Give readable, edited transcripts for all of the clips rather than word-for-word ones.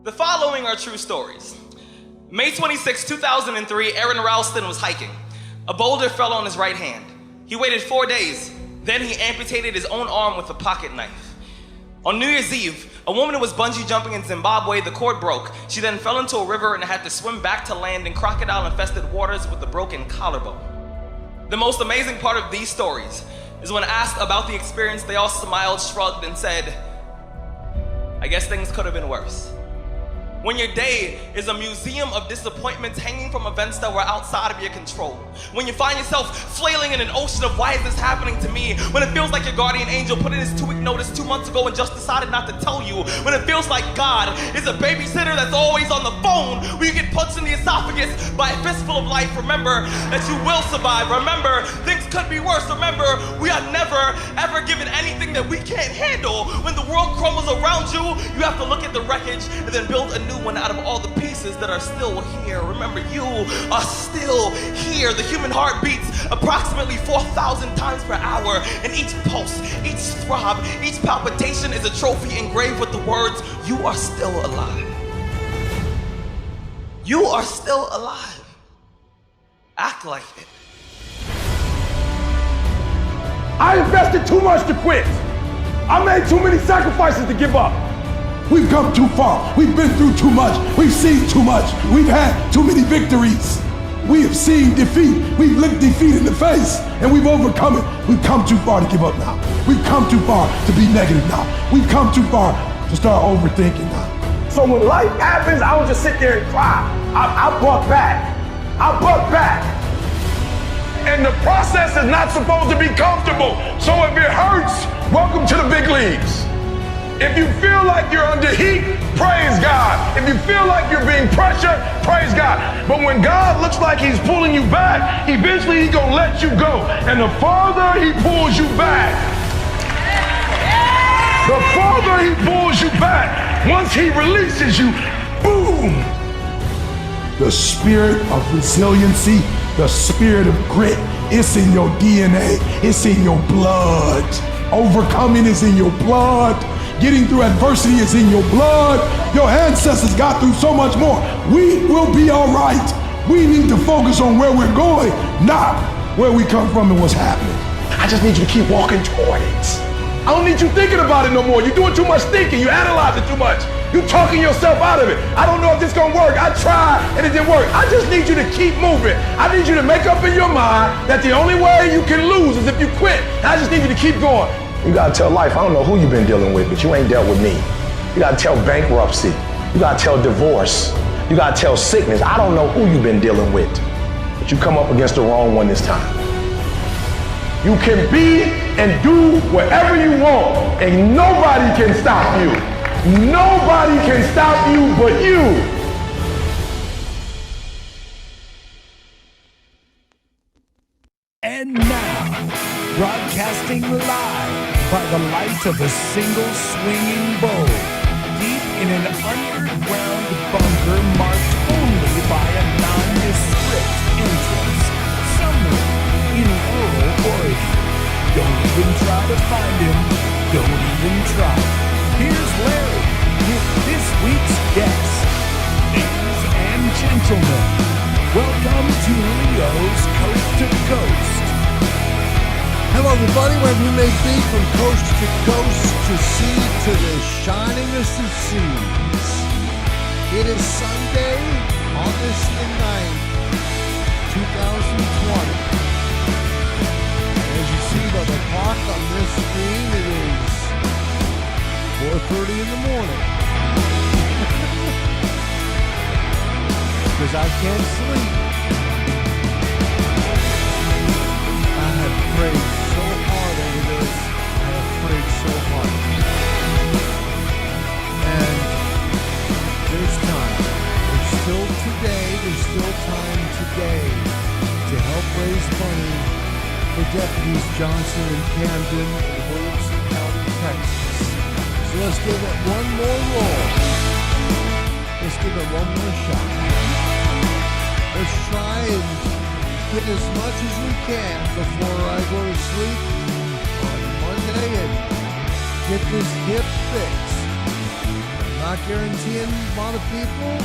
The following are true stories. May 26, 2003, Aaron Ralston was hiking. A boulder fell on his right hand. He waited 4 days. Then he amputated his own arm with a pocket knife. On New Year's Eve, a woman was bungee jumping in Zimbabwe. The cord broke. She then fell into a river and had to swim back to land in crocodile-infested waters with a broken collarbone. The most amazing part of these stories is when asked about the experience, they all smiled, shrugged, and said, "I guess things could have been worse." When your day is a museum of disappointments hanging from events that were outside of your control. When you find yourself flailing in an ocean of why is this happening to me? When it feels like your guardian angel put in his 2-week notice 2 months ago and just decided not to tell you. When it feels like God is a babysitter that's always on the phone. When you get punched in the esophagus by a fistful of life, remember that you will survive. Remember, things could be worse. Remember, we are never, ever given anything that we can't handle. When the world crumbles around you, you have to look at the wreckage and then build a new one out of all the pieces that are still here. Remember, you are still here. The human heart beats approximately 4,000 times per hour, and each pulse, each throb, each palpitation is a trophy engraved with the words, "You are still alive." You are still alive. Act like it. I invested too much to quit. I made too many sacrifices to give up. We've come too far. We've been through too much. We've seen too much. We've had too many victories. We have seen defeat. We've looked defeat in the face and we've overcome it. We've come too far to give up now. We've come too far to be negative now. We've come too far to start overthinking now. So when life happens, I don't just sit there and cry. I buck back. I buck back. And the process is not supposed to be comfortable. So if it hurts, welcome to the big leagues. If you feel like you're under heat, praise God. If you feel like you're being pressured, praise God. But when God looks like he's pulling you back, eventually he's gonna let you go. And the farther he pulls you back, the farther he pulls you back, once he releases you, boom. The spirit of resiliency, the spirit of grit, it's in your DNA, it's in your blood. Overcoming is in your blood. Getting through adversity is in your blood. Your ancestors got through so much more. We will be all right. We need to focus on where we're going, not where we come from and what's happening. I just need you to keep walking toward it. I don't need you thinking about it no more. You're doing too much thinking. You analyze it too much. You're talking yourself out of it. I don't know if this is gonna work. I tried and it didn't work. I just need you to keep moving. I need you to make up in your mind that the only way you can lose is if you quit. And I just need you to keep going. You gotta tell life, I don't know who you've been dealing with, but you ain't dealt with me. You gotta tell bankruptcy. You gotta tell divorce. You gotta tell sickness. I don't know who you've been dealing with, but you come up against the wrong one this time. You can be and do whatever you want, and nobody can stop you. Nobody can stop you but you. And now, broadcasting live by the light of a single swinging bow, deep in an underground bunker marked only by a nondescript entrance, somewhere in rural Oregon. Don't even try to find him. Don't even try. Here's Larry with this week's guest. Ladies and gentlemen, welcome to Leo's Coast to Coast. Hello everybody, wherever you may be, from coast to coast, to sea to the shiningest of seas. It is Sunday, August the 9th, 2020. As you see by the clock on this screen, it is 4:30 in the morning. Because I can't sleep. I have prayed so hard over this. I have prayed so hard. And there's time. There's still today. There's still time today to help raise money for Deputies Johnson and Camden in Williamson County, Texas. So let's give it one more roll. Let's give it one more shot. Let's try and get as much as we can before I go to sleep on Monday and get this hip fixed. I'm Not guaranteeing a lot of people,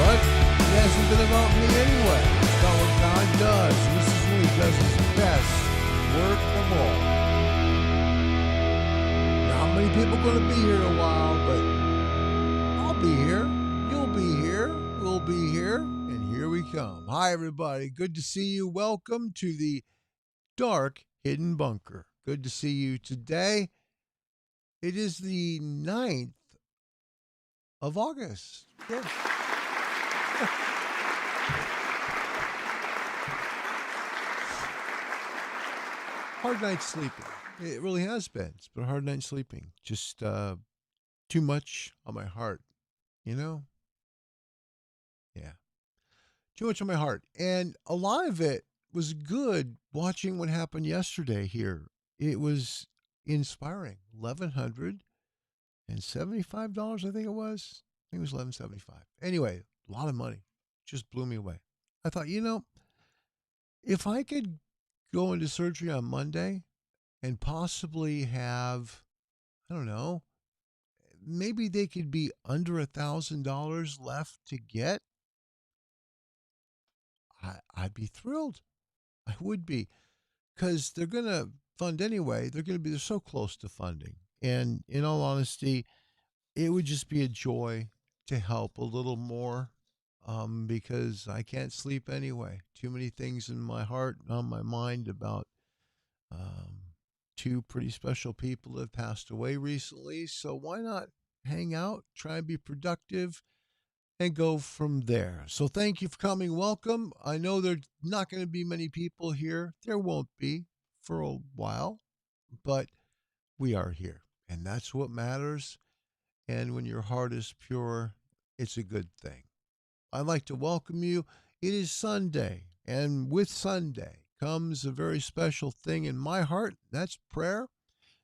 but it hasn't been about me anyway. It's about what God does. And this is when he does his best work of all. Not many people are going to be here in a while, but I'll be here. You'll be here. We'll be here. And here we come. Hi, everybody. Good to see you. Welcome to the Dark Hidden Bunker. Good to see you today. It is the 9th of August. Yeah. Hard night sleeping. It really has been. It's been a hard night sleeping. Just too much on my heart, you know? Yeah. Too much on my heart. And a lot of it was good watching what happened yesterday here. It was inspiring. $1,175, I think it was. I think it was $1,175. Anyway, a lot of money. Just blew me away. I thought, if I could go into surgery on Monday and possibly have, I don't know, maybe they could be under $1,000 left to get, I'd be thrilled. I would be, because they're going to fund anyway. They're so close to funding. And in all honesty, it would just be a joy to help a little more, because I can't sleep anyway. Too many things in my heart and on my mind about two pretty special people have passed away recently. So why not hang out, try and be productive, and go from there. So thank you for coming. Welcome. I know there's not going to be many people here. There won't be for a while, but we are here, and that's what matters. And when your heart is pure, it's a good thing. I'd like to welcome you. It is Sunday, and with Sunday comes a very special thing in my heart. That's prayer.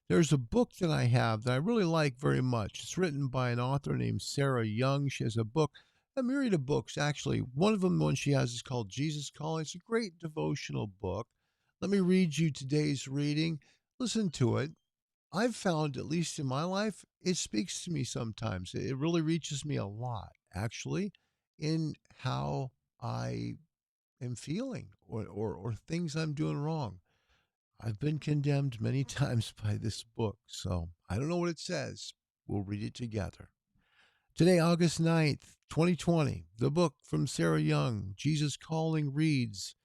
There's a book that I have that I really like very much. It's written by an author named Sarah Young. She has a book, a myriad of books, actually. One of them, the one she has, is called Jesus Calling. It's a great devotional book. Let me read you today's reading. Listen to it. I've found, at least in my life, it speaks to me sometimes. It really reaches me a lot, actually, in how I am feeling or things I'm doing wrong. I've been condemned many times by this book, so I don't know what it says. We'll read it together. Today, August 9th, 2020, the book from Sarah Young, Jesus Calling, reads,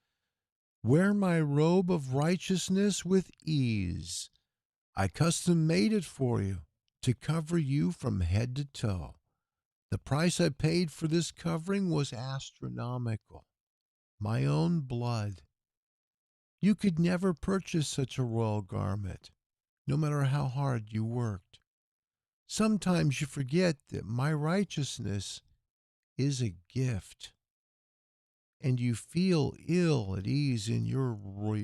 "Wear my robe of righteousness with ease. I custom made it for you to cover you from head to toe. The price I paid for this covering was astronomical. My own blood. You could never purchase such a royal garment, no matter how hard you worked. Sometimes you forget that my righteousness is a gift, and you feel ill at ease in your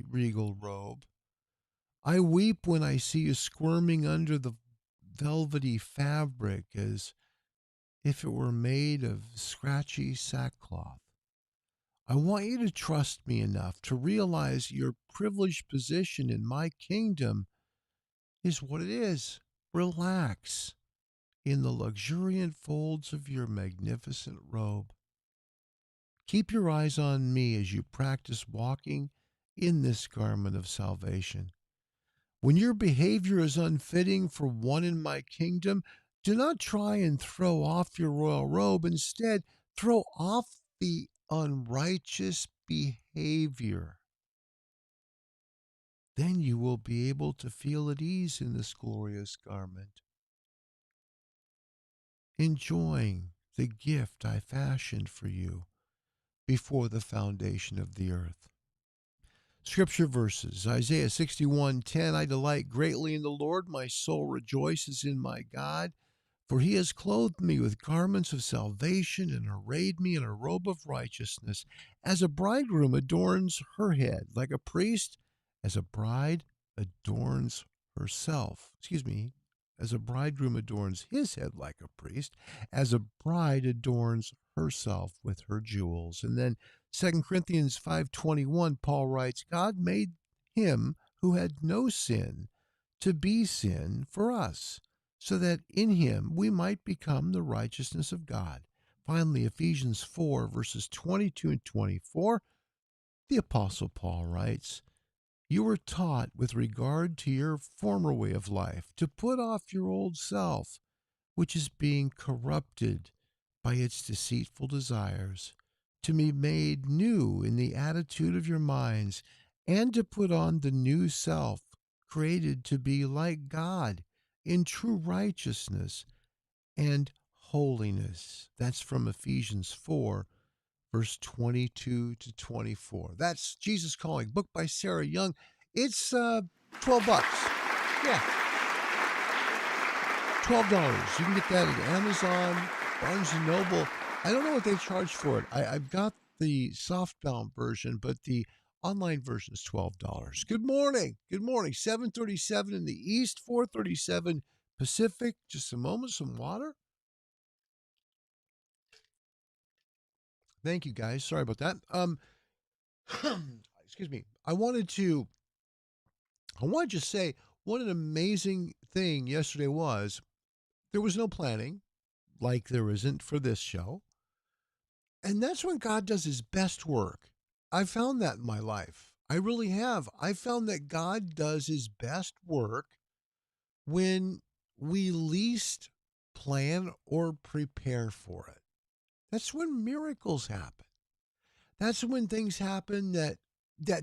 regal robe. I weep when I see you squirming under the velvety fabric as if it were made of scratchy sackcloth. I want you to trust me enough to realize your privileged position in my kingdom is what it is. Relax in the luxuriant folds of your magnificent robe. Keep your eyes on me as you practice walking in this garment of salvation. When your behavior is unfitting for one in my kingdom, do not try and throw off your royal robe. Instead, throw off the unrighteous behavior. Then you will be able to feel at ease in this glorious garment, enjoying the gift I fashioned for you before the foundation of the earth." Scripture verses, Isaiah 61:10, "I delight greatly in the Lord. My soul rejoices in my God, for he has clothed me with garments of salvation and arrayed me in a robe of righteousness, as a bridegroom adorns her head, like a priest, as a bride adorns herself." As a bridegroom adorns his head like a priest, as a bride adorns herself with her jewels. And then 2 Corinthians 5:21, Paul writes, "God made him who had no sin to be sin for us, so that in him we might become the righteousness of God. Finally, Ephesians 4, verses 22 and 24, the Apostle Paul writes, "You were taught with regard to your former way of life to put off your old self, which is being corrupted by its deceitful desires, to be made new in the attitude of your minds, and to put on the new self, created to be like God in true righteousness and holiness." That's from Ephesians 4, verse 22 to 24. That's Jesus Calling, book by Sarah Young. It's $12. Yeah, $12. You can get that at Amazon, Barnes & Noble. I don't know what they charge for it. I've got the softbound version, but the online version is $12. Good morning. Good morning. 7:37 in the east, 4:37 Pacific. Just a moment, some water. Thank you, guys. Sorry about that. Excuse me. I wanted to just say what an amazing thing yesterday was. There was no planning, like there isn't for this show. And that's when God does his best work. I found that in my life. I really have. I found that God does his best work when we least plan or prepare for it. That's when miracles happen. That's when things happen that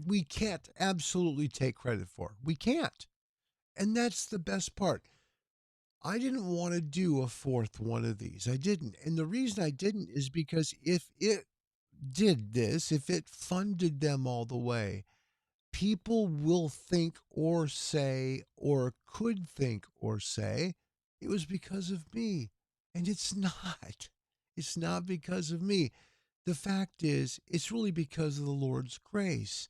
we can't absolutely take credit for. We can't. And that's the best part. I didn't want to do a fourth one of these. I didn't. And the reason I didn't is because if it did this, if it funded them all the way, people will think or say, or could think or say, it was because of me. And it's not. It's not because of me. The fact is, it's really because of the Lord's grace.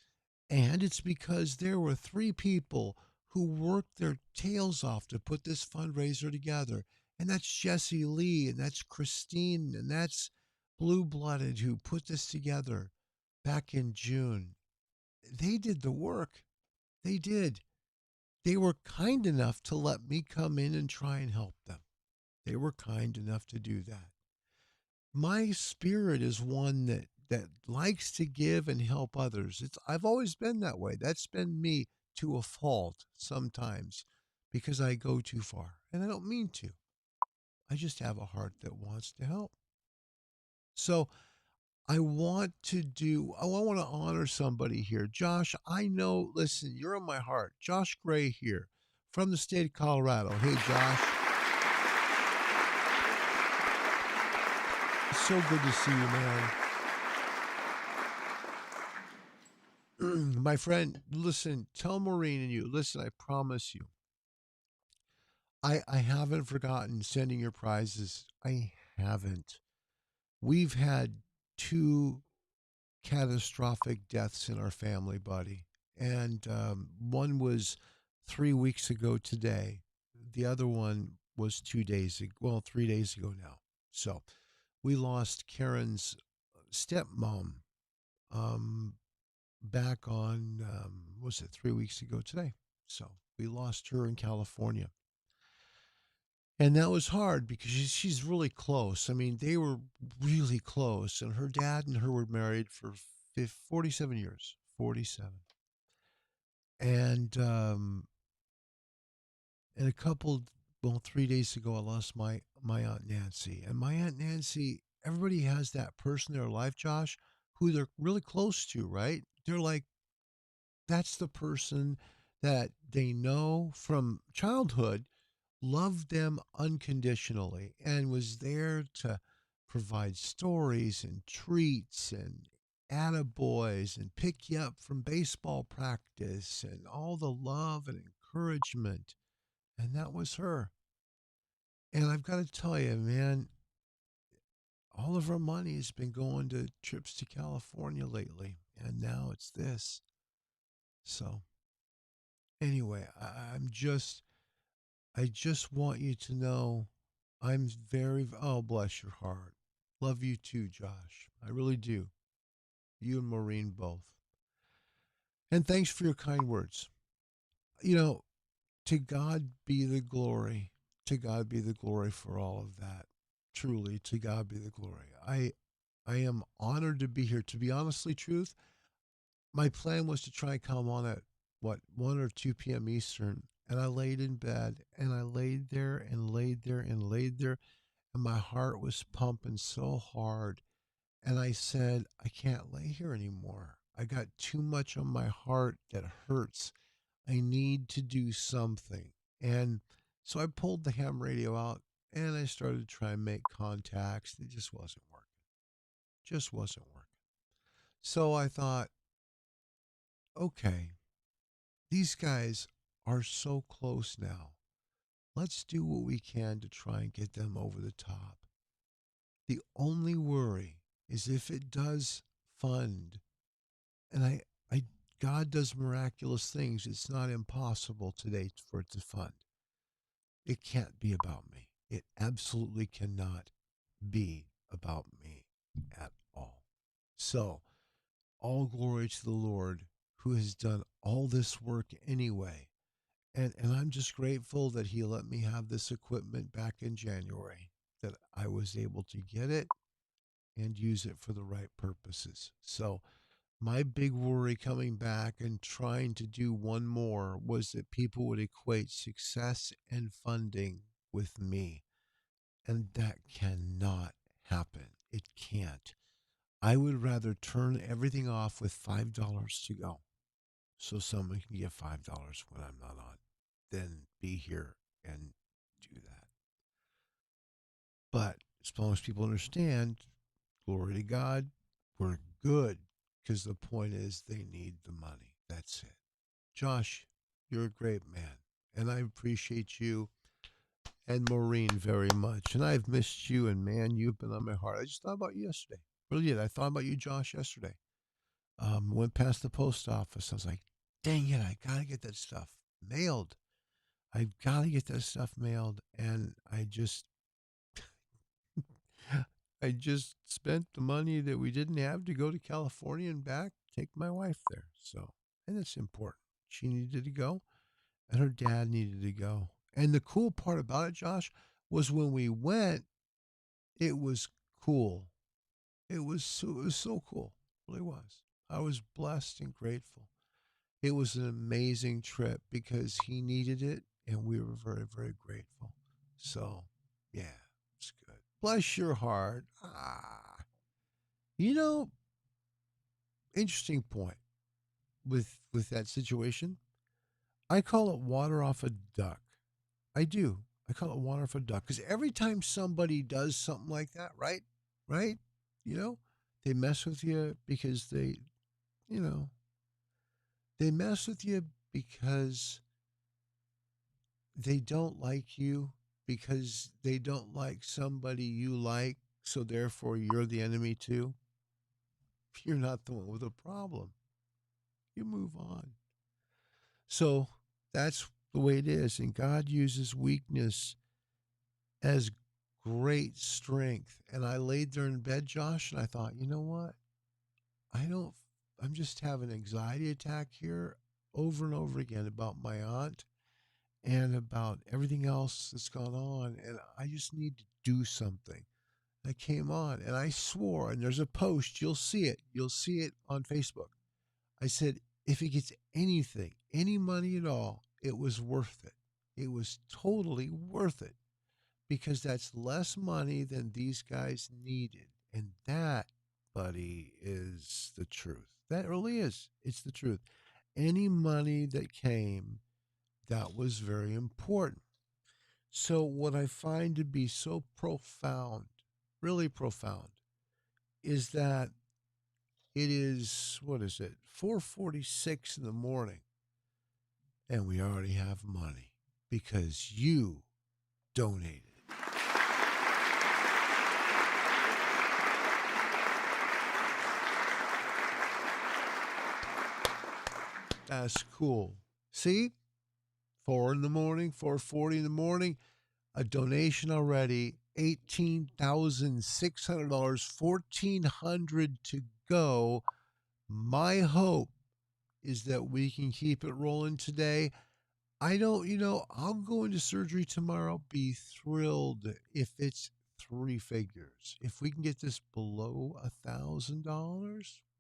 And it's because there were 3 people who worked their tails off to put this fundraiser together. And that's Jesse Lee, and that's Christine, and that's Blue Blooded, who put this together back in June. They did the work. They did. They were kind enough to let me come in and try and help them. They were kind enough to do that. My spirit is one that likes to give and help others. I've always been that way. That's been me to a fault sometimes because I go too far. And I don't mean to. I just have a heart that wants to help. So I want to honor somebody here. Josh, I know, listen, you're in my heart. Josh Gray here from the state of Colorado. Hey, Josh. It's so good to see you, man. My friend, listen, tell Maureen and you, listen, I promise you, I haven't forgotten sending your prizes. I haven't. We've had 2 catastrophic deaths in our family, buddy. And one was 3 weeks ago today. The other one was 2 days ago, well, 3 days ago now. So we lost Karen's stepmom back on, was it 3 weeks ago today? So we lost her in California. And that was hard because she's really close. I mean, they were really close. And her dad and her were married for 47 years. 47. And a couple, well, 3 days ago, I lost my Aunt Nancy. And my Aunt Nancy, everybody has that person in their life, Josh, who they're really close to, right? They're like, that's the person that they know from childhood, loved them unconditionally, and was there to provide stories and treats and attaboys and pick you up from baseball practice and all the love and encouragement. And that was her. And I've got to tell you, man, all of our money has been going to trips to California lately. And now it's this. So anyway, I just want you to know I'm oh, bless your heart. Love you too, Josh. I really do. You and Maureen both. And thanks for your kind words. You know, to God be the glory. To God be the glory for all of that. Truly, to God be the glory. I am honored to be here. To be honestly truth, my plan was to try and come on at what 1 or 2 p.m. Eastern, and I laid in bed and I laid there and laid there and laid there, and my heart was pumping so hard, and I said, I can't lay here anymore. I got too much on my heart that hurts. I need to do something. And so I pulled the ham radio out and I started to try and make contacts. It just wasn't working. Just wasn't working. So I thought, okay, these guys are so close now. Let's do what we can to try and get them over the top. The only worry is if it does fund, and I God does miraculous things. It's not impossible today for it to fund. It can't be about me. It absolutely cannot be about me at all. So, all glory to the Lord who has done all this work anyway. And I'm just grateful that he let me have this equipment back in January, that I was able to get it and use it for the right purposes. So, my big worry coming back and trying to do one more was that people would equate success and funding with me. And that cannot happen. It can't. I would rather turn everything off with $5 to go so someone can get $5 when I'm not on than be here and do that. But as long as people understand, glory to God, we're good. Because the point is they need the money. That's it. Josh, you're a great man. And I appreciate you and Maureen very much. And I've missed you. And man, you've been on my heart. I just thought about you yesterday. Really did. I thought about you, Josh, yesterday. Went past the post office. I was like, dang it, I got to get that stuff mailed. I've got to get that stuff mailed. And I just spent the money that we didn't have to go to California and back, take my wife there. So, and it's important. She needed to go and her dad needed to go. And the cool part about it, Josh, was when we went, it was cool. It was so cool. It really was. I was blessed and grateful. It was an amazing trip because he needed it and we were very, very grateful. So, yeah, it's good. Bless your heart. You know, interesting point with that situation. I call it water off a duck. I do. I call it water off a duck because every time somebody does something like that, right? You know, they mess with you because they mess with you because they don't like you, because they don't like somebody you like, so therefore you're the enemy too. You're not the one with a problem. You move on. So that's the way it is. And God uses weakness as great strength. And I laid there in bed, Josh, and I thought, you know what? I'm just having an anxiety attack here over and over again about my aunt and about everything else that's gone on. And I just need to do something. I came on and I swore, and there's a post, you'll see it on Facebook. I said, if it gets anything, any money at all, it was worth it. It was totally worth it because that's less money than these guys needed. And that, buddy, is the truth. That really is. It's the truth. Any money that came, that was very important. So what I find to be so profound, really profound, is that it is, 4:46 in the morning, and we already have money because you donated. That's cool. See? 4 in the morning, 4:40 in the morning, a donation already, $18,600, $1,400 to go. My hope is that we can keep it rolling today. I don't, I'll go into surgery tomorrow, be thrilled if it's three figures. If we can get this below $1,000,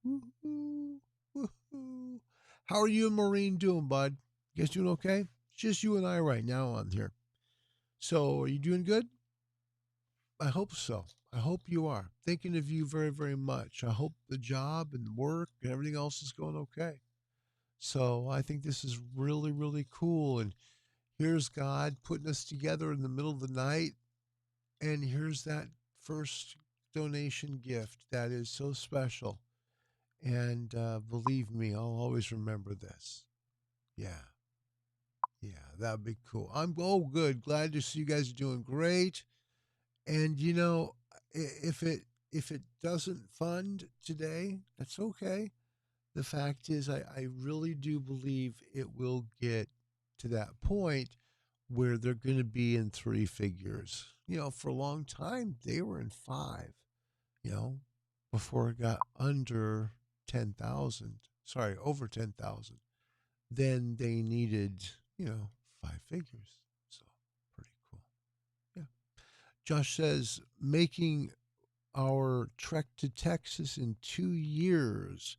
woohoo, woohoo. How are you and Maureen doing, bud? You guys doing okay? It's just you and I right now on here. So, are you doing good? I hope so. I hope you are. Thinking of you very, very much. I hope the job and work and everything else is going okay. So, I think this is really, really cool. And here's God putting us together in the middle of the night. And here's that first donation gift that is so special. And believe me, I'll always remember this. Yeah. Yeah, that'd be cool. Good. Glad to see you guys are doing great. And if it doesn't fund today, that's okay. The fact is, I really do believe it will get to that point where they're going to be in three figures. For a long time, they were in five, before it got under 10,000, sorry, over 10,000. Then they needed, five figures. So pretty cool. Yeah. Josh says, making our trek to Texas in 2 years.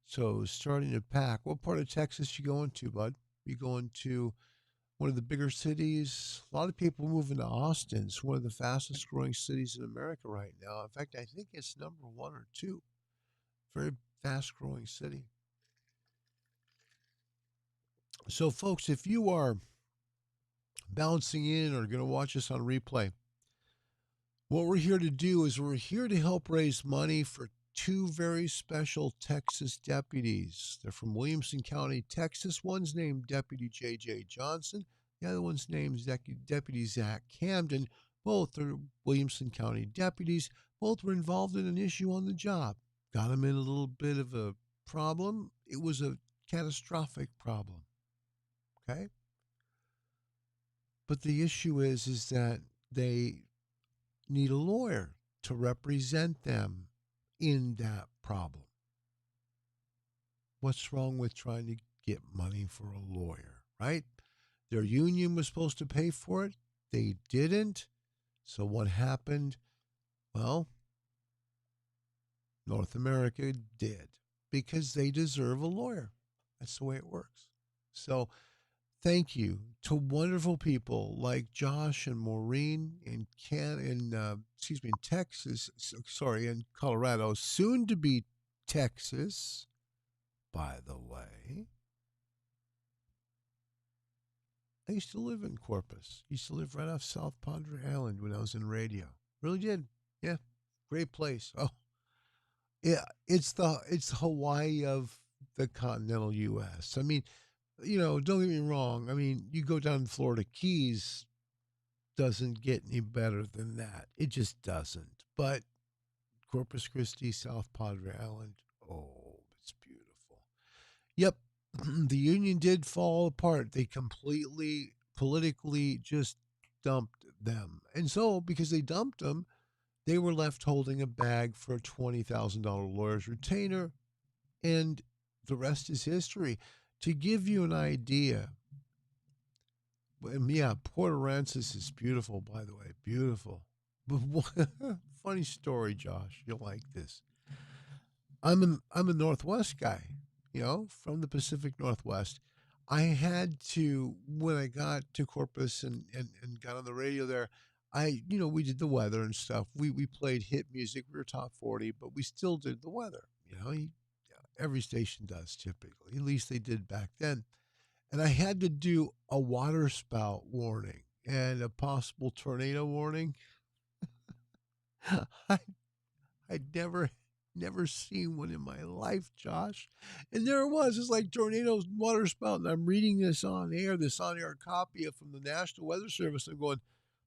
So starting to pack. What part of Texas you going to, bud? You going to one of the bigger cities? A lot of people moving to Austin. It's one of the fastest growing cities in America right now. In fact, I think it's number 1 or 2. Very fast growing city. So folks, if you are bouncing in or going to watch us on replay, what we're here to do is we're here to help raise money for 2 very special Texas deputies. They're from Williamson County, Texas. One's named Deputy J.J. Johnson. The other one's named Deputy Zach Camden. Both are Williamson County deputies. Both were involved in an issue on the job. Got them in a little bit of a problem. It was a catastrophic problem. Okay? But the issue is that they need a lawyer to represent them in that problem. What's wrong with trying to get money for a lawyer, right? Their union was supposed to pay for it. They didn't. So what happened? Well, North America did, because they deserve a lawyer. That's the way it works. So thank you to wonderful people like Josh and Maureen in Texas, in Colorado, soon to be Texas, by the way. I used to live in Corpus. Used to live right off South Padre Island when I was in radio. Really did. Yeah. Great place. Oh, yeah. It's Hawaii of the continental U.S. I mean, don't get me wrong. I mean, you go down to Florida Keys, doesn't get any better than that. It just doesn't. But Corpus Christi, South Padre Island, oh, it's beautiful. Yep, the union did fall apart. They completely, politically just dumped them. And so, because they dumped them, they were left holding a bag for a $20,000 lawyer's retainer, and the rest is history. To give you an idea, yeah, Port Aransas is beautiful, by the way, beautiful. But funny story, Josh, you'll like this. I'm a Northwest guy, from the Pacific Northwest. I had to, when I got to Corpus and got on the radio there, we did the weather and stuff. We played hit music. We were top 40, but we still did the weather. Every station does typically. At least they did back then. And I had to do a water spout warning and a possible tornado warning. I'd never seen one in my life, Josh. And there it was. It's like tornadoes, water spout. And I'm reading this on-air copy from the National Weather Service. I'm going,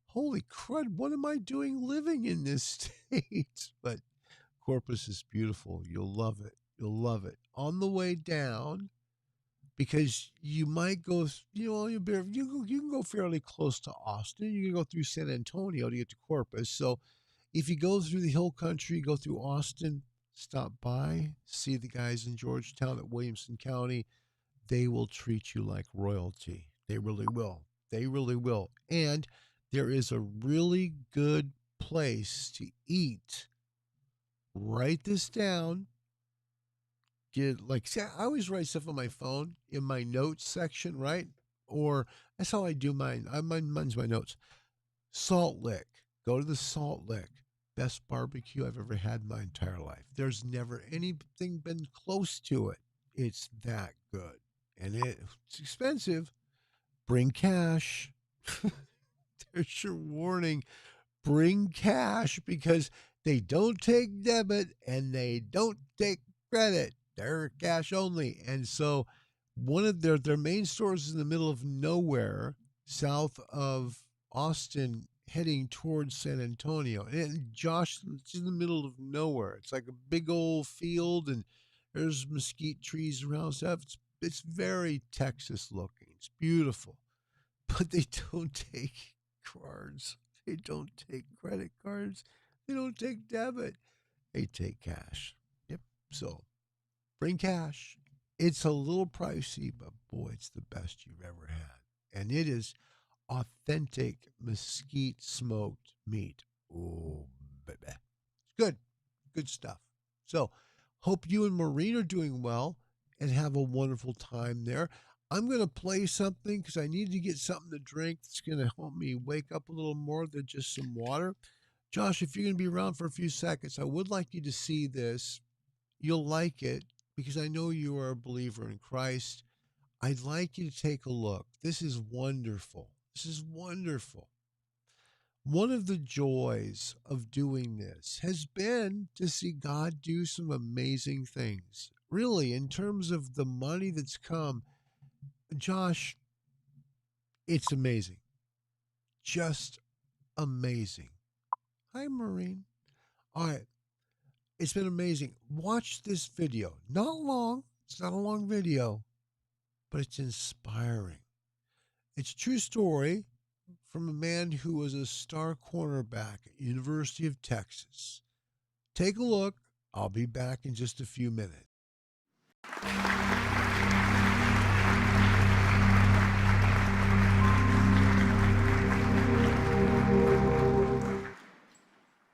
holy crud, what am I doing living in this state? But Corpus is beautiful. You'll love it. You'll love it. On the way down, because you might go, you can go fairly close to Austin. You can go through San Antonio to get to Corpus. So if you go through the hill country, go through Austin, stop by, see the guys in Georgetown at Williamson County. They will treat you like royalty. They really will. They really will. And there is a really good place to eat. Write this down. See, I always write stuff on my phone in my notes section, right? Or that's how I do mine. Mine's my notes. Salt Lick. Go to the Salt Lick. Best barbecue I've ever had in my entire life. There's never anything been close to it. It's that good. And it's expensive. Bring cash. There's your warning. Bring cash, because they don't take debit and they don't take credit. They're cash only. And so one of their main stores is in the middle of nowhere, south of Austin, heading towards San Antonio. And Josh, it's in the middle of nowhere. It's like a big old field, and there's mesquite trees around stuff. It's very Texas looking. It's beautiful. But they don't take cards. They don't take credit cards. They don't take debit. They take cash. Yep. So bring cash. It's a little pricey, but boy, it's the best you've ever had. And it is authentic mesquite smoked meat. Oh, baby. It's good. Good stuff. So hope you and Maureen are doing well and have a wonderful time there. I'm going to play something because I need to get something to drink that's going to help me wake up a little more than just some water. Josh, if you're going to be around for a few seconds, I would like you to see this. You'll like it because I know you are a believer in Christ. I'd like you to take a look. This is wonderful. This is wonderful. One of the joys of doing this has been to see God do some amazing things. Really, in terms of the money that's come, Josh, it's amazing. Just amazing. Hi, Maureen. All right. It's been amazing. Watch this video. Not long. It's not a long video, but it's inspiring. It's a true story from a man who was a star cornerback at University of Texas. Take a look. I'll be back in just a few minutes.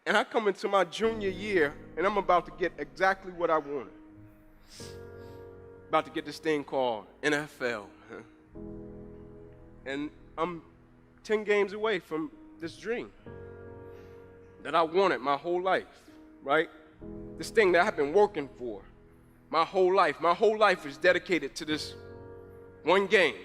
And I come into my junior year, and I'm about to get exactly what I wanted. About to get this thing called NFL. And I'm 10 games away from this dream that I wanted my whole life, right? This thing that I've been working for my whole life. My whole life is dedicated to this one game.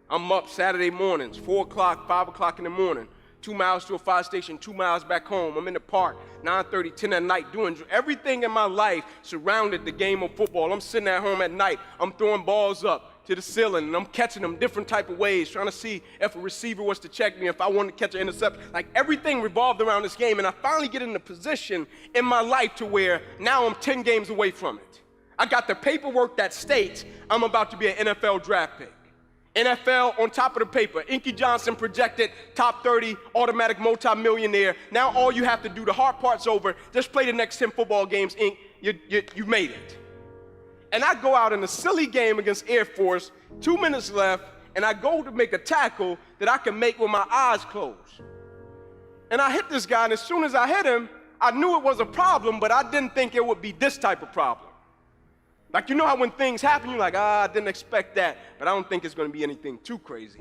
I'm up Saturday mornings, 4 o'clock, 5 o'clock in the morning. 2 miles to a fire station, 2 miles back home. I'm in the park, 9:30, 10 at night, doing everything in my life surrounded the game of football. I'm sitting at home at night. I'm throwing balls up to the ceiling, and I'm catching them different type of ways, trying to see if a receiver was to check me, if I wanted to catch an interception. Like, everything revolved around this game, and I finally get in a position in my life to where now I'm 10 games away from it. I got the paperwork that states I'm about to be an NFL draft pick. NFL on top of the paper. Inky Johnson projected top 30, automatic multi-millionaire. Now all you have to do, the hard part's over. Just play the next 10 football games, Ink. You made it. And I go out in a silly game against Air Force, 2 minutes left, and I go to make a tackle that I can make with my eyes closed. And I hit this guy, and as soon as I hit him, I knew it was a problem, but I didn't think it would be this type of problem. Like, you know how when things happen, you're like, I didn't expect that, but I don't think it's going to be anything too crazy.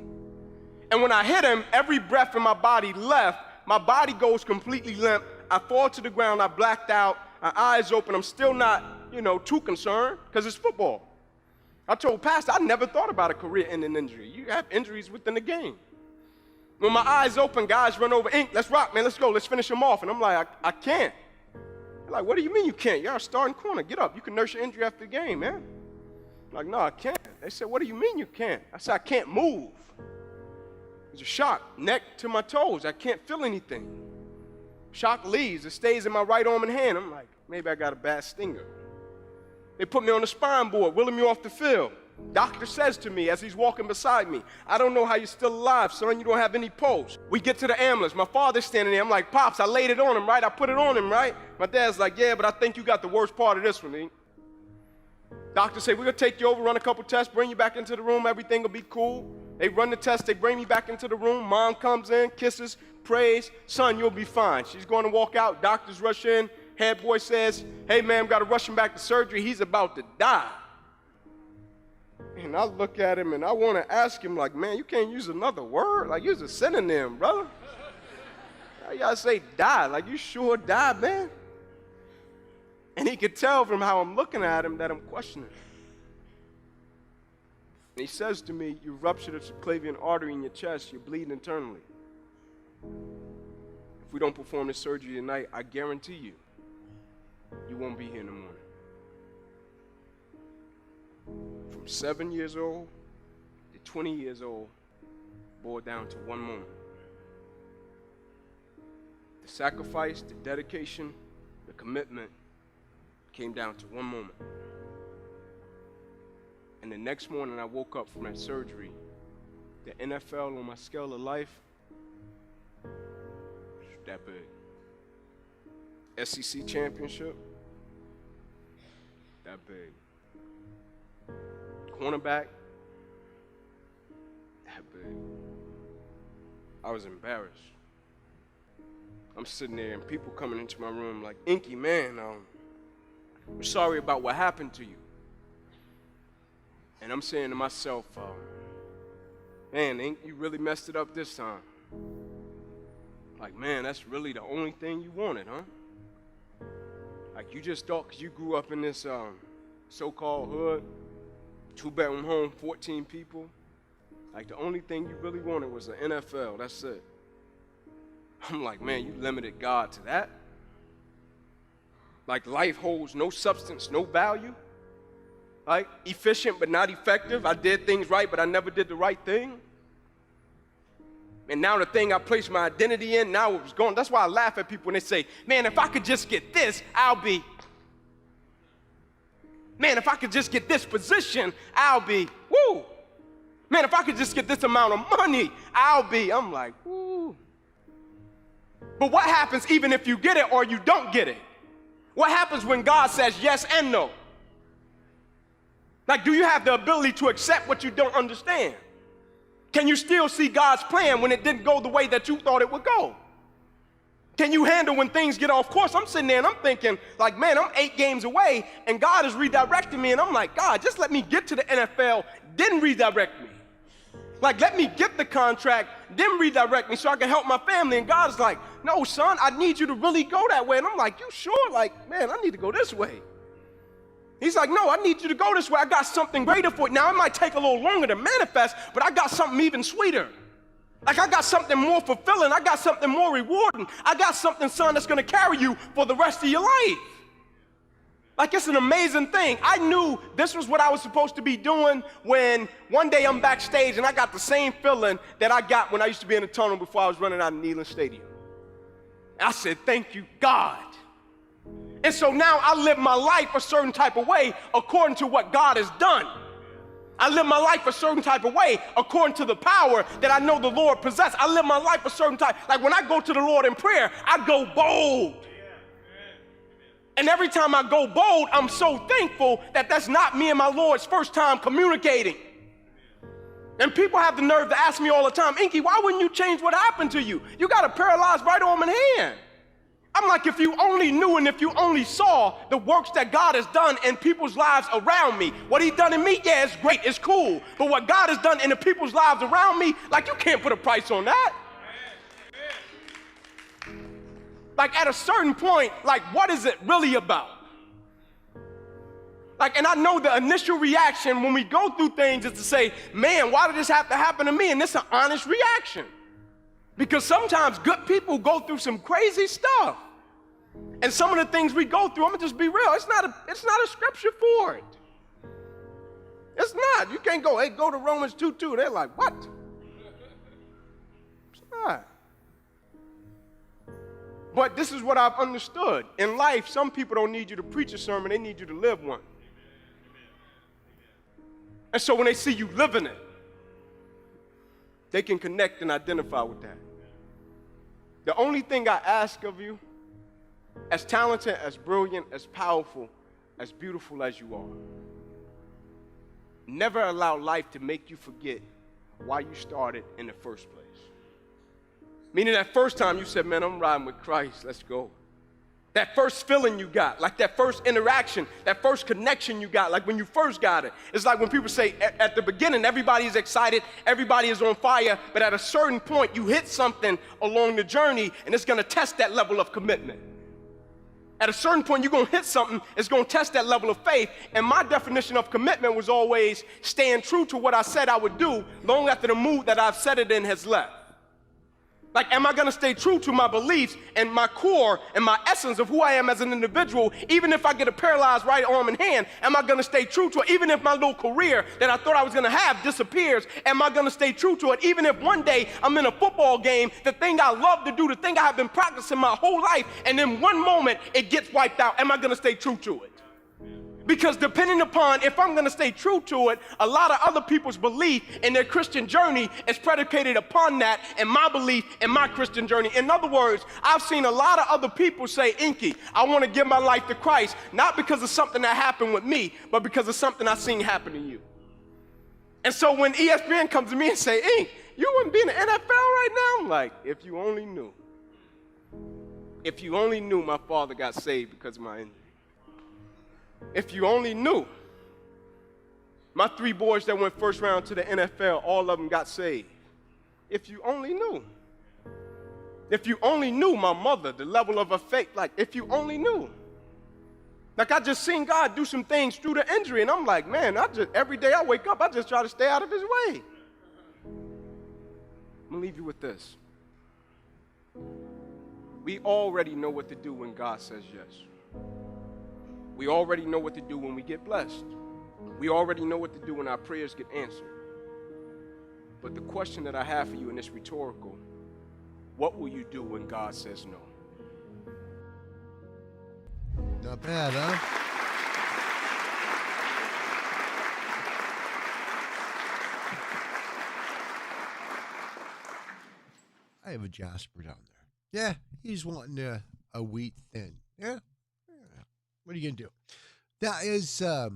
And when I hit him, every breath in my body left. My body goes completely limp. I fall to the ground. I blacked out. My eyes open. I'm still not, too concerned because it's football. I told Pastor, I never thought about a career-ending injury. You have injuries within the game. When my eyes open, guys run over, Ink, let's rock, man. Let's go. Let's finish him off. And I'm like, I can't. They're like, what do you mean you can't? You're a starting corner. Get up. You can nurse your injury after the game, man. I'm like, no, I can't. They said, what do you mean you can't? I said, I can't move. There's a shock, neck to my toes. I can't feel anything. Shock leaves. It stays in my right arm and hand. I'm like, maybe I got a bad stinger. They put me on the spine board, wheeling me off the field. Doctor says to me as he's walking beside me, I don't know how you're still alive, son. You don't have any pulse. We get to the ambulance. My father's standing there. I'm like, Pops, I laid it on him, right? I put it on him, right? My dad's like, yeah, but I think you got the worst part of this one, Ink. Doctors say, we're going to take you over, run a couple tests, bring you back into the room, everything will be cool. They run the test, they bring me back into the room. Mom comes in, kisses, prays. Son, you'll be fine. She's going to walk out. Doctors rush in. Head boy says, hey, man, got to rush him back to surgery. He's about to die. And I look at him and I want to ask him, like, man, you can't use another word? Like, use a synonym, brother. You got to say die. Like, you sure die, man? And he could tell from how I'm looking at him that I'm questioning. And he says to me, you ruptured a subclavian artery in your chest. You're bleeding internally. If we don't perform this surgery tonight, I guarantee you, you won't be here in the morning. From 7 years old to 20 years old, boiled down to one moment. The sacrifice, the dedication, the commitment came down to one moment. And the next morning I woke up from that surgery. The NFL on my scale of life, that big. SEC championship, that big. Cornerback, that big. I was embarrassed. I'm sitting there and people coming into my room like, Inky, man, I'm sorry about what happened to you. And I'm saying to myself, man, Ink, you really messed it up this time. Like, man, that's really the only thing you wanted, huh? Like, you just thought because you grew up in this so-called hood, 2-bedroom home, 14 people, like the only thing you really wanted was the NFL, that's it. I'm like, man, you limited God to that? Like, life holds no substance, no value? Like, efficient but not effective? I did things right, but I never did the right thing? And now the thing I placed my identity in, now it was gone. That's why I laugh at people when they say, man, if I could just get this, I'll be. Man, if I could just get this position, I'll be. Woo! Man, if I could just get this amount of money, I'll be. I'm like, woo. But what happens even if you get it or you don't get it? What happens when God says yes and no? Like, do you have the ability to accept what you don't understand? Can you still see God's plan when it didn't go the way that you thought it would go? Can you handle when things get off course? I'm sitting there and I'm thinking, like, man, I'm 8 games away, and God is redirecting me, and I'm like, God, just let me get to the NFL, then redirect me. Like, let me get the contract, then redirect me so I can help my family. And God's like, no, son, I need you to really go that way. And I'm like, you sure? Like, man, I need to go this way. He's like, no, I need you to go this way. I got something greater for you. Now, it might take a little longer to manifest, but I got something even sweeter. Like, I got something more fulfilling. I got something more rewarding. I got something, son, that's going to carry you for the rest of your life. Like, it's an amazing thing. I knew this was what I was supposed to be doing when one day I'm backstage and I got the same feeling that I got when I used to be in the tunnel before I was running out of Neyland Stadium. I said, thank you, God. And so now I live my life a certain type of way according to what God has done. I live my life a certain type of way according to the power that I know the Lord possesses. I live my life a certain type. Like, when I go to the Lord in prayer, I go bold. And every time I go bold, I'm so thankful that that's not me and my Lord's first time communicating. And people have the nerve to ask me all the time, Inky, why wouldn't you change what happened to you? You got a paralyzed right arm and hand. I'm like, if you only knew and if you only saw the works that God has done in people's lives around me. What he's done in me, yeah, it's great, it's cool. But what God has done in the people's lives around me, like, you can't put a price on that. Like, at a certain point, like, what is it really about? Like, and I know the initial reaction when we go through things is to say, man, why did this have to happen to me? And it's an honest reaction. Because sometimes good people go through some crazy stuff. And some of the things we go through, I'm gonna just be real, it's not a scripture for it. It's not. You can't go, hey, go to Romans 2:2. They're like, what? It's not. But this is what I've understood. In life, some people don't need you to preach a sermon, they need you to live one. And so when they see you living it, they can connect and identify with that. The only thing I ask of you, as talented, as brilliant, as powerful, as beautiful as you are, Never allow life to make you forget why you started in the first place. Meaning that first time you said, man, I'm riding with Christ, let's go. That first feeling you got, like that first interaction, that first connection you got, like when you first got it. It's like when people say at the beginning, everybody is excited, everybody is on fire, but at a certain point, you hit something along the journey, and it's gonna test that level of commitment. At a certain point, you're gonna hit something, it's gonna test that level of faith, and my definition of commitment was always staying true to what I said I would do long after the mood that I've set it in has left. Like, am I gonna stay true to my beliefs and my core and my essence of who I am as an individual, even if I get a paralyzed right arm and hand? Am I gonna stay true to it? Even if my little career that I thought I was gonna have disappears, am I gonna stay true to it? Even if one day I'm in a football game, the thing I love to do, the thing I have been practicing my whole life, and in one moment it gets wiped out, am I gonna stay true to it? Because depending upon if I'm gonna stay true to it, a lot of other people's belief in their Christian journey is predicated upon that and my belief in my Christian journey. In other words, I've seen a lot of other people say, Inky, I wanna give my life to Christ, not because of something that happened with me, but because of something I've seen happen to you. And so when ESPN comes to me and say, Ink, you wouldn't be in the NFL right now? I'm like, if you only knew. If you only knew my father got saved because of my injury. If you only knew. My 3 boys that went first round to the NFL, all of them got saved. If you only knew. If you only knew my mother, the level of her faith, like if you only knew. Like I just seen God do some things through the injury, and I'm like, man, every day I wake up, I just try to stay out of his way. I'm gonna leave you with this. We already know what to do when God says yes. We already know what to do when we get blessed. We already know what to do when our prayers get answered. But the question that I have for you, and it's rhetorical, what will you do when God says no? Not bad, huh? I have a Jasper down there. Yeah, he's wanting a wheat thin. Yeah. What are you going to do? That is a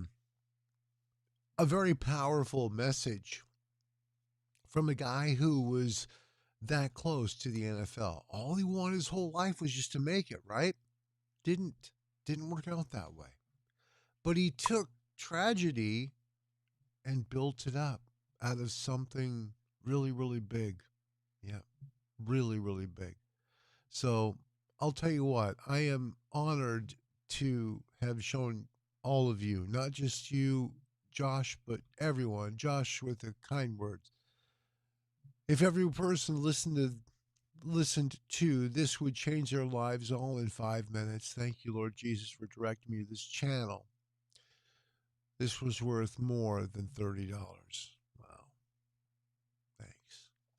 very powerful message from a guy who was that close to the NFL. All he wanted his whole life was just to make it, right? Didn't work out that way. But he took tragedy and built it up out of something really, really big. Yeah, really, really big. So I'll tell you what, I am honored to have shown all of you, not just you, Josh, but everyone, Josh with the kind words. If every person listened to this would change their lives all in 5 minutes. Thank you, Lord Jesus, for directing me to this channel. This was worth more than $30. Wow.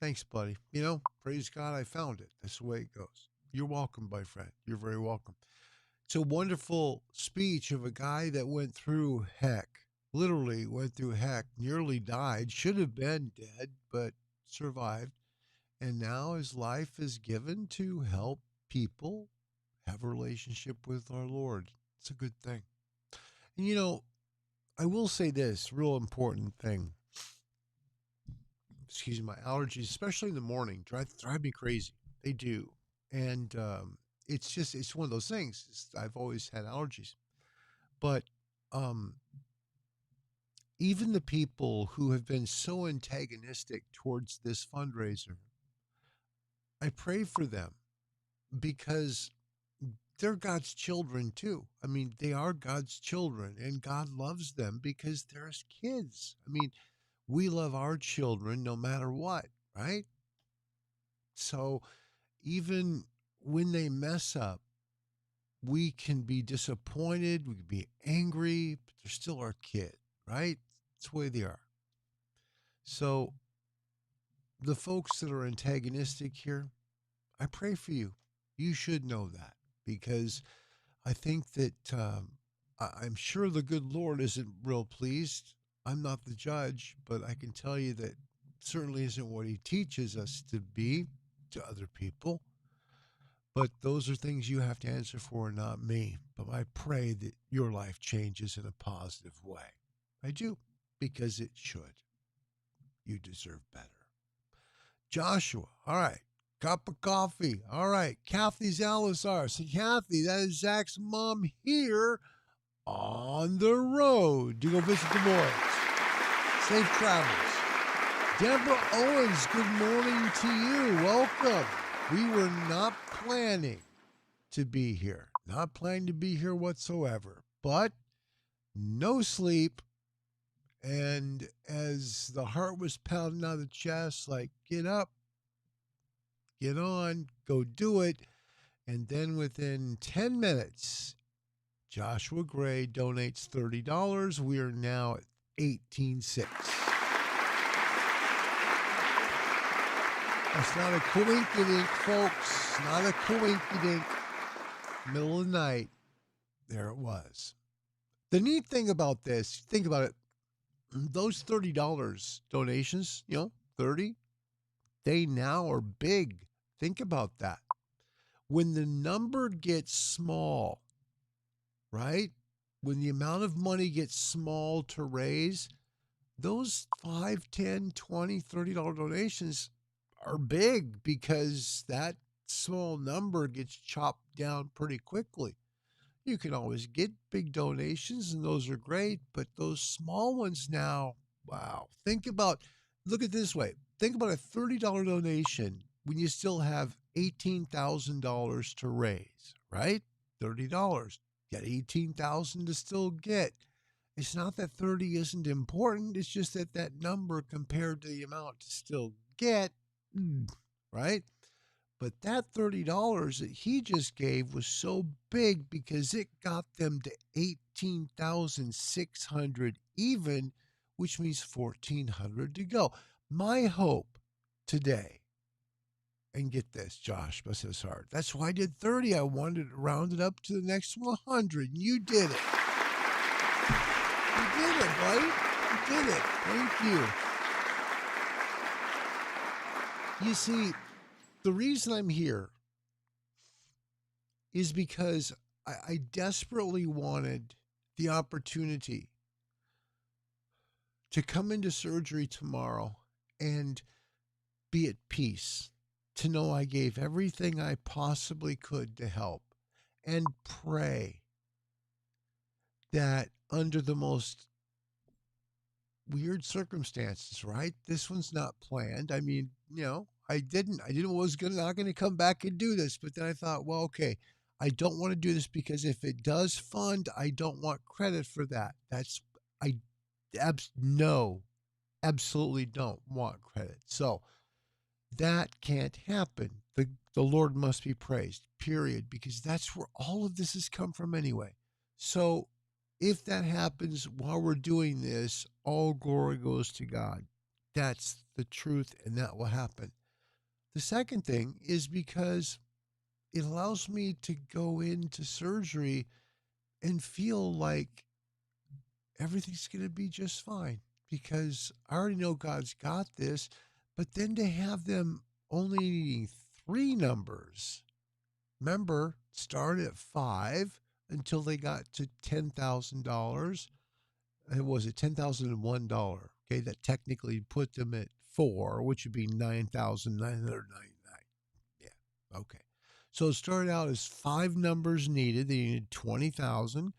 Thanks, buddy. You know, praise God, I found it. That's the way it goes. You're welcome, my friend. You're very welcome. It's a wonderful speech of a guy that went through heck, literally went through heck, nearly died, should have been dead, but survived. And now his life is given to help people have a relationship with our Lord. It's a good thing. And you know, I will say this real important thing. Excuse me, my allergies, especially in the morning, drive me crazy. They do. And it's one of those things. I've always had allergies. But even the people who have been so antagonistic towards this fundraiser, I pray for them because they're God's children too. I mean, they are God's children and God loves them because they're his kids. I mean, we love our children no matter what, right? So even when they mess up, we can be disappointed, we can be angry, but they're still our kid, right? That's the way they are. So the folks that are antagonistic here, I pray for you. You should know that because I think that I'm sure the good Lord isn't real pleased. I'm not the judge, but I can tell you that certainly isn't what he teaches us to be to other people. But those are things you have to answer for, not me. But I pray that your life changes in a positive way. I do, because it should. You deserve better. Joshua, all right. Cup of coffee. All right. Kathy's Alizar. So, Kathy, that is Zach's mom here on the road to go visit the boys. Safe travels. Deborah Owens, good morning to you. Welcome. We were not planning to be here. Not planning to be here whatsoever. But no sleep. And as the heart was pounding out of the chest, like, get up, get on, go do it. And then within 10 minutes, Joshua Gray donates $30. We are now at $18,600. That's not a coinkydink, folks. Not a coinkydink. Middle of the night, there it was. The neat thing about this, think about it, those $30 donations, 30, they now are big. Think about that. When the number gets small, right? When the amount of money gets small to raise, those $5, $10, $20, $30 donations are big because that small number gets chopped down pretty quickly. You can always get big donations, and those are great, but those small ones now, wow. Look at it this way. Think about a $30 donation when you still have $18,000 to raise, right? $30. Got $18,000 to still get. It's not that 30 isn't important. It's just that that number compared to the amount to still get, right? But that $30 that he just gave was so big because it got them to $18,600 even, which means $1,400 to go. My hope today, and get this, Josh, bless his heart. That's why I did 30. I wanted to round it up to the next 100, and you did it. You did it, buddy. You did it. Thank you. You see, the reason I'm here is because I desperately wanted the opportunity to come into surgery tomorrow and be at peace, to know I gave everything I possibly could to help, and pray that under the most weird circumstances, right? This one's not planned. I mean, I didn't was not going to come back and do this, but then I thought, well, okay, I don't want to do this because if it does fund, I don't want credit for that. Absolutely don't want credit. So that can't happen. The Lord must be praised, period, because that's where all of this has come from anyway. So if that happens while we're doing this, all glory goes to God. That's the truth, and that will happen. The second thing is because it allows me to go into surgery and feel like everything's going to be just fine because I already know God's got this, but then to have them only needing 3 numbers, remember, start at 5 until they got to $10,000. It was $10,001. Okay, that technically put them at 4, which would be $9,999. Yeah, okay. So it started out as 5 numbers needed. They needed 20,000.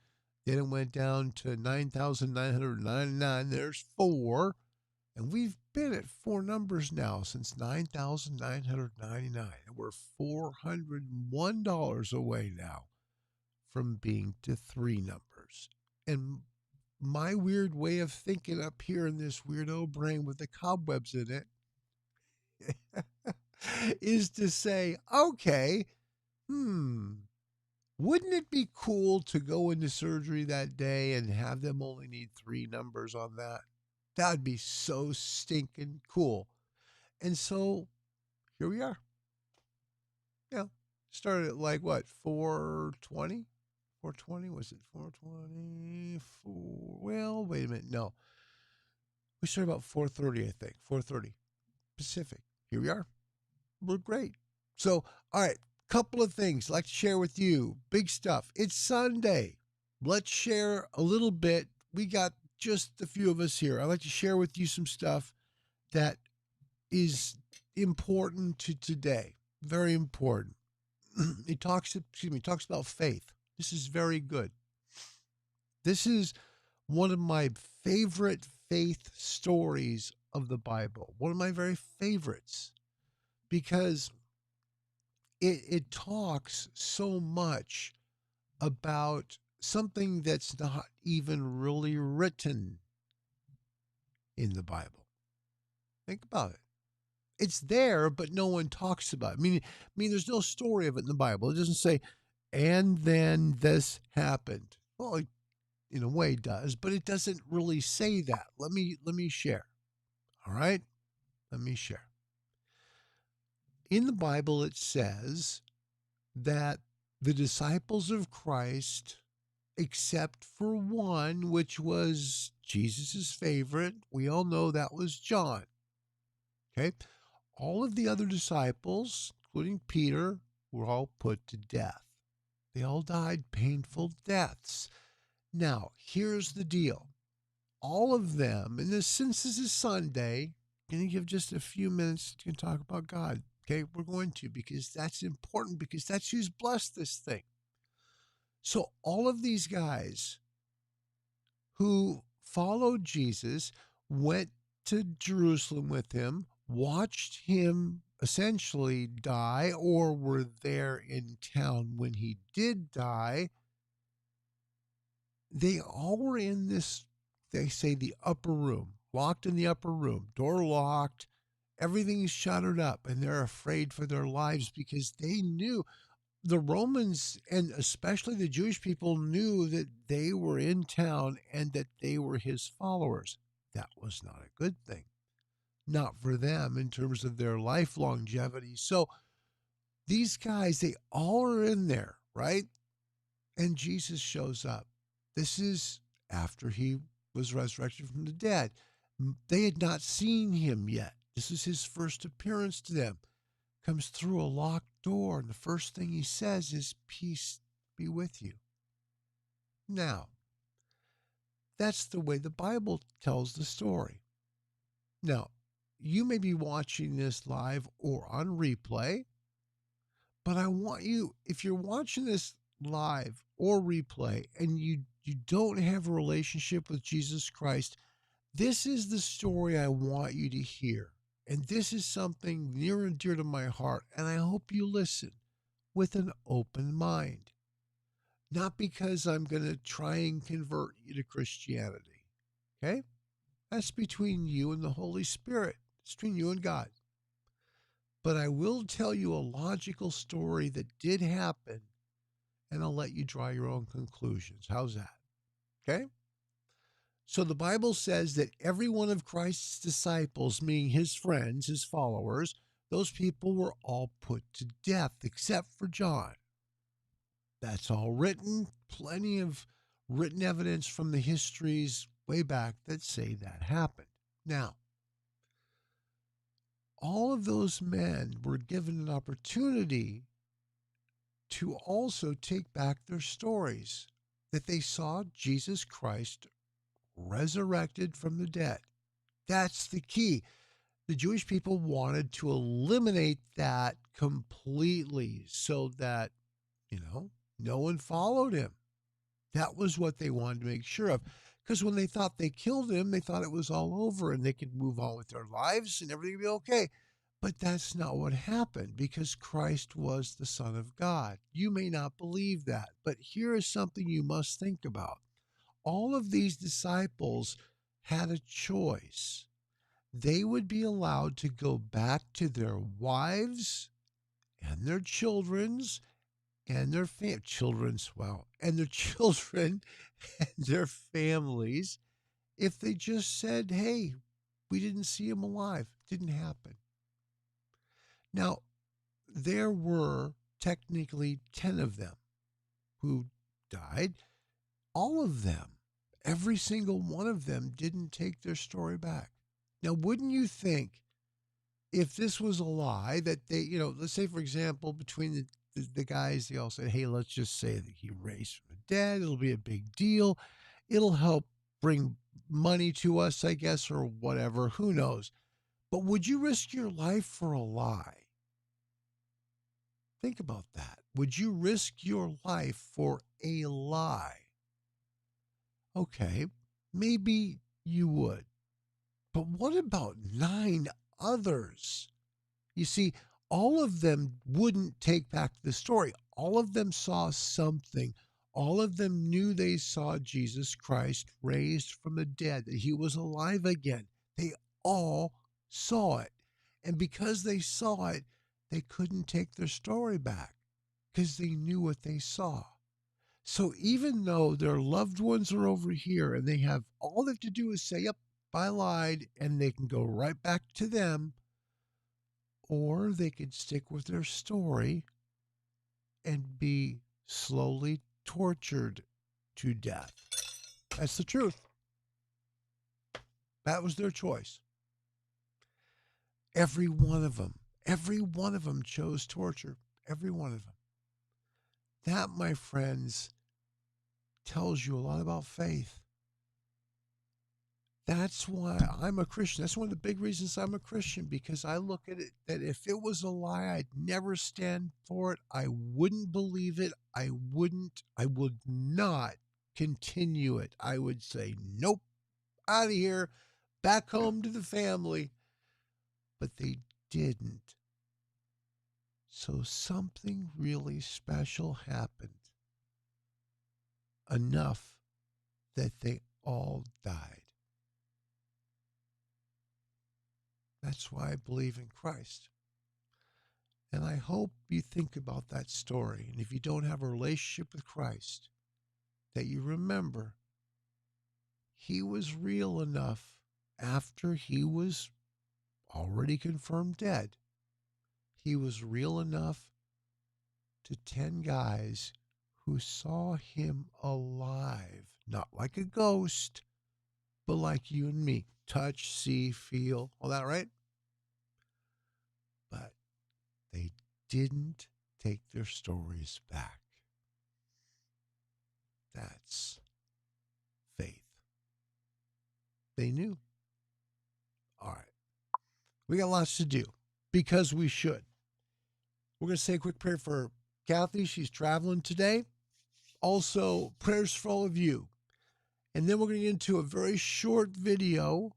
Then it went down to 9,999. There's 4. And we've been at 4 numbers now since 9,999. And we're $401 away now from being to 3 numbers. And my weird way of thinking up here in this weirdo brain with the cobwebs in it is to say, okay, wouldn't it be cool to go into surgery that day and have them only need 3 numbers on that? That'd be so stinking cool. And so here we are. Started at like what, 420? 420? Was it 420? Well, wait a minute. No. We started about 4:30, I think. 4:30 Pacific. Here we are. We're great. So, all right. Couple of things I'd like to share with you. Big stuff. It's Sunday. Let's share a little bit. We got just a few of us here, I'd like to share with you some stuff that is important to today. Very important. It talks about faith. This is very good. This is one of my favorite faith stories of the Bible. One of my very favorites, because it talks so much about something that's not even really written in the Bible. Think about it. It's there, but no one talks about it. I mean, there's no story of it in the Bible. It doesn't say, and then this happened. Well, it, in a way, does, but it doesn't really say that. Let me share. All right? Let me share. In the Bible, it says that the disciples of Christ, except for one, which was Jesus's favorite, we all know that was John. Okay? All of the other disciples, including Peter, were all put to death. They all died painful deaths. Now, here's the deal. All of them, and since this is Sunday, I'm going to give just a few minutes to talk about God. Okay, we're going to, because that's important, because that's who's blessed this thing. So all of these guys who followed Jesus, went to Jerusalem with him, watched him essentially die, or were there in town when he did die, they all were in this, they say, the upper room, locked in the upper room, door locked, everything is shuttered up, and they're afraid for their lives because they knew, the Romans and especially the Jewish people knew that they were in town and that they were his followers. That was not a good thing. Not for them in terms of their life longevity. So these guys, they all are in there, right? And Jesus shows up. This is after he was resurrected from the dead. They had not seen him yet. This is his first appearance to them. Comes through a locked door, and the first thing he says is, "Peace be with you." Now, that's the way the Bible tells the story. Now, you may be watching this live or on replay, but I want you, if you're watching this live or replay and you don't have a relationship with Jesus Christ, this is the story I want you to hear. And this is something near and dear to my heart, and I hope you listen with an open mind. Not because I'm going to try and convert you to Christianity, okay? That's between you and the Holy Spirit. It's between you and God. But I will tell you a logical story that did happen, and I'll let you draw your own conclusions. How's that? Okay? So the Bible says that every one of Christ's disciples, meaning his friends, his followers, those people were all put to death except for John. That's all written. Plenty of written evidence from the histories way back that say that happened. Now, all of those men were given an opportunity to also take back their stories, that they saw Jesus Christ resurrected from the dead. That's the key. The Jewish people wanted to eliminate that completely so that, no one followed him. That was what they wanted to make sure of. Because when they thought they killed him, they thought it was all over and they could move on with their lives and everything would be okay. But that's not what happened, because Christ was the Son of God. You may not believe that, but here is something you must think about. All of these disciples had a choice. They would be allowed to go back to their wives and their children's and their children and their families if they just said, "Hey, we didn't see him alive." It didn't happen. Now, there were technically 10 of them who died. All of them, every single one of them, didn't take their story back. Now, wouldn't you think, if this was a lie, that they, let's say, for example, between the guys, they all said, "Hey, let's just say that he raised from the dead. It'll be a big deal. It'll help bring money to us, I guess, or whatever. Who knows? But would you risk your life for a lie? Think about that. Would you risk your life for a lie? Okay, maybe you would. But what about 9 others? You see, all of them wouldn't take back the story. All of them saw something. All of them knew they saw Jesus Christ raised from the dead, that he was alive again. They all saw it. And because they saw it, they couldn't take their story back because they knew what they saw. So even though their loved ones are over here and they have all they have to do is say, yep, I lied, and they can go right back to them, or they could stick with their story and be slowly tortured to death. That's the truth. That was their choice. Every one of them chose torture. Every one of them. That, my friends, tells you a lot about faith. That's why I'm a Christian. That's one of the big reasons I'm a Christian, because I look at it that if it was a lie, I'd never stand for it. I wouldn't believe it. I would not continue it. I would say, nope, out of here, back home to the family. But they didn't. So something really special happened. Enough that they all died. That's why I believe in Christ. And I hope you think about that story. And if you don't have a relationship with Christ, that you remember he was real enough after he was already confirmed dead. He was real enough to 10 guys who saw him alive, not like a ghost, but like you and me. Touch, see, feel, all that, right? But they didn't take their stories back. That's faith. They knew. All right. We got lots to do because we should. We're going to say a quick prayer for Kathy. She's traveling today. Also, prayers for all of you. And then we're going to get into a very short video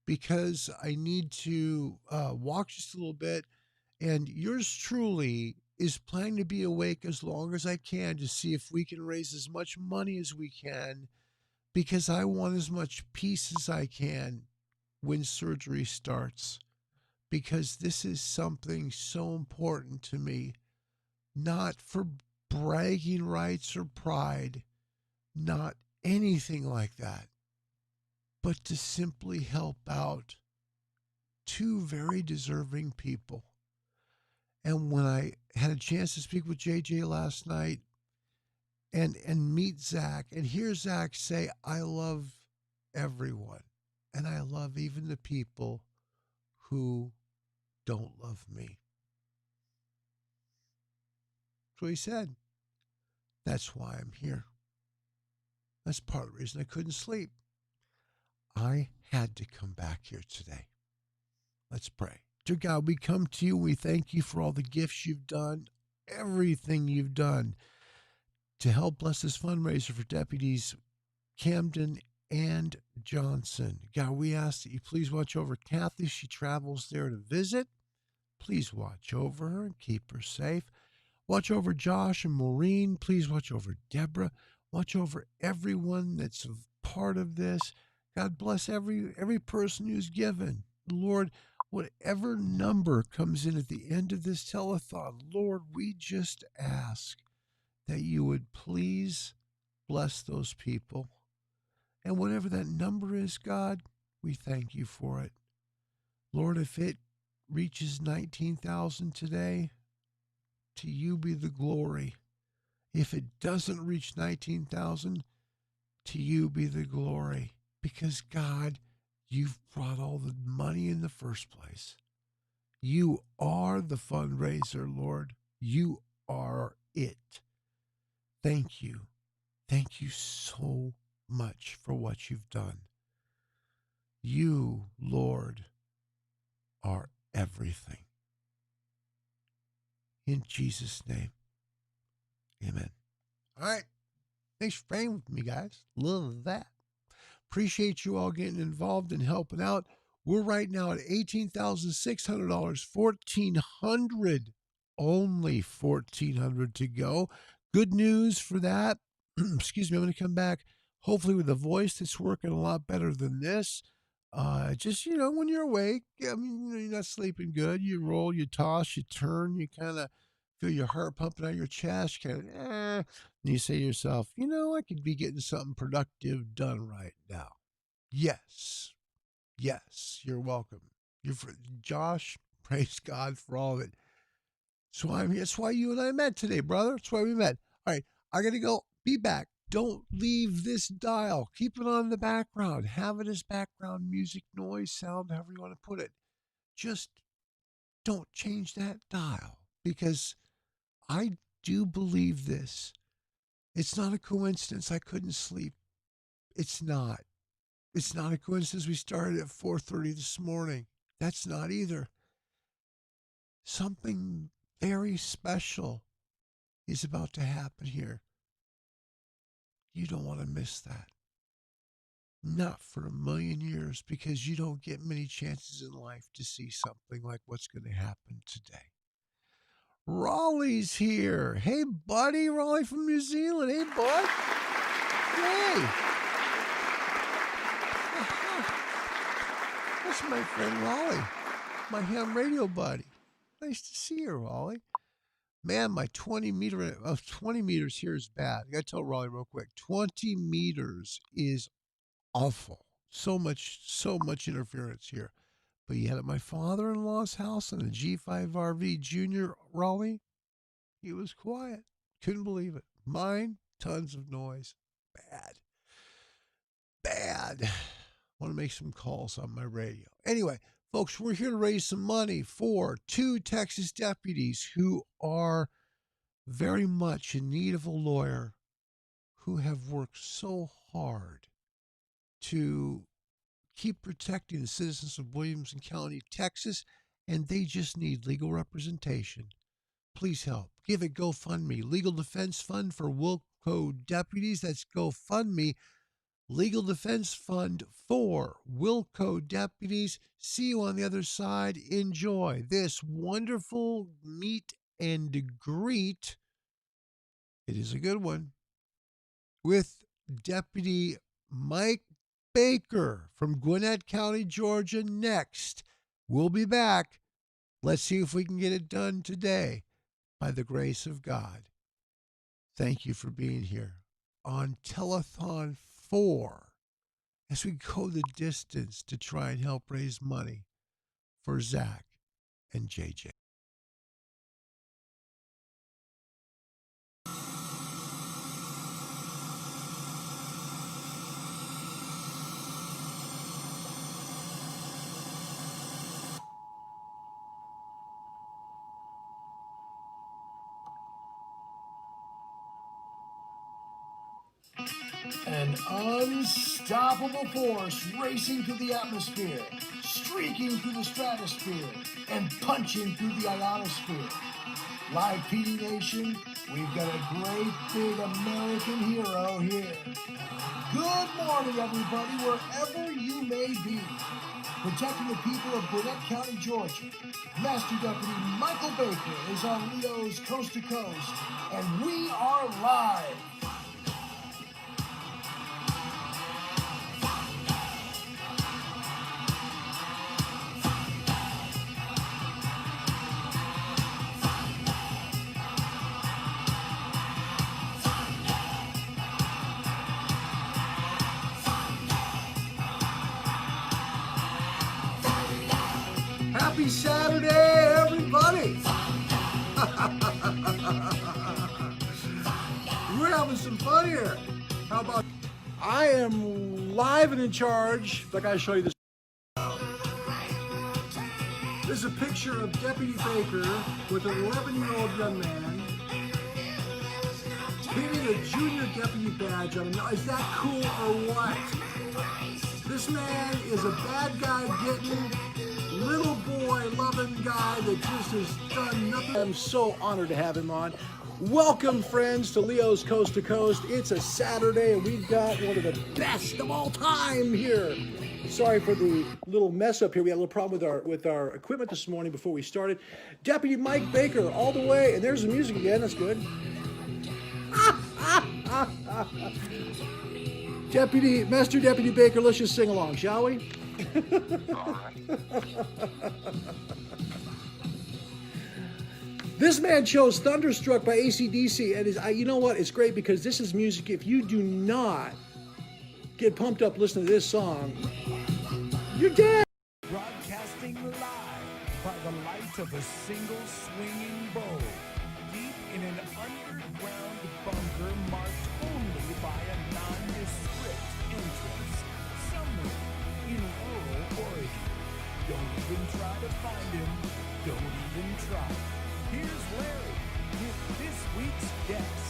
because I need to walk just a little bit. And yours truly is planning to be awake as long as I can to see if we can raise as much money as we can, because I want as much peace as I can when surgery starts, because this is something so important to me, not for bragging rights or pride, not anything like that, but to simply help out 2 very deserving people. And when I had a chance to speak with JJ last night and meet Zach and hear Zach say, I love everyone, and I love even the people who don't love me. That's what he said. That's why I'm here. That's part of the reason I couldn't sleep. I had to come back here today. Let's pray. Dear God, we come to you. We thank you for all the gifts you've done, everything you've done to help bless this fundraiser for Deputies Camden and Johnson. God, we ask that you please watch over Kathy. She travels there to visit. Please watch over her and keep her safe. Watch over Josh and Maureen. Please watch over Deborah. Watch over everyone that's a part of this. God bless every person who's given. Lord, whatever number comes in at the end of this telethon, Lord, we just ask that you would please bless those people. And whatever that number is, God, we thank you for it. Lord, if it reaches 19,000 today, to you be the glory. If it doesn't reach 19,000, to you be the glory. Because, God, you've brought all the money in the first place. You are the fundraiser, Lord. You are it. Thank you. Thank you so much for what you've done. You, Lord, are everything. In Jesus' name, amen. All right. Thanks for praying with me, guys. Love that. Appreciate you all getting involved and helping out. We're right now at $18,600, $1,400. Only $1,400 to go. Good news for that. Excuse me, I'm going to come back hopefully with a voice that's working a lot better than this. Just, when you're awake, I mean, you're not sleeping good. You roll, you toss, you turn, you kind of feel your heart pumping out your chest, kind of, and you say to yourself, I could be getting something productive done right now. Yes, you're welcome. Josh, praise God for all of it. So that's why you and I met today, brother. That's why we met. All right, I got to go. Be back. Don't leave this dial. Keep it on the background. Have it as background music, noise, sound, however you want to put it. Just don't change that dial, because I do believe this. It's not a coincidence I couldn't sleep. It's not. It's not a coincidence we started at 4:30 this morning. That's not either. Something very special is about to happen here. You don't want to miss that. Not for a million years, because you don't get many chances in life to see something like what's going to happen today. Raleigh's here. Hey, buddy. Raleigh from New Zealand. Hey, bud. Hey. That's my friend Raleigh, my ham radio buddy. Nice to see you, Raleigh. Man, my 20 meters here is bad. I got to tell Raleigh real quick. 20 meters is awful. So much interference here. But yet at my father-in-law's house in a G5 RV Junior, Raleigh, he was quiet. Couldn't believe it. Mine, tons of noise. Bad. Want to make some calls on my radio. Anyway, folks, we're here to raise some money for 2 Texas deputies who are very much in need of a lawyer, who have worked so hard to keep protecting the citizens of Williamson County, Texas, and they just need legal representation. Please help. Give it GoFundMe. Legal Defense Fund for Wilco Deputies. That's GoFundMe. Legal Defense Fund for Wilco Deputies. See you on the other side. Enjoy this wonderful meet and greet. It is a good one. With Deputy Mike Baker from Gwinnett County, Georgia next. We'll be back. Let's see if we can get it done today by the grace of God. Thank you for being here on Telethon 4 as we go the distance to try and help raise money for Zach and JJ. An unstoppable force racing through the atmosphere, streaking through the stratosphere, and punching through the ionosphere. Live PD Nation, we've got a great big American hero here. Good morning, everybody, wherever you may be. Protecting the people of Gwinnett County, Georgia, Master Deputy Michael Baker is on Leo's Coast to Coast, and we are live. Happy Saturday, everybody! We're having some fun here. How about... I am live and in charge. I gotta show you this. This is a picture of Deputy Baker with an 11-year-old young man. pinning a junior deputy badge on him. Is that cool or what? This man is a bad guy getting, little boy loving guy that just has done nothing. I'm so honored to have him on. Welcome, friends, to Leo's Coast to Coast. It's a Saturday, and we've got one of the best of all time here. Sorry for the little mess up here. We had a little problem with our equipment this morning before we started. Deputy Mike Baker, all the way, and there's the music again. That's good. Master Deputy Baker, let's just sing along, shall we? This man chose Thunderstruck by AC/DC, and you know what? It's great because this is music. If you do not get pumped up listening to this song, you're dead. Broadcasting live by the light of a single swinging bow, deep in an underground bunker marked only by a nondescript entrance, somewhere in rural Oregon. Don't even try to find him. Don't even try. Here's Larry with this week's guest.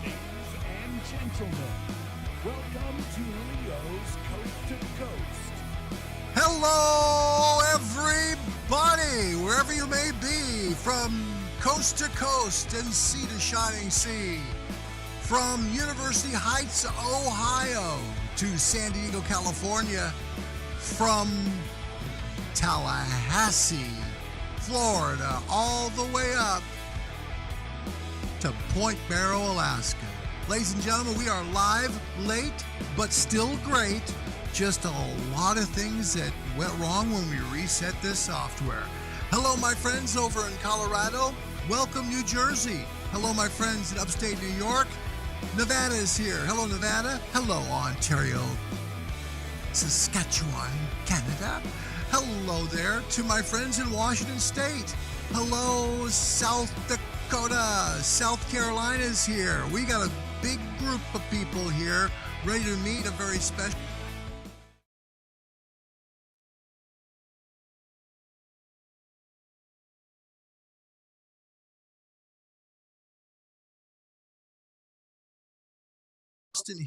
Ladies and gentlemen, welcome to Leo's Coast to Coast. Hello, everybody, wherever you may be, from coast to coast and sea to shining sea, from University Heights, Ohio, to San Diego, California, from Tallahassee, Florida, all the way up to Point Barrow, Alaska. Ladies and gentlemen, we are live, late, but still great. Just a lot of things that went wrong when we reset this software. Hello, my friends over in Colorado. Welcome, New Jersey. Hello, my friends in upstate New York. Nevada is here. Hello, Nevada. Hello, Ontario. Saskatchewan, Canada. Hello there to my friends in Washington State. Hello, South Dakota. South Carolina is here. We got a big group of people here ready to meet a very special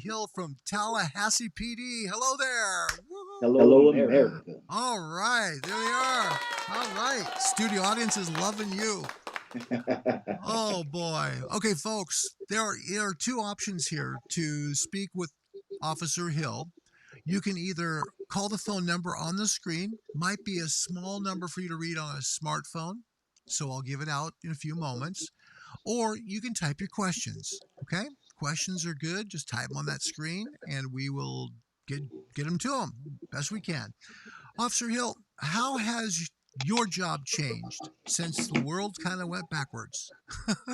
Hill from Tallahassee PD. Hello there. Woo-hoo. Hello, America. All right, there we are. All right, studio audience is loving you. Oh boy. Okay, folks, there are two options here to speak with Officer Hill. You can either call the phone number on the screen, might be a small number for you to read on a smartphone, so I'll give it out in a few moments, or you can type your questions. Okay, questions are good. Just type them on that screen, and we will get them to them best we can. Officer Hill, how has your job changed since the world kind of went backwards?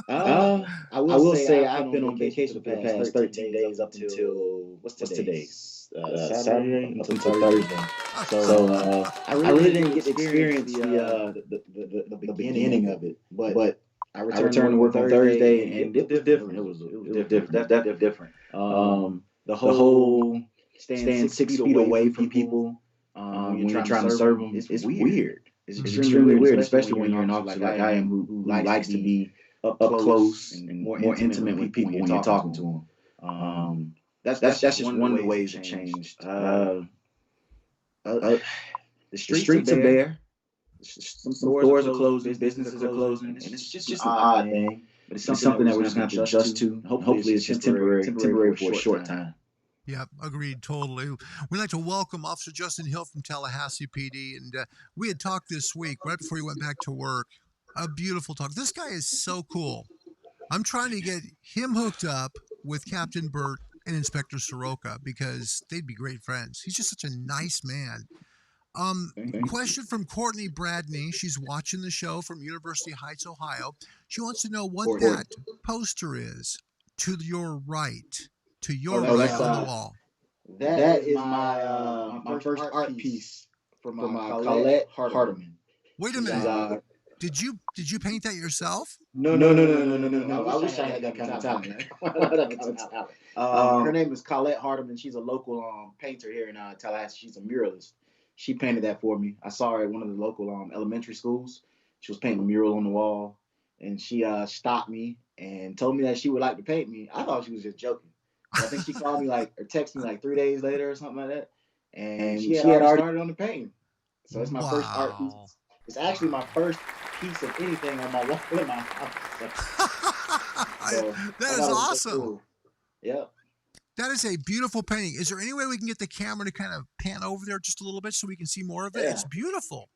I will say I've been on vacation for the past 13 days up until what's today? Saturday up until Thursday. So I really didn't get to experience the beginning of it, but I returned to work on Thursday, and it was different. It was different. Definitely different. The whole staying 6 feet away from people when you're trying to serve them is weird. It's extremely weird, especially when you're an officer like I am, who likes to be up close and more intimate with people when you're talking to them. That's just one of the ways it changed. The streets are bare. Some doors are closing, businesses are closing, and it's just an odd thing. But it's something that we're just going to have to adjust to. Hopefully it's just temporary for a short time. Yep, agreed totally. We'd like to welcome Officer Justin Hill from Tallahassee PD, and we had talked this week right before he went back to work. A beautiful talk. This guy is so cool. I'm trying to get him hooked up with Captain Burt and Inspector Soroka because they'd be great friends. He's just such a nice man. Question from Courtney Bradney. She's watching the show from University Heights, Ohio. She wants to know what that poster is to your right. To your right on the wall. That is my first art piece from Colette Hardeman. Wait a minute. Did you paint that yourself? No. I wish I had that kind of talent. Her name is Colette Hardeman. She's a local painter here in Tallahassee. She's a muralist. She painted that for me. I saw her at one of the local elementary schools. She was painting a mural on the wall, and she stopped me and told me that she would like to paint me. I thought she was just joking. But I think she called me or texted me 3 days later or something like that. And she had already started on the painting. So it's my first art piece. It's actually my first piece of anything on my wall in my house. So that is awesome. So cool. Yep. That is a beautiful painting. Is there any way we can get the camera to kind of pan over there just a little bit so we can see more of it? Yeah. It's beautiful.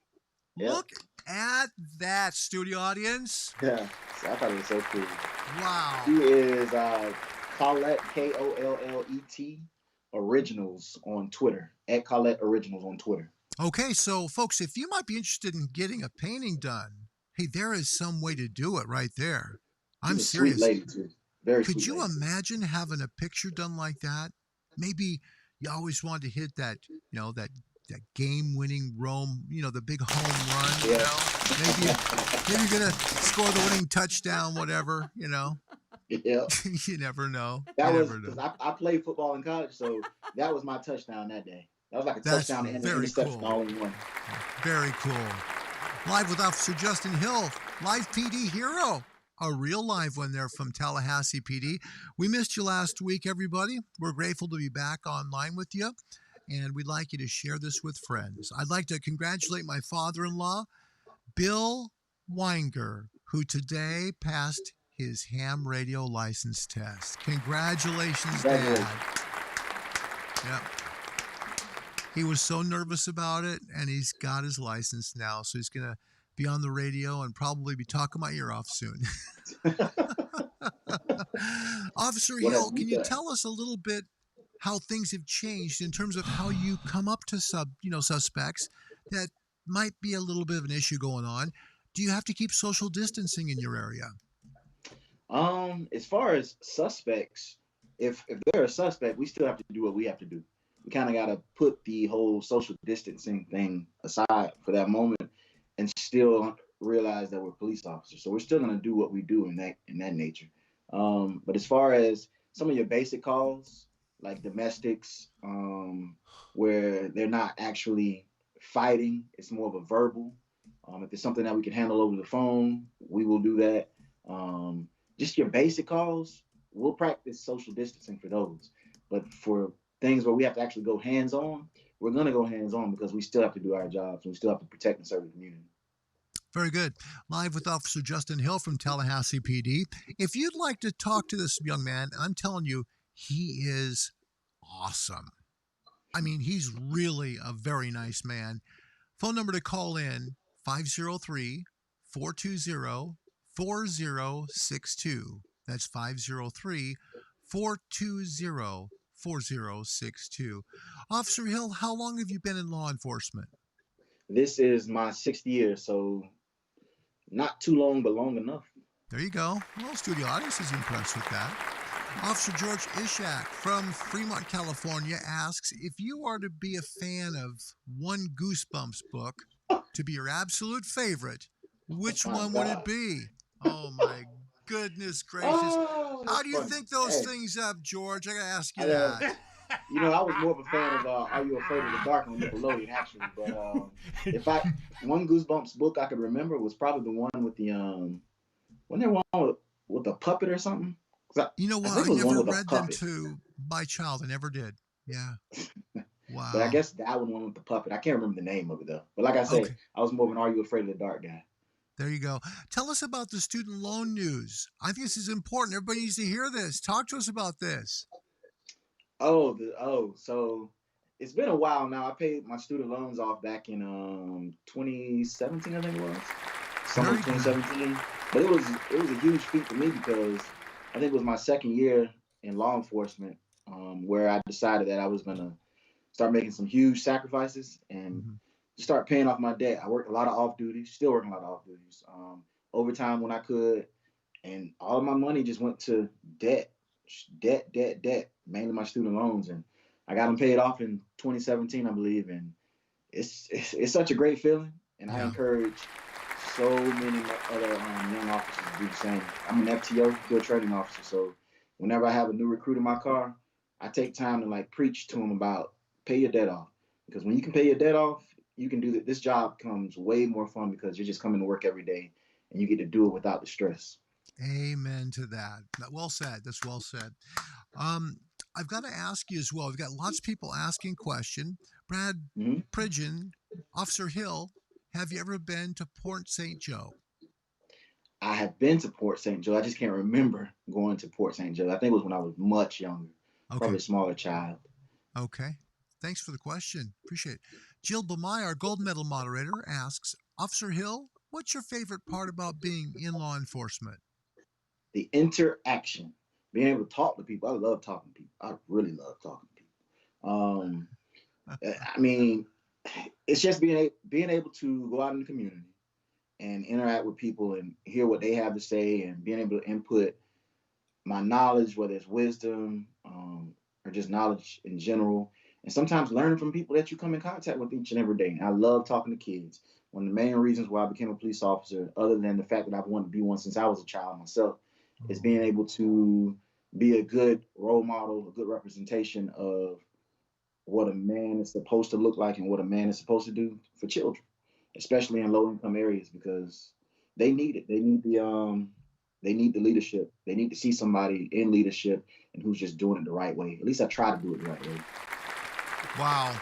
Yep. Look at that, studio audience. Yeah, so I thought it was so cool. Wow. She is Colette, Kollet Originals on Twitter, at Colette Originals on Twitter. Okay, so folks, if you might be interested in getting a painting done, hey, there is some way to do it right there. I'm serious. Sweet lady too. Very Could sweet you lady. imagine having a picture done like that? Maybe you always wanted to hit that, that game-winning roam, the big home run. Yeah. Maybe you're gonna score the winning touchdown, whatever. Yeah. You never know. That was because I played football in college, so that was my touchdown that day. That was like a touchdown and an interception all in one. Very cool. Live with Officer Justin Hill, live PD hero. A real live one there from Tallahassee PD. We missed you last week, everybody. We're grateful to be back online with you, and we'd like you to share this with friends. I'd like to congratulate my father-in-law, Bill Weinger, who today passed his ham radio license test. Congratulations, Dad. Yeah. He was so nervous about it, and he's got his license now, so he's going to be on the radio and probably be talking my ear off soon. Officer Hill, can you tell us a little bit how things have changed in terms of how you come up to suspects that might be a little bit of an issue going on? Do you have to keep social distancing in your area? As far as suspects, if they're a suspect, we still have to do what we have to do. We kind of got to put the whole social distancing thing aside for that moment and still realize that we're police officers. So we're still going to do what we do in that nature. But as far as some of your basic calls, like domestics, where they're not actually fighting, it's more of a verbal. If it's something that we can handle over the phone, we will do that. Just your basic calls, we'll practice social distancing for those. But for things where we have to actually go hands-on, we're going to go hands-on because we still have to do our jobs. And we still have to protect and serve the community. Very good. Live with Officer Justin Hill from Tallahassee PD. If you'd like to talk to this young man, I'm telling you, he is awesome. I mean, he's really a very nice man. Phone number to call in, 503-420-4062. That's 503-420-4062. Officer Hill, how long have you been in law enforcement? This is my 6th year, so not too long, but long enough. There you go. Well, studio audience is impressed with that. Officer George Ishak from Fremont, California asks, if you are to be a fan of one Goosebumps book to be your absolute favorite, which one would it be? Oh, my goodness gracious. How do you think those things up, George? I got to ask you that. I was more of a fan of Are You Afraid of the Dark on Nickelodeon, actually. But one Goosebumps book I could remember was probably the one with the wasn't there one with a puppet or something? You know what? I never read them to my child. I never did. Yeah. Wow. But I guess that one with the puppet. I can't remember the name of it though. But like I said, I was more of an Are You Afraid of the Dark guy. There you go. Tell us about the student loan news. I think this is important. Everybody needs to hear this. Talk to us about this. So it's been a while now. I paid my student loans off back in 2017, I think it was. Summer 2017. But it was a huge feat for me because I think it was my 2nd year in law enforcement, where I decided that I was gonna start making some huge sacrifices and start paying off my debt. I worked a lot of off duties, still working a lot of off duties, overtime when I could, and all of my money just went to debt, mainly my student loans, and I got them paid off in 2017, I believe, and it's such a great feeling, and I encourage so many other young officers to do the same. I'm an FTO, field training officer, so whenever I have a new recruit in my car, I take time to preach to them about pay your debt off, because when you can pay your debt off, you can do that. This job becomes way more fun because you're just coming to work every day and you get to do it without the stress. Amen to that. Well said. That's well said. I've got to ask you as well. We've got lots of people asking question. Brad Hmm. Pridgeon, Officer Hill, have you ever been to Port St. Joe? I have been to Port St. Joe. I just can't remember going to Port St. Joe. I think it was when I was much younger, probably Okay. a smaller child. Okay. Thanks for the question. Appreciate it. Jill Bamai, our gold medal moderator, asks, Officer Hill, what's your favorite part about being in law enforcement? The interaction, being able to talk to people. I love talking to people. I really love talking to people. I mean, it's just being able to go out in the community and interact with people and hear what they have to say, and being able to input my knowledge, whether it's wisdom or just knowledge in general, and sometimes learning from people that you come in contact with each and every day. And I love talking to kids. One of the main reasons why I became a police officer, other than the fact that I've wanted to be one since I was a child myself, is being able to be a good role model, a good representation of what a man is supposed to look like and what a man is supposed to do for children, especially in low-income areas, because they need it. They need the leadership. They need to see somebody in leadership and who's just doing it the right way. At least I try to do it the right way. Wow.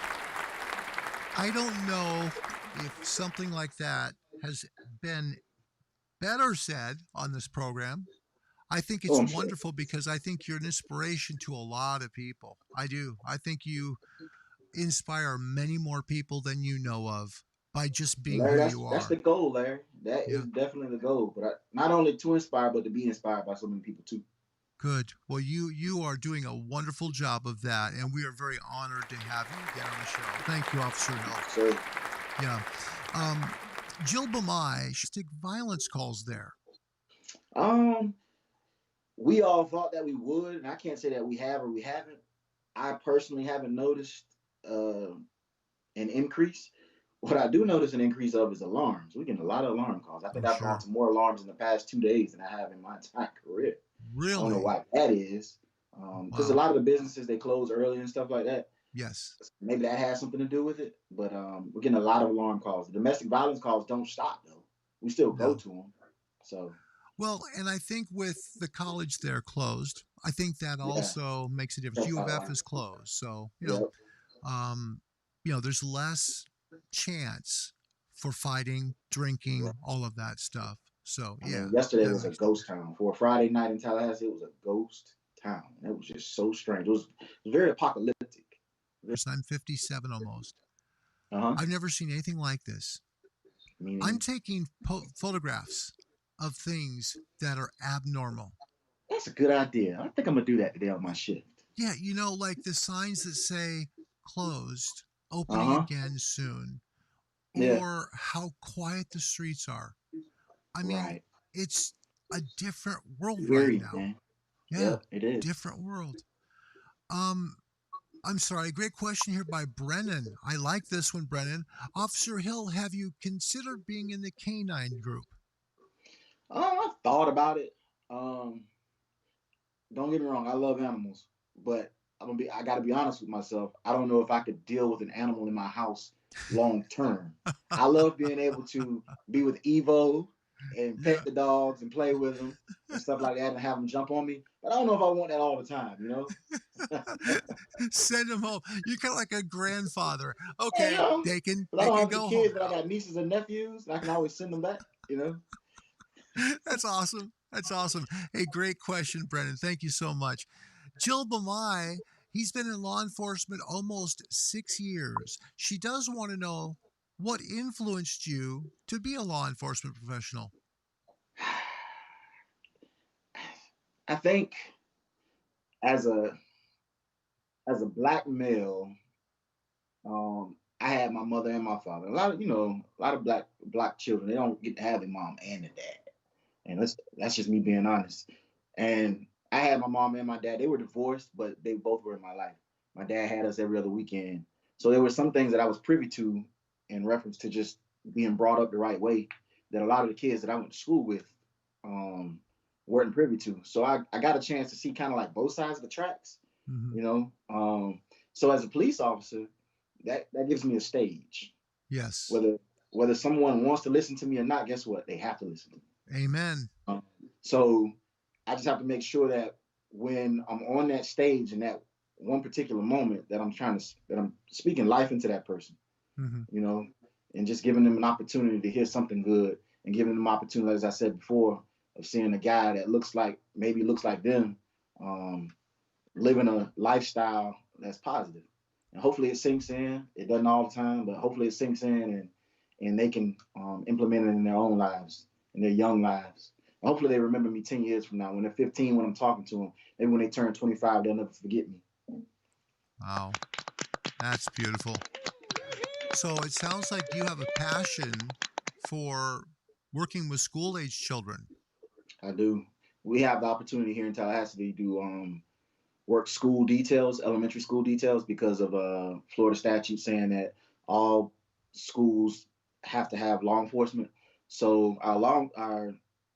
I don't know if something like that has been better said on this program. I think it's wonderful because I think you're an inspiration to a lot of people. I do. I think you inspire many more people than you know of by just being Larry, who you are. that's the goal, Larry. That is definitely the goal. But not only to inspire, but to be inspired by so many people too. Good. Well, you are doing a wonderful job of that, and we are very honored to have you again on the show. Thank you, Officer Hill. Sure. Yeah. Jill Bamai, domestic violence calls there. We all thought that we would, and I can't say that we have or we haven't. I personally haven't noticed an increase. What I do notice an increase of is alarms. We get a lot of alarm calls. I think I've gone to more alarms in the past 2 days than I have in my entire career. Really? I don't know why that is. Because a lot of the businesses, they close early and stuff like that. Yes. Maybe that has something to do with it. But we're getting a lot of alarm calls. The domestic violence calls don't stop, though. We still go to them. So. Well, and I think with the college there closed, I think that also makes a difference. U of F is closed. So, you know, there's less chance for fighting, drinking, all of that stuff. So, I mean, yesterday was a ghost town. For a Friday night in Tallahassee, it was a ghost town. It was just so strange. It was very apocalyptic. I'm 57 almost. I've never seen anything like this. I'm taking photographs of things that are abnormal. That's a good idea. I think I'm going to do that today on my shift. Yeah, you know, like the signs that say closed, opening again soon, or how quiet the streets are. I mean, it's a different world right now. Man. Yeah, it is. Different world. I'm sorry, great question here by Brennan. I like this one, Brennan. Officer Hill, have you considered being in the canine group? I've thought about it. Don't get me wrong, I love animals, but I gotta be honest with myself. I don't know if I could deal with an animal in my house long term. I love being able to be with Evo and pet the dogs and play with them and stuff like that and have them jump on me. But I don't know if I want that all the time, you know? Send them home. You're kind of like a grandfather. Okay, they can I don't have go kids, home. but I got nieces and nephews, and I can always send them back, you know? That's awesome. That's awesome. Hey, great question, Brennan. Thank you so much. Jill Bamai, he's been in law enforcement almost 6 years. She does want to know what influenced you to be a law enforcement professional. I think as a black male, I had my mother and my father. A lot of black children, they don't get to have their mom and their dad. And that's just me being honest. And I had my mom and my dad. They were divorced, but they both were in my life. My dad had us every other weekend. So there were some things that I was privy to in reference to just being brought up the right way that a lot of the kids that I went to school with weren't privy to. So I got a chance to see kind of like both sides of the tracks, you know? So as a police officer, that gives me a stage. Yes. Whether someone wants to listen to me or not, guess what? They have to listen to me. Amen. So I just have to make sure that when I'm on that stage in that one particular moment that I'm speaking life into that person, you know, and just giving them an opportunity to hear something good and giving them opportunity, as I said before, of seeing a guy that looks like them, living a lifestyle that's positive. And hopefully it sinks in. It doesn't all the time, but hopefully it sinks in and they can implement it in their own lives, in their young lives. And hopefully they remember me 10 years from now. When they're 15, when I'm talking to them, maybe when they turn 25, they'll never forget me. Wow, that's beautiful. So it sounds like you have a passion for working with school-age children. I do. We have the opportunity here in Tallahassee to do work school details, elementary school details, because of Florida statute saying that all schools have to have law enforcement. So our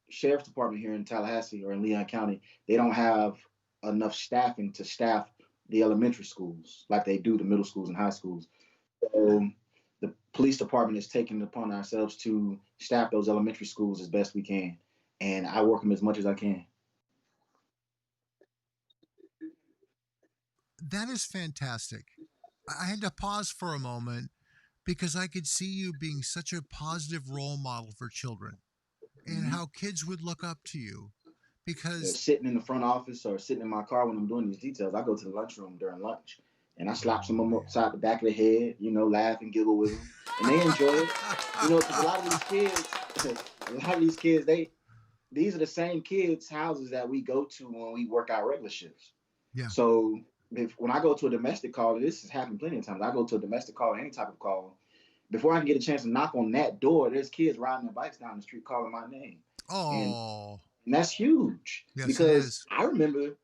sheriff's department here in Tallahassee or in Leon County, they don't have enough staffing to staff the elementary schools like they do the middle schools and high schools. So the police department is taking it upon ourselves to staff those elementary schools as best we can. And I work them as much as I can. That is fantastic. I had to pause for a moment because I could see you being such a positive role model for children and how kids would look up to you. Because sitting in the front office or sitting in my car when I'm doing these details, I go to the lunchroom during lunch and I slap some of them upside the back of the head, you know, laugh and giggle with them, and they enjoy it. You know, because a lot of these kids, these are the same kids' houses that we go to when we work our regular shifts. Yeah. So when I go to a domestic call, this has happened plenty of times. I go to a domestic call, any type of call, before I can get a chance to knock on that door, there's kids riding their bikes down the street calling my name. Oh. And that's huge. Yes, because I remember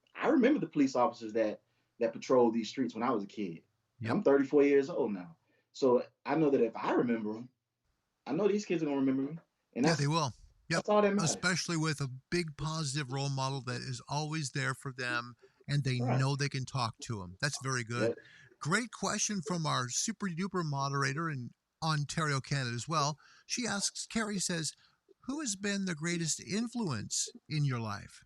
the police officers that patrolled these streets when I was a kid. Yep. I'm 34 years old now. So I know that if I remember them, I know these kids are going to remember me. And yeah, they will. Yep. That's all that matters. Especially with a big positive role model that is always there for them and they know they can talk to them. That's very good. Yep. Great question from our super duper moderator in Ontario, Canada as well. She asks, Carrie says, who has been the greatest influence in your life?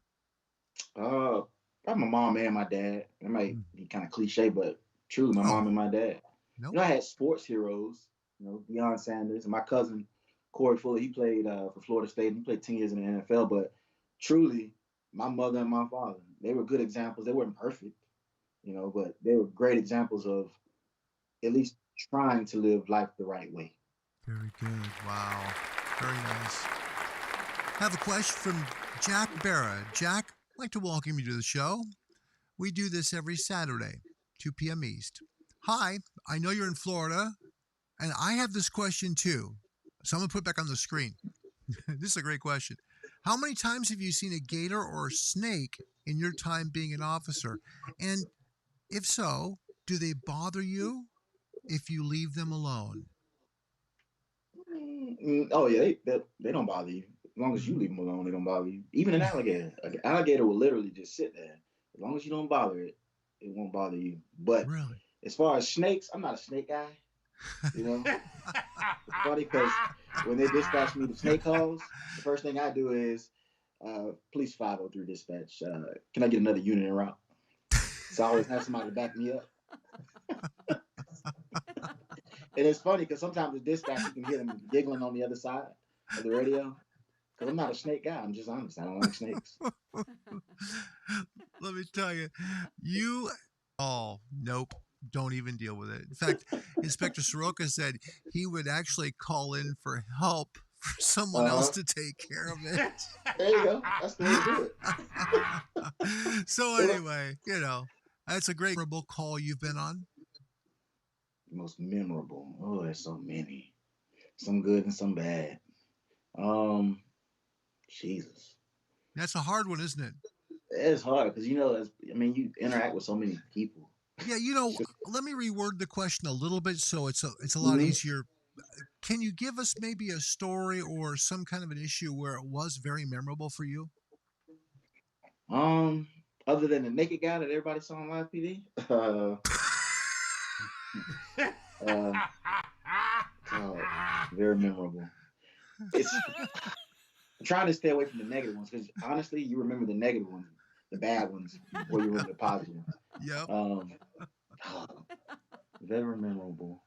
Probably my mom and my dad. It might be kind of cliche, but truly, my mom and my dad. Nope. You know, I had sports heroes. You know, Deion Sanders and my cousin Corey Fuller. He played for Florida State. He played 10 years in the NFL. But truly, my mother and my father, they were good examples. They weren't perfect, you know, but they were great examples of at least trying to live life the right way. Very good. Wow. Very nice. I have a question from Jack Barra. Jack, I'd like to welcome you to the show. We do this every Saturday, 2 p.m. East. Hi, I know you're in Florida, and I have this question too. So I'm going to put it back on the screen. This is a great question. How many times have you seen a gator or a snake in your time being an officer? And if so, do they bother you if you leave them alone? Oh, yeah, they don't bother you. As long as you leave them alone, they don't bother you. Even an alligator. An alligator will literally just sit there. As long as you don't bother it, it won't bother you. But really, as far as snakes, I'm not a snake guy. You know? It's funny because when they dispatch me to snake calls, the first thing I do is, police 503 dispatch, can I get another unit en route? So I always have somebody to back me up. And it's funny because sometimes the dispatch, you can hear them giggling on the other side of the radio. Because I'm not a snake guy. I'm just honest. I don't like snakes. Let me tell you, nope, don't even deal with it. In fact, Inspector Soroka said he would actually call in for help for someone else to take care of it. There you go. That's the way to do it. So anyway, you know, that's a great memorable call you've been on. Most memorable. Oh, there's so many. Some good and some bad. Jesus. That's a hard one, isn't it? It's hard because, you know, you interact with so many people. Yeah, you know, let me reword the question a little bit so it's a lot easier. Can you give us maybe a story or some kind of an issue where it was very memorable for you? Other than the naked guy that everybody saw on Live PD? Very memorable. I'm trying to stay away from the negative ones because honestly, you remember the negative ones, the bad ones, before you remember the positive ones. Yep. Very memorable.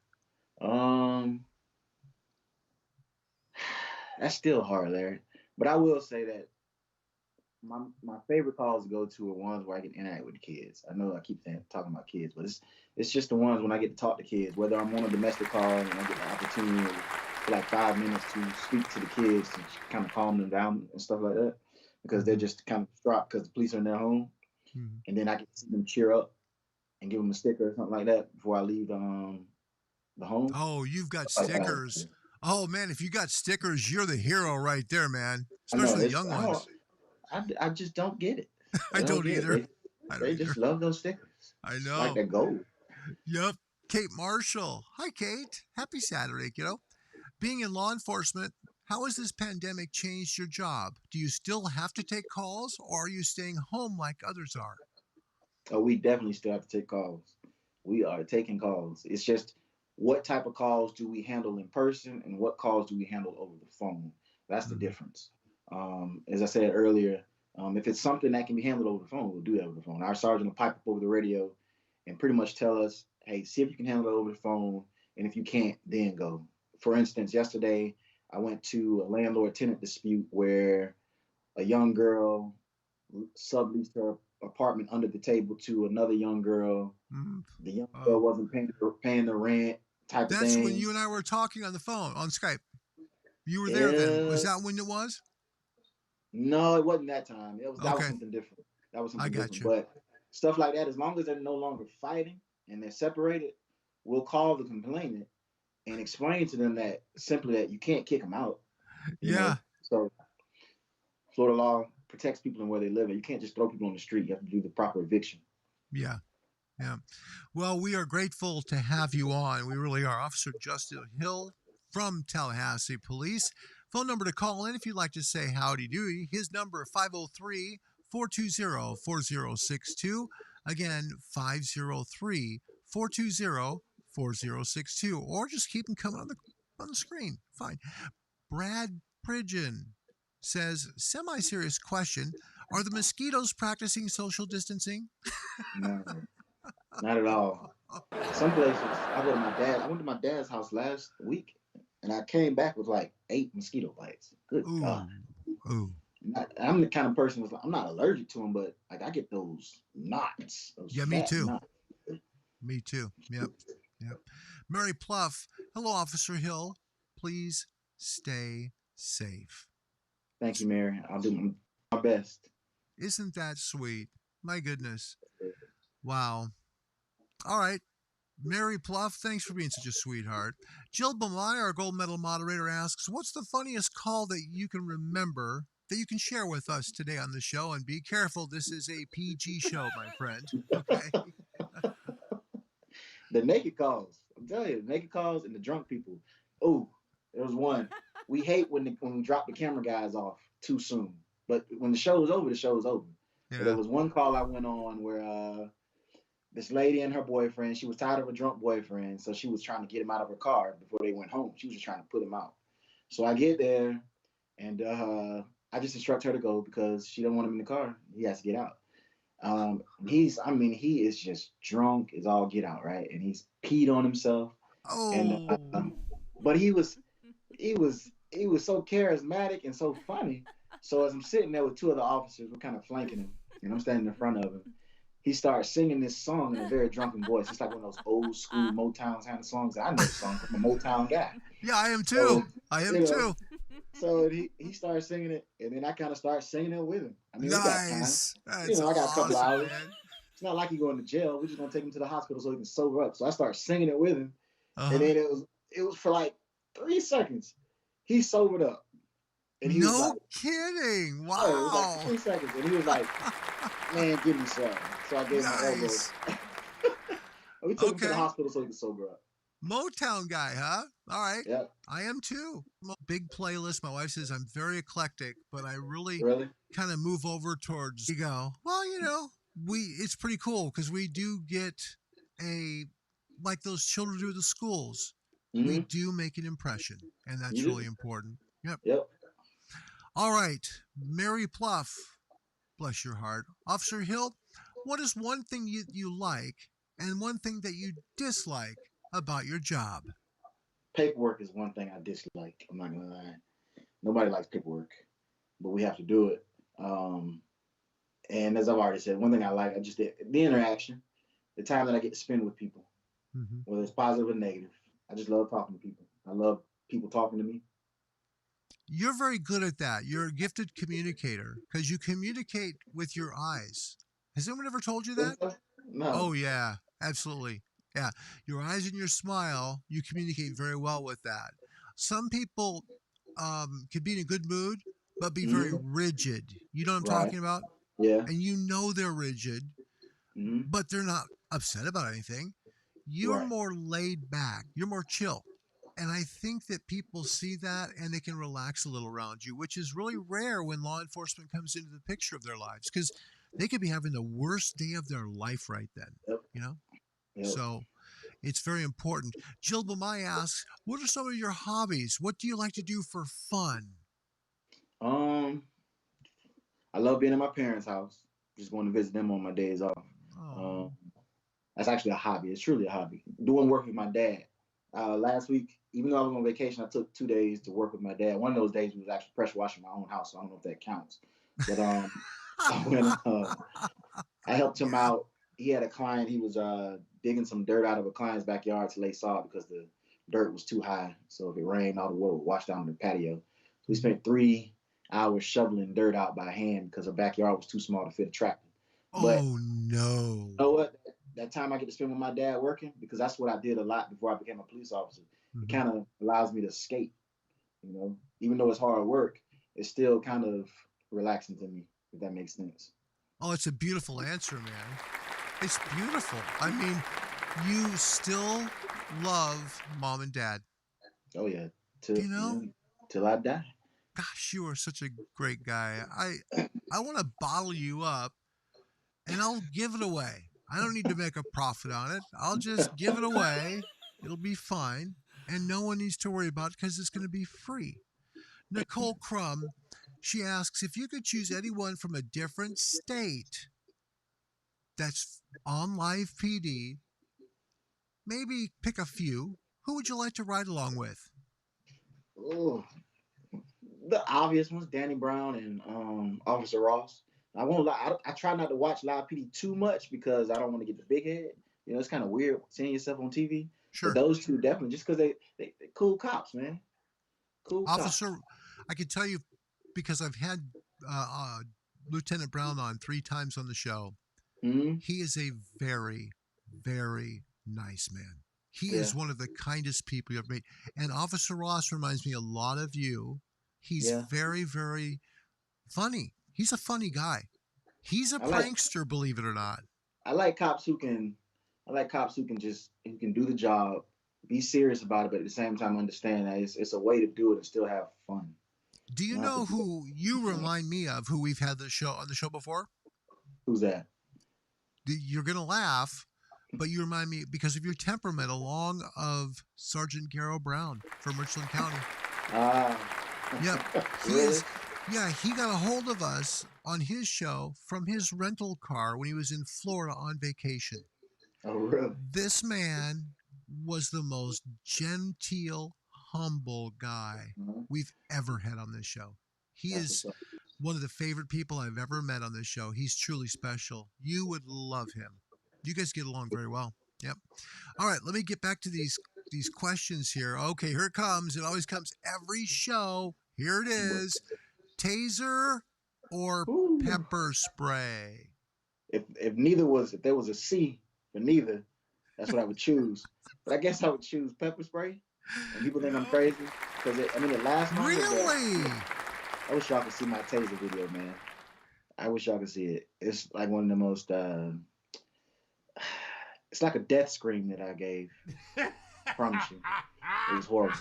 That's still hard, Larry. But I will say that my favorite calls to go to are ones where I can interact with the kids. I know I keep talking about kids, but it's just the ones when I get to talk to kids, whether I'm on a domestic call and I get the opportunity for like 5 minutes to speak to the kids to kind of calm them down and stuff like that, because they're just kind of distraught because the police are in their home, and then I can see them cheer up and give them a sticker or something like that before I leave the home. Oh, you've got stickers. Oh man, if you got stickers, you're the hero right there, man. Especially the young ones. I just don't get it. I don't either. They just love those stickers. I know. It's like they're gold. Yep. Kate Marshall. Hi, Kate. Happy Saturday, kiddo. Being in law enforcement, how has this pandemic changed your job? Do you still have to take calls, or are you staying home like others are? Oh, we definitely still have to take calls. We are taking calls. It's just what type of calls do we handle in person and what calls do we handle over the phone? That's the difference. As I said earlier, if it's something that can be handled over the phone, we'll do that over the phone. Our sergeant will pipe up over the radio and pretty much tell us, hey, see if you can handle it over the phone. And if you can't, then go. For instance, yesterday, I went to a landlord-tenant dispute where a young girl subleased her apartment under the table to another young girl. The young girl wasn't paying the rent type of thing. That's when you and I were talking on the phone, on Skype. You were there then. Was that when it was? No, it wasn't that time. That was something different. That was something different. But stuff like that, as long as they're no longer fighting and they're separated, we'll call the complainant and explain to them that simply that you can't kick them out. You know? So Florida law protects people in where they live. You can't just throw people on the street. You have to do the proper eviction. Yeah. Well, we are grateful to have you on. We really are. Officer Justin Hill from Tallahassee Police. Phone number to call in if you'd like to say howdy doody. His number 503-420-4062. Again, 503-420-4062. Or just keep them coming on the screen. Fine. Brad Pridgeon says, semi-serious question. Are the mosquitoes practicing social distancing? No, not at all. Some places, I went to my dad's house last week, and I came back with like 8 mosquito bites. Good God. Ooh. I'm the kind of person that's like, I'm not allergic to them, but like I get those knots. Me too. Knots. Me too. Yep. Mary Pluff. Hello, Officer Hill. Please stay safe. Thank you, Mary. I'll do my best. Isn't that sweet? My goodness. Wow. All right. Mary Pluff, thanks for being such a sweetheart. Jill Bamai, our gold medal moderator, asks, what's the funniest call that you can remember that you can share with us today on the show? And be careful, this is a PG show, my friend. Okay. The naked calls. I'm telling you, the naked calls and the drunk people. Oh, there was one. We hate when we drop the camera guys off too soon. But when the show is over, the show is over. Yeah. There was one call I went on where this lady and her boyfriend, she was tired of a drunk boyfriend, so she was trying to get him out of her car before they went home. She was just trying to put him out. So I get there, and I just instruct her to go because she don't want him in the car. He has to get out. He is just drunk as all get out, right? And he's peed on himself. Oh. And, but he was so charismatic and so funny. So as I'm sitting there with 2 other officers, we're kind of flanking him, and I'm standing in front of him. He starts singing this song in a very drunken voice. It's like one of those old school Motown kind of songs. I know the song. I'm a Motown guy. Yeah, I am too. Too. So he started singing it, and then I kind of started singing it with him. I mean, nice. We got time. I got a couple hours. Man. It's not like he's going to jail. We're just gonna take him to the hospital so he can sober up. So I started singing it with him, and then it was for like 3 seconds. He sobered up. And he was like, kidding. Wow. Oh, it was like 3 seconds. And he was like, man, give me some. So I gave him an elbow. We took him to the hospital so he could sober up. Motown guy, huh? All right. Yeah. I am too. Big playlist. My wife says I'm very eclectic, but I really kind of move over towards ego. Well, it's pretty cool because we do get like those children do at the schools. Mm-hmm. We do make an impression, and that's really important. Yep. All right, Mary Pluff, bless your heart. Officer Hill, what is one thing you like and one thing that you dislike about your job? Paperwork is one thing I dislike. I'm not gonna lie. Nobody likes paperwork, but we have to do it. And as I've already said, one thing I like, I just the interaction, the time that I get to spend with people, whether it's positive or negative. I just love talking to people. I love people talking to me. You're very good at that. You're a gifted communicator because you communicate with your eyes. Has anyone ever told you that? No. Oh, yeah, absolutely. Yeah, your eyes and your smile, you communicate very well with that. Some people can be in a good mood, but be very rigid. You know what I'm talking about? Yeah. And you know they're rigid, but they're not upset about anything. You're more laid back. You're more chill. And I think that people see that and they can relax a little around you, which is really rare when law enforcement comes into the picture of their lives because they could be having the worst day of their life right then, you know? Yep. So it's very important. Jill Bamai asks, what are some of your hobbies? What do you like to do for fun? I love being in my parents' house, just going to visit them on my days off. That's actually a hobby. It's truly a hobby. Doing work with my dad. Last week, even though I was on vacation, I took 2 days to work with my dad. One of those days was actually pressure washing my own house, so I don't know if that counts. But I helped him out. He had a client. He was digging some dirt out of a client's backyard to lay sod because the dirt was too high. So if it rained, all the water would wash down the patio. So we spent 3 hours shoveling dirt out by hand because her backyard was too small to fit a tractor. But oh, no. You know what? That time I get to spend with my dad working, because that's what I did a lot before I became a police officer. It kind of allows me to escape, you know, even though it's hard work, it's still kind of relaxing to me, if that makes sense. Oh, it's a beautiful answer, man. It's beautiful. I mean, you still love mom and dad. Oh, yeah. Till I die. Gosh, you are such a great guy. I want to bottle you up and I'll give it away. I don't need to make a profit on it. I'll just give it away. It'll be fine. And no one needs to worry about it because it's going to be free. Nicole Crum, she asks, if you could choose anyone from a different state that's on live PD, maybe pick a few, who would you like to ride along with? Oh, the obvious ones, Danny Brown and Officer Ross. I won't lie. I try not to watch live PD too much because I don't want to get the big head. You know, it's kind of weird seeing yourself on TV. Sure. But those two definitely, just because they cool cops, man. Cool Officer, cops. I can tell you because I've had Lieutenant Brown on 3 times on the show. He is a very, very nice man. He is one of the kindest people you ever met. And Officer Ross reminds me a lot of you. He's very, very funny. He's a funny guy. He's a prankster, believe it or not. I like cops who can do the job, be serious about it, but at the same time understand that it's a way to do it and still have fun. Do you know who you remind me of, who we've had on the show before? Who's that? You're going to laugh, but you remind me, because of your temperament, along of Sergeant Garrow Brown from Richland County. Really? He got a hold of us on his show from his rental car when he was in Florida on vacation. Oh, really? This man was the most genteel, humble guy we've ever had on this show. He is one of the favorite people I've ever met on this show. He's truly special. You would love him. You guys get along very well. Yep. All right, let me get back to these questions here. Okay, here it comes. It always comes every show. Here it is. Taser or pepper spray? If there was a C for neither, that's what I would choose. But I guess I would choose pepper spray. And people think I'm crazy because the last one. Really? I wish y'all could see my taser video, man. I wish y'all could see it. It's like one of the most. It's like a death scream that I gave. I promise you. It was horrible.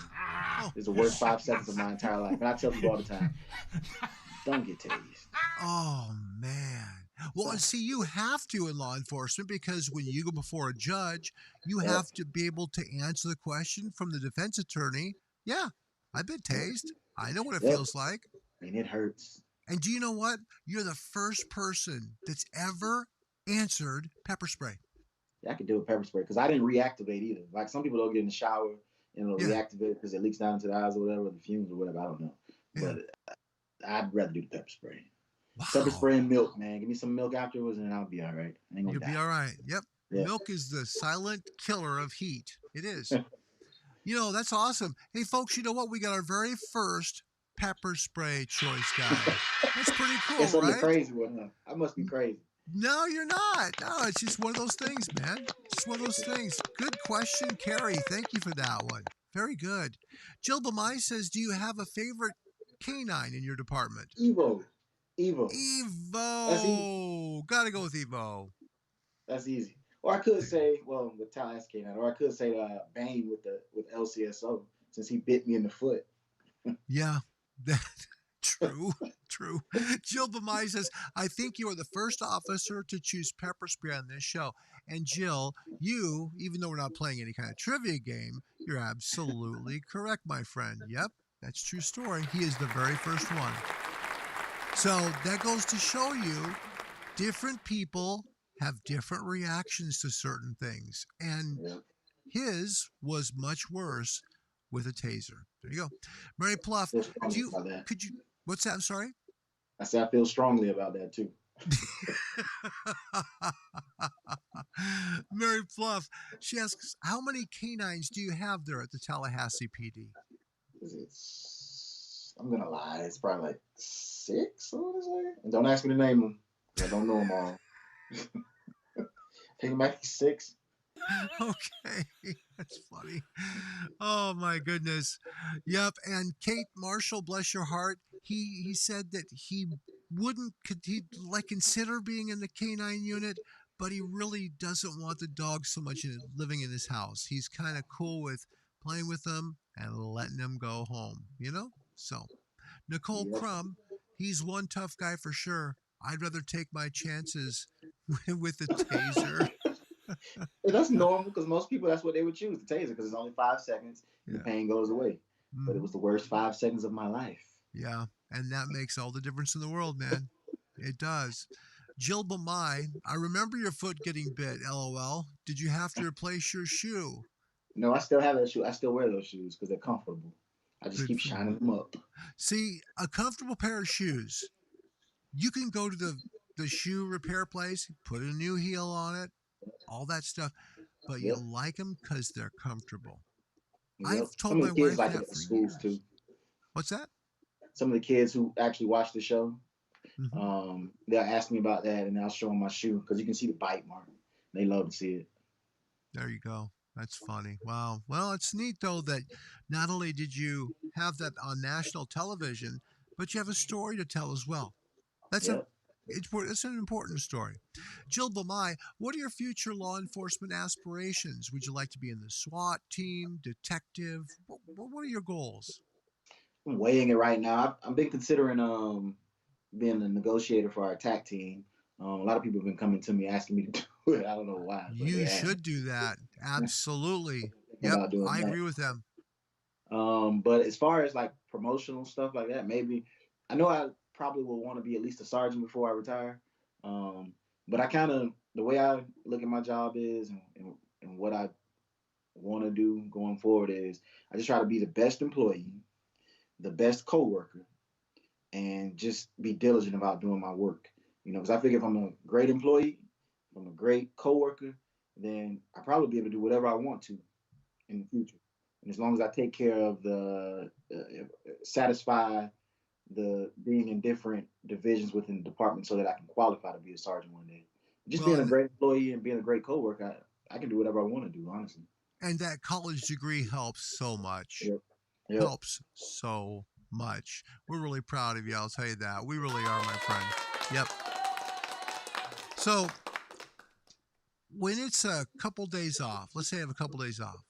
It's the worst 5 seconds of my entire life. And I tell people all the time, don't get tased. Oh, man. Well, and see, you have to in law enforcement because when you go before a judge, you have to be able to answer the question from the defense attorney. Yeah, I've been tased. I know what it feels like. and it hurts. And do you know what? You're the first person that's ever answered pepper spray. Yeah, I could do a pepper spray because I didn't reactivate either. Like some people don't get in the shower and it'll reactivate because it leaks down into the eyes or whatever, the fumes or whatever. I don't know, but I'd rather do the pepper spray. Wow. Pepper spray and milk, man. Give me some milk afterwards, and I'll be all right. I ain't gonna die. You'll be all right. Yep. Milk is the silent killer of heat. It is. That's awesome. Hey, folks, you know what? We got our very first pepper spray choice guy. That's pretty cool, it's right? It's a crazy one, huh? I must be crazy. No, you're not. No, it's just one of those things, man. Just one of those things. Good question, Carrie. Thank you for that one. Very good. Jill Bamai says, do you have a favorite canine in your department? Evo. Gotta go with Evo. That's easy. Or I could say, well, with Tallahassee canine, or I could say Bane with LCSO since he bit me in the foot. Yeah, true. Jill Bamai says, I think you are the first officer to choose pepper spray on this show. And Jill, you, even though we're not playing any kind of trivia game, you're absolutely correct, my friend. Yep, that's true story. He is the very first one. So that goes to show you different people have different reactions to certain things. And his was much worse with a taser. There you go. Mary Pluff, what's that? I'm sorry? I said I feel strongly about that too. Mary Pluff, she asks, how many canines do you have there at the Tallahassee PD? I'm going to lie. It's probably like 6, I want to say. And don't ask me to name them. I don't know them all. I think it might be 6. Okay, that's funny. Oh my goodness. Yep. And Kate Marshall, bless your heart, he said that he'd consider being in the canine unit, but he really doesn't want the dog so much living in his house. He's kind of cool with playing with them and letting them go home, So Nicole Crum, he's one tough guy for sure. I'd rather take my chances with the taser. That's normal because most people, that's what they would choose, the taser, because it's only 5 seconds and the pain goes away. But it was the worst 5 seconds of my life. Yeah, and that makes all the difference in the world, man. It does. Jill Bamai, I remember your foot getting bit, LOL. Did you have to replace your shoe? No, I still have that shoe. I still wear those shoes because they're comfortable. I just keep shining them up. See, a comfortable pair of shoes, you can go to the shoe repair place, put a new heel on it, all that stuff, but you like them because they're comfortable. I've told my wife that for schools too. What's that? Some of the kids who actually watch the show, they'll ask me about that, and I'll show them my shoe because you can see the bite mark. They love to see it. There you go. That's funny. Wow. Well, it's neat though that not only did you have that on national television, but you have a story to tell as well. It's an important story. Jill Bamai, what are your future law enforcement aspirations? Would you like to be in the SWAT team, detective? What are your goals? I'm weighing it right now. I've been considering being a negotiator for our attack team. A lot of people have been coming to me asking me to do it. I don't know why. You should do that. Absolutely. Yep, I agree with them. But as far as like promotional stuff like that, maybe I know I probably will want to be at least a sergeant before I retire. But the way I look at my job is and what I want to do going forward is I just try to be the best employee, the best coworker, and just be diligent about doing my work. Because I figure if I'm a great employee, if I'm a great coworker, then I'll probably be able to do whatever I want to in the future. And as long as I take care of satisfy the being in different divisions within the department so that I can qualify to be a sergeant one day. Just being a great employee and being a great coworker, I can do whatever I want to do, honestly. And that college degree helps so much. Yep. Helps so much. We're really proud of you, I'll tell you that. We really are, my friend. Yep. So when it's a couple days off, let's say I have a couple days off,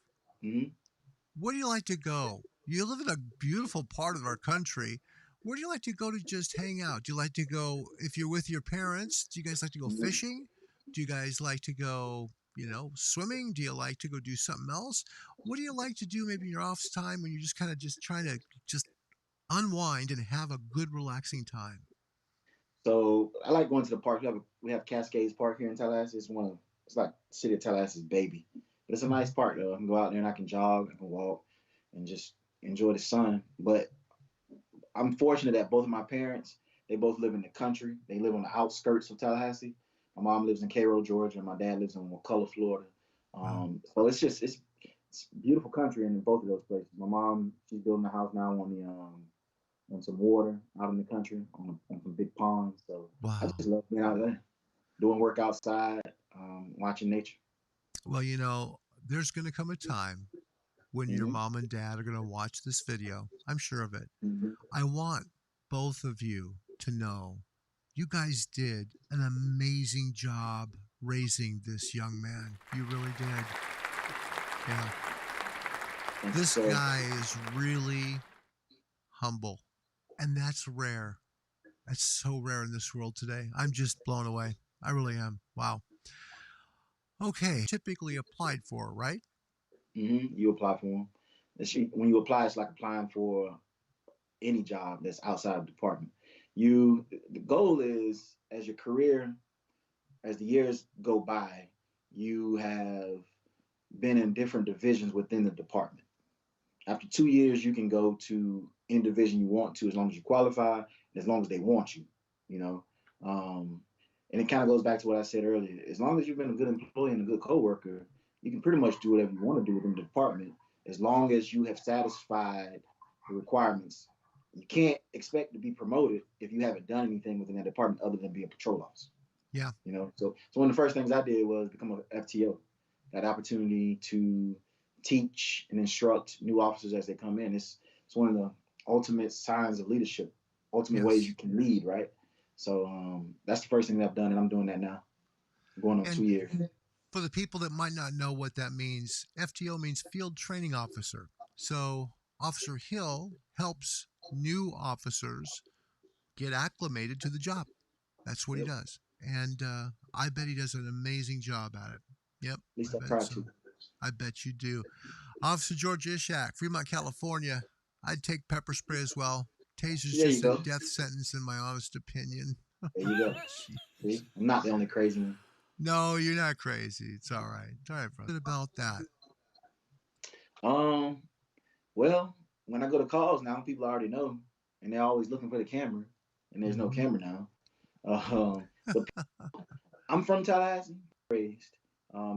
where do you like to go? You live in a beautiful part of our country. Where do you like to go to just hang out? Do you like to go, if you're with your parents, do you guys like to go fishing? Do you guys like to go, swimming? Do you like to go do something else? What do you like to do maybe in your off time when you're just kind of just trying to just unwind and have a good, relaxing time? So I like going to the park. We have Cascades Park here in Tallahassee. It's like city of Tallahassee's baby. But it's a nice park though. I can go out there and I can jog, I can walk, and just enjoy the sun. But I'm fortunate that both of my parents, they both live in the country. They live on the outskirts of Tallahassee. My mom lives in Cairo, Georgia, and my dad lives in McCullough, Florida. So it's beautiful country in both of those places. My mom, she's building a house now on some water out in the country on some big ponds. So Wow. I just love being out there, doing work outside, watching nature. Well, there's going to come a time when your mom and dad are going to watch this video. I'm sure of it. I want both of you to know you guys did an amazing job raising this young man. You really did. Yeah. This guy is really humble, and that's rare. That's so rare in this world today. I'm just blown away. I really am. Wow. Okay. Typically applied for, right? You apply for them. When you apply, it's like applying for any job that's outside of the department. The goal is, as the years go by, you have been in different divisions within the department. After 2 years, you can go to any division you want to, as long as you qualify, and as long as they want you, and it kind of goes back to what I said earlier. As long as you've been a good employee and a good coworker, you can pretty much do whatever you want to do within the department, as long as you have satisfied the requirements. You can't expect to be promoted if you haven't done anything within that department other than be a patrol officer. Yeah. So one of the first things I did was become an FTO. That opportunity to teach and instruct new officers as they come in. It's one of the ultimate signs of leadership, ultimate ways you can lead, right? So that's the first thing that I've done, and I'm doing that now. I'm going on 2 years. For the people that might not know what that means, FTO means Field Training Officer. So Officer Hill helps new officers get acclimated to the job. That's what he does. And I bet he does an amazing job at it. Yep. At least I try to. I bet you do. Officer George Ishak, Fremont, California. I'd take pepper spray as well. Taser's just a death sentence in my honest opinion. There you go. See? I'm not the only crazy one. No, you're not crazy. It's all right. It's all right, brother. What about that? Well, when I go to calls now, people already know, and they're always looking for the camera, and there's no camera now. But I'm from Tallahassee, raised.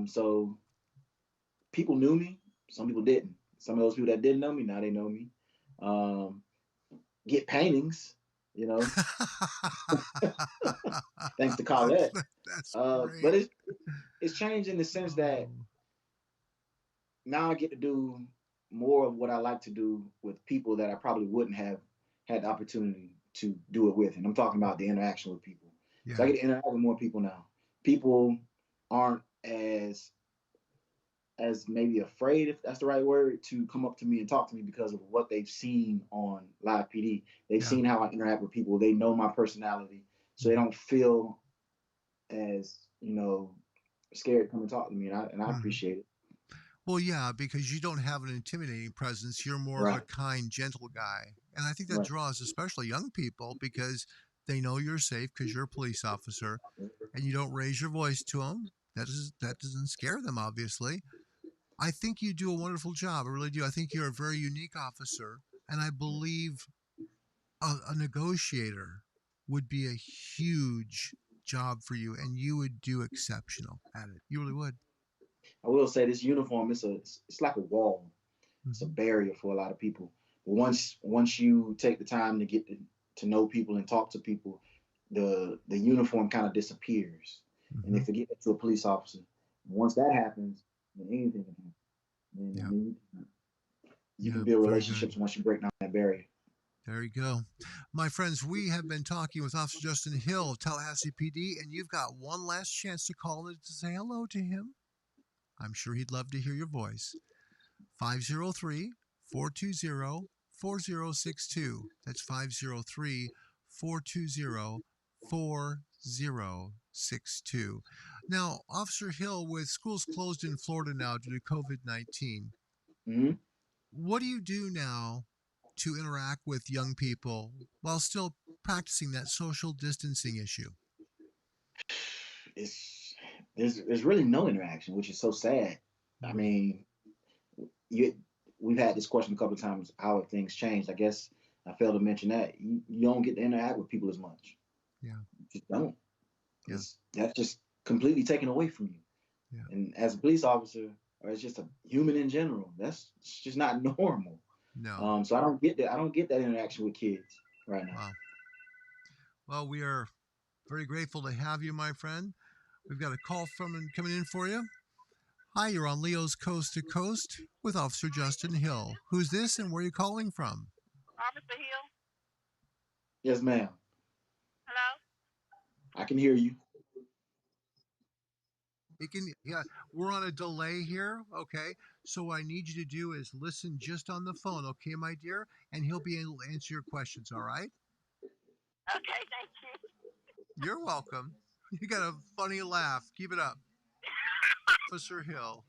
So people knew me. Some people didn't. Some of those people that didn't know me, now they know me. Get paintings, thanks to Colette. That's but it's changed in the sense that now I get to do more of what I like to do with people that I probably wouldn't have had the opportunity to do it with. And I'm talking about the interaction with people. Yeah. So I get to interact with more people now. People aren't as maybe afraid, if that's the right word, to come up to me and talk to me because of what they've seen on Live PD. They've seen how I interact with people. They know my personality. So they don't feel as, scared to come and talk to me. And I appreciate it. Well, yeah, because you don't have an intimidating presence. You're more of a kind, gentle guy. And I think that draws especially young people because they know you're safe because you're a police officer and you don't raise your voice to them. That doesn't scare them, obviously. I think you do a wonderful job. I really do. I think you're a very unique officer. And I believe a negotiator would be a huge job for you, and you would do exceptional at it. You really would. I will say this uniform, it's like a wall. It's a barrier for a lot of people. But once you take the time to get to know people and talk to people, the uniform kind of disappears. And they forget that you're a police officer. Once that happens, then anything can happen. I mean, you can build relationships once you break down that barrier. There you go. My friends, we have been talking with Officer Justin Hill of Tallahassee PD, and you've got one last chance to call in to say hello to him. I'm sure he'd love to hear your voice. 503-420-4062. That's 503-420-4062. Now, Officer Hill, with schools closed in Florida now due to COVID-19, what do you do now to interact with young people while still practicing that social distancing issue? There's really no interaction, which is so sad. I mean, we've had this question a couple of times. How have things changed? I guess I failed to mention that you don't get to interact with people as much. Yeah, you just don't. Yeah. That's just completely taken away from you. Yeah. And as a police officer, or as just a human in general, it's just not normal. No. So I don't get that. I don't get that interaction with kids right now. Wow. Well, we are very grateful to have you, my friend. We've got a call coming in for you. Hi, you're on Leo's Coast to Coast with Officer Justin Hill. Who's this and where are you calling from? Officer Hill? Yes, ma'am. Hello? I can hear you. Yeah, we're on a delay here. Okay. So what I need you to do is listen just on the phone. Okay, my dear? And he'll be able to answer your questions. All right. Okay, thank you. You're welcome. You got a funny laugh. Keep it up. Officer Hill.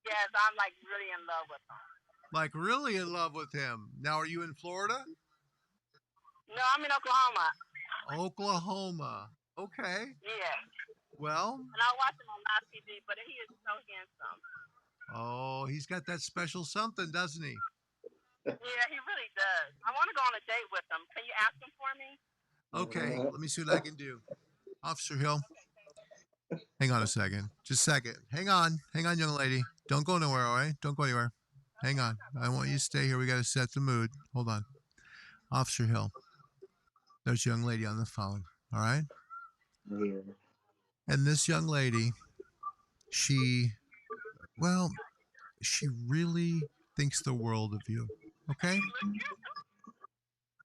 Yes, I'm like really in love with him. Like really in love with him. Now, are you in Florida? No, I'm in Oklahoma. Oklahoma. Okay. Yeah. Well. And I watch him on live TV, but he is so handsome. Oh, he's got that special something, doesn't he? Yeah, he really does. I want to go on a date with him. Can you ask him for me? Okay, let me see what I can do. Officer Hill. Hang on a second. Just a second. Hang on, young lady. Don't go nowhere, all right? Don't go anywhere. Hang on. I want you to stay here. We got to set the mood. Hold on. Officer Hill. There's a young lady on the phone, all right? Yeah. And this young lady, she really thinks the world of you, okay?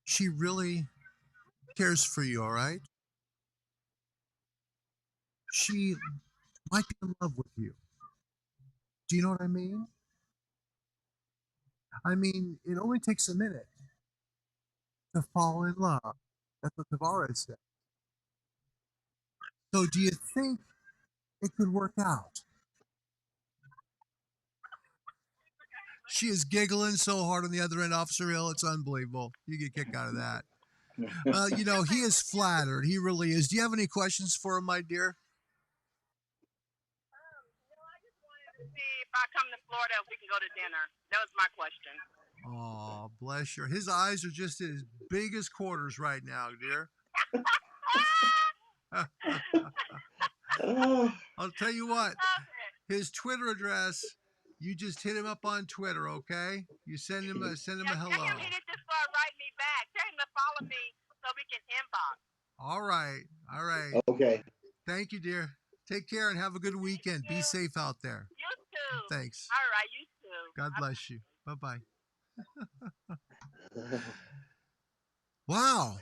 She really cares for you, all right? She might be in love with you. Do you know what I mean? I mean, it only takes a minute to fall in love. That's what Tavares said. So do you think it could work out? She is giggling so hard on the other end, Officer Hill. It's unbelievable. You get a kick out of that. He is flattered. He really is. Do you have any questions for him, my dear? I just wanted to see if I come to Florida, if we can go to dinner. That was my question. Oh, bless you. His eyes are just as big as quarters right now, dear. I'll tell you what. His Twitter address, you just hit him up on Twitter, okay? You send him a hello. Tell him he needs to start writing me back. Tell him to follow me so we can inbox. All right. Okay. Thank you, dear. Take care and have a good weekend. Be safe out there. You too. Thanks. All right, you too. God bless you. Bye-bye. Wow.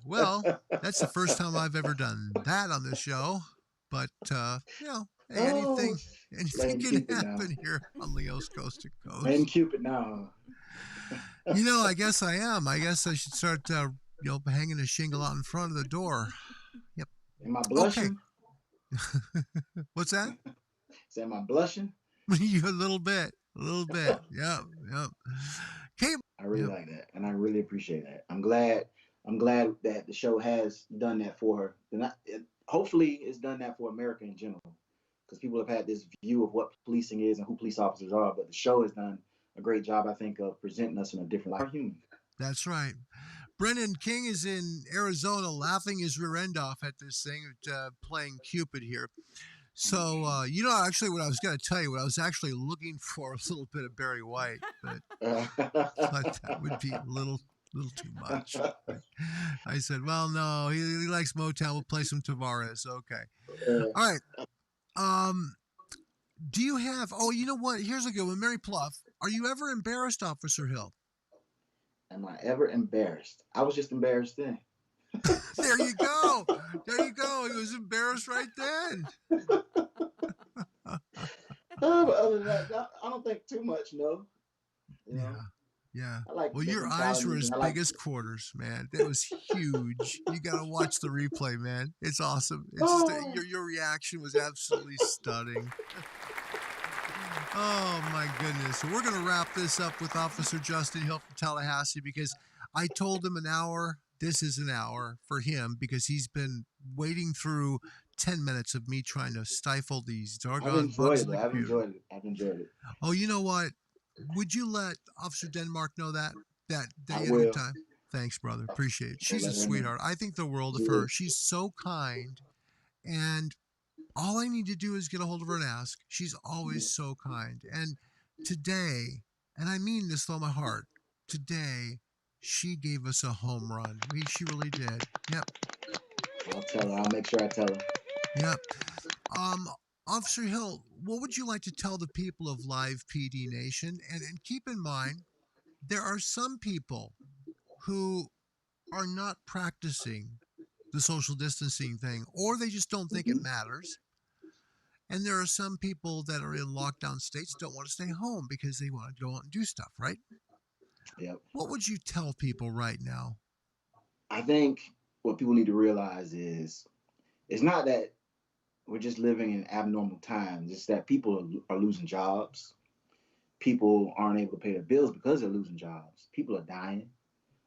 Well, that's the first time I've ever done that on this show. But, anything can happen here on Leo's Coast to Coast. And Cupid now. I guess I am. I guess I should start, hanging a shingle out in front of the door. Yep. Am I blushing? Okay. What's that? Am I blushing? You a little bit. Yep. Okay. I really like that, and I really appreciate that. I'm glad that the show has done that for her. And hopefully, it's done that for America in general, because people have had this view of what policing is and who police officers are. But the show has done a great job, I think, of presenting us in a different light. Human. That's right. Brendan King is in Arizona, laughing his rear end off at this thing, playing Cupid here. So, actually, what I was going to tell you, what I was actually looking for a little bit of Barry White, but that would be a little too much. I said, well, no, he likes Motown. We'll play some Tavares. Okay. All right. Do you have, you know what? Here's a good one. Mary Pluff. Are you ever embarrassed, Officer Hill? Am I ever embarrassed? I was just embarrassed then. There you go. He was embarrassed right then. But other than that, I don't think too much, no. Yeah. Well, your eyes were as big as quarters, man. That was huge. You got to watch the replay, man. It's awesome. It's just, your reaction was absolutely stunning. Oh, my goodness. So we're going to wrap this up with Officer Justin Hill from Tallahassee because I told him an hour. This is an hour for him because he's been wading through 10 minutes of me trying to stifle these doggone bugs in the computer. I've enjoyed it. Oh, you know what? Would you let Officer Denmark know that I you will. time? Thanks, brother. Appreciate it. She's I'll a let her know. sweetheart. I think the world of her. She's so kind. And all I need to do is get a hold of her and ask. She's always so kind. And today, and I mean this with all my heart, today she gave us a home run. She really did. Yep. I'll tell her. I'll make sure I tell her. Yep. Officer Hill, what would you like to tell the people of Live PD Nation? And keep in mind, there are some people who are not practicing the social distancing thing, or they just don't think it matters. And there are some people that are in lockdown states don't want to stay home because they want to go out and do stuff, right? Yep. What would you tell people right now? I think what people need to realize is it's not that we're just living in abnormal times. It's that people are losing jobs. People aren't able to pay their bills because they're losing jobs. People are dying.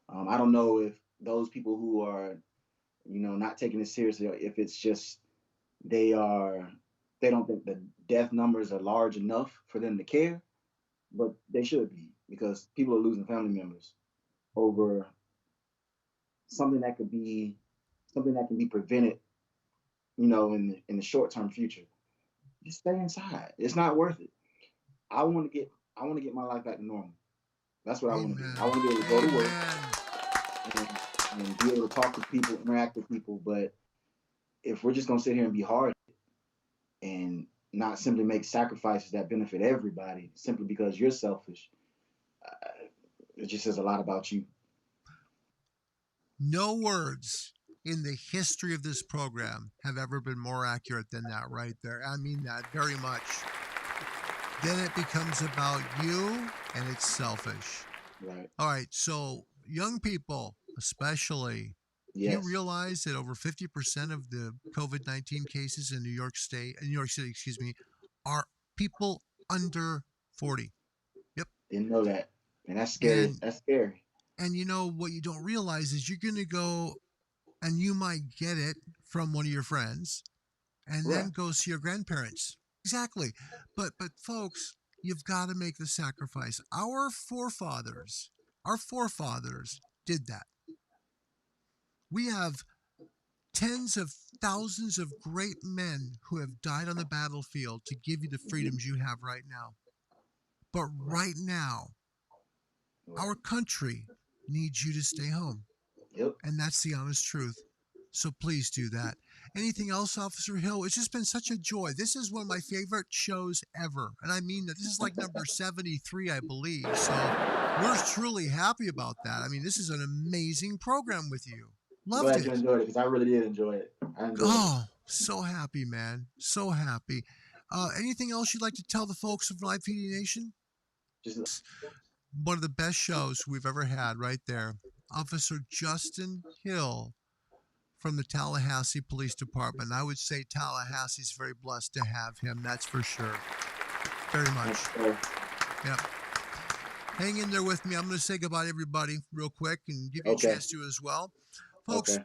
I don't know if those people who are, not taking it seriously, or if it's just they don't think the death numbers are large enough for them to care, but they should be, because people are losing family members over something that can be prevented, in the short-term future. Just stay inside. It's not worth it. I want to get my life back to normal. That's what I want to do. I want to be able to go to work and be able to talk to people, interact with people. But if we're just going to sit here and be hard and not simply make sacrifices that benefit everybody simply because you're selfish, it just says a lot about you. No words in the history of this program have ever been more accurate than that right there. I mean that very much. Then it becomes about you and it's selfish. Right. All right. So young people, especially, Yes. do you realize that over 50% of the COVID-19 cases in New York City, are people under 40? Yep. Didn't know that. And that's scary. That's scary. And what you don't realize is you're going to go and you might get it from one of your friends and then go see your grandparents. Exactly. But folks, you've got to make the sacrifice. Our forefathers did that. We have tens of thousands of great men who have died on the battlefield to give you the freedoms you have right now. But right now, our country needs you to stay home. Yep. And that's the honest truth. So please do that. Anything else, Officer Hill? It's just been such a joy. This is one of my favorite shows ever. And I mean that. This is like number 73, I believe. So we're truly happy about that. I mean, this is an amazing program with you. Loved Glad it. you enjoyed it, because I really did enjoy it. So happy, man. So happy. Anything else you'd like to tell the folks of Live PD Nation? Just one of the best shows we've ever had right there. Officer Justin Hill from the Tallahassee Police Department. I would say Tallahassee's very blessed to have him. That's for sure. Very much. Yep. Hang in there with me. I'm going to say goodbye to everybody real quick and give you a chance to as well. Folks,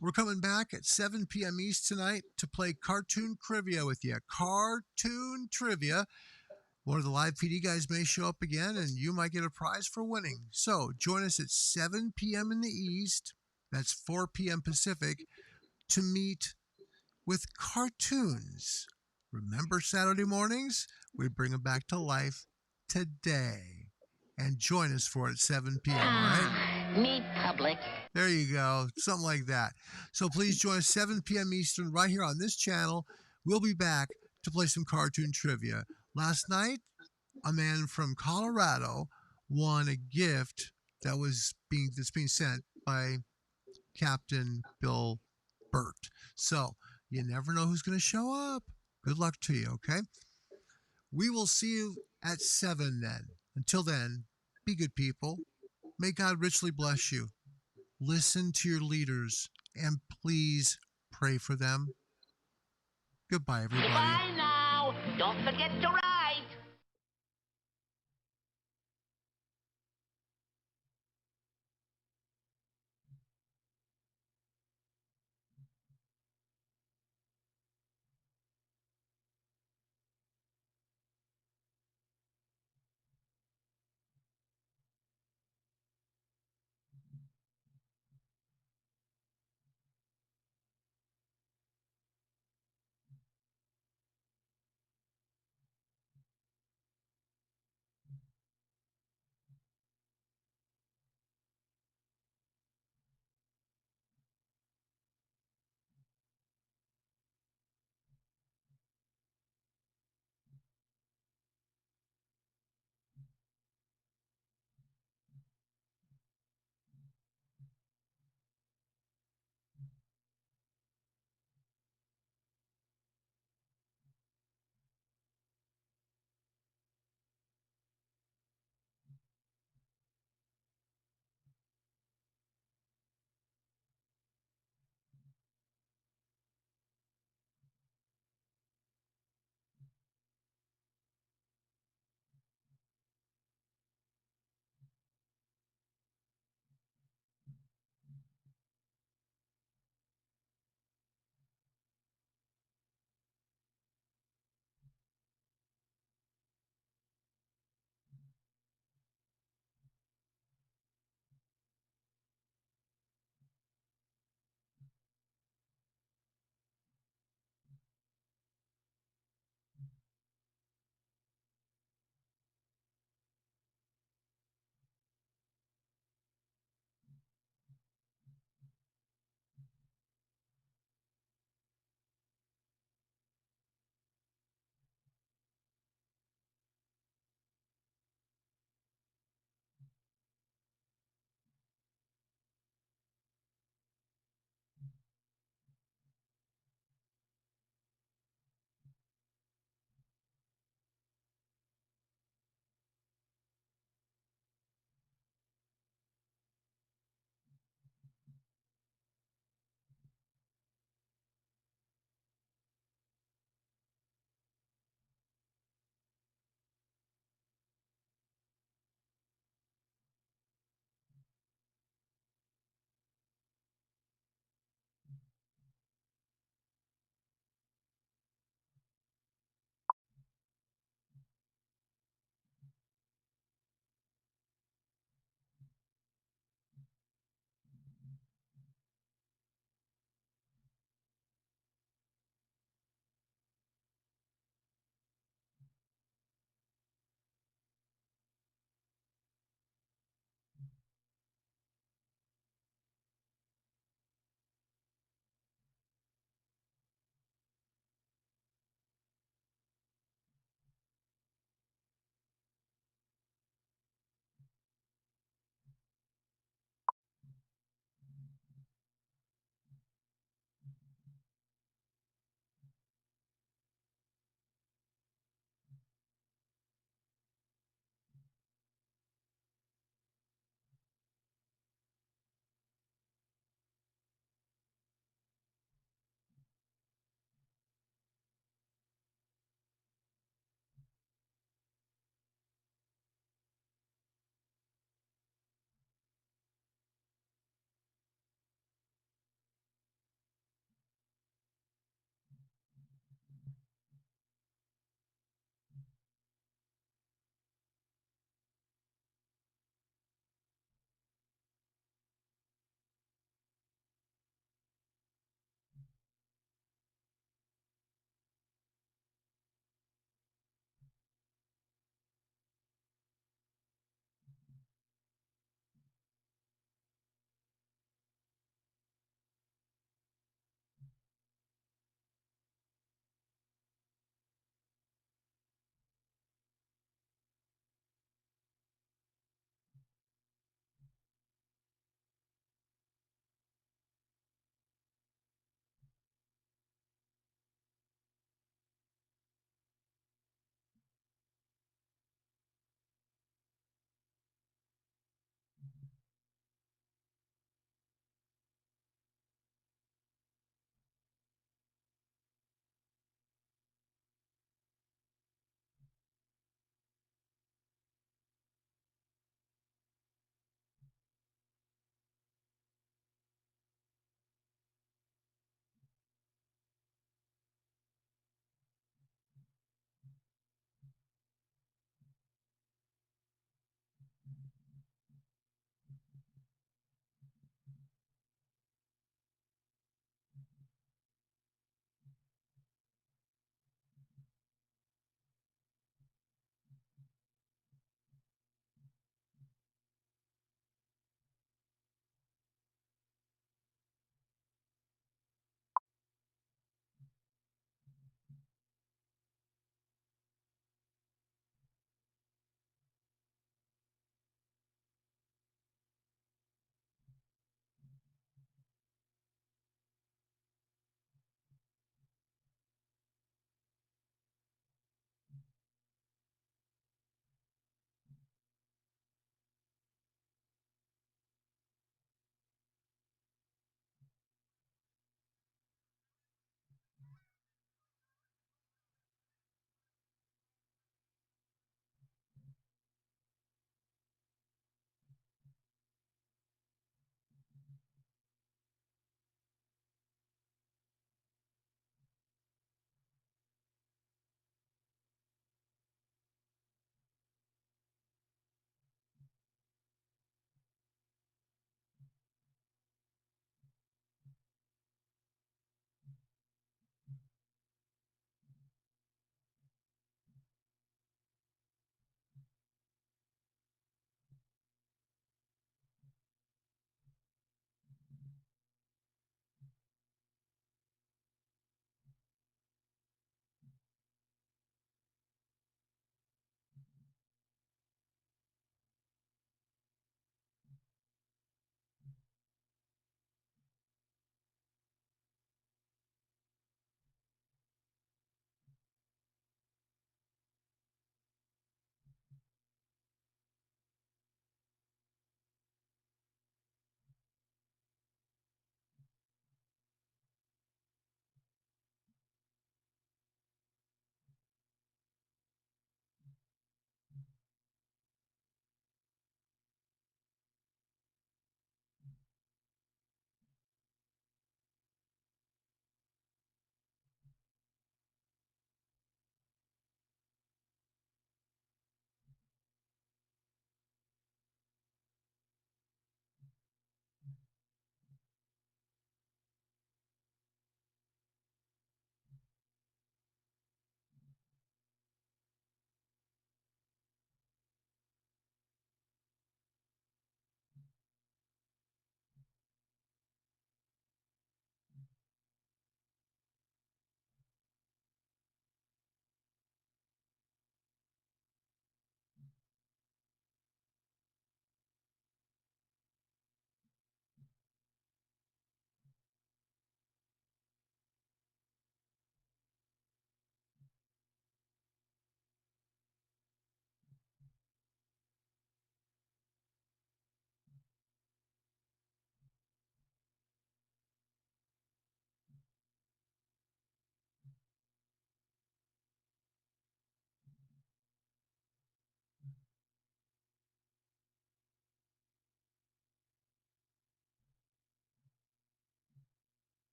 we're coming back at 7 p.m. East tonight to play Cartoon Trivia with you. Cartoon Trivia. One of the Live PD guys may show up again, and you might get a prize for winning. So join us at 7 p.m. in the East, that's 4 p.m. Pacific, to meet with cartoons. Remember Saturday mornings? We bring them back to life today. And join us for it at 7 p.m., right? Meet public. There you go. Something like that. So please join us 7 p.m. Eastern right here on this channel. We'll be back to play some cartoon trivia. Last night, a man from Colorado won a gift that's being sent by Captain Bill Burt. So you never know who's going to show up. Good luck to you, okay? We will see you at 7 then. Until then, be good people. May God richly bless you. Listen to your leaders and please pray for them. Goodbye, everybody. Bye now. Don't forget to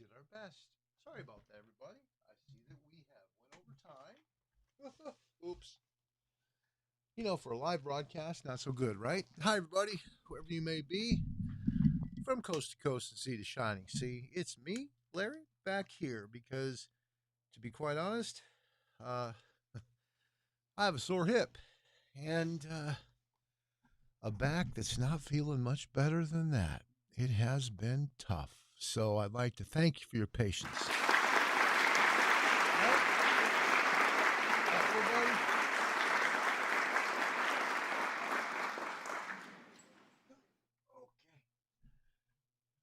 did our best. Sorry about that, everybody. I see that we have went over time. Oops. For a live broadcast, not so good, right? Hi, everybody, whoever you may be, from coast to coast and sea to shining sea. It's me, Larry, back here because, to be quite honest, I have a sore hip and a back that's not feeling much better than that. It has been tough. So I'd like to thank you for your patience.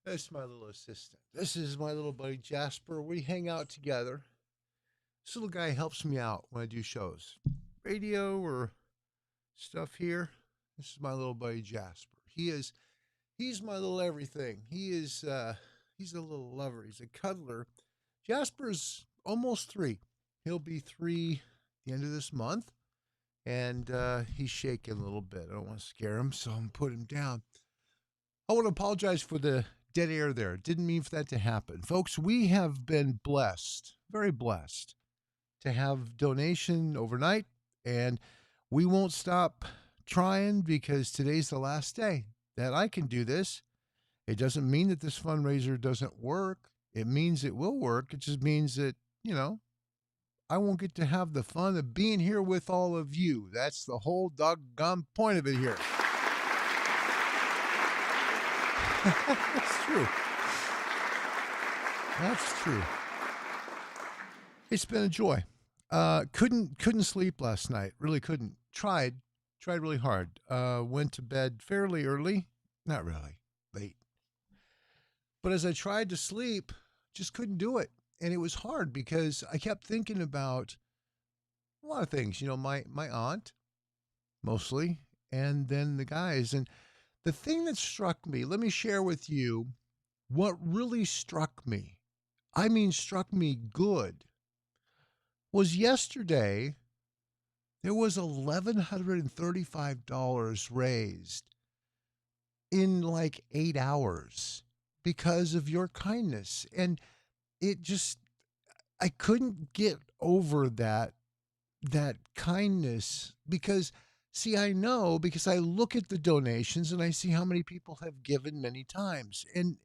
This is my little assistant. This is my little buddy Jasper. We hang out together. This little guy helps me out when I do shows, radio or stuff here. This is my little buddy Jasper. He's my little everything. He's a little lover. He's a cuddler. Jasper's almost 3. He'll be 3 at the end of this month, and he's shaking a little bit. I don't want to scare him, so I'm going to put him down. I want to apologize for the dead air there. Didn't mean for that to happen. Folks, we have been blessed, very blessed, to have donation overnight, and we won't stop trying because today's the last day that I can do this. It doesn't mean that this fundraiser doesn't work. It means it will work. It just means that, I won't get to have the fun of being here with all of you. That's the whole doggone point of it here. That's true. That's true. It's been a joy. Couldn't sleep last night. Really couldn't. Tried really hard. Went to bed fairly early. Not really. Late. But as I tried to sleep, just couldn't do it. And it was hard because I kept thinking about a lot of things. My aunt, mostly, and then the guys. And the thing that struck me, let me share with you what really struck me. I mean, struck me good. Was yesterday, there was $1,135 raised in like 8 hours because of your kindness. And I couldn't get over that kindness because, see, I know because I look at the donations and I see how many people have given many times. And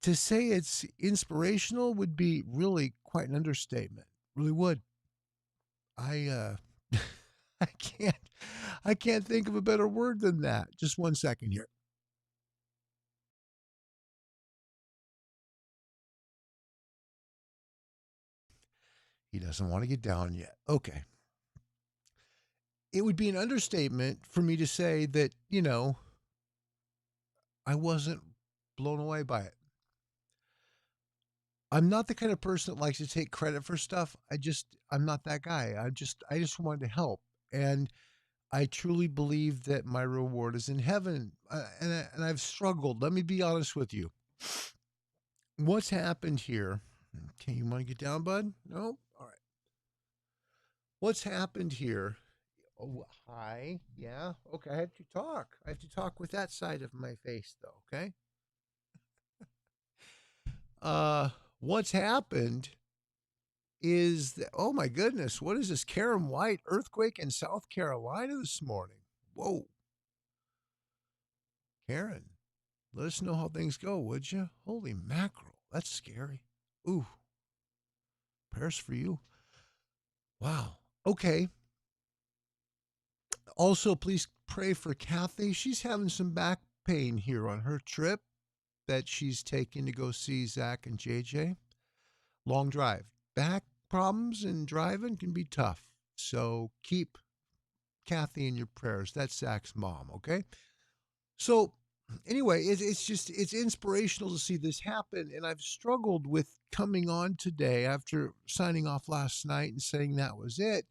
to say it's inspirational would be really quite an understatement. Really would. I can't think of a better word than that. Just 1 second here. He doesn't want to get down yet. Okay. It would be an understatement for me to say that, I wasn't blown away by it. I'm not the kind of person that likes to take credit for stuff. I'm not that guy. I just wanted to help. And I truly believe that my reward is in heaven. And I've struggled. Let me be honest with you. What's happened here? Okay, you want to get down, bud? No? All right. What's happened here? Oh, hi. Yeah. Okay. I have to talk. I have to talk with that side of my face, though. Okay. What's happened is that, oh my goodness, what is this? Karen White earthquake in South Carolina this morning. Whoa. Karen, let us know how things go, would you? Holy mackerel. That's scary. Ooh. Prayers for you. Wow. Okay. Also, please pray for Kathy. She's having some back pain here on her trip that she's taking to go see Zach and JJ. Long drive. Back problems and driving can be tough. So keep Kathy in your prayers. That's Zach's mom, okay? So anyway, it's inspirational to see this happen. And I've struggled with coming on today after signing off last night and saying that was it,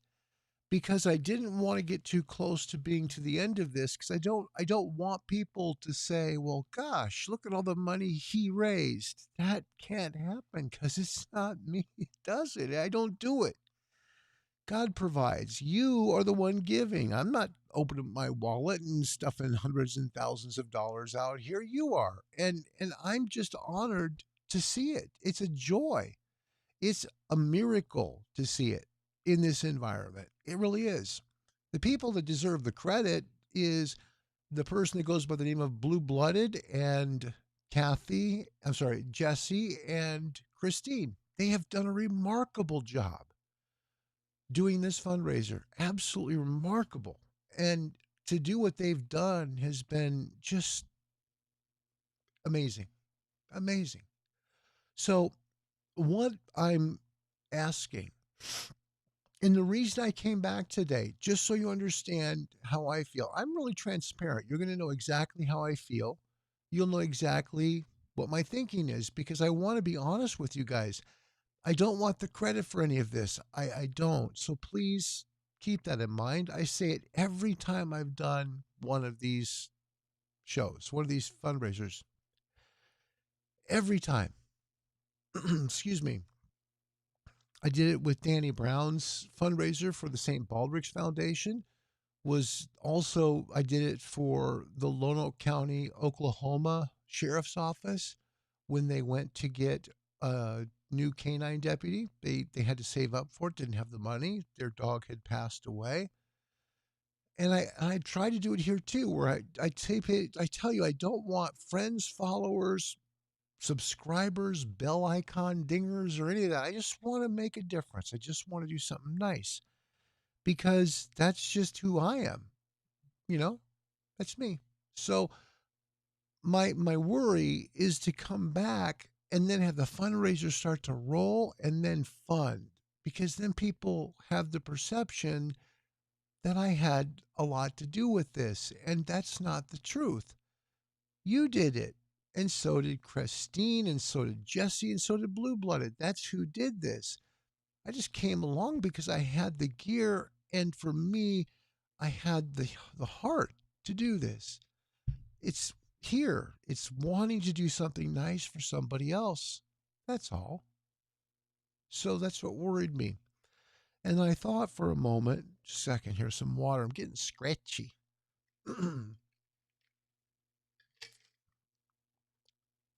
because I didn't want to get too close to being to the end of this, because I don't want people to say, well, gosh, look at all the money he raised. That can't happen because it's not me. It does it. I don't do it. God provides. You are the one giving. I'm not opening my wallet and stuffing hundreds and thousands of dollars out here. You are. And I'm just honored to see it. It's a joy. It's a miracle to see it in this environment. It really is. The people that deserve the credit is the person that goes by the name of Blue Blooded and Jesse and Christine. They have done a remarkable job doing this fundraiser. Absolutely remarkable. And to do what they've done has been just amazing. Amazing. So, what I'm asking, and the reason I came back today, just so you understand how I feel, I'm really transparent. You're going to know exactly how I feel. You'll know exactly what my thinking is because I want to be honest with you guys. I don't want the credit for any of this. I don't. So please keep that in mind. I say it every time I've done one of these shows, one of these fundraisers. Every time. Excuse me. I did it with Danny Brown's fundraiser for the St. Baldrick's Foundation. I did it for the Lonoke County, Oklahoma Sheriff's Office when they went to get a new canine deputy. They had to save up for it, didn't have the money. Their dog had passed away. And I try to do it here too, where I tell you, I don't want friends, followers, subscribers, bell icon dingers, or any of that. I just want to make a difference. I just want to do something nice because that's just who I am. That's me. So my worry is to come back and then have the fundraiser start to roll and then fund, because then people have the perception that I had a lot to do with this, and that's not the truth. You did it. And so did Christine, and so did Jesse, and so did Blue Blooded. That's who did this. I just came along because I had the gear, and for me, I had the heart to do this. It's here. It's wanting to do something nice for somebody else. That's all. So that's what worried me. And I thought for a moment, just a second, here's some water. I'm getting scratchy.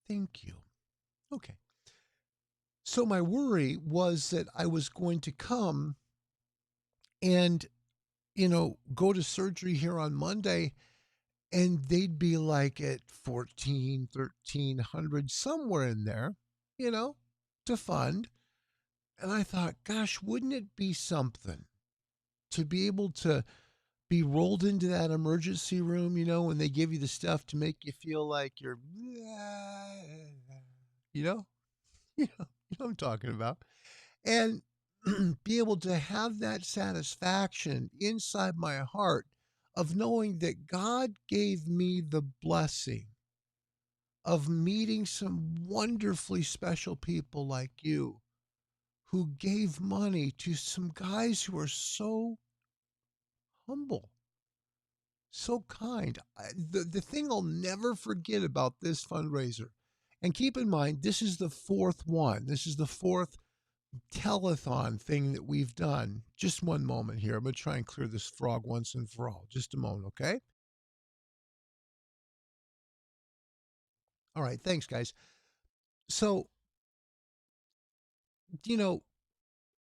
Thank you. Okay. So my worry was that I was going to come and, go to surgery here on Monday, and they'd be like at 1,300, somewhere in there, to fund. And I thought, gosh, wouldn't it be something to be able to be rolled into that emergency room, when they give you the stuff to make you feel like you're, you know what I'm talking about, and be able to have that satisfaction inside my heart of knowing that God gave me the blessing of meeting some wonderfully special people like you who gave money to some guys who are so humble, so kind. The thing I'll never forget about this fundraiser, and keep in mind, this is the fourth one. This is the fourth telethon thing that we've done. Just one moment here. I'm going to try and clear this frog once and for all. Just a moment, okay? All right, thanks, guys. So,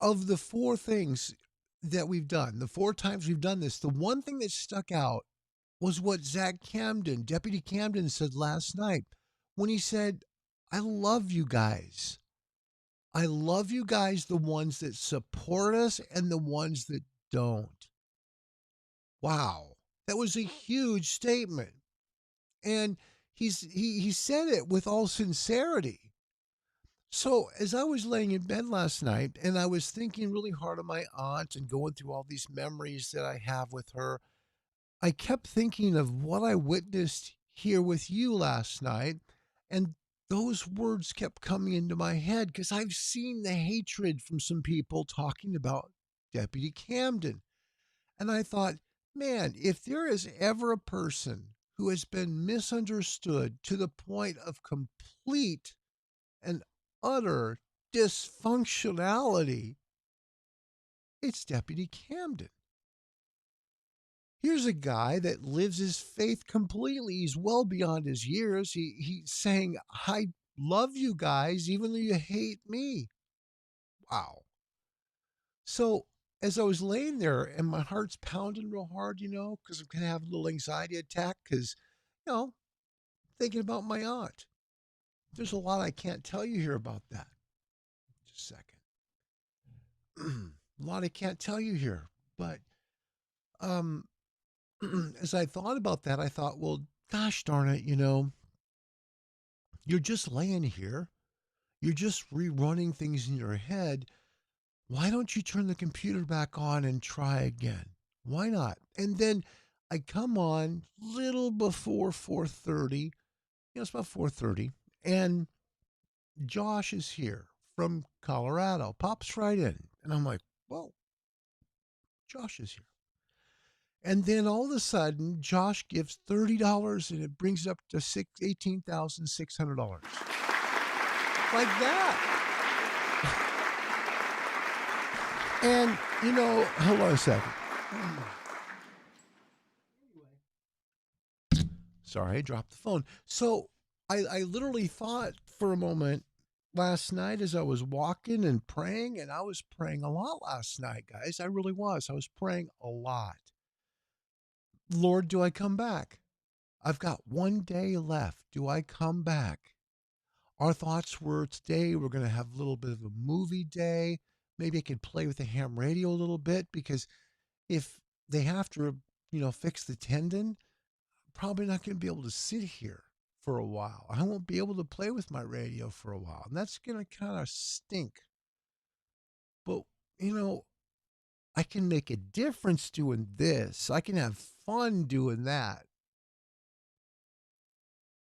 of the four things that we've done, the four times we've done this, the one thing that stuck out was what Zach Camden, Deputy Camden, said last night when he said, I love you guys. I love you guys, the ones that support us and the ones that don't. Wow. That was a huge statement. And he said it with all sincerity. So as I was laying in bed last night and I was thinking really hard of my aunt and going through all these memories that I have with her, I kept thinking of what I witnessed here with you last night. And those words kept coming into my head because I've seen the hatred from some people talking about Deputy Camden. And I thought, man, if there is ever a person who has been misunderstood to the point of complete and utter dysfunctionality, it's Deputy Camden. Here's a guy that lives his faith completely. He's well beyond his years. He's saying, I love you guys, even though you hate me. Wow. So as I was laying there and my heart's pounding real hard, because I'm going to have a little anxiety attack because, thinking about my aunt. There's a lot I can't tell you here about that. Just a second. A lot I can't tell you here. But as I thought about that, I thought, well, gosh darn it, you're just laying here. You're just rerunning things in your head. Why don't you turn the computer back on and try again? Why not? And then I come on little before 4:30. It's about 4:30. And Josh is here from Colorado. Pops right in. And I'm like, whoa, Josh is here. And then all of a sudden, Josh gives $30 and it brings it up to $18,600. Like that. And, hold on a second. Sorry, I dropped the phone. So I literally thought for a moment last night as I was walking and praying, and I was praying a lot last night, guys. I really was. I was praying a lot. Lord, do I come back? I've got one day left. Do I come back? Our thoughts were today we're going to have a little bit of a movie day. Maybe I could play with the ham radio a little bit because if they have to, fix the tendon, I'm probably not going to be able to sit here for a while. I won't be able to play with my radio for a while. And that's going to kind of stink. But, I can make a difference doing this. I can have fun doing that.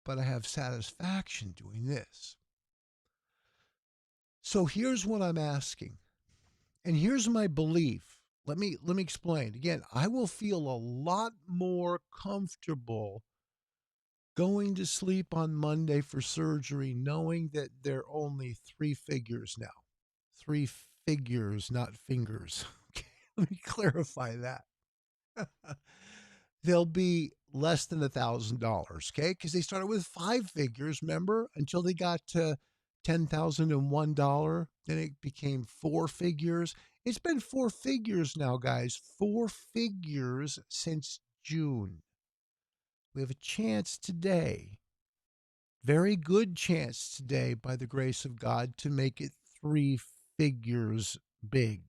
But I have satisfaction doing this. So here's what I'm asking. And here's my belief. Let me explain. Again, I will feel a lot more comfortable going to sleep on Monday for surgery knowing that they're only 3 figures now. 3 figures, not fingers. Okay, let me clarify that. They'll be less than $1,000, okay? Because they started with 5 figures, remember? Until they got to $10,001. Then it became 4 figures. It's been 4 figures now, guys. 4 figures since June. We have a chance today, very good chance today, by the grace of God, to make it 3 figures big.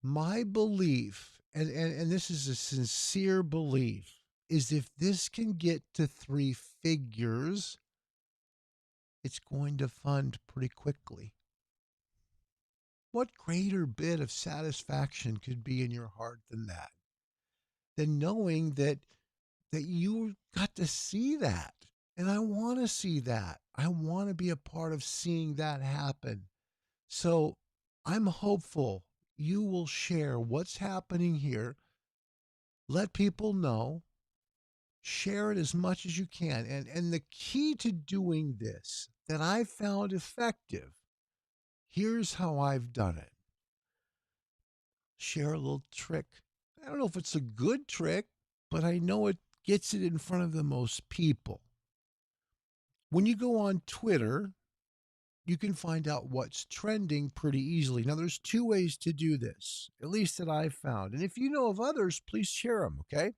My belief, and this is a sincere belief, is if this can get to 3 figures, it's going to fund pretty quickly. What greater bit of satisfaction could be in your heart than that? Than knowing that you got to see that. And I want to see that. I want to be a part of seeing that happen. So I'm hopeful you will share what's happening here. Let people know. Share it as much as you can. And the key to doing this that I found effective, here's how I've done it. Share a little trick. I don't know if it's a good trick, but I know it gets it in front of the most people. When you go on Twitter, you can find out what's trending pretty easily. Now, there's 2 ways to do this, at least that I've found. And if you know of others, please share them, okay?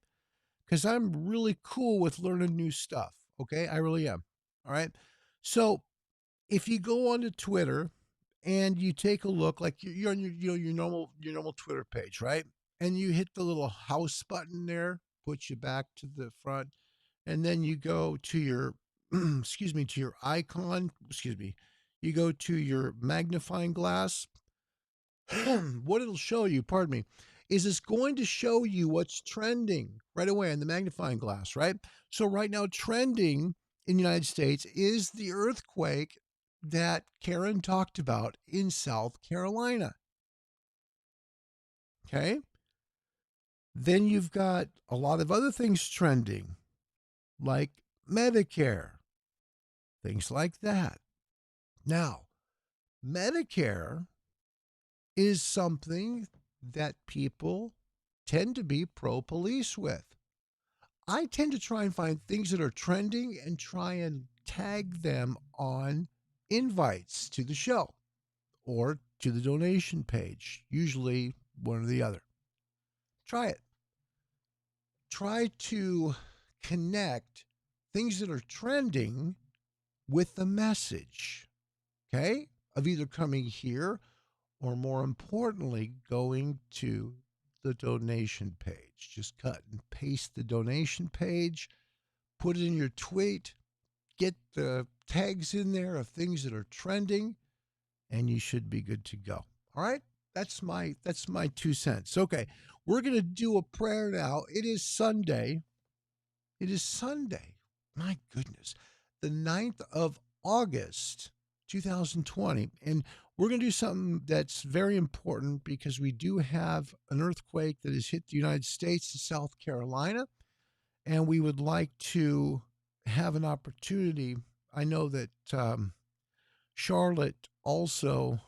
Because I'm really cool with learning new stuff, okay? I really am, all right? So if you go onto Twitter and you take a look, like you're on your normal Twitter page, right? And you hit the little house button there, puts you back to the front, and then you go to your, to your icon, you go to your magnifying glass. What it'll show you, pardon me, is it's going to show you what's trending right away in the magnifying glass, right? So right now, trending in the United States is the earthquake that Karen talked about in South Carolina. Okay? Then you've got a lot of other things trending, like Medicare, things like that. Now, Medicare is something that people tend to be pro-police with. I tend to try and find things that are trending and try and tag them on invites to the show or to the donation page, usually one or the other. Try it. Try to connect things that are trending with the message, okay, of either coming here or, more importantly, going to the donation page. Just cut and paste the donation page, put it in your tweet, get the tags in there of things that are trending, and you should be good to go. All right? That's my 2 cents. Okay, we're going to do a prayer now. It is Sunday. My goodness. The 9th of August, 2020. And we're going to do something that's very important because we do have an earthquake that has hit the United States and South Carolina. And we would like to have an opportunity. I know that Charlotte also,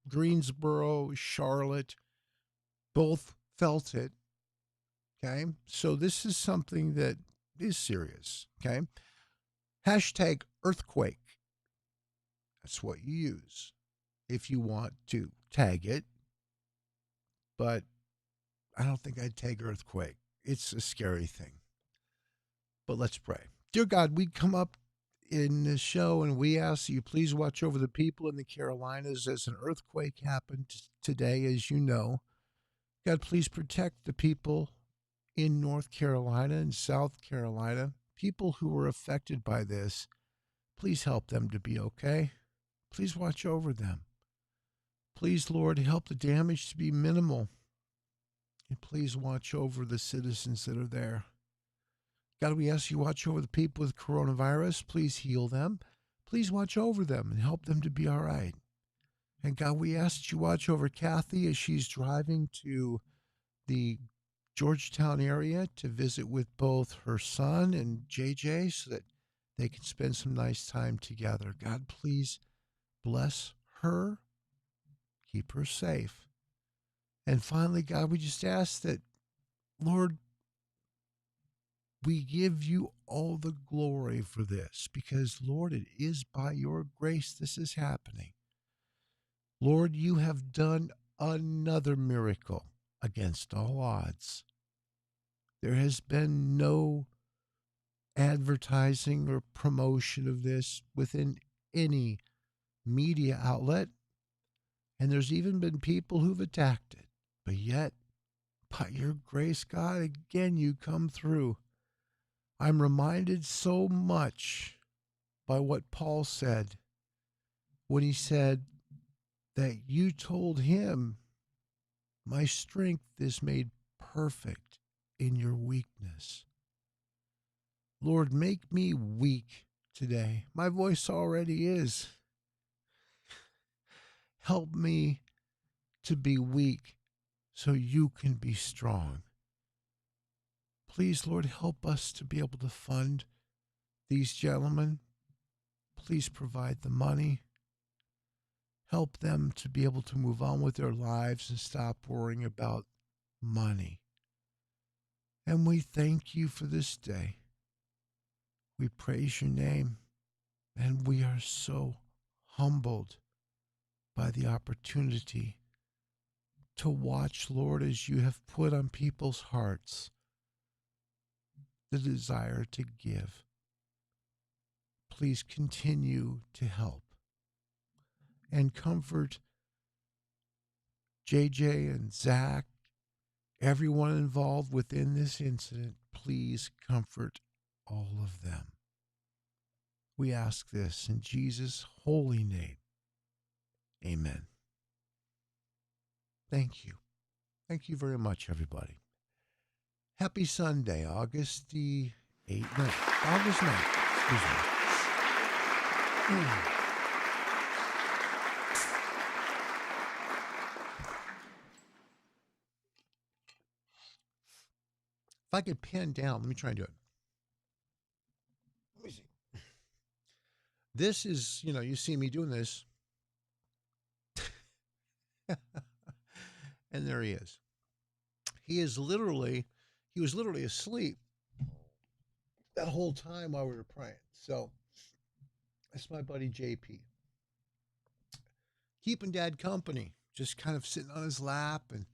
Greensboro, Charlotte, both felt it. Okay. So this is something that is serious. Okay. Hashtag earthquake. That's what you use if you want to tag it. But I don't think I'd tag earthquake. It's a scary thing. But let's pray. Dear God, we come up in this show and we ask that you please watch over the people in the Carolinas as an earthquake happened today, as you know. God, please protect the people in North Carolina and South Carolina, people who were affected by this. Please help them to be okay. Please watch over them. Please, Lord, help the damage to be minimal. And please watch over the citizens that are there. God, we ask you watch over the people with coronavirus. Please heal them. Please watch over them and help them to be all right. And God, we ask that you watch over Kathy as she's driving to the Georgetown area to visit with both her son and JJ so that they can spend some nice time together. God, please bless her, keep her safe. And finally, God, we just ask that, Lord, we give you all the glory for this because, Lord, it is by your grace this is happening. Lord, you have done another miracle against all odds. There has been no advertising or promotion of this within any media outlet, and there's even been people who've attacked it. But yet, by your grace, God, again, you come through. I'm reminded so much by what Paul said when he said that you told him, my strength is made perfect in your weakness. Lord, make me weak today. My voice already is. Help me to be weak so you can be strong. Please, Lord, help us to be able to fund these gentlemen. Please provide the money. Help them to be able to move on with their lives and stop worrying about money. And we thank you for this day. We praise your name, and we are so humbled by the opportunity to watch, Lord, as you have put on people's hearts the desire to give. Please continue to help and comfort JJ and Zach, everyone involved within this incident. Please comfort all of them. We ask this in Jesus' holy name. Amen. Thank you. Thank you very much, everybody. Happy Sunday, August the 8th. No, August 9th. Excuse me. If I could pen down, let me try and do it. Let me see. This is, you see me doing this. And there he is. He was literally asleep that whole time while we were praying. So that's my buddy JP. Keeping Dad company, just kind of sitting on his lap and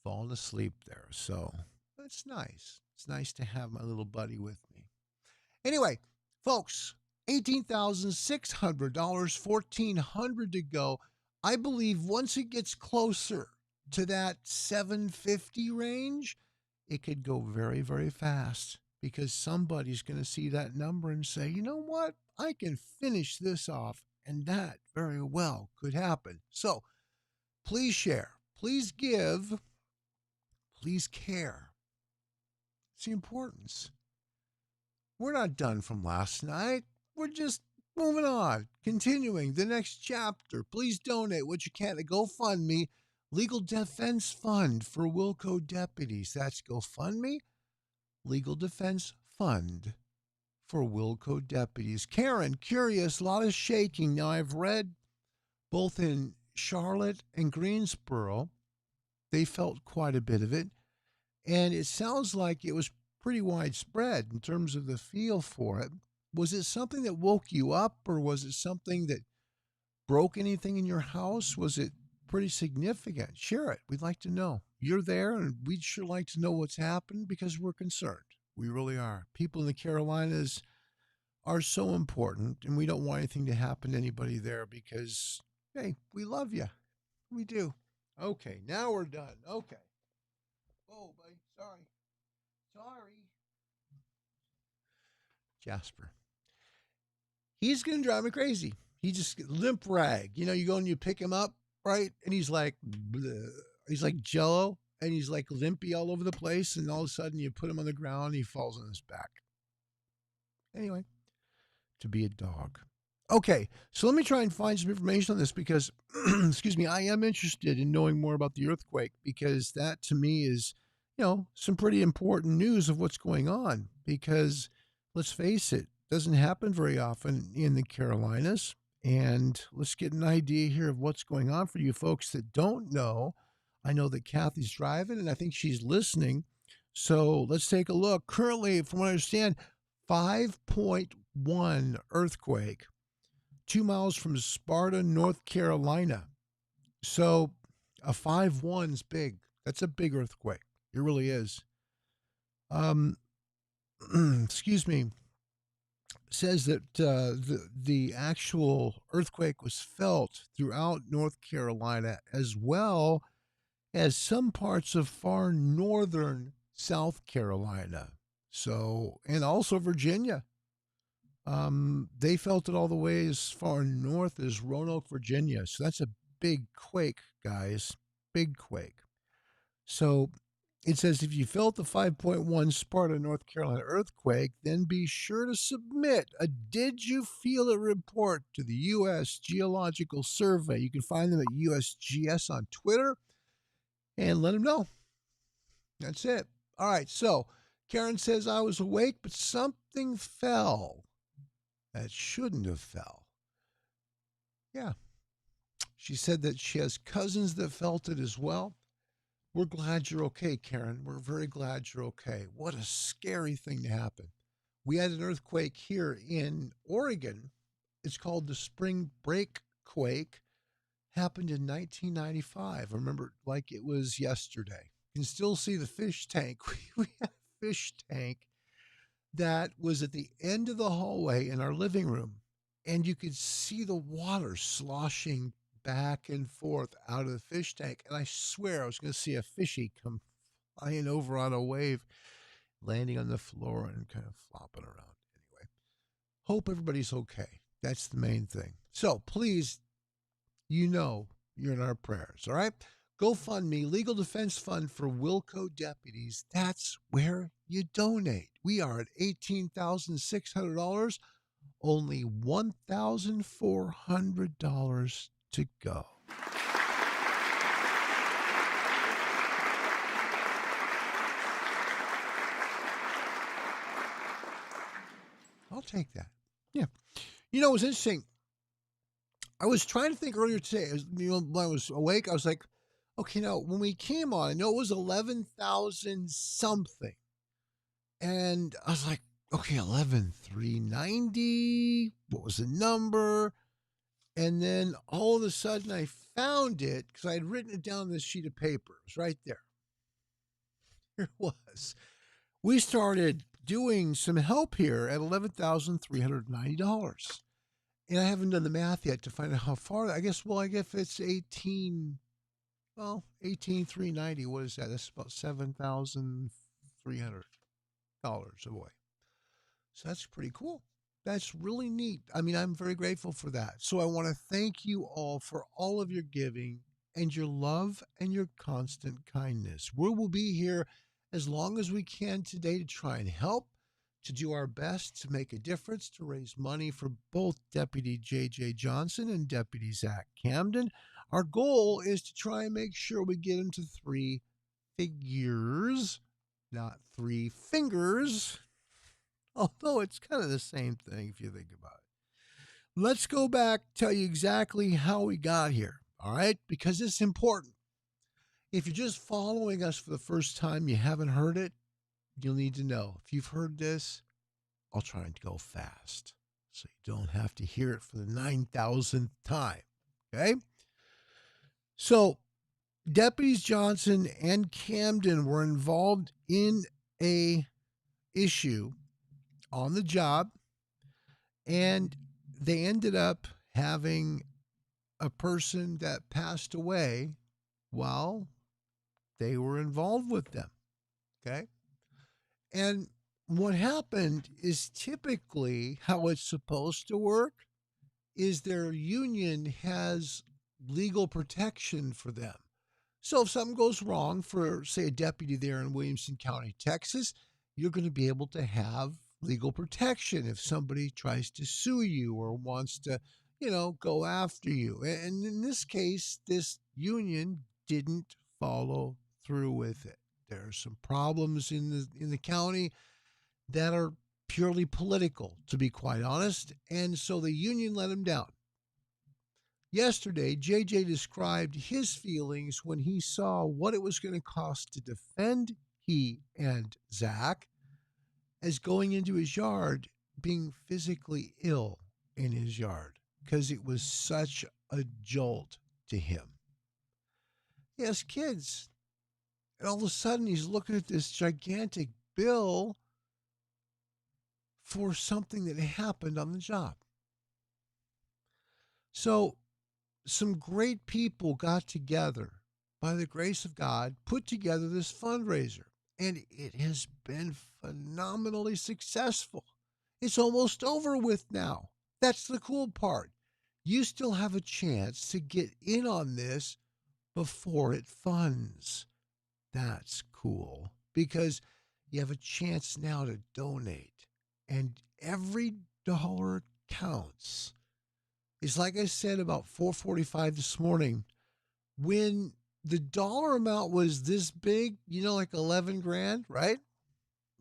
falling asleep there. So that's nice. It's nice to have my little buddy with me. Anyway, folks, $18,600, $1,400 to go. I believe once it gets closer to that 750 range, it could go very, very fast because somebody's going to see that number and say, you know what? I can finish this off, and that very well could happen. So please share, please give, please care. It's the importance. We're not done from last night. We're just moving on, continuing the next chapter. Please donate what you can to GoFundMe, Legal Defense Fund for Wilco Deputies. That's GoFundMe, Legal Defense Fund for Wilco Deputies. Karen, curious, a lot of shaking. Now, I've read both in Charlotte and Greensboro, they felt quite a bit of it. And it sounds like it was pretty widespread in terms of the feel for it. Was it something that woke you up, or was it something that broke anything in your house? Was it pretty significant? Share it. We'd like to know. You're there, and we'd sure like to know what's happened because we're concerned. We really are. People in the Carolinas are so important, and we don't want anything to happen to anybody there because, hey, we love you. We do. Okay, now we're done. Okay. Oh, buddy. Sorry. Jasper. He's going to drive me crazy. He just limp rag. You know, you go and you pick him up, right? And he's like, bleh. He's like Jello, and he's like limpy all over the place. And all of a sudden you put him on the ground and he falls on his back. Anyway, to be a dog. Okay, so let me try and find some information on this because, excuse me, I am interested in knowing more about the earthquake because that to me is, you know, some pretty important news of what's going on because let's face it, doesn't happen very often in the Carolinas. And let's get an idea here of what's going on for you folks that don't know. I know that Kathy's driving and I think she's listening. So let's take a look. Currently, from what I understand, 5.1 earthquake, 2 miles from Sparta, North Carolina. So a 5.1 is big. That's a big earthquake. It really is. Excuse me. Says that the actual earthquake was felt throughout North Carolina as well as some parts of far northern South Carolina. So, and also Virginia. They felt it all the way as far north as Roanoke, Virginia. So that's a big quake, guys. Big quake. So it says if you felt the 5.1 Sparta, North Carolina earthquake, then be sure to submit a Did You Feel It report to the U.S. Geological Survey. You can find them at USGS on Twitter and let them know. That's it. All right. So Karen says, I was awake, but something fell that shouldn't have fell. Yeah. She said that she has cousins that felt it as well. We're glad you're okay, Karen. We're very glad you're okay. What a scary thing to happen. We had an earthquake here in Oregon. It's called the Spring Break Quake. Happened in 1995. I remember it like it was yesterday. You can still see the fish tank. We had a fish tank that was at the end of the hallway in our living room. And you could see the water sloshing back and forth out of the fish tank. And I swear I was going to see a fishy come flying over on a wave, landing on the floor and kind of flopping around. Anyway, hope everybody's okay. That's the main thing. So please, you know, you're in our prayers. All right. GoFundMe, Legal Defense Fund for Wilco Deputies. That's where you donate. We are at $18,600, only $1,400 to go. I'll take that. Yeah. You know, it was interesting. I was trying to think earlier today, when I was awake, I was like, okay, now when we came on, I know it was 11,000 something. And I was like, Okay, 11,390. What was the number? And then all of a sudden I found it because I had written it down on this sheet of paper. It was right there. Here it was. We started doing some help here at $11,390. And I haven't done the math yet to find out how far. I guess it's 18,390. What is that? That's about $7,300 away. So that's pretty cool. That's really neat. I mean, I'm very grateful for that. So I want to thank you all for all of your giving and your love and your constant kindness. We will be here as long as we can today to try and help, to do our best to make a difference, to raise money for both Deputy J.J. Johnson and Deputy Zach Camden. Our goal is to try and make sure we get them to 3 figures, not 3 fingers. Although it's kind of the same thing if you think about it. Let's go back, tell you exactly how we got here, all right? Because it's important. If you're just following us for the first time, you haven't heard it, you'll need to know. If you've heard this, I'll try and go fast so you don't have to hear it for the 9,000th time, okay? So, Deputies Johnson and Camden were involved in a issue on the job, and they ended up having a person that passed away while they were involved with them. Okay. And what happened is typically how it's supposed to work is their union has legal protection for them. So if something goes wrong for, say, a deputy there in Williamson County, Texas, you're going to be able to have legal protection if somebody tries to sue you or wants to, go after you. And in this case, this union didn't follow through with it. There are some problems in the county that are purely political, to be quite honest, and so the union let them down. Yesterday, JJ described his feelings when he saw what it was going to cost to defend he and Zach as going into his yard being physically ill in his yard because it was such a jolt to him. He has kids, and all of a sudden he's looking at this gigantic bill for something that happened on the job. So some great people got together, by the grace of God, put together this fundraiser. And it has been phenomenally successful. It's almost over with now. That's the cool part. You still have a chance to get in on this before it funds. That's cool because you have a chance now to donate. And every dollar counts. It's like I said about 4:45 this morning. When the dollar amount was this big, like 11 grand, right?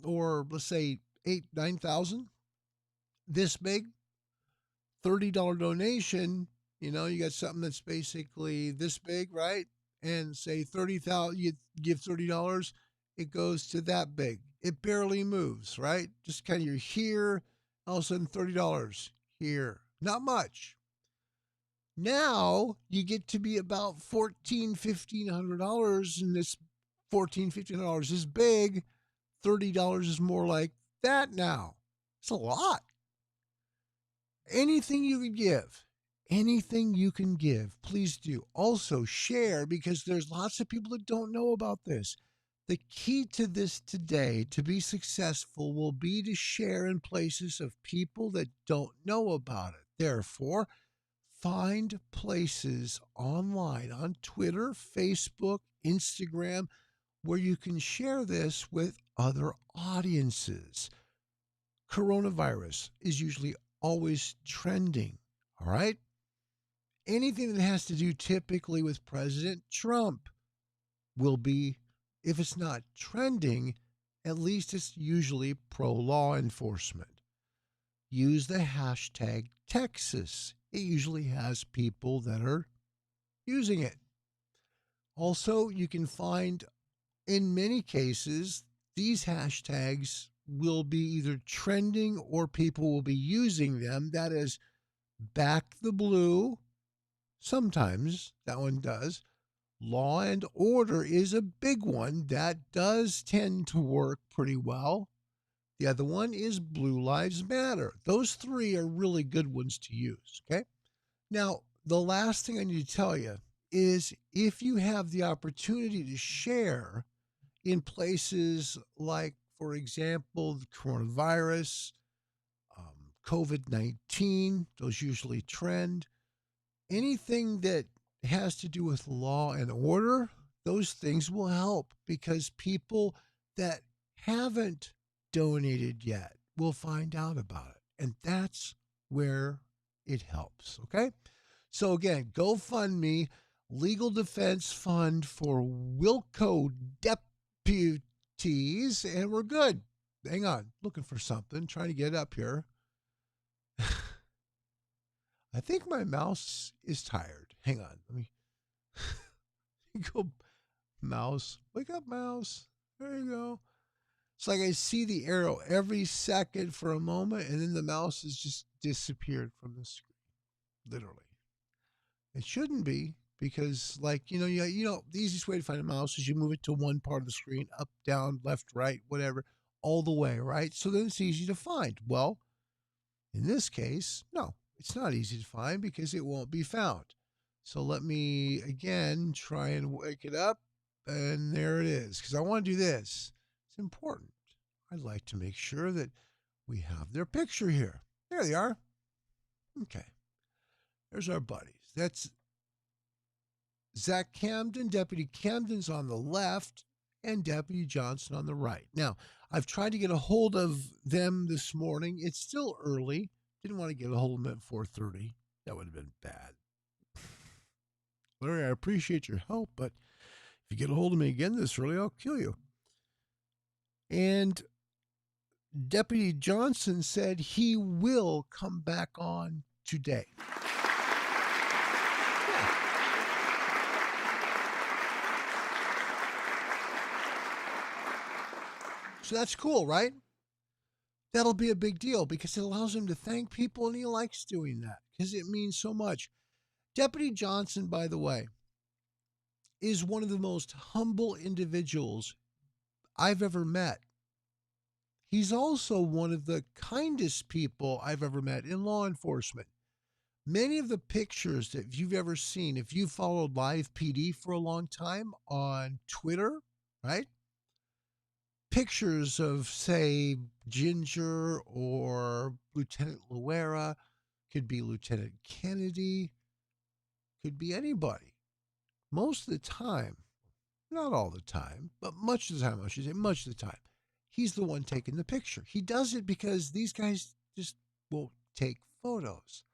Or let's say 9,000, this big, $30 donation, you got something that's basically this big, right? And say 30,000, you give $30, it goes to that big. It barely moves, right? Just kind of you're here, all of a sudden $30 here, not much. Now you get to be about $1,500, and this $1,500 is big. $30 is more like that now. It's a lot. Anything you can give, please do. Also share, because there's lots of people that don't know about this. The key to this today, to be successful, will be to share in places of people that don't know about it. Therefore, find places online on Twitter, Facebook, Instagram, where you can share this with other audiences. Coronavirus is usually always trending, all right? Anything that has to do typically with President Trump will be, if it's not trending, at least it's usually pro-law enforcement. Use the hashtag Texas. It usually has people that are using it. Also, you can find, in many cases, these hashtags will be either trending or people will be using them. That is Back the Blue. Sometimes that one does. Law and Order is a big one that does tend to work pretty well. The other one is Blue Lives Matter. Those three are really good ones to use, okay? Now, the last thing I need to tell you is if you have the opportunity to share in places like, for example, the coronavirus, COVID-19, those usually trend, anything that has to do with law and order, those things will help because people that haven't donated yet will find out about it. And that's where it helps, okay? So again, GoFundMe, Legal Defense Fund for Wilco Deputies, and we're good. Hang on, looking for something, trying to get up here. I think my mouse is tired. Hang on, let me go. Mouse, wake up, mouse. There you go. It's like I see the arrow every second for a moment, and then the mouse has just disappeared from the screen. Literally. It shouldn't be because, like, the easiest way to find a mouse is you move it to one part of the screen, up, down, left, right, whatever, all the way, right? So then it's easy to find. Well, in this case, no, it's not easy to find because it won't be found. So let me, again, try and wake it up, and there it is, because I want to do this. It's important. I'd like to make sure that we have their picture here. There they are. Okay. There's our buddies. That's Zach Camden. Deputy Camden's on the left and Deputy Johnson on the right. Now, I've tried to get a hold of them this morning. It's still early. Didn't want to get a hold of them at 4:30. That would have been bad. Larry, I appreciate your help, but if you get a hold of me again this early, I'll kill you. And Deputy Johnson said he will come back on today. So that's cool, right? That'll be a big deal because it allows him to thank people, and he likes doing that because it means so much. Deputy Johnson, by the way, is one of the most humble individuals I've ever met. He's also one of the kindest people I've ever met in law enforcement. Many of the pictures that you've ever seen, if you followed Live PD for a long time on Twitter, right? Pictures of, say, Ginger or Lieutenant Loera, could be Lieutenant Kennedy, could be anybody. Most of the time, not all the time, but much of the time, I should say, much of the time, he's the one taking the picture. He does it because these guys just won't take photos.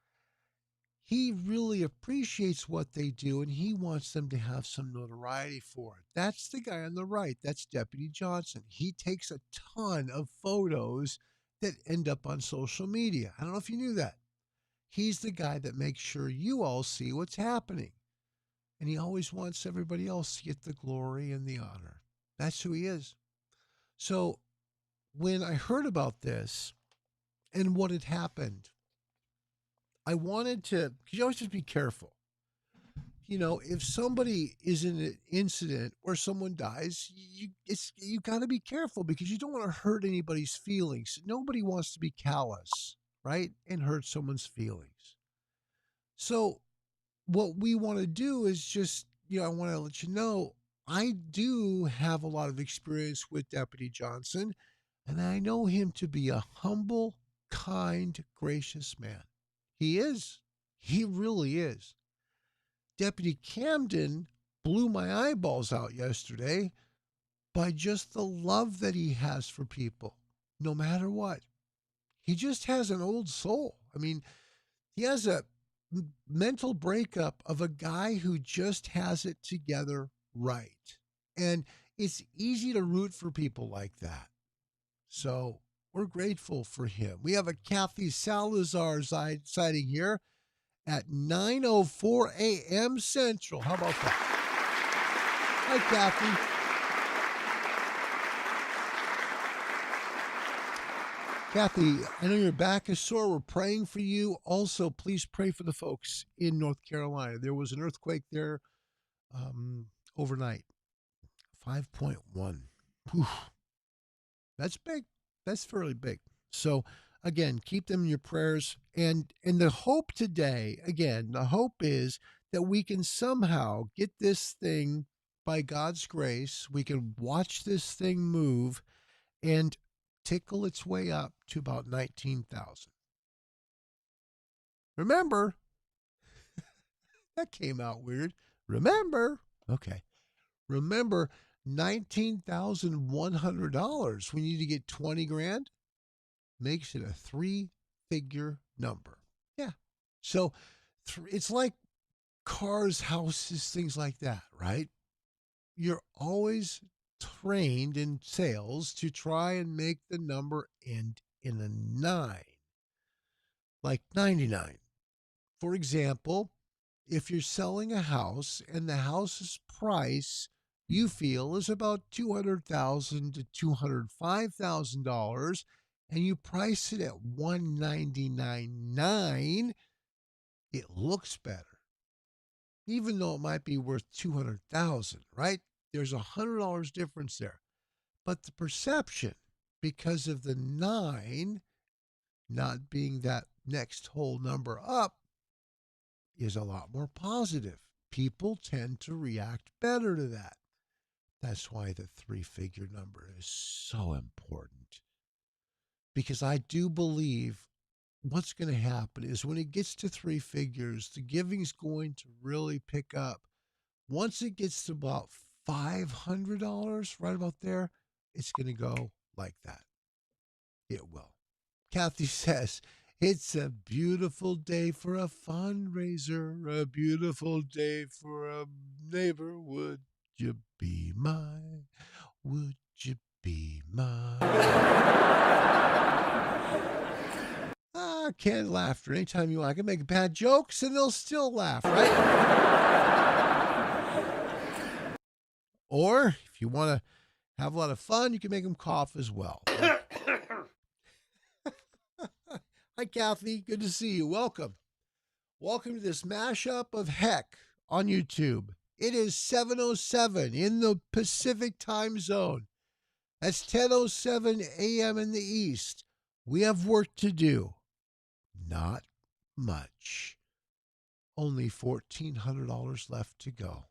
He really appreciates what they do, and he wants them to have some notoriety for it. That's the guy on the right. That's Deputy Johnson. He takes a ton of photos that end up on social media. I don't know if you knew that. He's the guy that makes sure you all see what's happening. And he always wants everybody else to get the glory and the honor. That's who he is. So when I heard about this and what had happened, I wanted to, because you always have to be careful. If somebody is in an incident or someone dies, you got to be careful because you don't want to hurt anybody's feelings. Nobody wants to be callous, right? And hurt someone's feelings. So what we want to do is just, I want to let you know, I do have a lot of experience with Deputy Johnson, and I know him to be a humble, kind, gracious man. He is. He really is. Deputy Camden blew my eyeballs out yesterday by just the love that he has for people, no matter what. He just has an old soul. I mean, he has a mental breakup of a guy who just has it together right. And it's easy to root for people like that. So we're grateful for him. We have a Kathy Salazar sighting here at 9:04 a.m. Central. How about that? Hi, Kathy. Kathy, I know your back is sore. We're praying for you. Also, please pray for the folks in North Carolina. There was an earthquake there overnight, 5.1. Whew. That's big. That's fairly big. So, again, keep them in your prayers. And the hope today, again, the hope is that we can somehow get this thing, by God's grace, we can watch this thing move and tickle its way up to about 19,000. Remember, that came out weird. Remember, okay. Remember, $19,100. We need to get 20 grand. Makes it a 3-figure number. Yeah. So it's like cars, houses, things like that, right? You're always trained in sales to try and make the number end in a 9, like 99. For example, if you're selling a house and the house's price you feel is about $200,000 to $205,000, and you price it at $199,900, it looks better, even though it might be worth $200,000, right? There's $100 difference there. But the perception, because of the 9 not being that next whole number up, is a lot more positive. People tend to react better to that. That's why the 3-figure number is so important. Because I do believe what's going to happen is when it gets to 3 figures, the giving's going to really pick up. Once it gets to about $500, right about there, it's going to go like that. It will. Kathy says, it's a beautiful day for a fundraiser, a beautiful day for a neighbor. Would you be mine? Would you be mine? Canned laughter anytime you want. I can make bad jokes and they'll still laugh, right? Or if you want to have a lot of fun, you can make them cough as well. Hi, Kathy. Good to see you. Welcome. Welcome to this mashup of heck on YouTube. It is 7:07 in the Pacific time zone. That's 10:07 a.m. in the East. We have work to do. Not much. Only $1,400 left to go.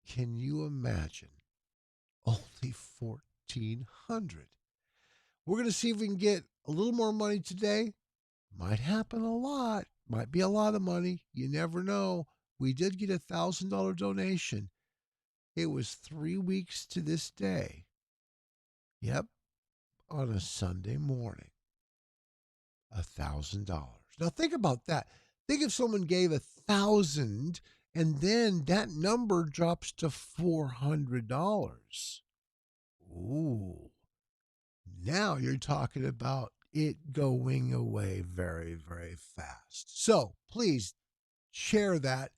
Can you imagine? Only $1,400. We're going to see if we can get a little more money today. Might happen a lot. Might be a lot of money. You never know. We did get a $1,000 donation. It was 3 weeks to this day. Yep. On a Sunday morning. $1,000. Now think about that. Think if someone gave $1,000 and then that number drops to $400. Ooh. Now you're talking about it going away very, very fast. So please share that.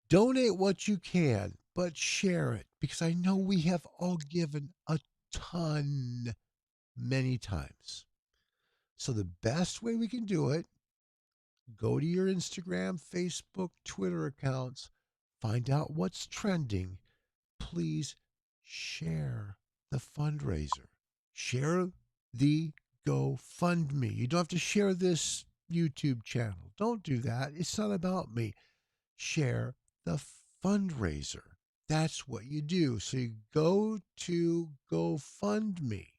Donate what you can, but share it, because I know we have all given a ton many times. So the best way we can do it, go to your Instagram, Facebook, Twitter accounts, find out what's trending. Please share the fundraiser. Share the GoFundMe. You don't have to share this YouTube channel. Don't do that. It's not about me. Share the fundraiser. That's what you do. So you go to GoFundMe.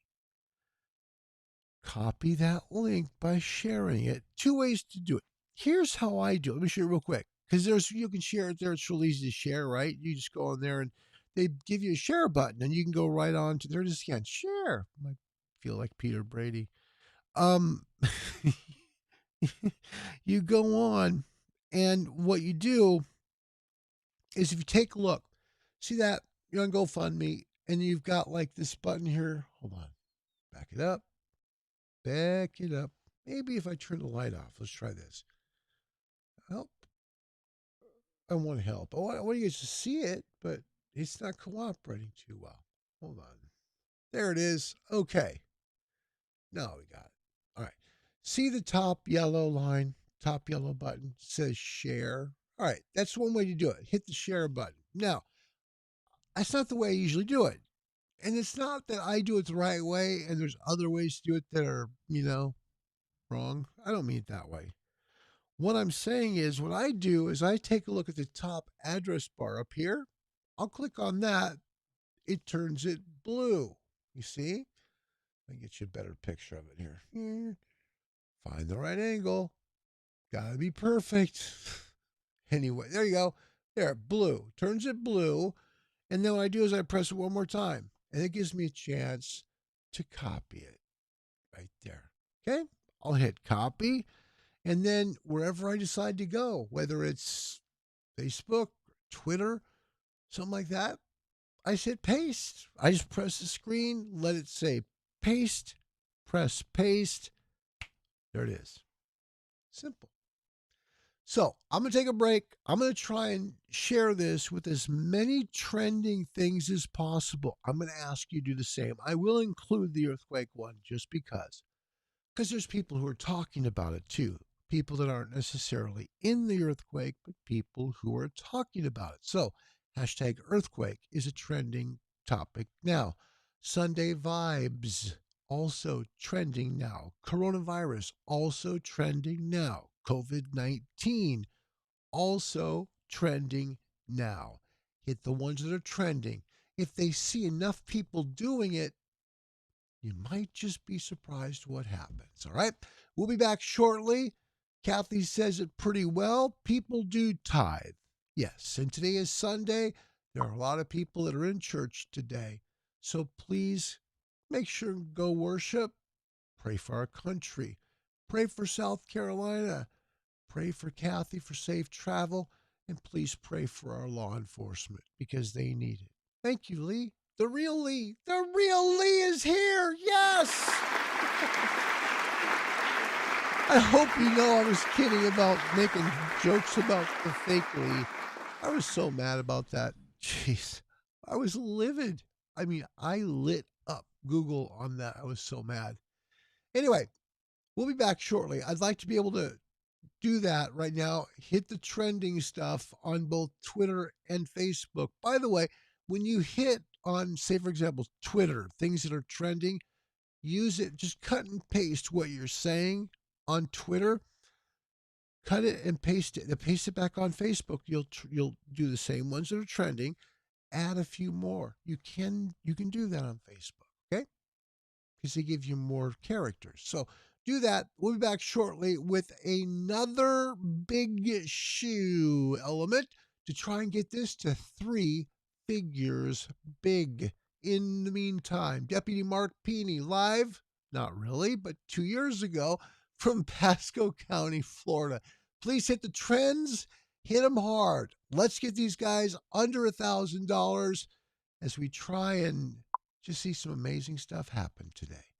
Copy that link by sharing it. 2 ways to do it. Here's how I do it. Let me show you real quick. Because you can share it there. It's real easy to share, right? You just go on there and they give you a share button and you can go right on to there. Just again, share. I feel like Peter Brady. You go on, and what you do is if you take a look, see that you're on GoFundMe, and you've got like this button here. Hold on. Back it up. Back it up. Maybe if I turn the light off, let's try this. Help. I want to help. I want you guys to see it, but it's not cooperating too well. Hold on. There it is. Okay. Now we got it. See the top yellow line, top yellow button says share. All right, that's one way to do it. Hit the share button. Now, that's not the way I usually do it. And it's not that I do it the right way and there's other ways to do it that are, wrong. I don't mean it that way. What I'm saying is what I do is I take a look at the top address bar up here. I'll click on that. It turns it blue. You see? Let me get you a better picture of it here. Find the right angle. Gotta be perfect. Anyway, there you go. There, blue. Turns it blue. And then what I do is I press it one more time. And it gives me a chance to copy it right there. Okay? I'll hit copy. And then wherever I decide to go, whether it's Facebook, Twitter, something like that, I hit paste. I just press the screen, let it say paste, press paste. There it is. Simple. So I'm going to take a break. I'm going to try and share this with as many trending things as possible. I'm going to ask you to do the same. I will include the earthquake one just because there's people who are talking about it too. People that aren't necessarily in the earthquake, but people who are talking about it. So hashtag earthquake is a trending topic now. Sunday vibes, also trending now. Coronavirus, also trending now. COVID-19, also trending now. Hit the ones that are trending. If they see enough people doing it, you might just be surprised what happens. All right? We'll be back shortly. Kathy says it pretty well. People do tithe. Yes, and today is Sunday. There are a lot of people that are in church today. So please make sure to go worship. Pray for our country. Pray for South Carolina. Pray for Kathy for safe travel. And please pray for our law enforcement because they need it. Thank you, Lee. The real Lee. The real Lee is here. Yes. I hope you know I was kidding about making jokes about the fake Lee. I was so mad about that. Jeez. I was livid. I mean, I lit up Google on that. I was so mad. Anyway, we'll be back shortly. I'd like to be able to do that right now. Hit the trending stuff on both Twitter and Facebook. By the way, when you hit on, say, for example, Twitter, things that are trending, use it. Just cut and paste what you're saying on Twitter. Cut it and paste it. Paste it back on Facebook. You'll do the same ones that are trending. Add a few more. You can do that on Facebook, okay? Because they give you more characters. So do that. We'll be back shortly with another big shoe element to try and get this to 3 figures big. In the meantime, Deputy Mark Peeney live, not really, but 2 years ago from Pasco County, Florida. Please hit the trends, hit them hard. Let's get these guys under $1,000 as we try and just see some amazing stuff happen today.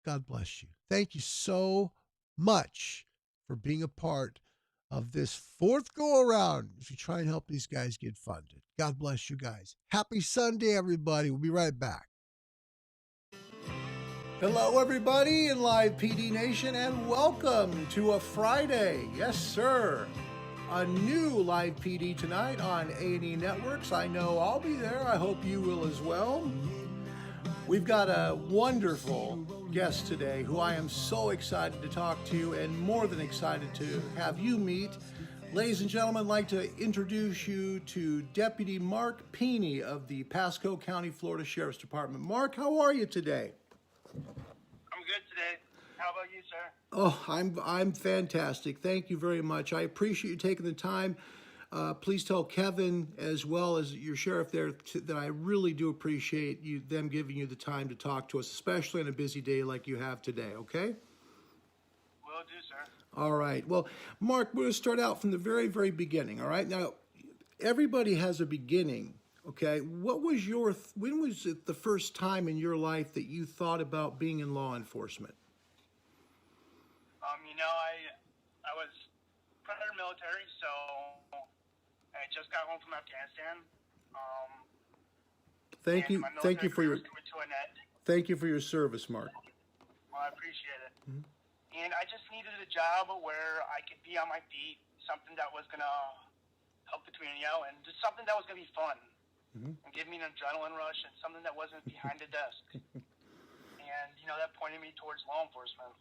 God bless you. Thank you so much for being a part of this 4th go-around as we try and help these guys get funded. God bless you guys. Happy Sunday, everybody. We'll be right back. Hello, everybody in Live PD Nation, and welcome to a Friday. Yes, sir. A new Live PD tonight on A&E Networks. I know I'll be there. I hope you will as well. We've got a wonderful guest today who I am so excited to talk to and more than excited to have you meet. Ladies and gentlemen, I'd like to introduce you to Deputy Mark Peeney of the Pasco County, Florida Sheriff's Department. Mark, how are you today? I'm good today. How about you, sir? Oh, I'm fantastic. Thank you very much. I appreciate you taking the time. Please tell Kevin as well as your sheriff there that I really do appreciate them giving you the time to talk to us, especially on a busy day like you have today, okay? Will do, sir. All right. Well, Mark, we're going to start out from the very, very beginning, all right? Now, everybody has a beginning, okay? When was it the first time in your life that you thought about being in law enforcement? I was prior military, so I just got home from Afghanistan. Thank you for your coming to an end. Thank you for your service, Mark. Well, I appreciate it. Mm-hmm. And I just needed a job where I could be on my feet, something that was going to help the community out, and just something that was going to be fun and give me an adrenaline rush, and something that wasn't behind a desk. And, that pointed me towards law enforcement.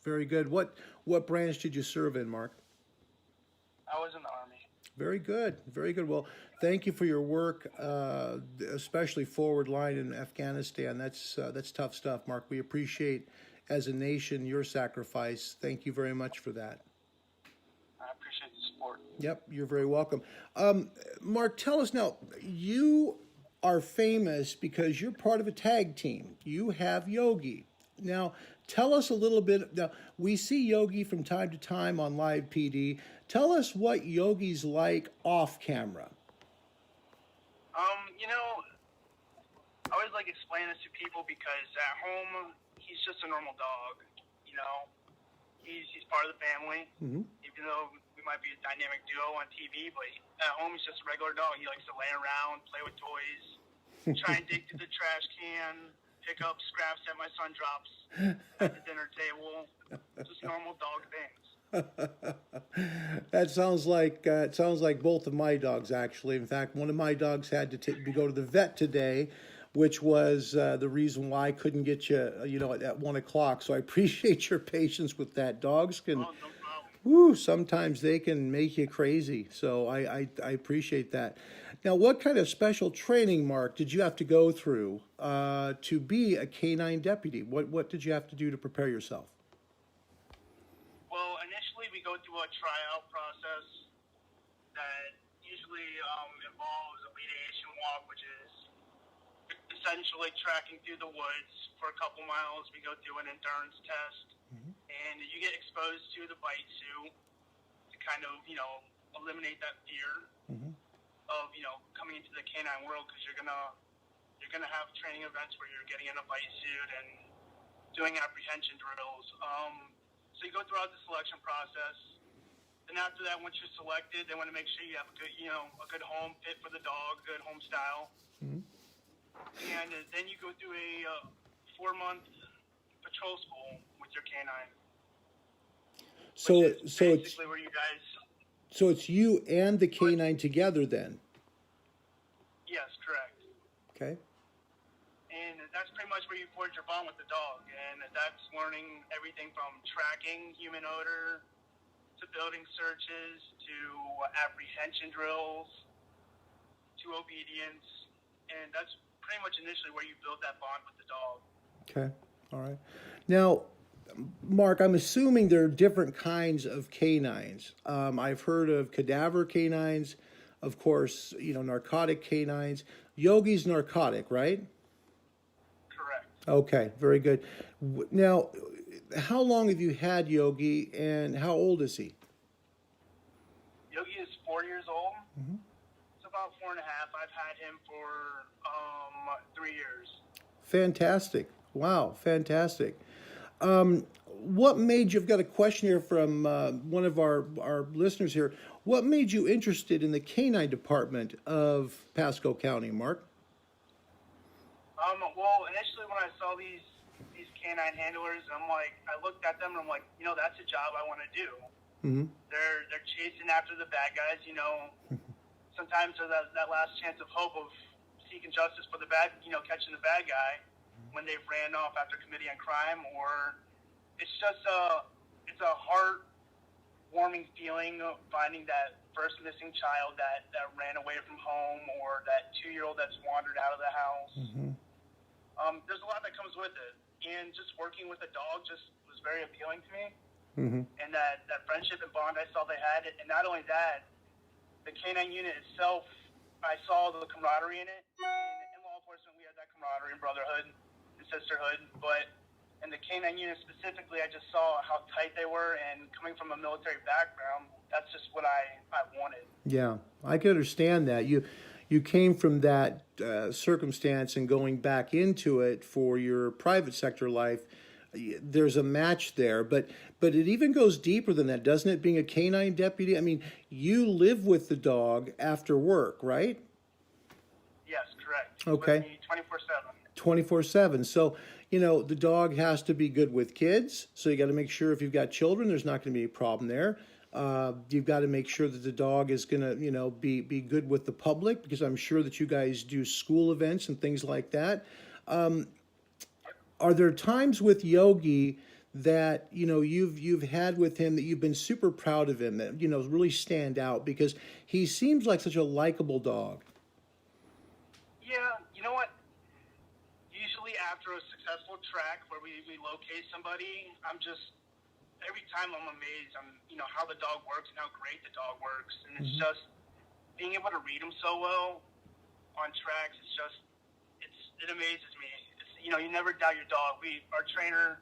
Very good. What branch did you serve in, Mark? I was in the Army. Very good. Very good. Well, thank you for your work, especially forward line in Afghanistan. That's tough stuff, Mark. We appreciate, as a nation, your sacrifice. Thank you very much for that. I appreciate the support. Yep, you're very welcome. Mark, tell us now, you are famous because you're part of a tag team. You have Yogi. Now, tell us a little bit. Now, we see Yogi from time to time on Live PD. Tell us what Yogi's like off camera. I always like explaining this to people because at home, he's just a normal dog. He's part of the family, even though we might be a dynamic duo on TV, but at home, he's just a regular dog. He likes to lay around, play with toys, try and dig through the trash can, pick up scraps that my son drops at the dinner table. Just normal dog things. That sounds like both of my dogs, actually. In fact, one of my dogs had to go to the vet today, which was the reason why I couldn't get you, at 1 o'clock. So I appreciate your patience with that. Dogs can, Oh, no problem. sometimes they can make you crazy. So I appreciate that. Now, what kind of special training, Mark, did you have to go through to be a canine deputy? What did you have to do to prepare yourself? Well, initially we go through a tryout process that usually involves a mediation walk, which is essentially tracking through the woods for a couple miles. We go through an endurance test, and you get exposed to the bite suit to kind of, eliminate that fear of, coming into the canine world, because you're gonna have training events where you're getting in a bite suit and doing apprehension drills. So you go throughout the selection process. And after that, once you're selected, they want to make sure you have a good home fit for the dog, good home style. And then you go through a 4-month patrol school with your canine. So it's where you guys. So it's you and the canine together then. Yes, correct. Okay. And that's pretty much where you forge your bond with the dog. And that's learning everything from tracking human odor to building searches to apprehension drills to obedience. And that's pretty much initially where you build that bond with the dog. Okay. All right. Now, Mark, I'm assuming there are different kinds of canines. I've heard of cadaver canines, of course, narcotic canines. Yogi's narcotic, right? Correct. Okay, very good. Now, how long have you had Yogi, and how old is he? Yogi is 4 years old. It's about 4.5. I've had him for 3 years. Fantastic. Wow, fantastic. What made you, I've got a question here from one of our listeners here. What made you interested in the canine department of Pasco County, Mark? Well, initially when I saw these canine handlers, I looked at them and I'm like, that's a job I want to do. They're chasing after the bad guys, Sometimes there's that last chance of hope of seeking justice for the bad, catching the bad guy when they've ran off after committing a crime, or it's just it's a heartwarming feeling of finding that first missing child that ran away from home, or that 2-year-old that's wandered out of the house. There's a lot that comes with it, and just working with a dog just was very appealing to me. And that friendship and bond I saw they had, and not only that, the canine unit itself, I saw the camaraderie in it. In law enforcement, we had that camaraderie and brotherhood and sisterhood, but in the canine unit specifically, I just saw how tight they were, and coming from a military background, that's just what I wanted. Yeah, I can understand that. You came from that circumstance, and going back into it for your private sector life, there's a match there, but it even goes deeper than that, doesn't it? Being a canine deputy, I mean, you live with the dog after work, right? Yes, correct. Okay. 24/7. 24/7. So the dog has to be good with kids. So you got to make sure if you've got children, there's not going to be a problem there. You've got to make sure that the dog is going to, be good with the public, because I'm sure that you guys do school events and things like that. Are there times with Yogi that you've had with him that you've been super proud of him, that really stand out, because he seems like such a likable dog? Yeah, you know what? Usually after a successful track where we locate somebody, every time I'm amazed on how the dog works and how great the dog works, and it's just being able to read him so well on tracks. It amazes me. You never doubt your dog. Our trainer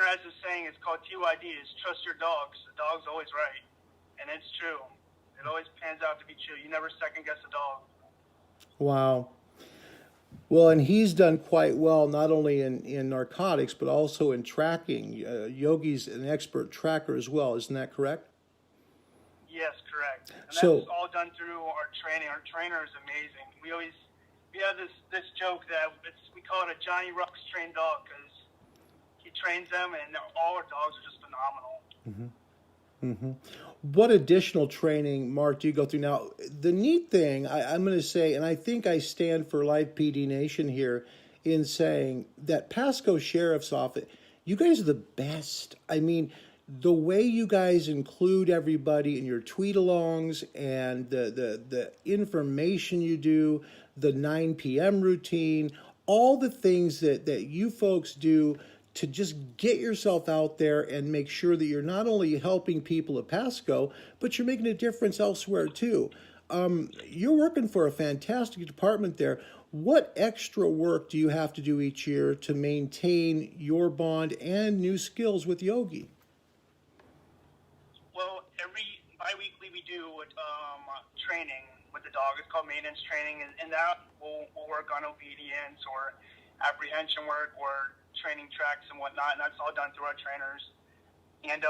has this saying. It's called TYD. Is trust your dogs. The dog's always right, and it's true. It always pans out to be true. You never second guess a dog. Wow. Well, and he's done quite well, not only in narcotics, but also in tracking. Yogi's an expert tracker as well, isn't that correct? Yes, correct. And So- that's all done through our training. Our trainer is amazing. We have this joke that we call it a Johnny Rocks trained dog, because he trains them, and all our dogs are just phenomenal. What additional training, Mark, do you go through? Now, the neat thing, I'm going to say, and I think I stand for Live PD Nation here in saying that Pasco Sheriff's Office, you guys are the best. I mean, the way you guys include everybody in your tweet-alongs and the information you do, the 9 p.m. routine, all the things that you folks do to just get yourself out there and make sure that you're not only helping people at Pasco, but you're making a difference elsewhere too. You're working for a fantastic department there. What extra work do you have to do each year to maintain your bond and new skills with Yogi? Well, every bi-weekly we do training with the dog. It's called maintenance training, and that we'll work on obedience or apprehension work or training tracks and whatnot, and that's all done through our trainers. And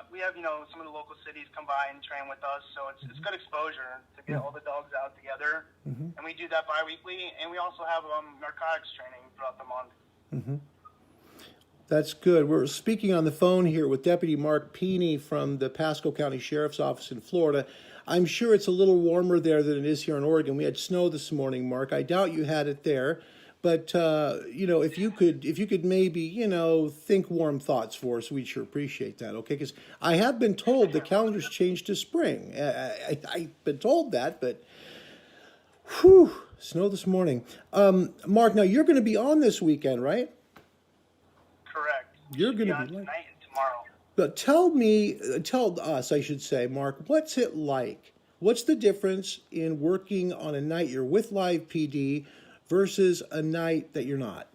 we have some of the local cities come by and train with us, so it's good exposure to get all the dogs out together. And we do that bi-weekly, and we also have narcotics training throughout the month. That's good. We're speaking on the phone here with Deputy Mark Peeney from the Pasco County Sheriff's Office in Florida. I'm sure it's a little warmer there than it is here in Oregon. We had snow this morning, Mark. I doubt you had it there. But, if you could maybe, think warm thoughts for us, we'd sure appreciate that, okay? Because I have been told the calendar's changed to spring. I've been told that, but, snow this morning. Mark, now you're going to be on this weekend, right? Correct. You're going to on be like, tonight and tomorrow. but tell us, I should say, Mark, what's it like? What's the difference in working on a night you're with Live PD versus a night that you're not?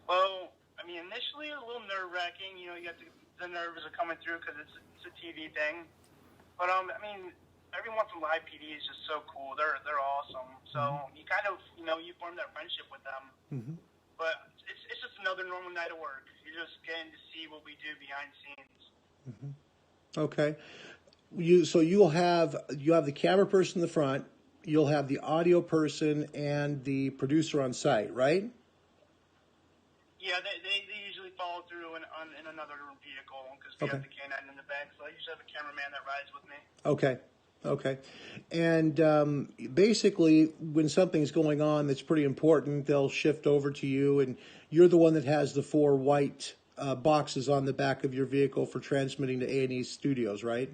Well, I mean, initially a little nerve-wracking. You have the nerves are coming through because it's a TV thing. But I mean, everyone from Live PD is just so cool. They're awesome. So you kind of you form that friendship with them. But it's just another normal night of work. You're just getting to see what we do behind the scenes. Okay. You'll have the camera person in the front, you'll have the audio person and the producer on site, right? Yeah, they usually follow through in another vehicle because we have the K9 in the back. So I usually have a cameraman that rides with me. Okay. And basically, when something's going on that's pretty important, they'll shift over to you, and you're the one that has the 4 white boxes on the back of your vehicle for transmitting to A&E Studios, right?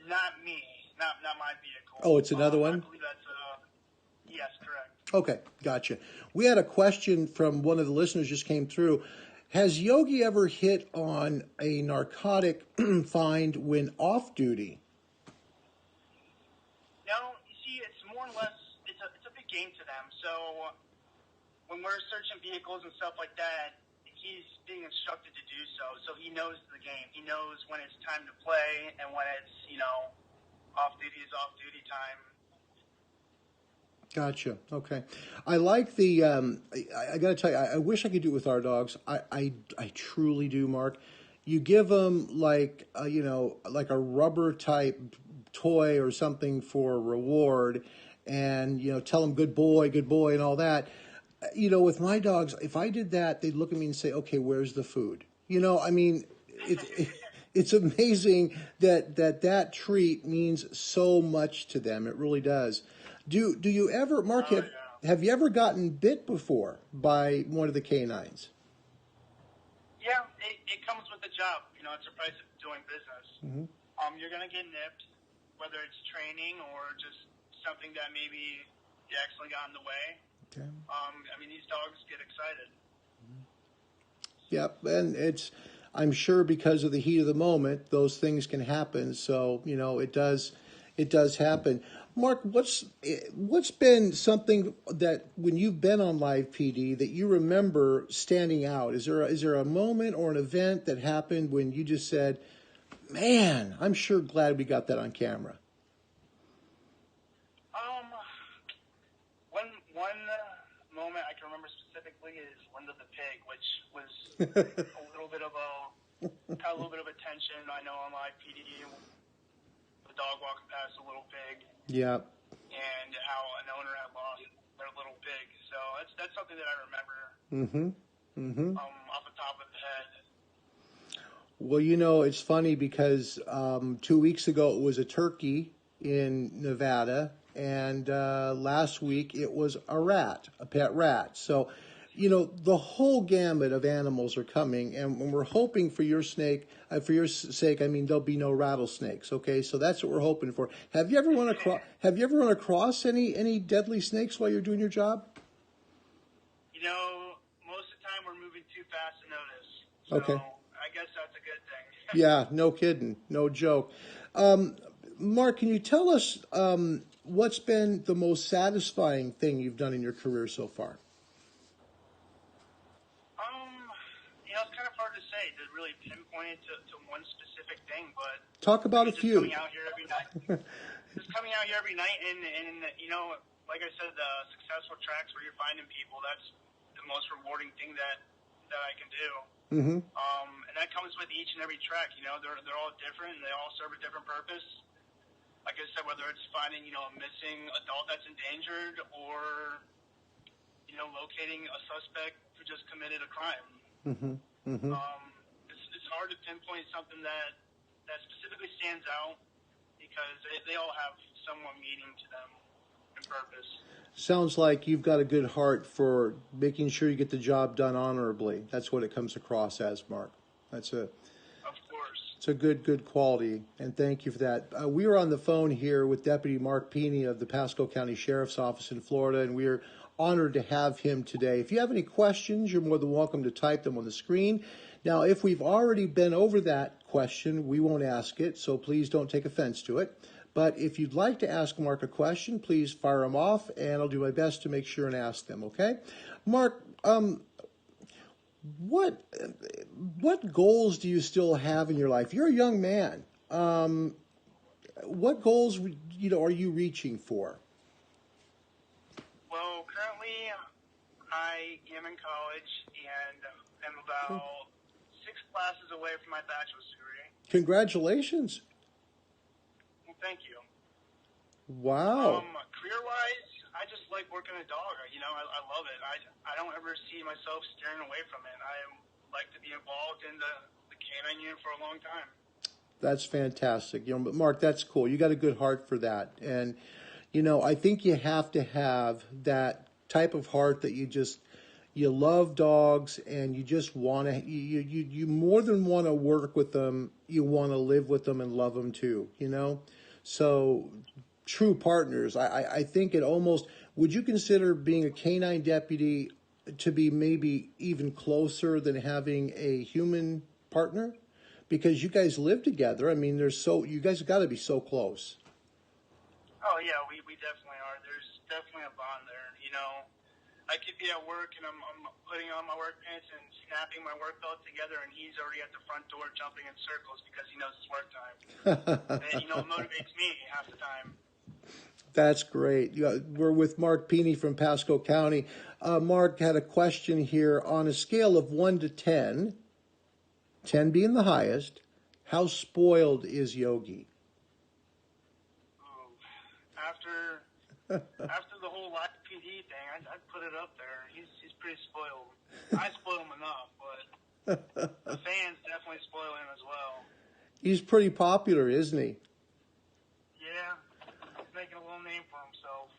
Not me. Not my vehicle. Oh, it's another one? I believe that's yes, correct. Okay, gotcha. We had a question from one of the listeners just came through. Has Yogi ever hit on a narcotic find when off duty? No, you see, it's more or less, it's a big game to them. So when we're searching vehicles and stuff like that, he's being instructed to do so. So he knows the game. He knows when it's time to play and when it's, off duty is off duty time. Gotcha. Okay. I like the, I got to tell you, I wish I could do it with our dogs. I truly do, Mark. You give them like a rubber type toy or something for a reward, and, tell them good boy, and all that. With my dogs, if I did that, they'd look at me and say, okay, where's the food? It's amazing that treat means so much to them. It really does. Do you ever, Mark, have you ever gotten bit before by one of the canines? Yeah, it comes with the job. It's a price of doing business. Mm-hmm. You're going to get nipped, whether it's training or just something that maybe you accidentally got in the way. Okay. These dogs get excited. Yep, and I'm sure because of the heat of the moment, those things can happen. So, it does happen. Mark, what's been something that when you've been on live PD that you remember standing out? Is there a moment or an event that happened when you just said, man, I'm sure glad we got that on camera? One moment I can remember specifically is Linda the pig, which was a little bit of a tension. I know on live PD, the dog walking past a little pig. Yeah. And how an owner had lost their little pig. So that's something that I remember. Mm-hmm. Off the top of the head. Well, it's funny because 2 weeks ago it was a turkey in Nevada, and last week it was a pet rat. So, the whole gamut of animals are coming, and we're hoping for your sake, there'll be no rattlesnakes. Okay, so that's what we're hoping for. Have you ever run across any deadly snakes while you're doing your job? Most of the time we're moving too fast to notice. So okay. I guess that's a good thing. Yeah, no kidding, no joke. Mark, can you tell us what's been the most satisfying thing you've done in your career so far? It's kind of hard to say, to really pinpoint it to one specific thing, but talk about a few. Coming out here every night. Just coming out here every night, and like I said, the successful tracks where you're finding people, that's the most rewarding thing that I can do. Mm-hmm. And that comes with each and every track. They're all different, and they all serve a different purpose. Like I said, whether it's finding, a missing adult that's endangered or, locating a suspect who just committed a crime. Mm-hmm. Mm-hmm. It's hard to pinpoint something that specifically stands out because they all have somewhat meaning to them and purpose. Sounds like you've got a good heart for making sure you get the job done honorably. That's what it comes across as, Mark. Of course. It's a good quality, and thank you for that. We are on the phone here with Deputy Mark Peeney of the Pasco County Sheriff's Office in Florida, and we are honored to have him today. If you have any questions, you're more than welcome to type them on the screen. Now, if we've already been over that question, we won't ask it, so please don't take offense to it. But if you'd like to ask Mark a question, please fire them off, and I'll do my best to make sure and ask them, okay? Mark, what goals do you still have in your life? You're a young man. What goals, are you reaching for? Well, currently I am in college and am about 6 classes away from my bachelor's degree. Congratulations. Well, thank you. Wow. Career-wise, I just like working a dog. I love it. I don't ever see myself steering away from it. I like to be involved in the canine unit for a long time. That's fantastic. But Mark, that's cool. You got a good heart for that. And, I think you have to have that type of heart that you love dogs and you just want to, you more than want to work with them, you want to live with them and love them too, So true partners. I think it almost, would you consider being a canine deputy to be maybe even closer than having a human partner? Because you guys live together. You guys have got to be so close. Oh, yeah, we definitely are. There's definitely a bond there. I could be at work and I'm putting on my work pants and snapping my work belt together, and he's already at the front door jumping in circles because he knows it's work time. And, it motivates me half the time. That's great. We're with Mark Peeney from Pasco County. Mark had a question here. On a scale of 1 to 10, 10 being the highest, how spoiled is Yogi? After After the whole live PD thing, I'd put it up there. He's pretty spoiled. I spoil him enough, but the fans definitely spoil him as well. He's pretty popular, isn't he? Yeah, he's making a little name for himself.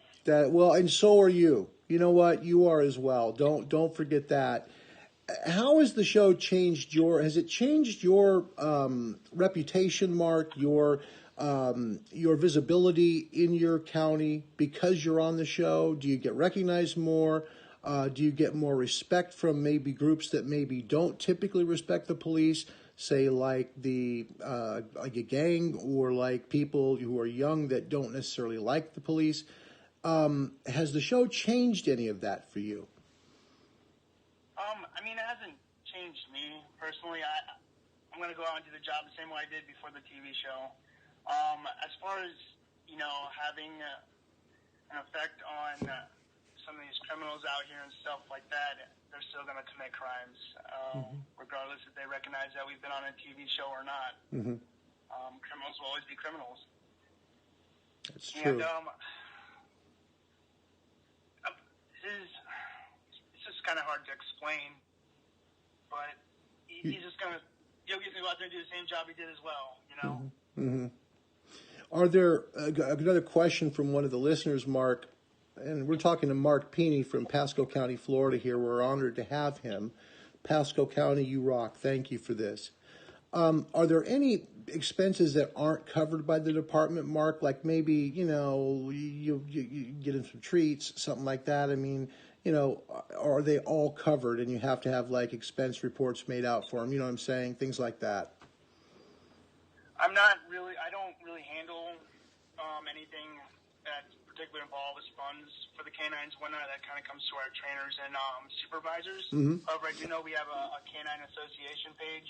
And so are you. You know what? You are as well. Don't forget that. How has the show changed has it changed your reputation, Mark, your visibility in your county because you're on the show? Do you get recognized more? Do you get more respect from maybe groups that maybe don't typically respect the police, say like like a gang or like people who are young that don't necessarily like the police? Has the show changed any of that for you? I mean, it hasn't changed me personally. I'm going to go out and do the job the same way I did before the TV show. As far as, having an effect on some of these criminals out here and stuff like that, they're still going to commit crimes, regardless if they recognize that we've been on a TV show or not. Mm-hmm. Criminals will always be criminals. That's true. And it's just kind of hard to explain, but he's just going to, he'll get to go out there and do the same job he did as well, Mm-hmm. Are there another question from one of the listeners, Mark? And we're talking to Mark Peeney from Pasco County, Florida here. We're honored to have him. Pasco County, you rock. Thank you for this. Are there any expenses that aren't covered by the department, Mark? Like maybe, you get him some treats, something like that. I mean, are they all covered and you have to have like expense reports made out for them? You know what I'm saying? Things like that. I don't really handle anything that's particularly involved with funds for the canines. That kind of comes to our trainers and supervisors. Mm-hmm. However, I do know we have a canine association page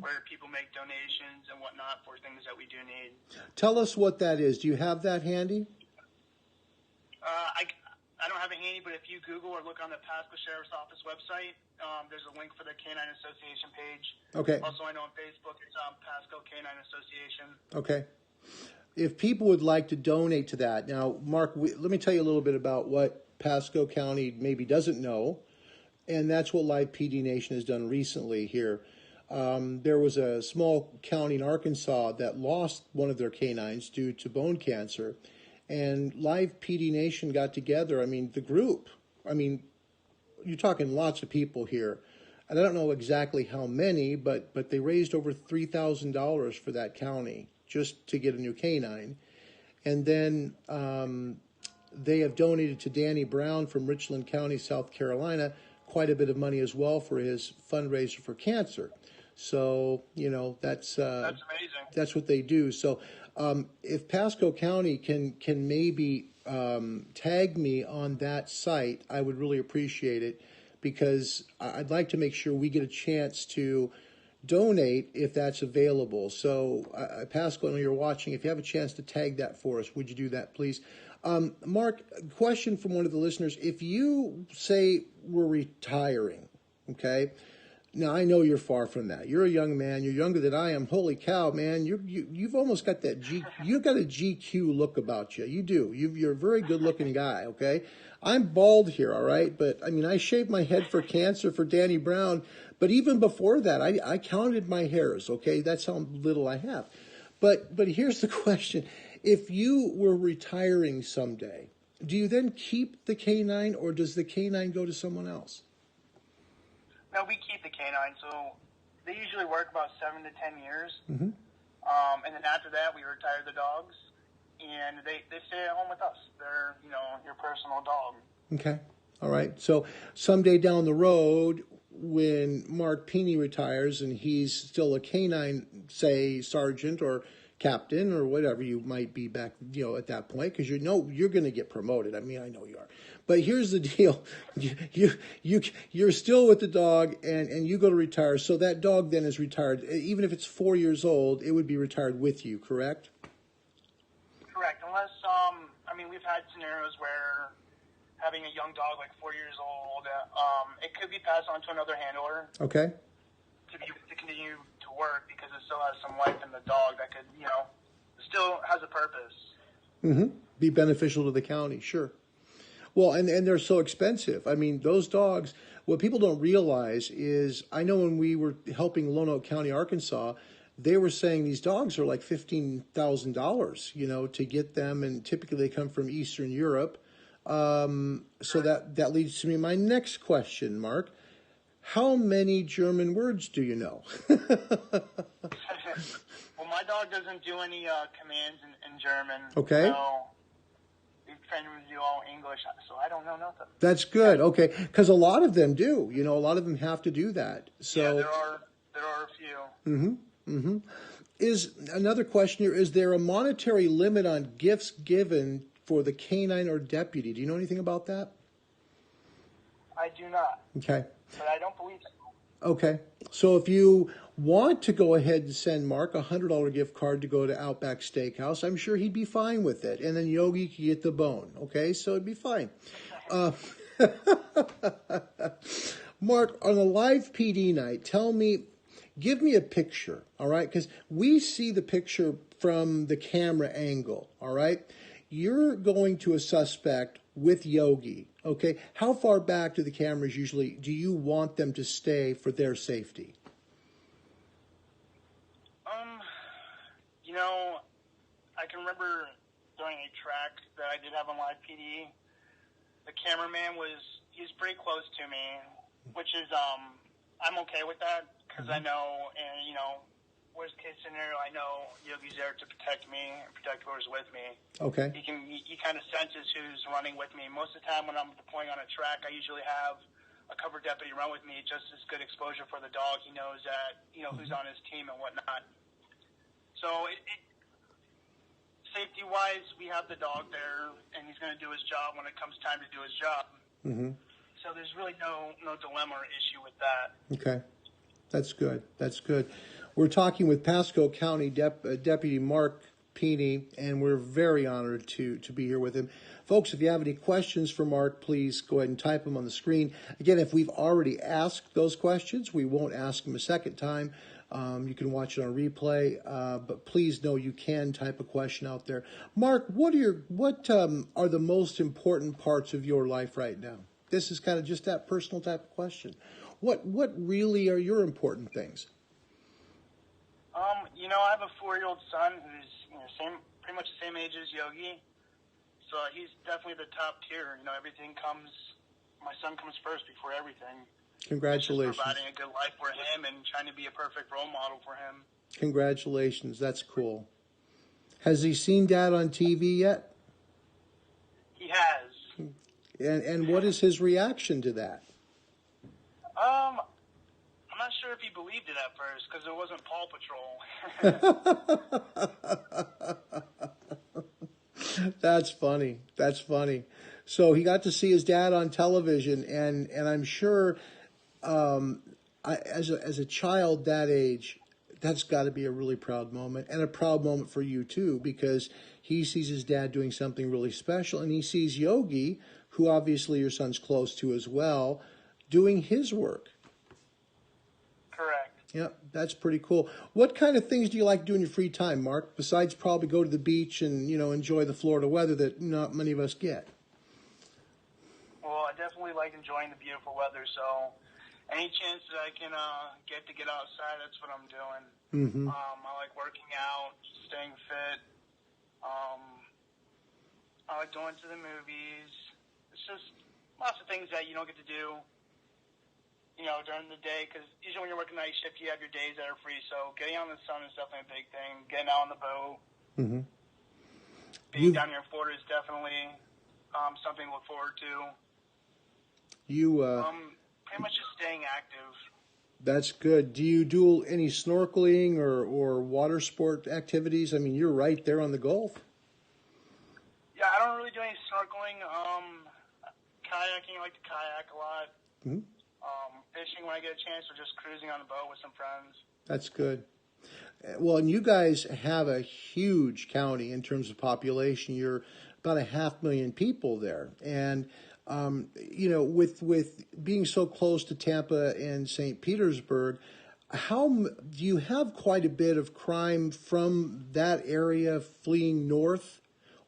where people make donations and whatnot for things that we do need. Tell us what that is. Do you have that handy? I don't have it handy, but if you Google or look on the Pasco Sheriff's Office website, there's a link for the Canine Association page. Okay. Also, I know on Facebook it's Pasco Canine Association. Okay. If people would like to donate to that, now, Mark, let me tell you a little bit about what Pasco County maybe doesn't know, and that's what Live PD Nation has done recently here. There was a small county in Arkansas that lost one of their canines due to bone cancer, and Live PD Nation got together. I mean, the group, you're talking lots of people here, and I don't know exactly how many, but they raised over $3,000 for that county just to get a new canine. And then they have donated to Danny Brown from Richland County, South Carolina, quite a bit of money as well for his fundraiser for cancer. So, that's amazing. That's what they do. So if Pasco County can maybe tag me on that site, I would really appreciate it, because I'd like to make sure we get a chance to donate if that's available. So, Pasco, I know you're watching. If you have a chance to tag that for us, would you do that, please? Mark, question from one of the listeners. If you say we're retiring, okay? Now, I know you're far from that. You're a young man. You're younger than I am. Holy cow, man. You've almost got that you've got a GQ look about you. You do. You're a very good-looking guy, okay? I'm bald here, all right? But, I shaved my head for cancer for Danny Brown. But even before that, I counted my hairs, okay? That's how little I have. But here's the question. If you were retiring someday, do you then keep the canine, or does the canine go to someone else? No, we keep the canine. So they usually work about 7 to 10 years. Mm-hmm. And then after that, we retire the dogs, and they stay at home with us. They're, your personal dog. Okay. All right. So someday down the road, when Mark Peeney retires and he's still a canine, say, sergeant or captain or whatever you might be back, at that point, because you're going to get promoted. I know you are. But here's the deal. You're still with the dog and you go to retire. So that dog then is retired. Even if it's 4 years old, it would be retired with you, correct? Correct. Unless, we've had scenarios where having a young dog, like 4 years old, it could be passed on to another handler. Okay. To continue to work, because it still has some life in the dog that could, still has a purpose. Be beneficial to the county, sure. Well, and they're so expensive. I mean, those dogs, what people don't realize is, I know when we were helping Lonoke County, Arkansas, they were saying these dogs are like $15,000, you know, to get them, and typically they come from Eastern Europe. So that leads to me my next question, Mark. How many German words do you know? Well, my dog doesn't do any commands in German. Okay. So he's trained to do all English, so I don't know nothing. That's good. Okay, because a lot of them do. You know, a lot of them have to do that. So yeah, there are a few. Is another question here? Is there a monetary limit on gifts given for the canine or deputy? Do you know anything about that? I do not. Okay. But I don't believe so. Okay. So if you want to go ahead and send Mark a $100 gift card to go to Outback Steakhouse, I'm sure he'd be fine with it. And then Yogi could get the bone. Okay? So it'd be fine. Mark, on a live PD night, give me a picture, all right? Because we see the picture from the camera angle, all right? You're going to a suspect with Yogi, okay? How far back do the cameras usually, do you want them to stay for their safety? You know, I can remember during a track that I did have on live PD, the cameraman he's pretty close to me, which is, I'm okay with that, because I know, and you know, worst case scenario, I know Yogi's there to protect me and protect whoever's with me. Okay. He kind of senses who's running with me. Most of the time when I'm deploying on a track, I usually have a cover deputy run with me, just as good exposure for the dog. He knows that, you know, who's on his team and whatnot. So safety-wise, we have the dog there, and he's going to do his job when it comes time to do his job. So there's really no dilemma or issue with that. Okay. That's good. That's good. We're talking with Pasco County Deputy Mark Peeney, and we're very honored to be here with him. Folks, if you have any questions for Mark, please go ahead and type them on the screen. Again, if we've already asked those questions, we won't ask them a second time. You can watch it on replay, but please know you can type a question out there. Mark, what are the most important parts of your life right now? This is kind of just that personal type of question. What really are your important things? You know, I have a 4-year-old son who's pretty much the same age as Yogi, so he's definitely the top tier. You know, my son comes first before everything. Congratulations. Just providing a good life for him and trying to be a perfect role model for him. Congratulations. That's cool. Has he seen Dad on TV yet? He has. And what is his reaction to that? I'm not sure if he believed it at first because it wasn't Paw Patrol. That's funny. That's funny. So he got to see his dad on television, and I'm sure as a child that age, that's got to be a really proud moment, and a proud moment for you too, because he sees his dad doing something really special, and he sees Yogi, who obviously your son's close to as well, doing his work. Correct. Yeah, that's pretty cool. What kind of things do you like to do in your free time, Mark, besides probably go to the beach and, you know, enjoy the Florida weather that not many of us get? Well, I definitely like enjoying the beautiful weather, so any chance that I can get outside, that's what I'm doing. I like working out, staying fit. I like going to the movies. It's just lots of things that you don't get to do, you know, during the day, because usually when you're working night shift, you have your days that are free. So getting out in the sun is definitely a big thing. Getting out on the boat, being down here in Florida is definitely something to look forward to. Pretty much just staying active. That's good. Do you do any snorkeling or water sport activities? I mean, you're right there on the Gulf. Yeah, I don't really do any snorkeling. Kayaking, I like to kayak a lot. Fishing when I get a chance, or just cruising on the boat with some friends. That's good. Well, and you guys have a huge county in terms of population. You're about 500,000 people there. And, you know, with being so close to Tampa and St. Petersburg, do you have quite a bit of crime from that area fleeing north?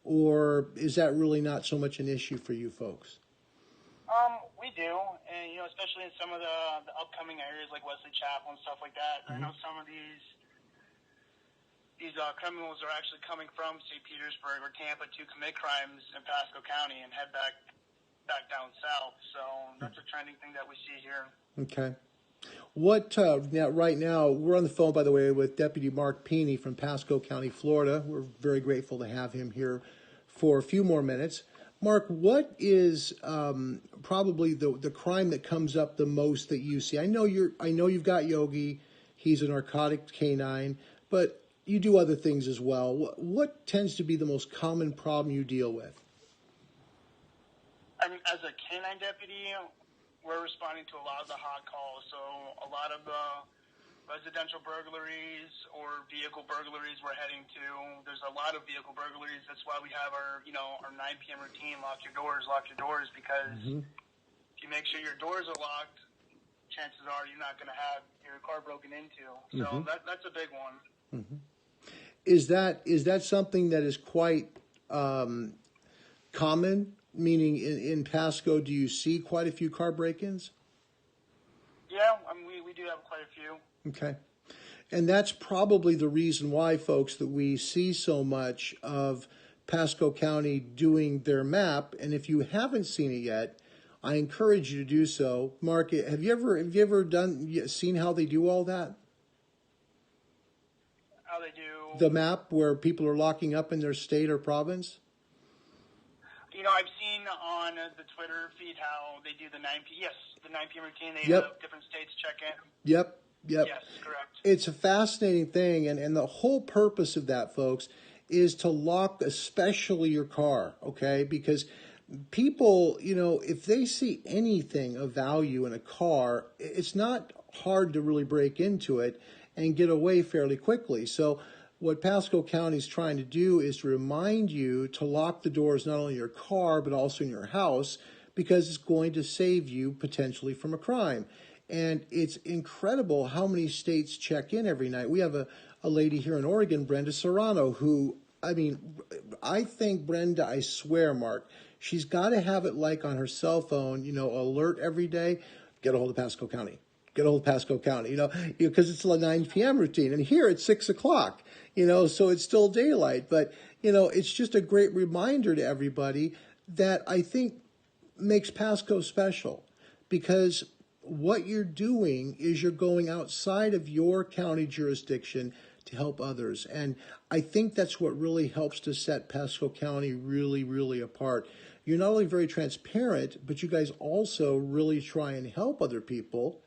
or is that really not so much an issue for you folks? We do, and especially in some of the upcoming areas like Wesley Chapel and stuff like that. I know some of these criminals are actually coming from St. Petersburg or Tampa to commit crimes in Pasco County and head back down south. So that's a trending thing that we see here. Okay. What now? Right now, we're on the phone, by the way, with Deputy Mark Peeney from Pasco County, Florida. We're very grateful to have him here for a few more minutes. Mark, what is probably the crime that comes up the most that you see? I know you've got Yogi. He's a narcotics canine, but you do other things as well. What tends to be the most common problem you deal with? I mean, as a canine deputy, we're responding to a lot of the hot calls. So a lot of residential burglaries or vehicle burglaries we're heading to. There's a lot of vehicle burglaries. That's why we have our 9 p.m. routine, lock your doors, because if you make sure your doors are locked, chances are you're not going to have your car broken into. So that's a big one. Mm-hmm. Is that something that is quite common? Meaning in Pasco, do you see quite a few car break-ins? Yeah, I mean, we do have quite a few. Okay. And that's probably the reason why, folks, that we see so much of Pasco County doing their map. And if you haven't seen it yet, I encourage you to do so. Mark, have you ever seen how they do all that? How they do the map where people are locking up in their state or province? I've seen on the Twitter feed how they do the 9 p.m. routine. They have different states check in. Yep. Yes, correct. It's a fascinating thing, and the whole purpose of that, folks, is to lock especially your car, okay? Because people, if they see anything of value in a car, it's not hard to really break into it and get away fairly quickly. So what Pasco County is trying to do is to remind you to lock the doors not only in your car but also in your house, because it's going to save you potentially from a crime. And it's incredible how many states check in every night. We have a lady here in Oregon, Brenda Serrano, who, I think Brenda, I swear, Mark, she's got to have it like on her cell phone, alert every day, get a hold of Pasco County. Get a hold of Pasco County, because it's a 9 p.m. routine. And here it's 6 o'clock, so it's still daylight. But, it's just a great reminder to everybody that I think makes Pasco special, because what you're doing is you're going outside of your county jurisdiction to help others. And I think that's what really helps to set Pasco County really, really apart. You're not only very transparent, but you guys also really try and help other people.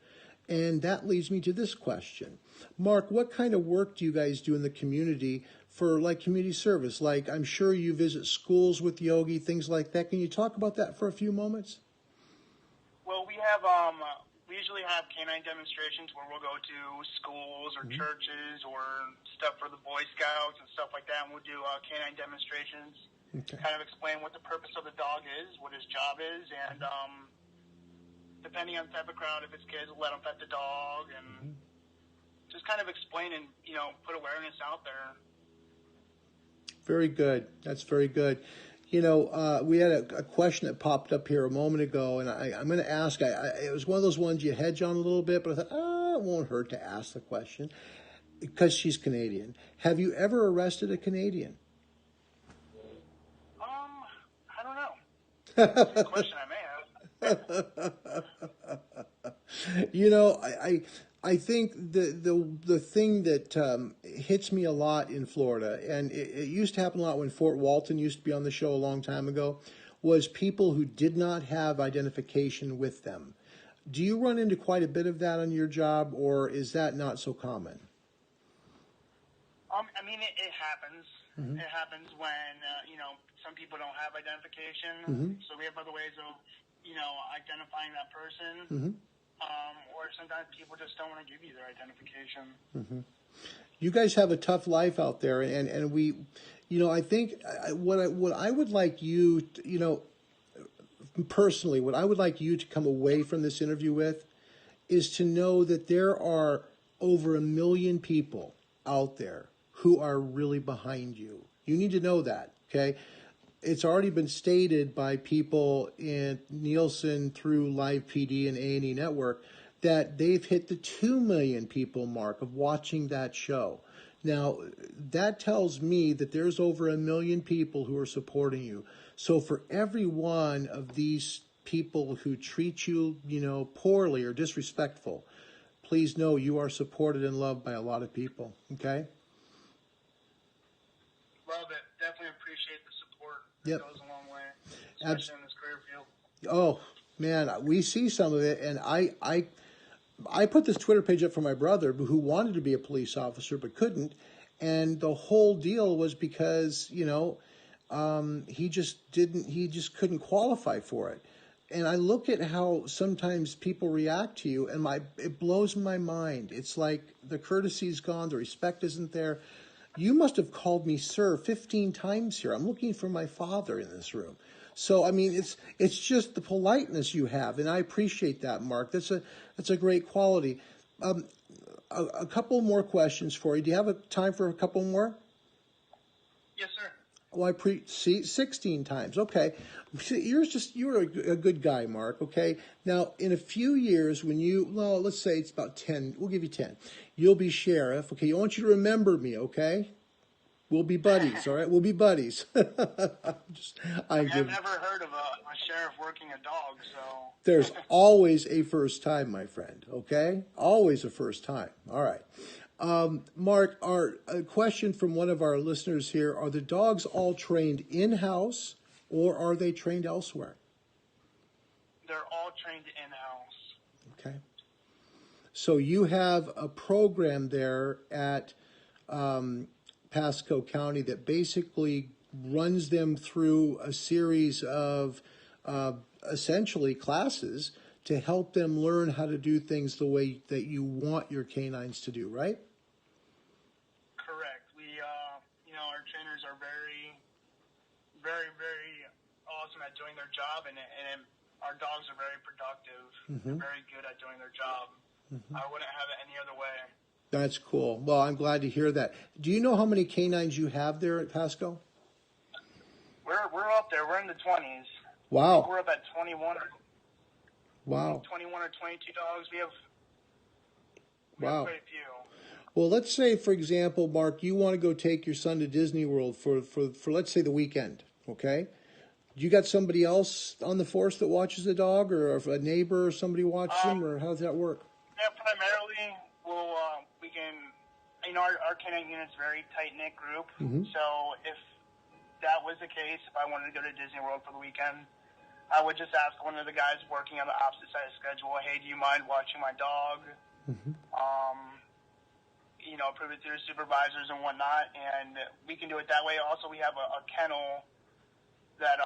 And that leads me to this question. Mark, what kind of work do you guys do in the community for community service? I'm sure you visit schools with Yogi, things like that. Can you talk about that for a few moments? Well, we usually have canine demonstrations where we'll go to schools or churches or stuff for the Boy Scouts and stuff like that, and we'll do canine demonstrations, kind of explain what the purpose of the dog is, what his job is, and depending on the type of crowd, if it's kids, we'll let them pet the dog, and just kind of explain and, put awareness out there. Very good. That's very good. We had a question that popped up here a moment ago, and I'm going to ask. It was one of those ones you hedge on a little bit, but I thought, it won't hurt to ask the question because she's Canadian. Have you ever arrested a Canadian? I don't know. That's a good question. I may have. I think the thing that hits me a lot in Florida, and it used to happen a lot when Fort Walton used to be on the show a long time ago, was people who did not have identification with them. Do you run into quite a bit of that on your job, or is that not so common? It happens. It happens when, some people don't have identification. So we have other ways of, identifying that person. Or sometimes people just don't want to give you their identification. You guys have a tough life out there, and we, I think what I would like you, personally, what I would like you to come away from this interview with is to know that there are over 1 million people out there who are really behind you. You need to know that, okay? it's already been stated by people in Nielsen through Live PD and A&E Network that they've hit the 2 million people mark of watching that show. Now, that tells me that there's over 1 million people who are supporting you. So for every one of these people who treat you, poorly or disrespectful, please know you are supported and loved by a lot of people, okay? Love it. Definitely appreciate the support. It goes a long way, especially in this career field. Oh, man, we see some of it, and I put this Twitter page up for my brother who wanted to be a police officer but couldn't, and the whole deal was because, he just couldn't qualify for it. And I look at how sometimes people react to you, and it blows my mind. It's like the courtesy's gone, the respect isn't there. You must have called me sir 15 times here. I'm looking for my father in this room. So, I mean, it's just the politeness you have, and I appreciate that, Mark. That's a great quality. A couple more questions for you. Do you have time for a couple more? Yes, sir. Well, 16 times. Okay. You're a good guy, Mark. Okay. Now, in a few years, let's say it's about 10, we'll give you 10. You'll be sheriff. Okay. I want you to remember me. Okay. We'll be buddies. All right. We'll be buddies. I've never heard of a sheriff working a dog. So there's always a first time, my friend. Okay. Always a first time. All right. Mark, a question from one of our listeners here. Are the dogs all trained in-house or are they trained elsewhere? They're all trained in-house. Okay. So you have a program there at Pasco County that basically runs them through a series of essentially classes to help them learn how to do things the way that you want your canines to do, right? Correct. Our trainers are very, very, very awesome at doing their job, and our dogs are very productive. They're very good at doing their job. I wouldn't have it any other way. That's cool. Well, I'm glad to hear that. Do you know how many canines you have there at Pasco? We're up there. We're in the 20s. Wow. We're up at 21. Wow. 21 or 22 dogs. We have quite a few. Well, let's say, for example, Mark, you want to go take your son to Disney World for let's say, the weekend, okay? You got somebody else on the force that watches the dog, or if a neighbor or somebody watches him, or how does that work? Yeah, primarily, we can, our canine unit's a very tight-knit group, so if that was the case, if I wanted to go to Disney World for the weekend, I would just ask one of the guys working on the opposite side of the schedule, hey, do you mind watching my dog? Prove it to your supervisors and whatnot, and we can do it that way. Also, we have a kennel that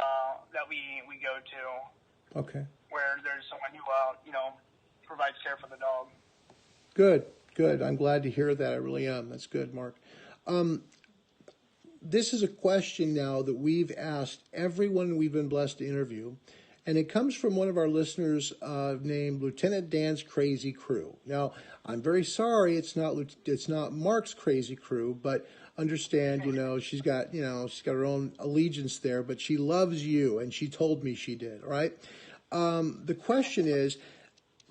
we go to. Okay. Where there's someone who provides care for the dog. Good. I'm glad to hear that. I really am. That's good, Mark. This is a question now that we've asked everyone we've been blessed to interview, and it comes from one of our listeners named Lieutenant Dan's Crazy Crew. Now, I'm very sorry it's not Mark's Crazy Crew, but understand, she's got her own allegiance there, but she loves you, and she told me she did, all right? The question is,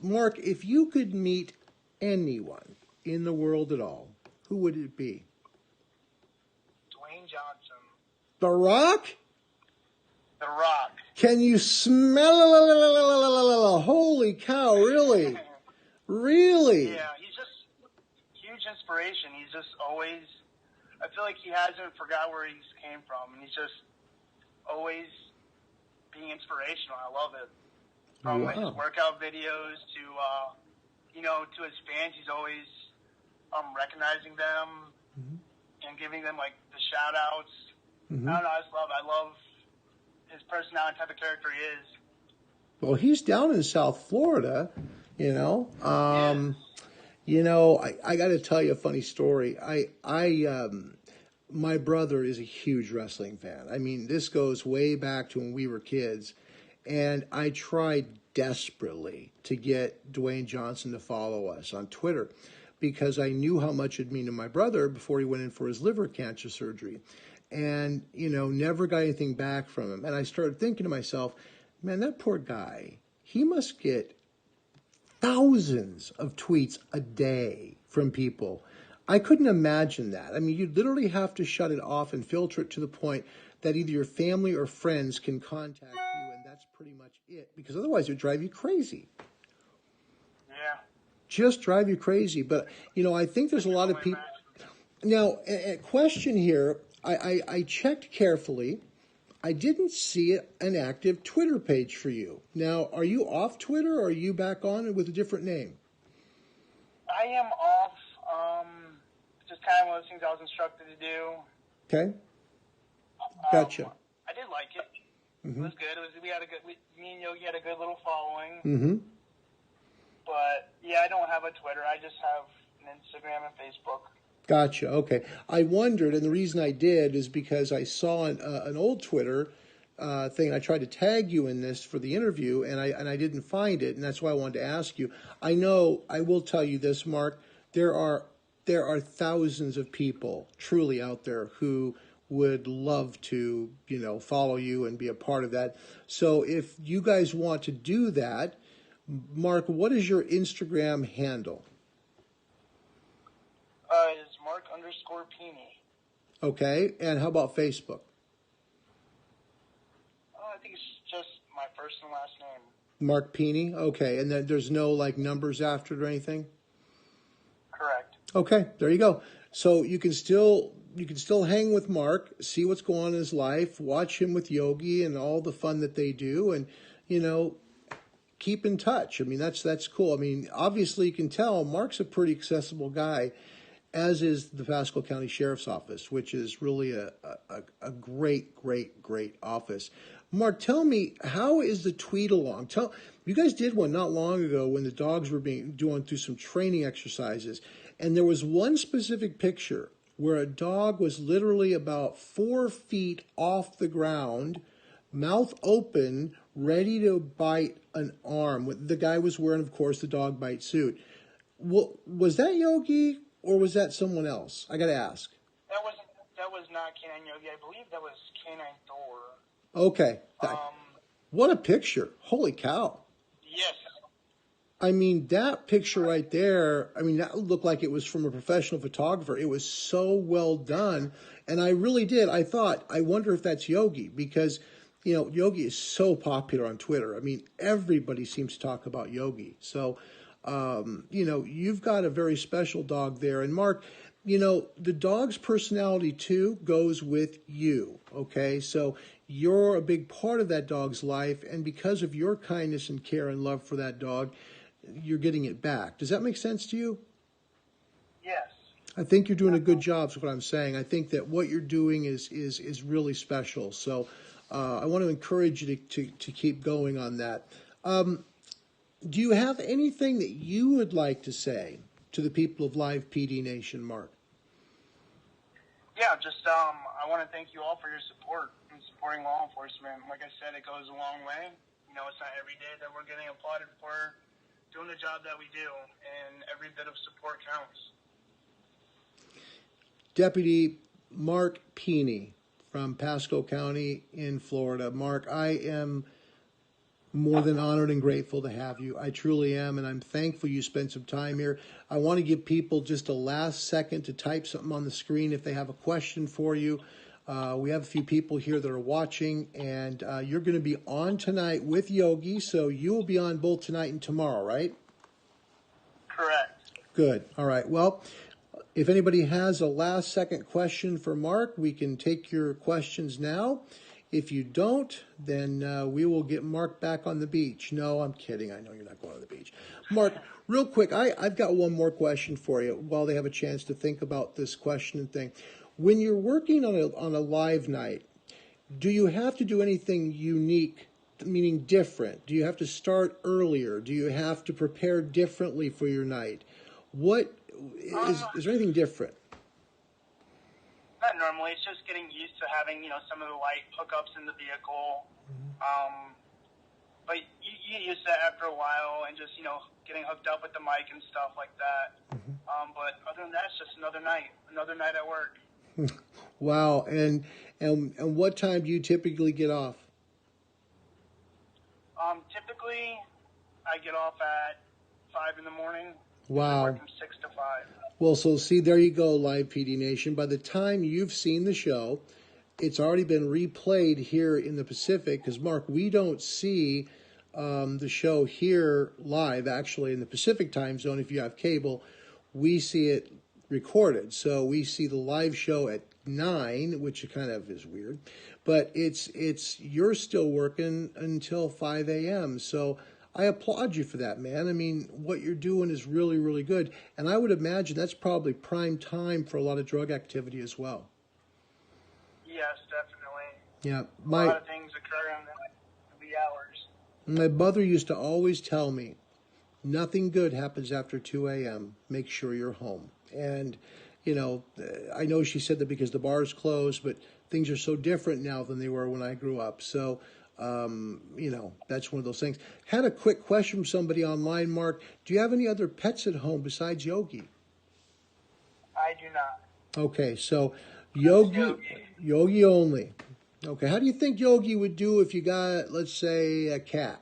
Mark, if you could meet anyone in the world at all, who would it be? Dwayne Johnson. The Rock? The Rock. Can you smell? Holy cow, really? Really? Yeah, he's just huge inspiration. He's just always, I feel like he hasn't forgot where he's came from, and he's just always being inspirational. I love it. From his workout videos to, to his fans, he's always recognizing them and giving them, the shout-outs. I don't know, I love his personality, type of character he is. Well, he's down in South Florida, I got to tell you a funny story. My brother is a huge wrestling fan. I mean, this goes way back to when we were kids, and I tried desperately to get Dwayne Johnson to follow us on Twitter because I knew how much it'd mean to my brother before he went in for his liver cancer surgery. and, never got anything back from him. And I started thinking to myself, man, that poor guy, he must get thousands of tweets a day from people. I couldn't imagine that. I mean, you literally have to shut it off and filter it to the point that either your family or friends can contact you, and that's pretty much it, because otherwise it would drive you crazy. Yeah. Just drive you crazy. But, I think there's a lot of people. Now, a question here, I checked carefully. I didn't see an active Twitter page for you. Now, are you off Twitter, or are you back on it with a different name? I am off. Just kind of one of those things I was instructed to do. Okay. Gotcha. I did like it. Mm-hmm. It was good. Me and Yogi had a good little following. Mm-hmm. But yeah, I don't have a Twitter. I just have an Instagram and Facebook. Gotcha. Okay. I wondered, and the reason I did is because I saw an old Twitter thing. I tried to tag you in this for the interview, and I didn't find it, and that's why I wanted to ask you. I know, I will tell you this, Mark. There are thousands of people truly out there who would love to, follow you and be a part of that. So if you guys want to do that, Mark, what is your Instagram handle? It's Mark_Peeny. Okay, and how about Facebook? I think it's just my first and last name. Mark Peeny? Okay, and then there's no, numbers after it or anything? Correct. Okay, there you go. So you can still hang with Mark, see what's going on in his life, watch him with Yogi and all the fun that they do, and, keep in touch. I mean, that's cool. I mean, obviously you can tell Mark's a pretty accessible guy, as is the Pasco County Sheriff's Office, which is really a great, great, great office. Mark, tell me, how is the tweet along? You guys did one not long ago when the dogs were doing through some training exercises, and there was one specific picture where a dog was literally about 4 feet off the ground, mouth open, ready to bite an arm. The guy was wearing, of course, the dog bite suit. Was that Yogi, or was that someone else? I got to ask. That was not Canine Yogi. I believe that was Canine Thor. Okay. What a picture. Holy cow. Yes. I mean, that picture right there, that looked like it was from a professional photographer. It was so well done. And I really did. I thought, I wonder if that's Yogi, because, Yogi is so popular on Twitter. I mean, everybody seems to talk about Yogi. So, you've got a very special dog there. And Mark, the dog's personality too goes with you. Okay. So you're a big part of that dog's life. And because of your kindness and care and love for that dog, you're getting it back. Does that make sense to you? Yes. I think you're doing a good job, is what I'm saying. I think that what you're doing is really special. So I want to encourage you to keep going on that. Do you have anything that you would like to say to the people of Live PD Nation, Mark? Yeah, just I want to thank you all for your support and supporting law enforcement. Like I said, it goes a long way. It's not every day that we're getting applauded for doing the job that we do, and every bit of support counts. Deputy Mark Peeny from Pasco County in Florida. Mark, I am more than honored and grateful to have you. I truly am, and I'm thankful you spent some time here. I want to give people just a last second to type something on the screen if they have a question for you. We have a few people here that are watching, and you're going to be on tonight with Yogi, so you will be on both tonight and tomorrow, right? Correct. Good. All right. Well, if anybody has a last-second question for Mark, we can take your questions now. If you don't, then we will get Mark back on the beach. No, I'm kidding. I know you're not going to the beach. Mark, real quick, I've got one more question for you while they have a chance to think about this question and thing. When you're working on a live night, do you have to do anything unique, meaning different? Do you have to start earlier? Do you have to prepare differently for your night? What is there anything different? Not normally. It's just getting used to having, some of the light hookups in the vehicle. But you get used to that after a while, and just, getting hooked up with the mic and stuff like that. But other than that, it's just another night at work. Wow. And what time do you typically get off? Typically, I get off at 5 in the morning. Wow. I work from 6 to 5. Well, so see, there you go, Live PD Nation. By the time you've seen the show, it's already been replayed here in the Pacific, because, Mark, we don't see the show here live, actually, in the Pacific time zone. If you have cable, we see it recorded. So we see the live show at 9, which kind of is weird. But you're still working until 5 a.m., so I applaud you for that, man. I mean, what you're doing is really, really good. And I would imagine that's probably prime time for a lot of drug activity as well. Yes, definitely. Yeah. A lot of things occur in the wee hours. My mother used to always tell me, nothing good happens after 2 a.m. Make sure you're home. And, you know, I know she said that because the bar's closed, but things are so different now than they were when I grew up. So, you know, that's one of those things. Had a quick question from somebody online, Mark. Do you have any other pets at home besides Yogi? I do not. Okay, so Yogi only. Okay, how do you think Yogi would do if you got, let's say, a cat?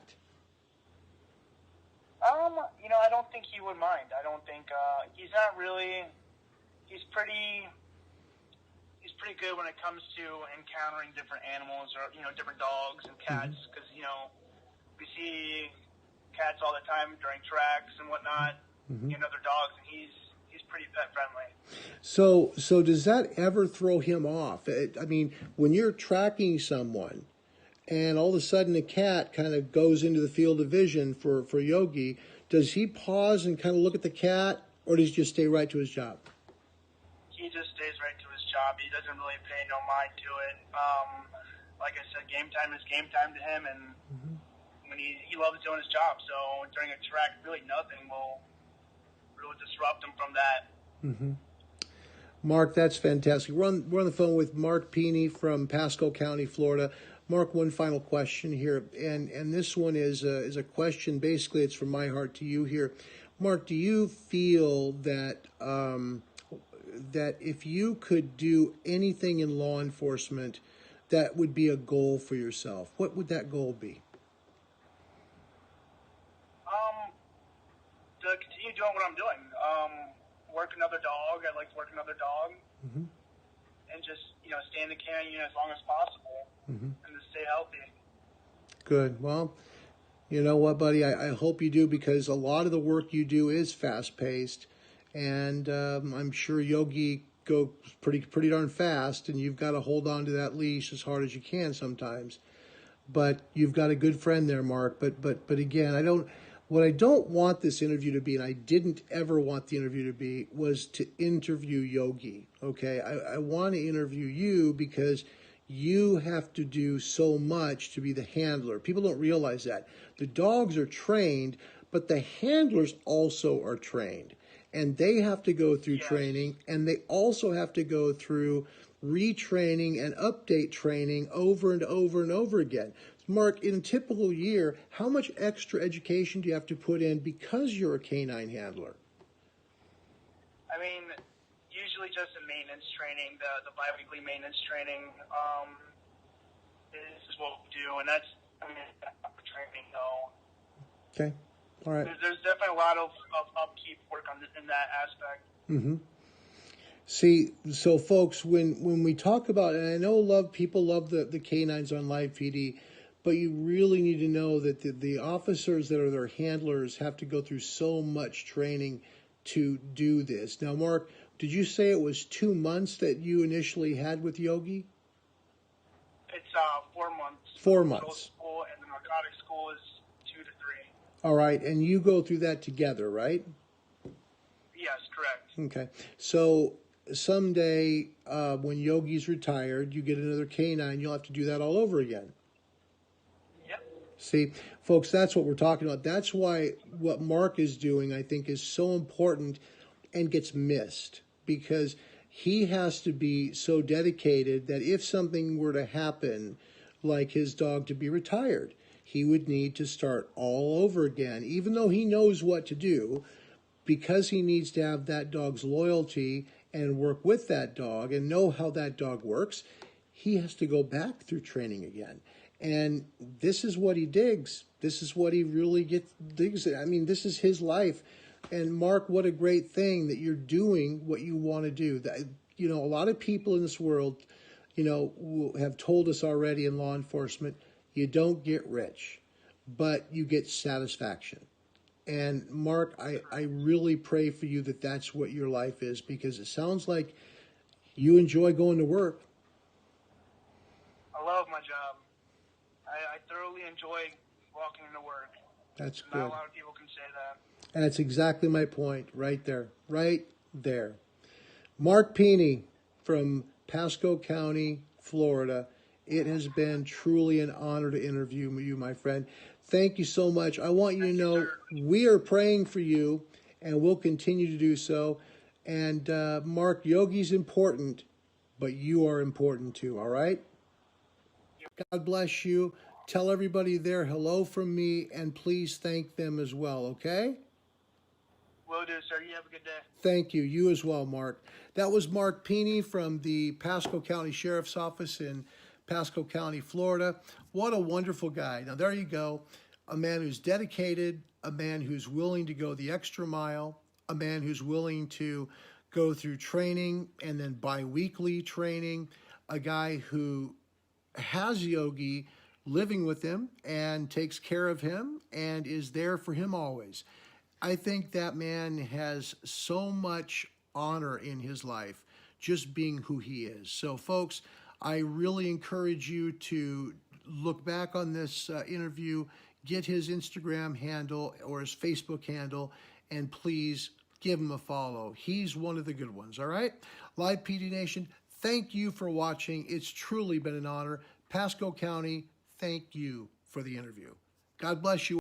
You know, I don't think he would mind. I don't think he's not really. He's pretty good when it comes to encountering different animals or, you know, different dogs and cats, because, you know, we see cats all the time during tracks and whatnot, and other dogs, and he's pretty pet friendly. So does that ever throw him off? I mean, when you're tracking someone and all of a sudden a cat kind of goes into the field of vision for Yogi, does he pause and kind of look at the cat, or does he just stay right to his job? He just stays right to his job. He doesn't really pay no mind to it. Like I said, game time is game time to him, and when he loves doing his job. So during a track, really nothing will really disrupt him from that. Mark, that's fantastic. We're on the phone with Mark Peeney from Pasco County, Florida. Mark, one final question here, and this one is a question. Basically, it's from my heart to you here. Mark, do you feel that that if you could do anything in law enforcement, that would be a goal for yourself? What would that goal be? To continue doing what I'm doing. Work another dog. I'd like to work another dog. And just, you know, stay in the canyon as long as possible. And to stay healthy. Good. Well, you know what, buddy? I hope you do, because a lot of the work you do is fast-paced. And I'm sure Yogi goes pretty darn fast, and you've got to hold on to that leash as hard as you can sometimes. But you've got a good friend there, Mark. But again, what I don't want this interview to be, and I didn't ever want the interview to be, was to interview Yogi. Okay, I want to interview you because you have to do so much to be the handler. People don't realize that. The dogs are trained, but the handlers also are trained. And they have to go through training, and they also have to go through retraining and update training over and over and over again. Mark, in a typical year, how much extra education do you have to put in because you're a canine handler? I mean, usually just the maintenance training, the bi-weekly maintenance training is what we do, and that's, I mean, training, though. Okay, all right. There's definitely a lot of upkeep work in that aspect. See, so folks, when we talk about, and I know people love the canines on Live PD, but you really need to know that the officers that are their handlers have to go through so much training to do this. Now, Mark, did you say it was 2 months that you initially had with Yogi? It's 4 months. 4 months. School, and the narcotic school is 2 to 3. All right, and you go through that together, right? Yes, correct. Okay, so someday when Yogi's retired, you get another canine, you'll have to do that all over again. See, folks, that's what we're talking about. That's why what Mark is doing, I think, is so important and gets missed, because he has to be so dedicated that if something were to happen, like his dog to be retired, he would need to start all over again, even though he knows what to do, because he needs to have that dog's loyalty and work with that dog and know how that dog works, he has to go back through training again. And this is what he digs. This is what he really digs. I mean, this is his life. And Mark, what a great thing that you're doing what you want to do. That, you know, a lot of people in this world, you know, have told us already in law enforcement, you don't get rich, but you get satisfaction. And Mark, I really pray for you that that's what your life is, because it sounds like you enjoy going to work. I love my job. I thoroughly enjoy walking into work. That's good. Not a lot of people can say that. And that's exactly my point right there. Right there. Mark Peeney from Pasco County, Florida. It has been truly an honor to interview you, my friend. Thank you so much. I want you to know we are praying for you, and we'll continue to do so. And Mark, Yogi's important, but you are important too, all right? God bless you. Tell everybody there hello from me, and please thank them as well, okay? Will do, sir. You have a good day. Thank you. You as well, Mark. That was Mark Peeney from the Pasco County Sheriff's Office in Pasco County, Florida. What a wonderful guy. Now, there you go. A man who's dedicated, a man who's willing to go the extra mile, a man who's willing to go through training and then bi-weekly training, a guy who has Yogi living with him and takes care of him and is there for him always. I think that man has so much honor in his life, just being who he is. So, folks, I really encourage you to look back on this interview, get his Instagram handle or his Facebook handle, and please give him a follow. He's one of the good ones, all right? Live PD Nation, thank you for watching. It's truly been an honor. Pasco County, thank you for the interview. God bless you.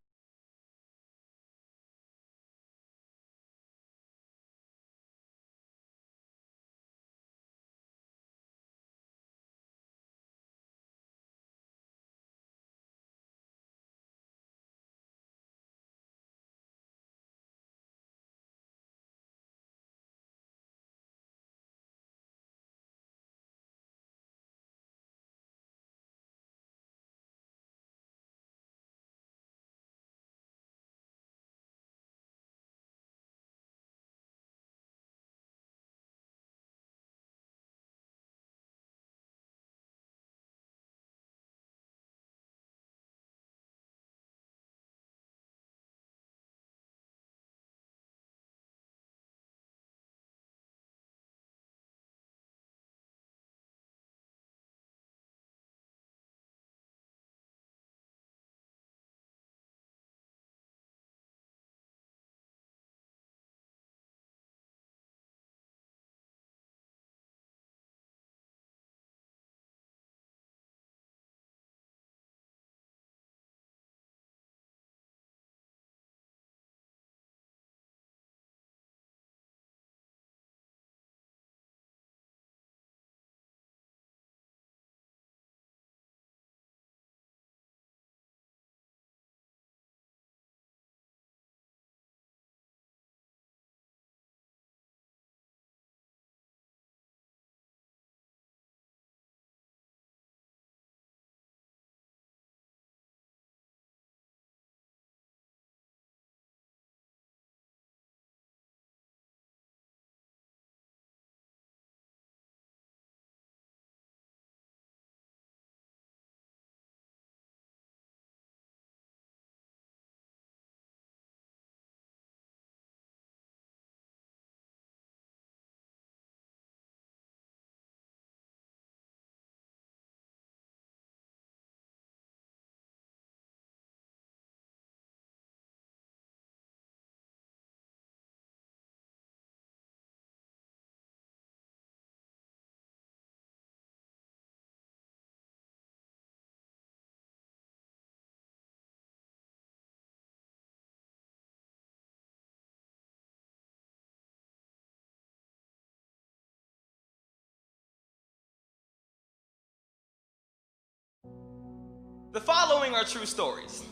The following are true stories.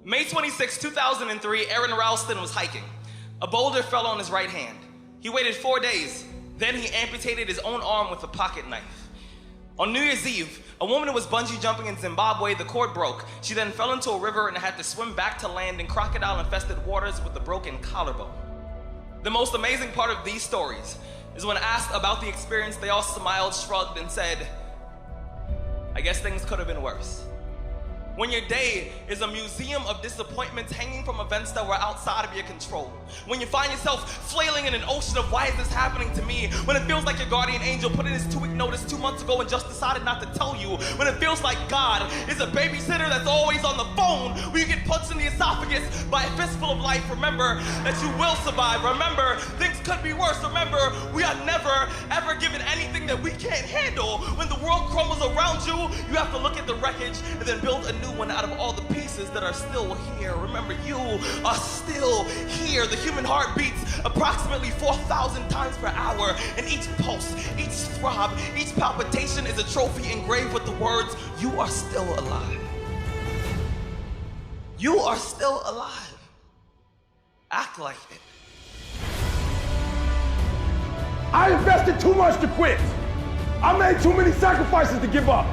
May 26, 2003, Aaron Ralston was hiking. A boulder fell on his right hand. He waited 4 days. Then he amputated his own arm with a pocket knife. On New Year's Eve, a woman who was bungee jumping in Zimbabwe, the cord broke. She then fell into a river and had to swim back to land in crocodile-infested waters with a broken collarbone. The most amazing part of these stories is when asked about the experience, they all smiled, shrugged, and said, "I guess things could have been worse." When your day is a museum of disappointments hanging from events that were outside of your control. When you find yourself flailing in an ocean of why is this happening to me? When it feels like your guardian angel put in his 2-week notice 2 months ago and just decided not to tell you. When it feels like God is a babysitter that's always on the phone. When you get punched in the esophagus by a fistful of life, remember that you will survive. Remember, things could be worse. Remember, we are never, ever given anything that we can't handle. When the world crumbles around you, you have to look at the wreckage and then build a new one out of all the pieces that are still here. Remember, you are still here. The human heart beats approximately 4,000 times per hour, and each pulse, each throb, each palpitation is a trophy engraved with the words, "You are still alive." You are still alive. Act like it. I invested too much to quit. I made too many sacrifices to give up.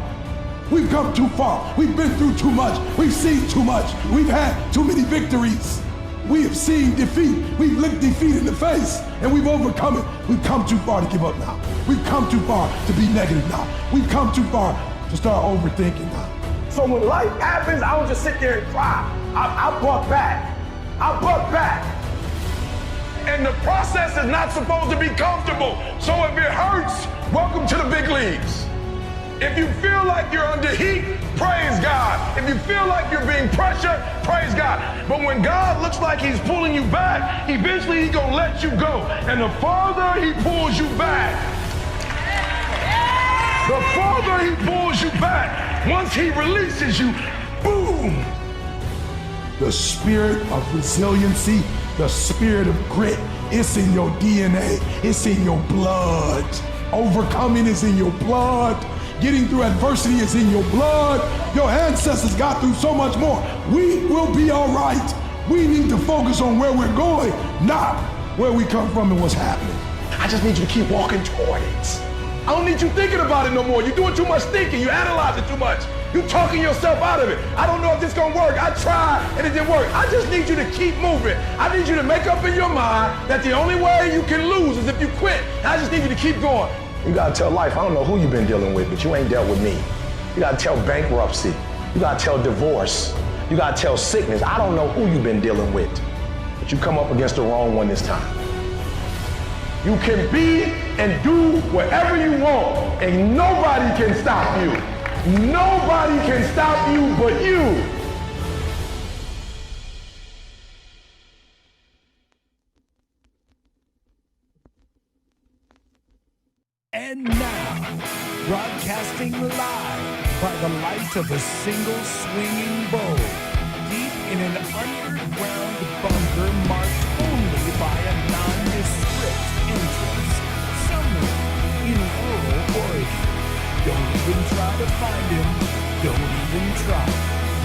We've come too far. We've been through too much. We've seen too much. We've had too many victories. We have seen defeat. We've looked defeat in the face and we've overcome it. We've come too far to give up now. We've come too far to be negative now. We've come too far to start overthinking now. So when life happens, I don't just sit there and cry. I buck back. I buck back. And the process is not supposed to be comfortable. So if it hurts, welcome to the big leagues. If you feel like you're under heat, praise God. If you feel like you're being pressured, praise God. But when God looks like he's pulling you back, eventually he's gonna let you go. And the farther he pulls you back, once he releases you, boom. The spirit of resiliency, the spirit of grit, it's in your DNA, it's in your blood. Overcoming is in your blood. Getting through adversity is in your blood. Your ancestors got through so much more. We will be all right. We need to focus on where we're going, not where we come from and what's happening. I just need you to keep walking toward it. I don't need you thinking about it no more. You're doing too much thinking. You analyze it too much. You're talking yourself out of it. I don't know if this is gonna work. I tried and it didn't work. I just need you to keep moving. I need you to make up in your mind that the only way you can lose is if you quit. I just need you to keep going. You gotta tell life, I don't know who you've been dealing with, but you ain't dealt with me. You gotta tell bankruptcy. You gotta tell divorce. You gotta tell sickness. I don't know who you've been dealing with, but you come up against the wrong one this time. You can be and do whatever you want, and nobody can stop you. Nobody can stop you but you. And now, broadcasting live by the light of a single swinging bow, deep in an underground bunker marked only by a nondescript entrance, somewhere in rural Oregon. Don't even try to find him. Don't even try.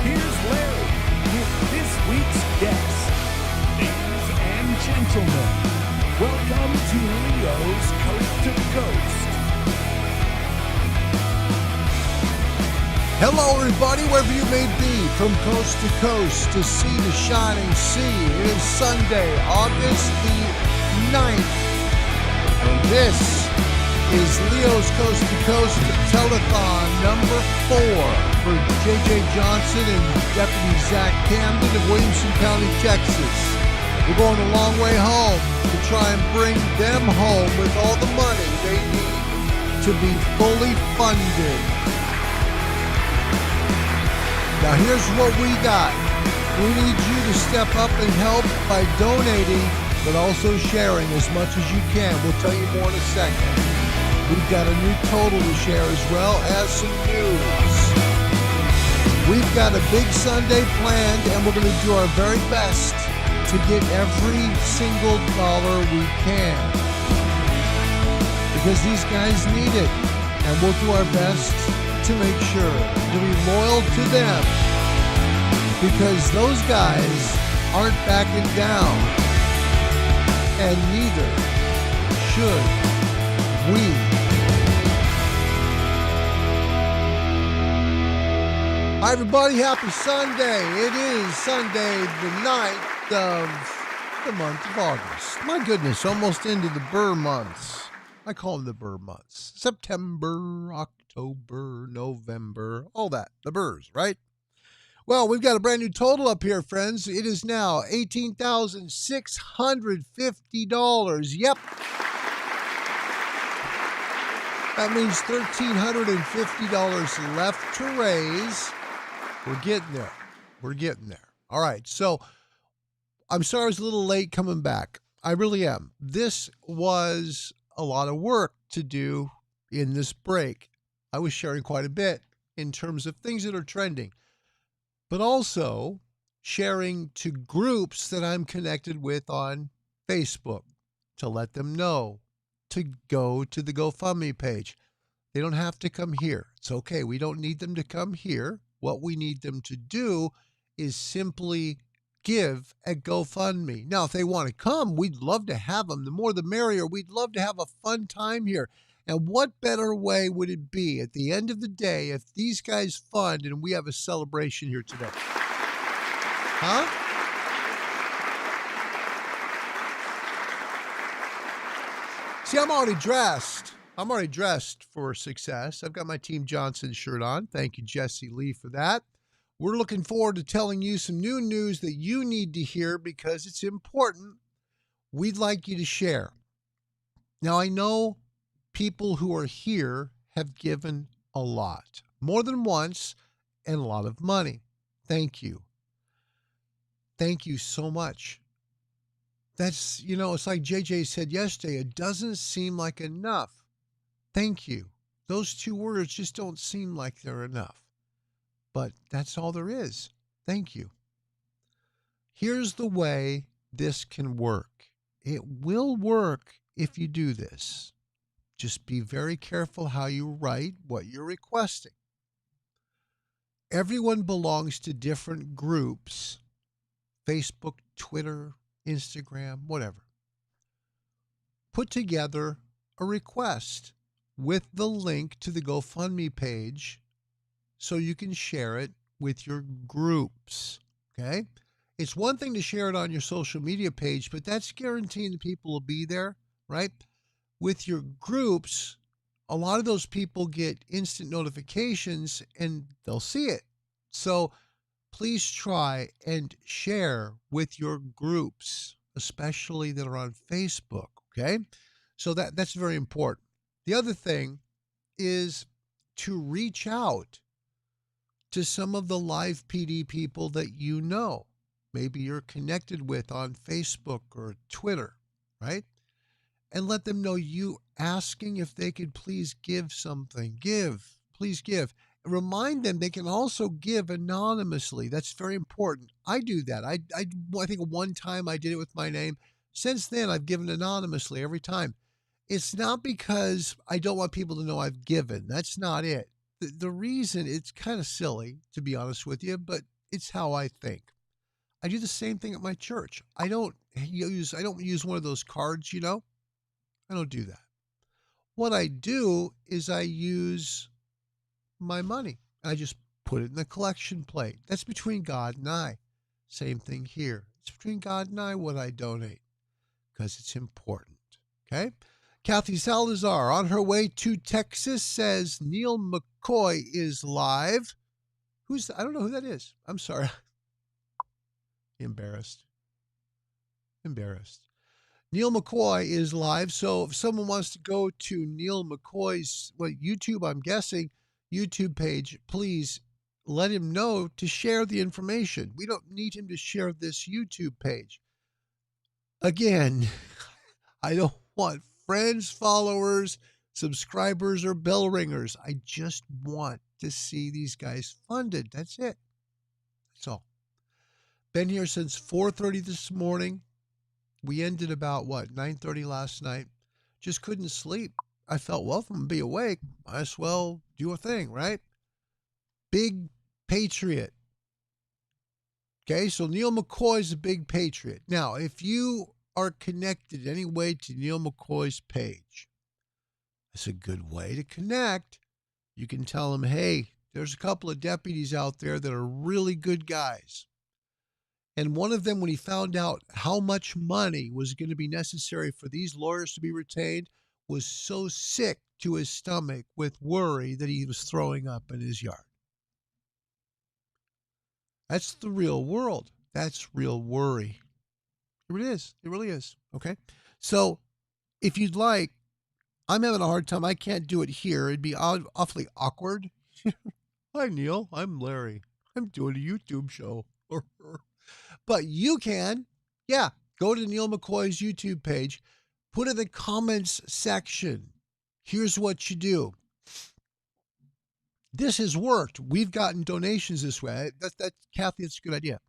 Here's Larry with this week's guest. Ladies and gentlemen, welcome to Leo's Coast to Coast. Hello, everybody, wherever you may be, from coast to coast, to sea to shining sea. It is Sunday, August the 9th, and this is Leo's Coast to Coast Telethon number 4 for J.J. Johnson and Deputy Zach Camden of Williamson County, Texas. We're going a long way home to try and bring them home with all the money they need to be fully funded. Now here's what we got. We need you to step up and help by donating, but also sharing as much as you can. We'll tell you more in a second. We've got a new total to share as well as some news. We've got a big Sunday planned, and we're going to do our very best to get every single dollar we can. Because these guys need it, and we'll do our best to make sure to be loyal to them, because those guys aren't backing down, and neither should Hi, everybody. Happy Sunday. It is Sunday, the 9th of the month of August. My goodness, almost into the Burr months. I call them the Burr months. September, October, November, all that. The Burrs, right? Well, we've got a brand new total up here, friends. It is now $18,650. Yep. That means $1,350 left to raise. We're getting there. We're getting there. All right. So I'm sorry I was a little late coming back. I really am. This was a lot of work to do in this break. I was sharing quite a bit in terms of things that are trending, but also sharing to groups that I'm connected with on Facebook to let them know to go to the GoFundMe page. They don't have to come here. It's okay. We don't need them to come here. What we need them to do is simply give at GoFundMe. Now, if they want to come, we'd love to have them. The more the merrier. We'd love to have a fun time here. And what better way would it be at the end of the day if these guys fund and we have a celebration here today? Huh? See, I'm already dressed. I'm already dressed for success. I've got my Team Johnson shirt on. Thank you, Jesse Lee, for that. We're looking forward to telling you some new news that you need to hear because it's important. We'd like you to share. Now, I know people who are here have given a lot, more than once, and a lot of money. Thank you. Thank you so much. That's, it's like JJ said yesterday, it doesn't seem like enough. Thank you. Those two words just don't seem like they're enough. But that's all there is. Thank you. Here's the way this can work. It will work if you do this. Just be very careful how you write what you're requesting. Everyone belongs to different groups, Facebook, Twitter, Instagram, whatever. Put together a request with the link to the GoFundMe page so you can share it with your groups, okay? It's one thing to share it on your social media page, but that's guaranteeing the people will be there, right? With your groups, a lot of those people get instant notifications and they'll see it. So please try and share with your groups, especially that are on Facebook, okay? So that's very important. The other thing is to reach out to some of the live PD people that you know. Maybe you're connected with on Facebook or Twitter, right? And let them know you asking if they could please give something. Please give. Remind them they can also give anonymously. That's very important. I do that. I think one time I did it with my name. Since then, I've given anonymously every time. It's not because I don't want people to know I've given. That's not it. The reason, it's kind of silly, to be honest with you, but it's how I think. I do the same thing at my church. I don't use one of those cards, I don't do that. What I do is I use my money. I just put it in the collection plate. That's between God and I. Same thing here. It's between God and I what I donate because it's important. Okay? Kathy Salazar on her way to Texas says Neil McCoy is live. I don't know who that is. I'm sorry. Embarrassed. Neil McCoy is live. So if someone wants to go to Neil McCoy's YouTube, I'm guessing, YouTube page, please let him know to share the information. We don't need him to share this YouTube page. Again, I don't want friends, followers, subscribers, or bell ringers. I just want to see these guys funded. That's it. That's all. Been here since 4:30 this morning. We ended about, 9:30 last night. Just couldn't sleep. I felt, well, if I'm going to be awake, might as well do a thing, right? Big patriot. Okay, so Neil McCoy's a big patriot. Now, if you are connected in any way to Neil McCoy's page, that's a good way to connect. You can tell him, hey, There's a couple of deputies out there that are really good guys. And one of them, when he found out how much money was going to be necessary for these lawyers to be retained, was so sick to his stomach with worry that he was throwing up in his yard. That's the real world. That's real worry. It really is. It really is. Okay. So if you'd like, I'm having a hard time. I can't do it here. It'd be awfully awkward. Hi, Neil. I'm Larry. I'm doing a YouTube show. But you can. Yeah. Go to Neil McCoy's YouTube page. Put in the comments section. Here's what you do. This has worked. We've gotten donations this way. That's Kathy, that's a good idea.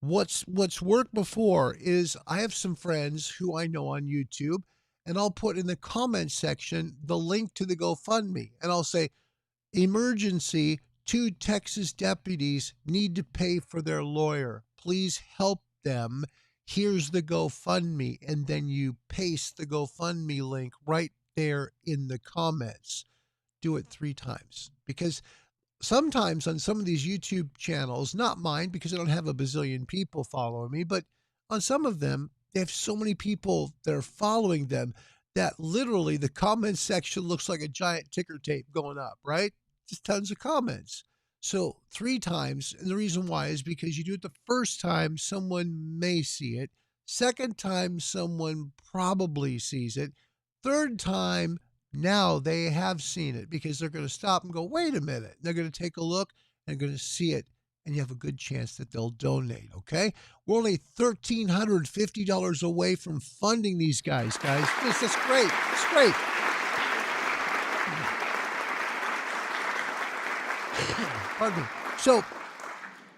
What's worked before is I have some friends who I know on YouTube, and I'll put in the comments section the link to the GoFundMe, and I'll say, emergency, 2 Texas deputies need to pay for their lawyer. Please help them. Here's the GoFundMe. And then you paste the GoFundMe link right there in the comments. Do it 3 times, because sometimes on some of these YouTube channels, not mine because I don't have a bazillion people following me, but on some of them, they have so many people that are following them that literally the comment section looks like a giant ticker tape going up, right? Just tons of comments. So 3 times. And the reason why is because you do it the first time, someone may see it. Second time, someone probably sees it. Third time, now they have seen it because they're going to stop and go, wait a minute. They're going to take a look and they're going to see it. And you have a good chance that they'll donate, okay? We're only $1,350 away from funding these guys. That's great. It's great. Pardon me. So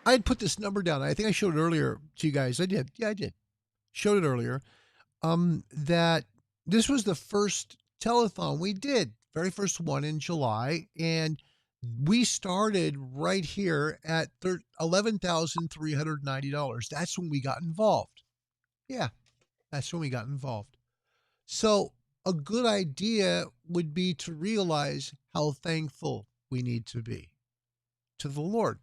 I had put this number down. I think I showed it earlier to you guys. I did. Yeah, I did. Showed it earlier. That this was the first telethon we did, very first one in July, and we started right here at $11,390. That's when we got involved. Yeah, that's when we got involved. So a good idea would be to realize how thankful we need to be to the Lord.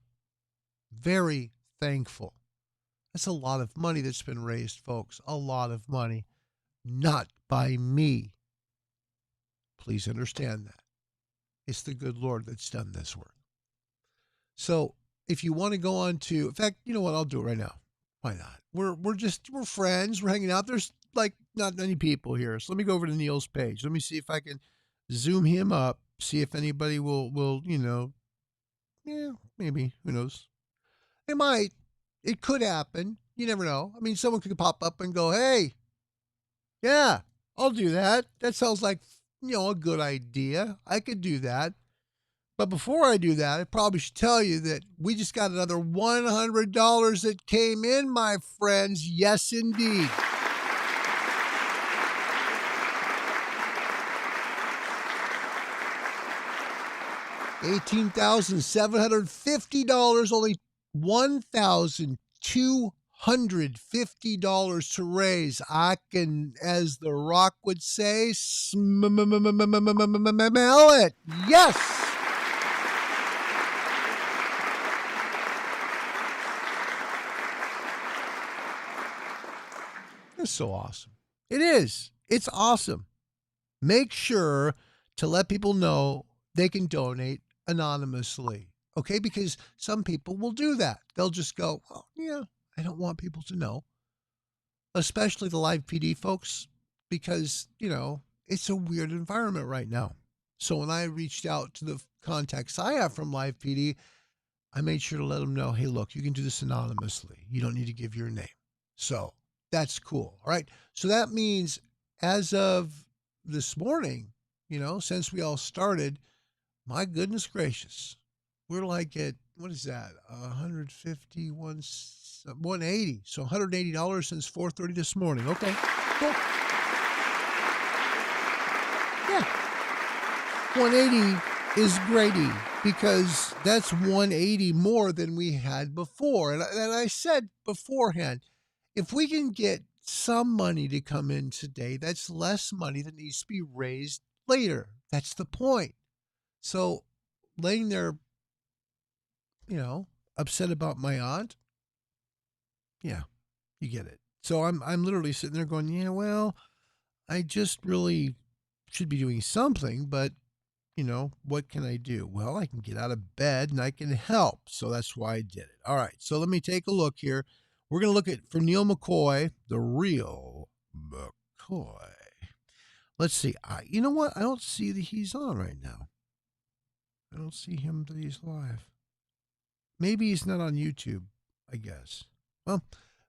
Very thankful. That's a lot of money that's been raised, folks. A lot of money. Not by me. Please understand that. It's the good Lord that's done this work. So if you want to go on to, in fact, you know what? I'll do it right now. Why not? We're friends. We're hanging out. There's like not many people here. So let me go over to Neil's page. Let me see if I can zoom him up. See if anybody will, yeah, maybe. Who knows? It might. It could happen. You never know. I mean, someone could pop up and go, hey, yeah, I'll do that. That sounds like, a good idea. I could do that. But before I do that, I probably should tell you that we just got another $100 that came in, my friends. Yes, indeed. $18,750, only $1,250 to raise. I can, as The Rock would say, smell it. Yes. That's so awesome. It is. It's awesome. Make sure to let people know they can donate anonymously. Okay? Because some people will do that. They'll just go, well, yeah, I don't want people to know. Especially the live PD folks, because, it's a weird environment right now. So when I reached out to the contacts I have from live PD, I made sure to let them know, hey, look, you can do this anonymously. You don't need to give your name. So that's cool. All right. So that means as of this morning, since we all started, my goodness gracious, we're like at, what is that? 150, 180. So $180 since 4:30 this morning. Okay. Cool. Yeah. 180 is greaty because that's 180 more than we had before. And I said beforehand, if we can get some money to come in today, that's less money that needs to be raised later. That's the point. So laying there upset about my aunt. Yeah, you get it. So I'm literally sitting there going, yeah, well, I just really should be doing something, but what can I do? Well, I can get out of bed and I can help. So that's why I did it. All right. So let me take a look here. We're going to look at for Neil McCoy, the real McCoy. Let's see. You know what? I don't see that he's on right now. I don't see him that he's live. Maybe he's not on YouTube, I guess. Well,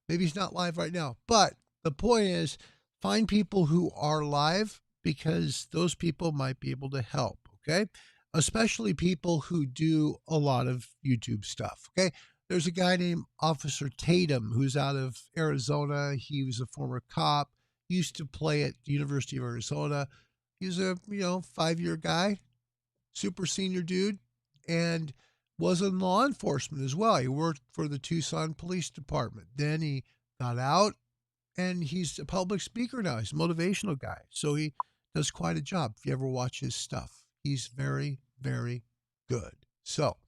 maybe he's not live right now. But the point is, find people who are live because those people might be able to help. Okay. Especially people who do a lot of YouTube stuff. Okay. There's a guy named Officer Tatum who's out of Arizona. He was a former cop, used to play at the University of Arizona. He's a, 5-year guy, super senior dude, and was in law enforcement as well. He worked for the Tucson Police Department. Then he got out and he's a public speaker now. He's a motivational guy. So he does quite a job if you ever watch his stuff. He's very, very good. So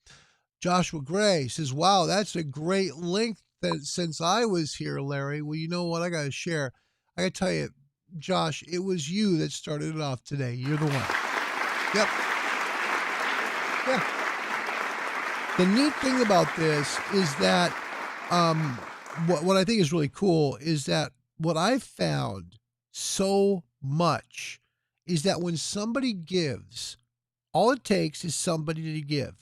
Joshua Gray says, wow, that's a great link that since I was here, Larry. Well, you know what? I got to share. I got to tell you, Josh, it was you that started it off today. You're the one. Yep. Yeah. The neat thing about this is that what I think is really cool is that what I've found so much is that when somebody gives, all it takes is somebody to give.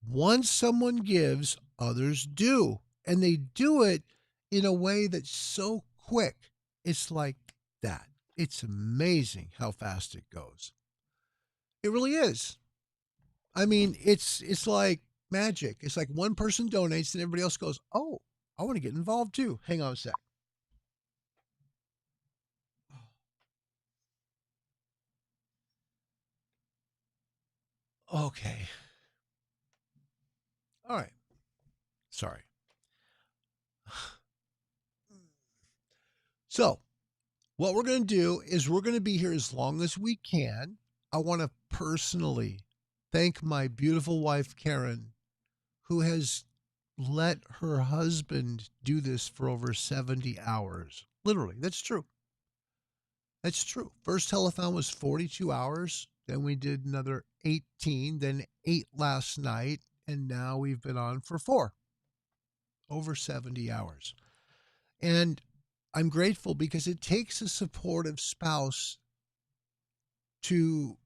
Once someone gives, others do. And they do it in a way that's so quick. It's like that. It's amazing how fast it goes. It really is. I mean, it's like magic. It's like one person donates and everybody else goes, oh, I want to get involved too. Hang on a sec. Okay. All right. Sorry. So, what we're going to do is we're going to be here as long as we can. I want to personally thank my beautiful wife, Karen, who has let her husband do this for over 70 hours. Literally, that's true. That's true. First telethon was 42 hours. Then we did another 18, then 8 last night. And now we've been on for 4. Over 70 hours. And I'm grateful because it takes a supportive spouse to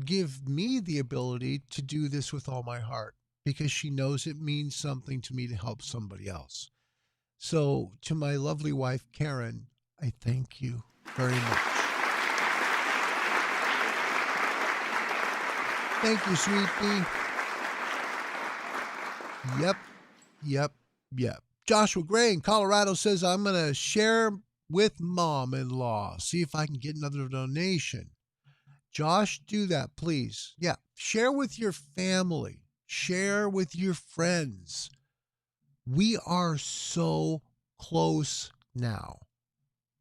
give me the ability to do this with all my heart because she knows it means something to me to help somebody else. So to my lovely wife, Karen, I thank you very much. Thank you, sweetie. Yep. Joshua Gray in Colorado says, I'm going to share with mom-in-law. See if I can get another donation. Josh, do that, please. Yeah. Share with your family. Share with your friends. We are so close now.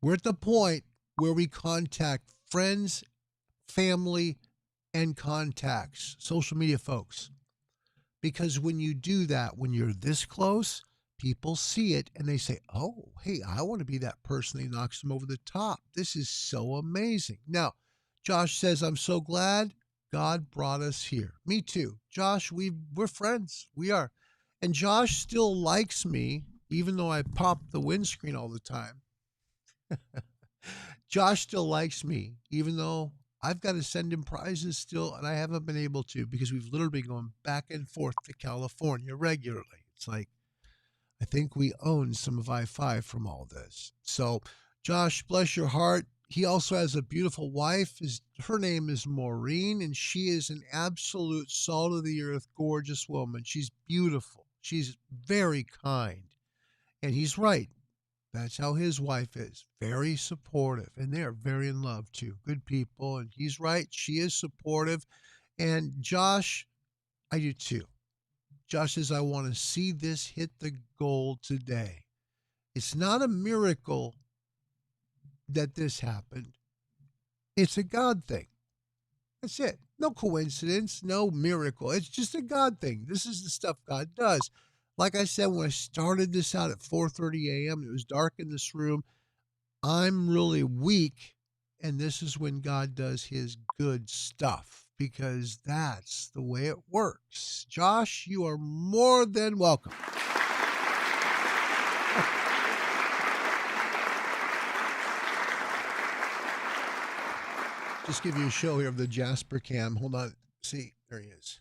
We're at the point where we contact friends, family, and contacts, social media folks. Because when you do that, when you're this close, people see it and they say, oh, hey, I want to be that person that knocks them over the top. This is so amazing. Now, Josh says, I'm so glad God brought us here. Me too. Josh, we're friends. We are. And Josh still likes me, even though I pop the windscreen all the time. Josh still likes me, even though I've got to send him prizes still, and I haven't been able to because we've literally been going back and forth to California regularly. It's like, I think we own some of I-5 from all this. So, Josh, bless your heart. He also has a beautiful wife. Her name is Maureen, and she is an absolute salt of the earth, gorgeous woman. She's beautiful. She's very kind. And he's right. That's how his wife is. Very supportive. And they're very in love too. Good people. And he's right. She is supportive. And Josh, I do too. Josh says, I want to see this hit the goal today. It's not a miracle that this happened. It's a God thing. That's it. No coincidence, no miracle. It's just a God thing. This is the stuff God does. Like I said, when I started this out at 4:30 a.m., it was dark in this room. I'm really weak, and this is when God does his good stuff, because that's the way it works. Josh, you are more than welcome. Just give you a show here of the Jasper cam. Hold on. See, there he is.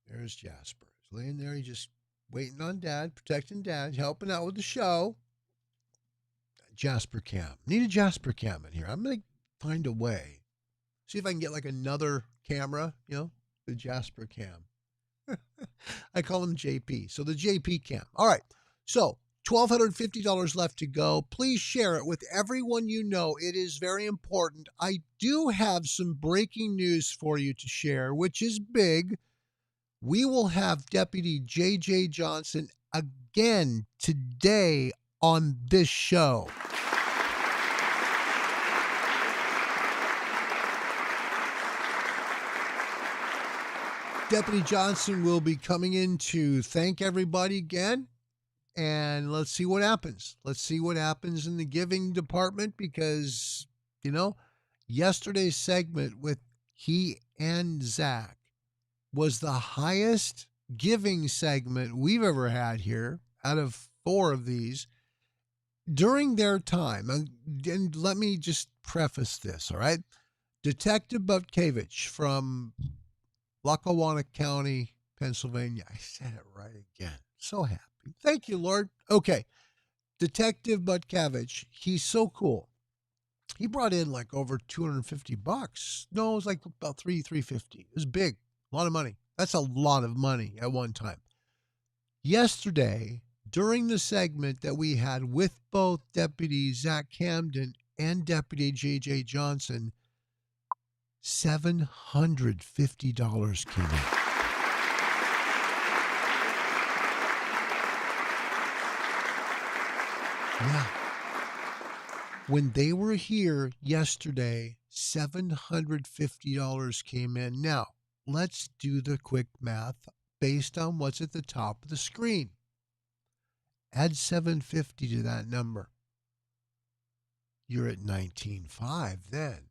There's Jasper. He's laying there. He's just waiting on Dad, protecting Dad, helping out with the show. Jasper cam. Need a Jasper cam in here. I'm going to find a way. See if I can get like another camera, the Jasper cam. I call him JP. So the JP cam. All right. So $1,250 left to go. Please share it with everyone you know. It is very important. I do have some breaking news for you to share, which is big. We will have Deputy J.J. Johnson again today on this show. Deputy Johnson will be coming in to thank everybody again, and let's see what happens. Let's see what happens in the giving department, because, yesterday's segment with he and Zach was the highest giving segment we've ever had here out of 4 of these during their time. And let me just preface this, all right? Detective Butkevich from Lackawanna County, Pennsylvania. I said it right again. So happy. Thank you, Lord. Okay. Detective Butkevich, he's so cool. He brought in like over $250. No, it was like about $350. It was big. A lot of money. That's a lot of money at one time. Yesterday, during the segment that we had with both Deputy Zach Camden and Deputy J.J. Johnson, $750 came in. Yeah. When they were here yesterday, $750 came in. Now, let's do the quick math based on what's at the top of the screen. Add 750 to that number. You're at 19.5 then.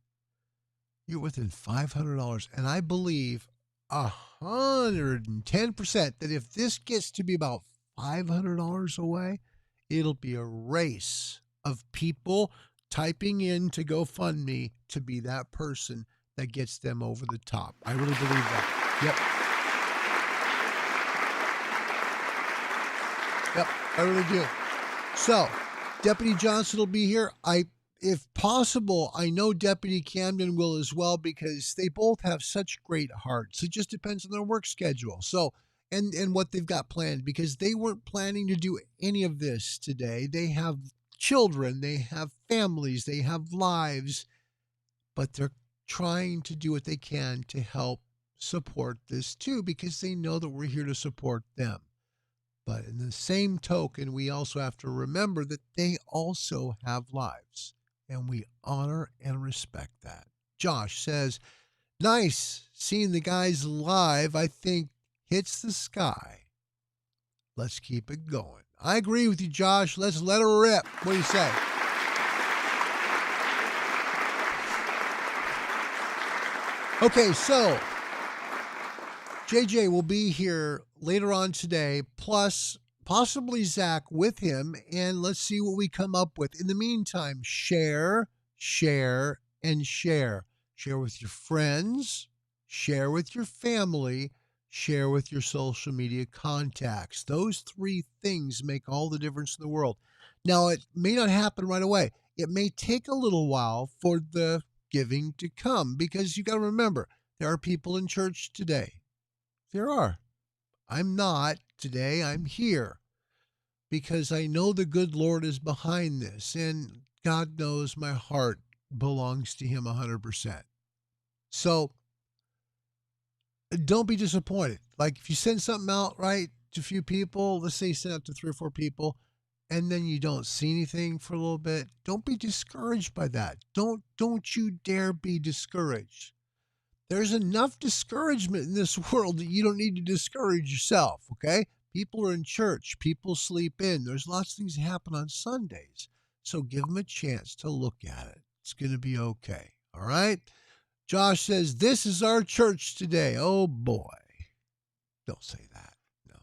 You're within $500. And I believe 110% that if this gets to be about $500 away, it'll be a race of people typing in to GoFundMe to be that person that gets them over the top. I really believe that. Yep, I really do. So, Deputy Johnson will be here. If possible, I know Deputy Camden will as well, because they both have such great hearts. It just depends on their work schedule. So, and what they've got planned, because they weren't planning to do any of this today. They have children, they have families, they have lives, but they're trying to do what they can to help support this too, because they know that we're here to support them. But in the same token, we also have to remember that they also have lives, and we honor and respect that. Josh says, nice seeing the guys live. I think hits the sky. Let's keep it going. I agree with you, Josh. Let's let her rip. What do you say? Okay, so JJ will be here later on today, plus possibly Zach with him, and let's see what we come up with. In the meantime, share, and share. Share with your friends, share with your family, share with your social media contacts. Those 3 things make all the difference in the world. Now, it may not happen right away. It may take a little while for the giving to come, because you got to remember, there are people in church today. There are. I'm not today. I'm here because I know the good Lord is behind this, and God knows my heart belongs to him 100%. So don't be disappointed. Like if you send something out, right, to a few people, let's say you send out to 3 or 4 people, and then you don't see anything for a little bit, don't be discouraged by that. Don't you dare be discouraged. There's enough discouragement in this world that you don't need to discourage yourself, okay? People are in church. People sleep in. There's lots of things that happen on Sundays. So give them a chance to look at it. It's going to be okay, all right? Josh says, this is our church today. Oh, boy. Don't say that. No.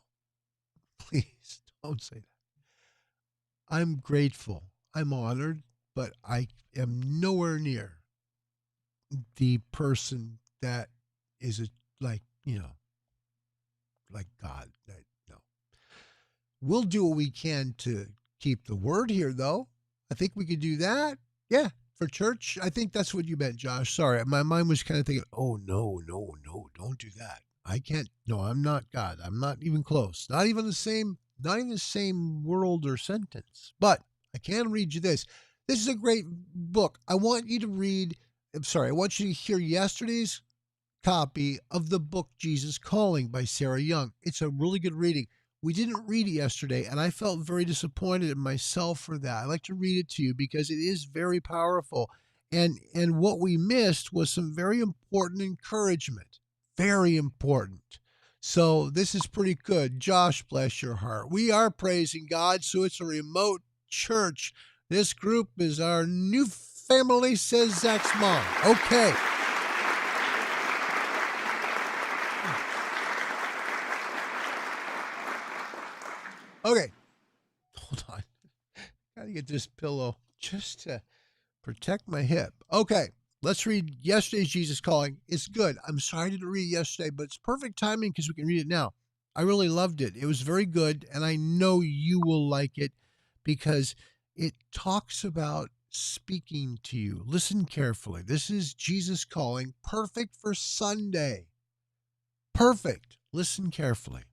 Please don't say that. I'm grateful. I'm honored, but I am nowhere near the person that is like God. No. We'll do what we can to keep the word here, though. I think we could do that. Yeah, for church. I think that's what you meant, Josh. Sorry, my mind was kind of thinking, oh, no, don't do that. I can't. No, I'm not God. I'm not even close. Not even the same world or sentence. But I can read you this. This is a great book. I want you to hear yesterday's copy of the book Jesus Calling by Sarah Young. It's a really good reading. We didn't read it yesterday, and I felt very disappointed in myself for that. I like to read it to you because it is very powerful. And what we missed was some very important encouragement. Very important. So this is pretty good. Josh, bless your heart. We are praising God, so it's a remote church. This group is our new family, says Zach's mom. Okay. Okay. Hold on. Gotta get this pillow just to protect my hip. Okay. Let's read yesterday's Jesus Calling. It's good. I'm sorry I didn't read it yesterday, but it's perfect timing because we can read it now. I really loved it. It was very good, and I know you will like it because it talks about speaking to you. Listen carefully. This is Jesus Calling, perfect for Sunday. Perfect. Listen carefully.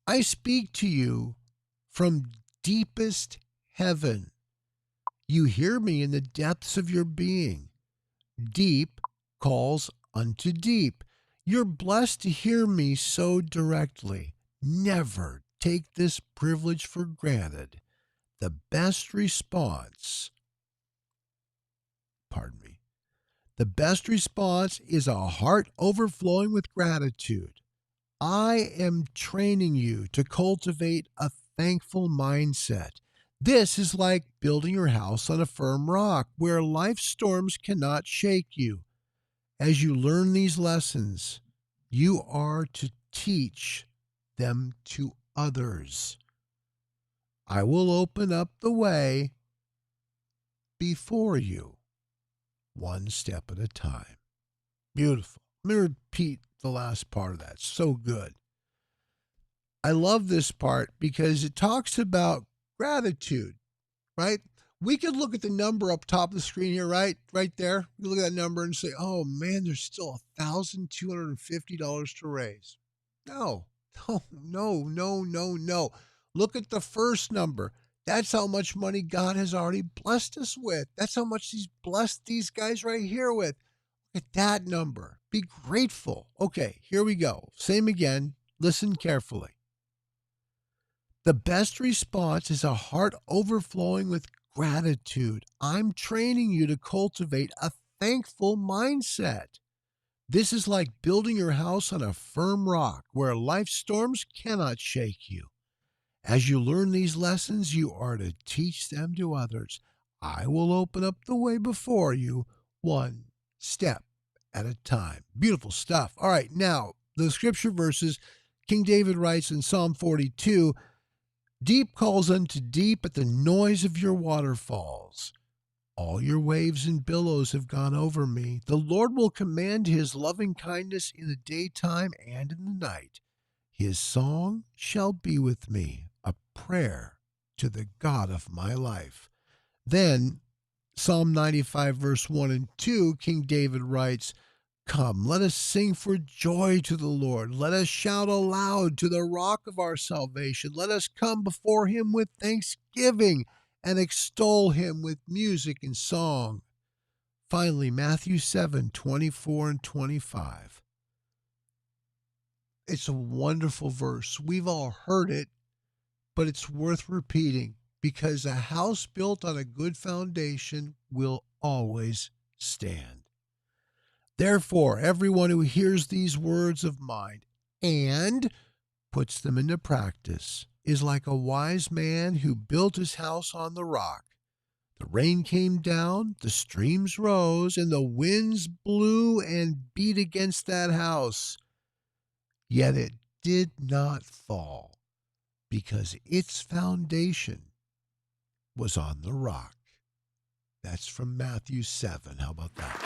I speak to you from deepest heaven. You hear me in the depths of your being. Deep calls unto deep. You're blessed to hear me so directly. Never take this privilege for granted. The best response is a heart overflowing with gratitude. I am training you to cultivate a thankful mindset. This is like building your house on a firm rock where life's storms cannot shake you. As you learn these lessons, you are to teach them to others. I will open up the way before you, one step at a time. Beautiful. Let me repeat the last part of that. So good. I love this part because it talks about gratitude, right? We could look at the number up top of the screen here, right there. We look at that number and say, oh man, there's still $1,250 to raise. No. Look at the first number. That's how much money God has already blessed us with. That's how much he's blessed these guys right here with. Look at that number. Be grateful. Okay, here we go. Same again. Listen carefully. The best response is a heart overflowing with gratitude. I'm training you to cultivate a thankful mindset. This is like building your house on a firm rock where life's storms cannot shake you. As you learn these lessons, you are to teach them to others. I will open up the way before you, one step at a time. Beautiful stuff. All right, now, the scripture verses, King David writes in Psalm 42, deep calls unto deep at the noise of your waterfalls. All your waves and billows have gone over me. The Lord will command his loving kindness in the daytime and in the night. His song shall be with me, a prayer to the God of my life. Then, Psalm 95, verse 1 and 2, King David writes, come, let us sing for joy to the Lord. Let us shout aloud to the rock of our salvation. Let us come before him with thanksgiving and extol him with music and song. Finally, Matthew 7, 24 and 25. It's a wonderful verse. We've all heard it, but it's worth repeating because a house built on a good foundation will always stand. Therefore, everyone who hears these words of mine and puts them into practice is like a wise man who built his house on the rock. The rain came down, the streams rose, and the winds blew and beat against that house. Yet it did not fall, because its foundation was on the rock. That's from Matthew 7. How about that?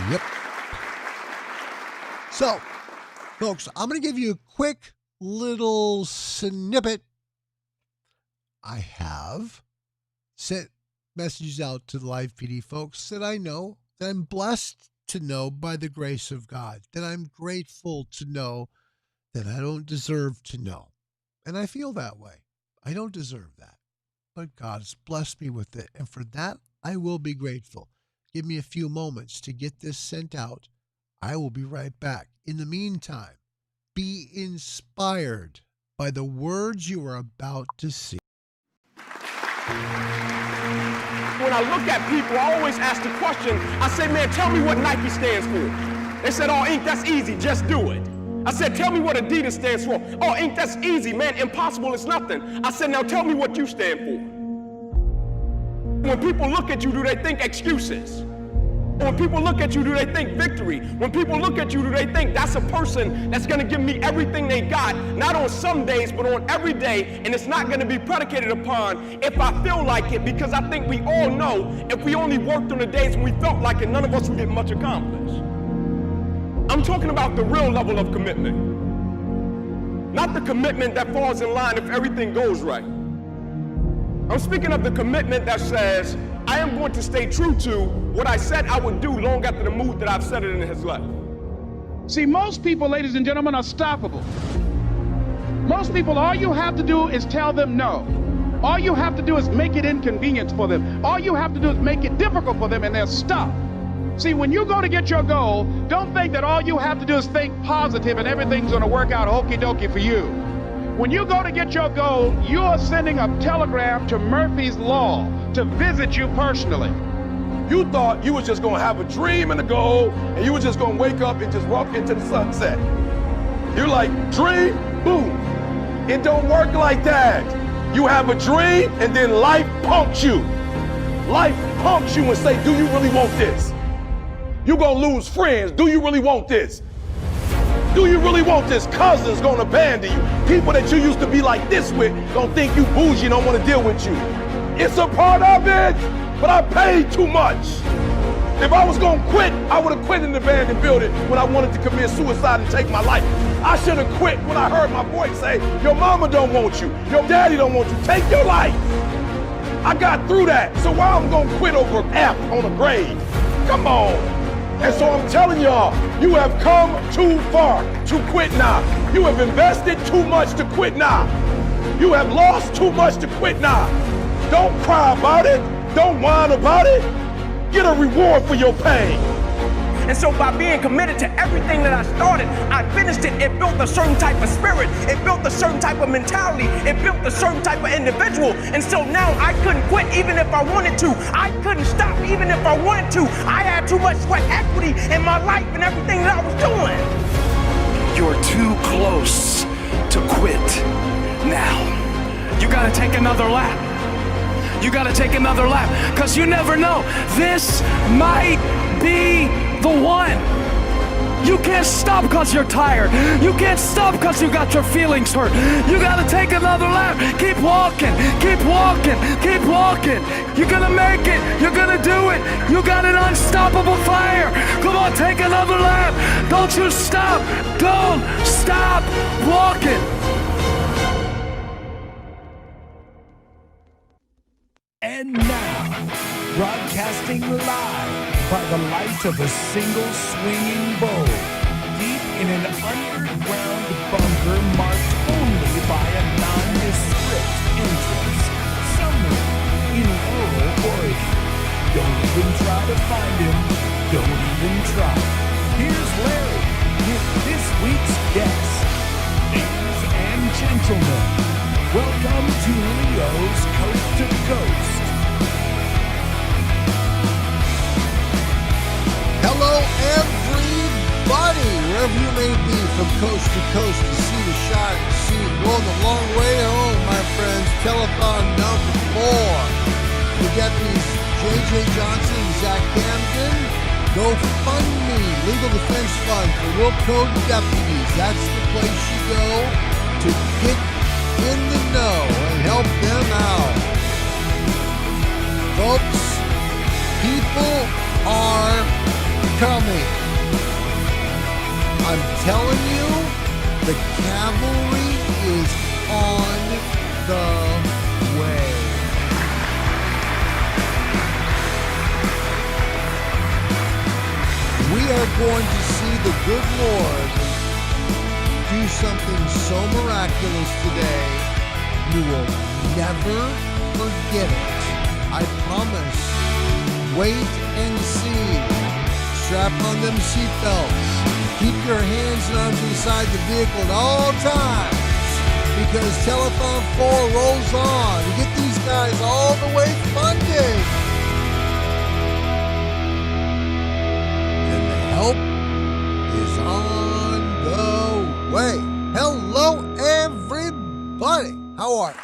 Yep. So, folks, I'm going to give you a quick little snippet. I have sent messages out to the Live PD folks that I know, that I'm blessed to know by the grace of God, that I'm grateful to know that I don't deserve to know. And I feel that way. I don't deserve that. But God has blessed me with it. And for that, I will be grateful. Give me a few moments to get this sent out. I will be right back. In the meantime, be inspired by the words you are about to see. When I look at people, I always ask the question, I say, man, tell me what Nike stands for. They said, oh, Inc., that's easy, just do it. I said, tell me what Adidas stands for. Oh, Inc., that's easy, man, impossible is nothing. I said, now tell me what you stand for. When people look at you, do they think excuses? When people look at you, do they think victory? When people look at you, do they think that's a person that's going to give me everything they got, not on some days, but on every day, and it's not going to be predicated upon if I feel like it, because I think we all know if we only worked on the days when we felt like it, none of us would get much accomplished. I'm talking about the real level of commitment, not the commitment that falls in line if everything goes right. I'm speaking of the commitment that says, I am going to stay true to what I said I would do long after the mood that I've set it in his life. See, most people, ladies and gentlemen, are stoppable. Most people, all you have to do is tell them no. All you have to do is make it inconvenient for them. All you have to do is make it difficult for them, and they'll stop. See, when you go to get your goal, don't think that all you have to do is think positive and everything's going to work out okie dokie for you. When you go to get your goal, you are sending a telegram to Murphy's Law to visit you personally. You thought you was just gonna have a dream and a goal, and you were just gonna wake up and just walk into the sunset. You're like, dream, boom. It don't work like that. You have a dream, and then life punks you. Life punks you and say, do you really want this? You're gonna lose friends. Do you really want this? Do you really want this? Cousins gonna abandon you. People that you used to be like this with gonna think you bougie, don't wanna deal with you. It's a part of it, but I paid too much. If I was gonna quit, I would have quit in the abandoned building when I wanted to commit suicide and take my life. I should have quit when I heard my voice say, your mama don't want you, your daddy don't want you, take your life. I got through that, so why I'm gonna quit over an F on a grade? Come on. And so I'm telling y'all, you have come too far to quit now. You have invested too much to quit now. You have lost too much to quit now. Don't cry about it. Don't whine about it. Get a reward for your pain. And so by being committed to everything that I started, I finished it. It built a certain type of spirit. It built a certain type of mentality. It built a certain type of individual. And so now I couldn't quit even if I wanted to. I couldn't stop even if I wanted to. I had too much sweat equity in my life and everything that I was doing. You're too close to quit now. You gotta take another lap. You gotta take another lap, because you never know. This might be the one. You can't stop because you're tired. You can't stop because you got your feelings hurt. You gotta take another lap. Keep walking, keep walking, keep walking. You're gonna make it. You're gonna do it. You got an unstoppable fire. Come on, take another lap. Don't you stop. Don't stop walking. And now, broadcasting live by the light of a single swinging bow, deep in an underground bunker marked only by a nondescript entrance, somewhere in rural Oregon. Don't even try to find him. Don't even try. Here's Larry with this week's guest. Ladies and gentlemen, welcome to Leo's Coast to Coast. coast to coast to see the shot and see going the long way home, my friends. Telethon number 4. The deputies J.J. Johnson and Zach Camden. GoFundMe, Legal Defense Fund for Will Code Deputies. That's the place you go to get in the know and help them out. Folks, people are coming. I'm telling you, the cavalry is on the way. We are going to see the good Lord do something so miraculous today. You will never forget it. I promise. Wait and see. Strap on them seatbelts. Keep your hands and arms inside the vehicle at all times, because Telethon 4 rolls on to get these guys all the way funded. And the help is on the way. Hello, everybody. How are you?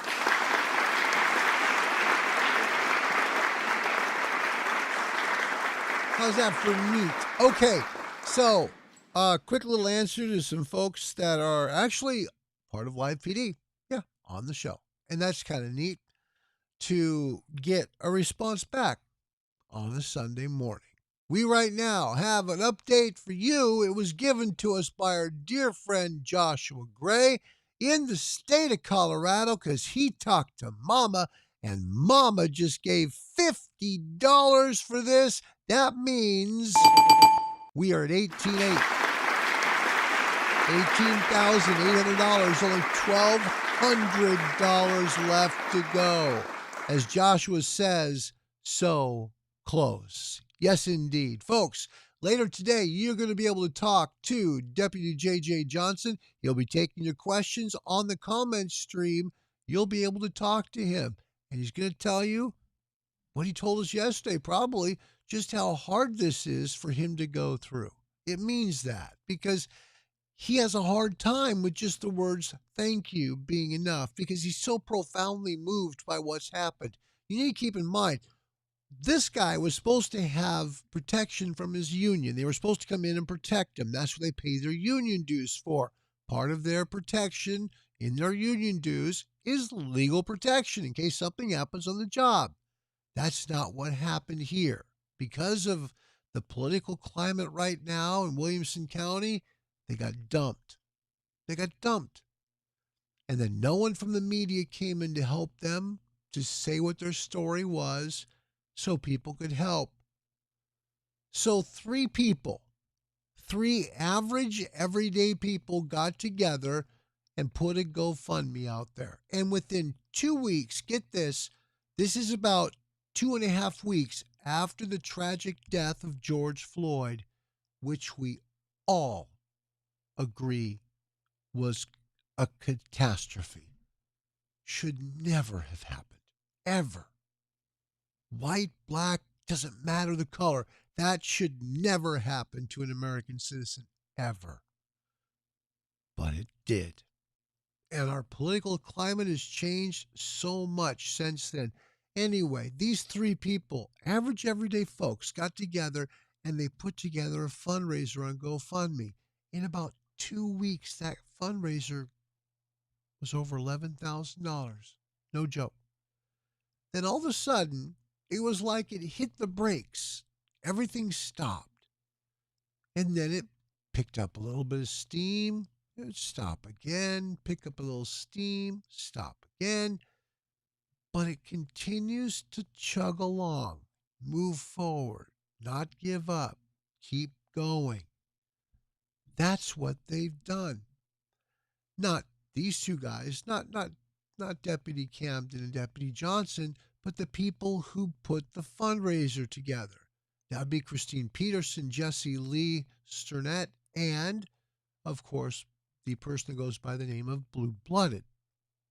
How's that for neat? Okay, so quick little answer to some folks that are actually part of Live PD. Yeah, on the show. And that's kind of neat to get a response back on a Sunday morning. We right now have an update for you. It was given to us by our dear friend Joshua Gray in the state of Colorado because he talked to Mama, and Mama just gave $50 for this. That means we are at $18,800, only $1,200 left to go. As Joshua says, so close. Yes, indeed. Folks, later today, you're going to be able to talk to Deputy J.J. Johnson. He'll be taking your questions on the comment stream. You'll be able to talk to him, and he's going to tell you what he told us yesterday, probably just how hard this is for him to go through. It means that because he has a hard time with just the words thank you being enough because he's so profoundly moved by what's happened. You need to keep in mind, this guy was supposed to have protection from his union. They were supposed to come in and protect him. That's what they pay their union dues for. Part of their protection in their union dues is legal protection in case something happens on the job. That's not what happened here. Because of the political climate right now in Williamson County, they got dumped. They got dumped. And then no one from the media came in to help them, to say what their story was, so people could help. So 3 people, 3 average, everyday people got together and put a GoFundMe out there. And within 2 weeks, get this, this is about 2.5 weeks after the tragic death of George Floyd, which we all agree was a catastrophe. Should never have happened, ever. White, black, doesn't matter the color. That should never happen to an American citizen, ever. But it did. And our political climate has changed so much since then. Anyway, these 3 people, average everyday folks, got together and they put together a fundraiser on GoFundMe. In about 2 weeks, that fundraiser was over $11,000. No joke. Then all of a sudden, it was like it hit the brakes. Everything stopped. And then it picked up a little bit of steam. It would stop again, pick up a little steam, stop again. But it continues to chug along, move forward, not give up, keep going. That's what they've done. Not these 2 guys, not Deputy Camden and Deputy Johnson, but the people who put the fundraiser together. That would be Christine Peterson, Jesse Lee Sturnett, and, of course, the person that goes by the name of Blue Blooded.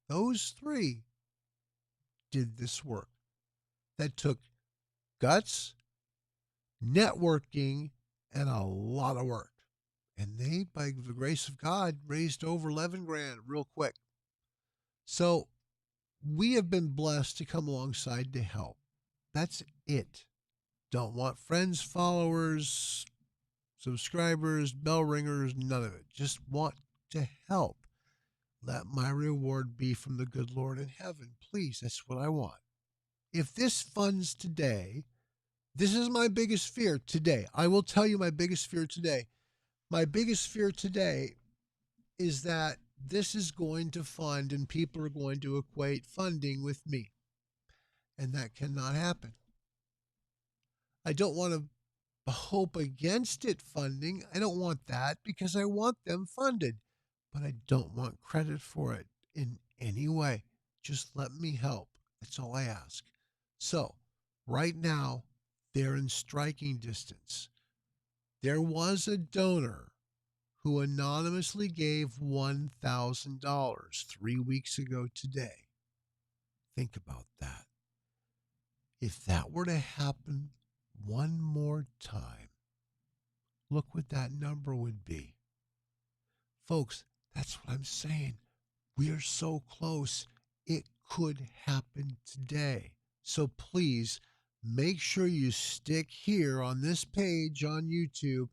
Those 3 did this work that took guts, networking, and a lot of work. And they, by the grace of God, raised over 11 grand real quick. So we have been blessed to come alongside to help. That's it. Don't want friends, followers, subscribers, bell ringers, none of it. Just want to help. Let my reward be from the good Lord in heaven. Please, that's what I want. If this funds today, this is my biggest fear today. I will tell you my biggest fear today. My biggest fear today is that this is going to fund and people are going to equate funding with me. And that cannot happen. I don't want to hope against it funding. I don't want that because I want them funded. But I don't want credit for it in any way. Just let me help. That's all I ask. So, right now, they're in striking distance. There was a donor who anonymously gave $1,000 3 weeks ago today. Think about that. If that were to happen one more time, look what that number would be. Folks, that's what I'm saying. We're so close. It could happen today. So please make sure you stick here on this page on YouTube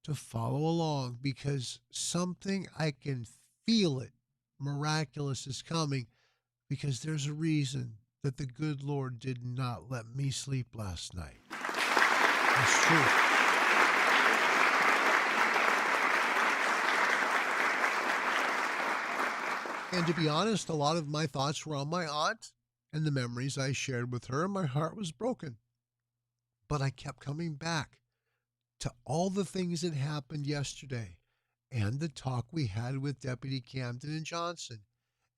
to follow along, because something, I can feel it, miraculous is coming, because there's a reason that the good Lord did not let me sleep last night. That's true. And to be honest, a lot of my thoughts were on my aunt and the memories I shared with her, and my heart was broken. But I kept coming back to all the things that happened yesterday and the talk we had with Deputy Camden and Johnson.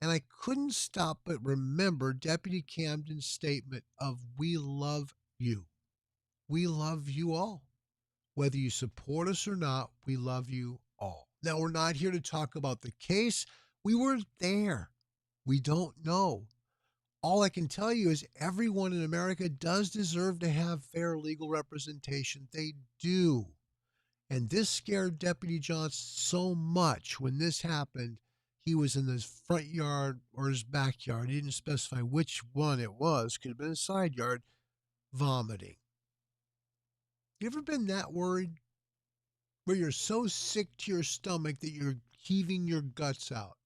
And I couldn't stop but remember Deputy Camden's statement of, we love you. We love you all. Whether you support us or not, we love you all. Now, we're not here to talk about the case. We weren't there. We don't know. All I can tell you is everyone in America does deserve to have fair legal representation. They do. And this scared Deputy Johnson so much when this happened. He was in his front yard or his backyard. He didn't specify which one it was. Could have been a side yard, vomiting. You ever been that worried? Where you're so sick to your stomach that you're heaving your guts out.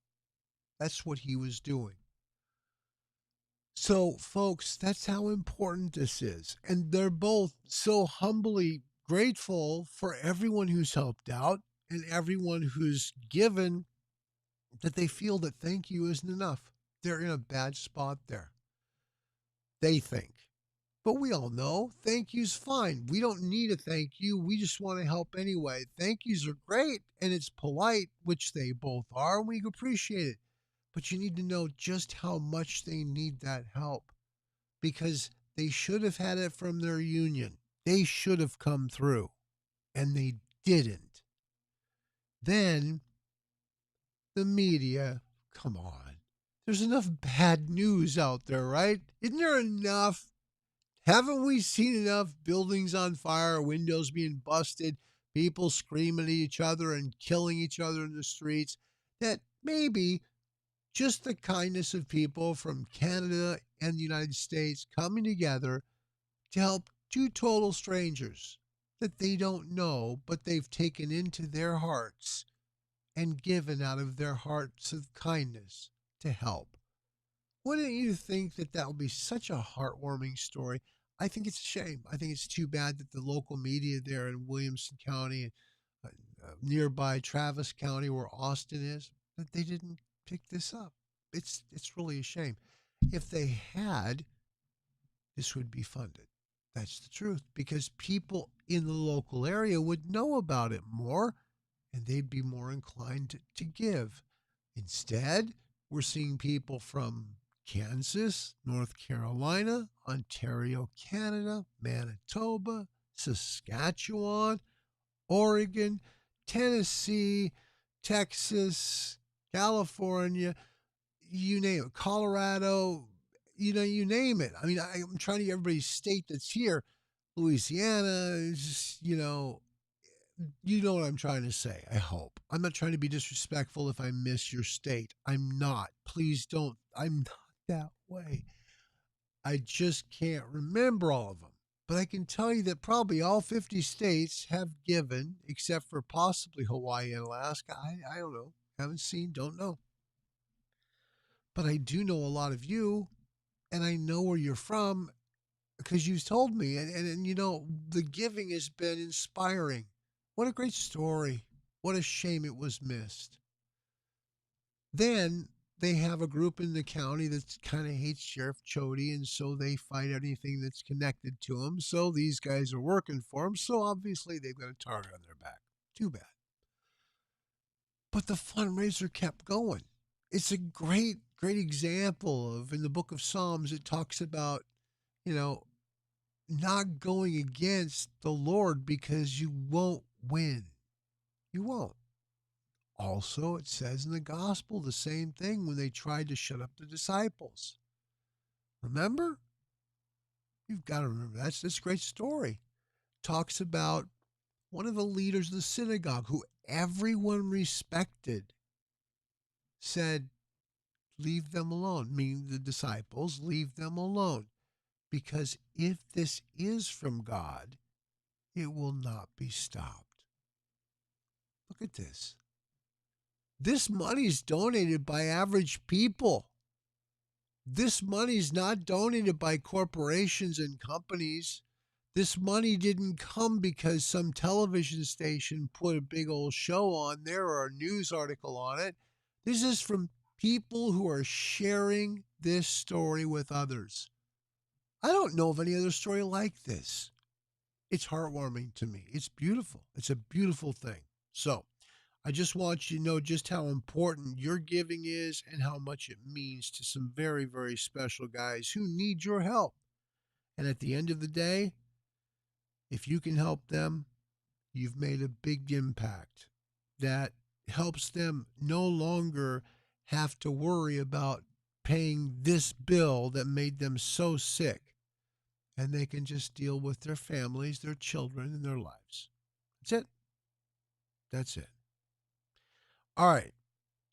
That's what he was doing. So, folks, that's how important this is. And they're both so humbly grateful for everyone who's helped out and everyone who's given, that they feel that thank you isn't enough. They're in a bad spot there. They think. But we all know thank you's fine. We don't need a thank you. We just want to help anyway. Thank yous are great and it's polite, which they both are, and we appreciate it. But you need to know just how much they need that help, because they should have had it from their union. They should have come through, and they didn't. Then the media, come on. There's enough bad news out there, right? Isn't there enough? Haven't we seen enough buildings on fire, windows being busted, people screaming at each other and killing each other in the streets, that maybe just the kindness of people from Canada and the United States coming together to help two total strangers that they don't know, but they've taken into their hearts and given out of their hearts of kindness to help. Wouldn't you think that that would be such a heartwarming story? I think it's a shame. I think it's too bad that the local media there in Williamson County and nearby Travis County, where Austin is, that they didn't pick this up. It's really a shame. If they had, this would be funded. That's the truth, because people in the local area would know about it more and they'd be more inclined to give. Instead, we're seeing people from Kansas, North Carolina, Ontario, Canada, Manitoba, Saskatchewan, Oregon, Tennessee, Texas, California, you name it, Colorado, you name it. I mean, I'm trying to get everybody's state that's here. Louisiana, you know what I'm trying to say, I hope. I'm not trying to be disrespectful if I miss your state. I'm not. Please don't. I'm not that way. I just can't remember all of them. But I can tell you that probably all 50 states have given, except for possibly Hawaii and Alaska. I don't know. Haven't seen, don't know. But I do know a lot of you, and I know where you're from because you've told me. And you know, the giving has been inspiring. What a great story. What a shame it was missed. Then they have a group in the county that kind of hates Sheriff Chody, and so they fight anything that's connected to him. So these guys are working for him. So obviously they've got a target on their back. Too bad. But the fundraiser kept going. It's a great example of, in the book of Psalms, it talks about, you know, not going against the Lord because you won't win. You won't. Also, it says in the gospel the same thing when they tried to shut up the disciples. Remember? You've got to remember. That's this great story. Talks about one of the leaders of the synagogue who everyone respected said, leave them alone, meaning the disciples, leave them alone. Because if this is from God, it will not be stopped. Look at this. This money is donated by average people. This money is not donated by corporations and companies. This money didn't come because some television station put a big old show on there or a news article on it. This is from people who are sharing this story with others. I don't know of any other story like this. It's heartwarming to me. It's beautiful. It's a beautiful thing. So I just want you to know just how important your giving is and how much it means to some very, very special guys who need your help. And at the end of the day, if you can help them, you've made a big impact that helps them no longer have to worry about paying this bill that made them so sick. And they can just deal with their families, their children, and their lives. That's it. That's it. All right.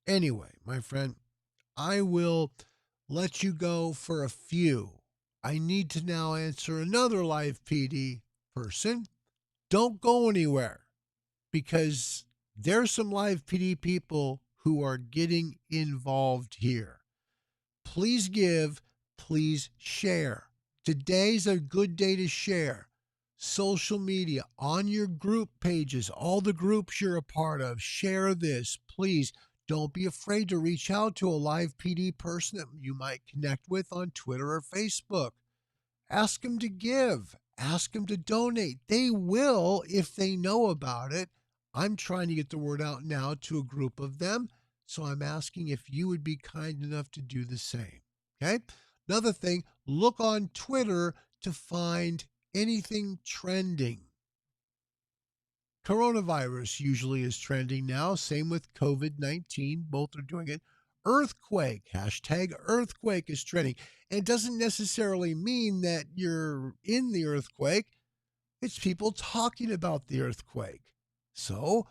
Anyway, my friend, I will let you go for a few. I need to now answer another live PD person. Don't go anywhere because there's some live PD people who are getting involved here. Please give, please share. Today's a good day to share. Social media, on your group pages, all the groups you're a part of, share this. Please don't be afraid to reach out to a live PD person that you might connect with on Twitter or Facebook. Ask them to give. Ask them to donate. They will if they know about it. I'm trying to get the word out now to a group of them, so I'm asking if you would be kind enough to do the same. Okay? Another thing, look on Twitter to find anything trending. Coronavirus usually is trending now. Same with COVID-19. Both are doing it. Earthquake, hashtag earthquake is trending. And it doesn't necessarily mean that you're in the earthquake. It's people talking about the earthquake. So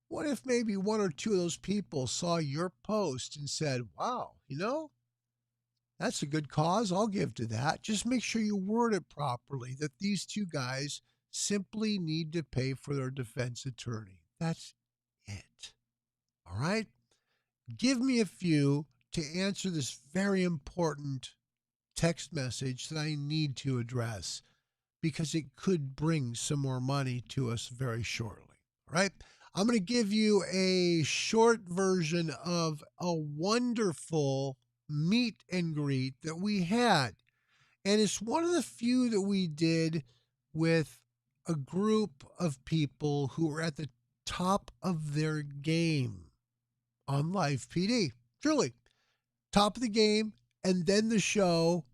what if maybe one or two of those people saw your post and said, wow, you know, that's a good cause. I'll give to that. Just make sure you word it properly, that these two guys simply need to pay for their defense attorney. That's it. All right? Give me a few to answer this very important text message that I need to address because it could bring some more money to us very shortly. All right? I'm going to give you a short version of a wonderful meet and greet that we had. And it's one of the few that we did with a group of people who were at the top of their game on Live PD. Truly, top of the game, and then the show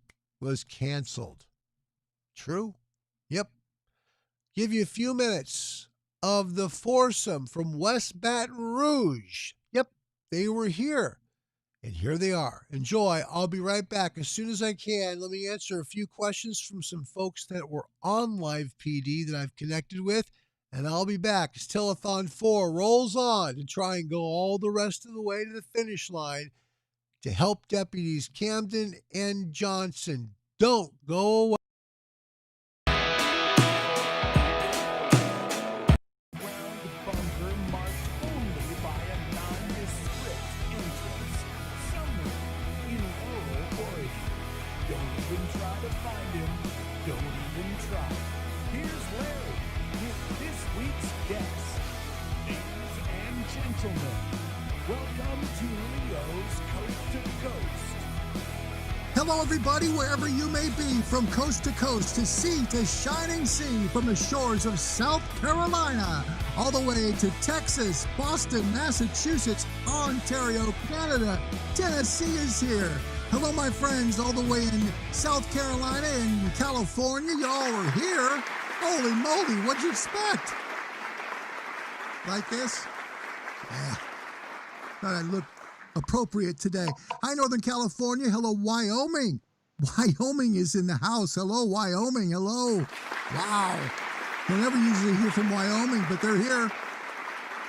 was canceled. True? Yep. Give you a few minutes of the foursome from West Baton Rouge. Yep, they were here. And here they are. Enjoy. I'll be right back as soon as I can. Let me answer a few questions from some folks that were on Live PD that I've connected with, And I'll be back as Telethon 4 rolls on to try and go all the rest of the way to the finish line to help deputies Camden and Johnson. Don't go away. Bunker marked only by a nondescript entrance somewhere in rural Oregon. Don't even try to find him. Don't even try. Here's Larry with this week's guest. Ladies and gentlemen, welcome to Leo's Coast to Coast. Hello, everybody, wherever you may be, from coast to coast, to sea to shining sea, from the shores of South Carolina, all the way to Texas, Boston, Massachusetts, Ontario, Canada, Tennessee is here. Hello, my friends, all the way in South Carolina and California. You all are here. Holy moly, what'd you expect? Like this? Yeah. Thought I'd look appropriate today. Hi, Northern California. Hello, Wyoming. Wyoming is in the house. Hello, Wyoming. Hello. Wow. Don't ever usually hear from Wyoming, but they're here.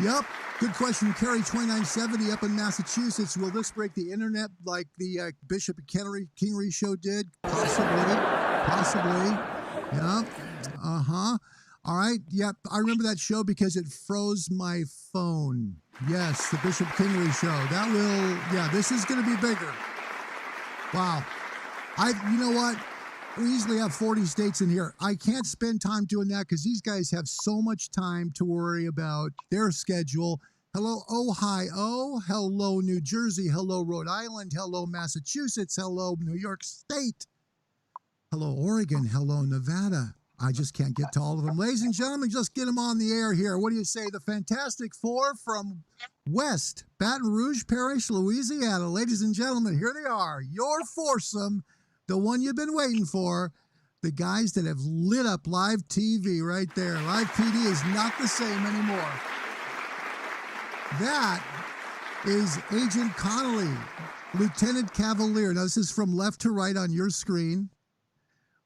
Yep. Good question. Carrie 2970 up in Massachusetts. Will this break the internet like the Bishop and Kingery show did? Possibly. Possibly. Yep. Uh-huh. All right. Yep. I remember that show because it froze my phone. Yes, the Bishop Kingery show. That will, yeah, this is going to be bigger. Wow. You know what? We usually have 40 states in here. I can't spend time doing that because these guys have so much time to worry about their schedule. Hello, Ohio. Hello, New Jersey. Hello, Rhode Island. Hello, Massachusetts. Hello, New York State. Hello, Oregon. Hello, Nevada. I just can't get to all of them. Ladies and gentlemen, just get them on the air here. What do you say? The Fantastic Four from West Baton Rouge Parish, Louisiana. Ladies and gentlemen, here they are. Your foursome, the one you've been waiting for. The guys that have lit up live TV right there. Live PD is not the same anymore. That is Agent Connolly, Lieutenant Cavalier. Now, this is from left to right on your screen.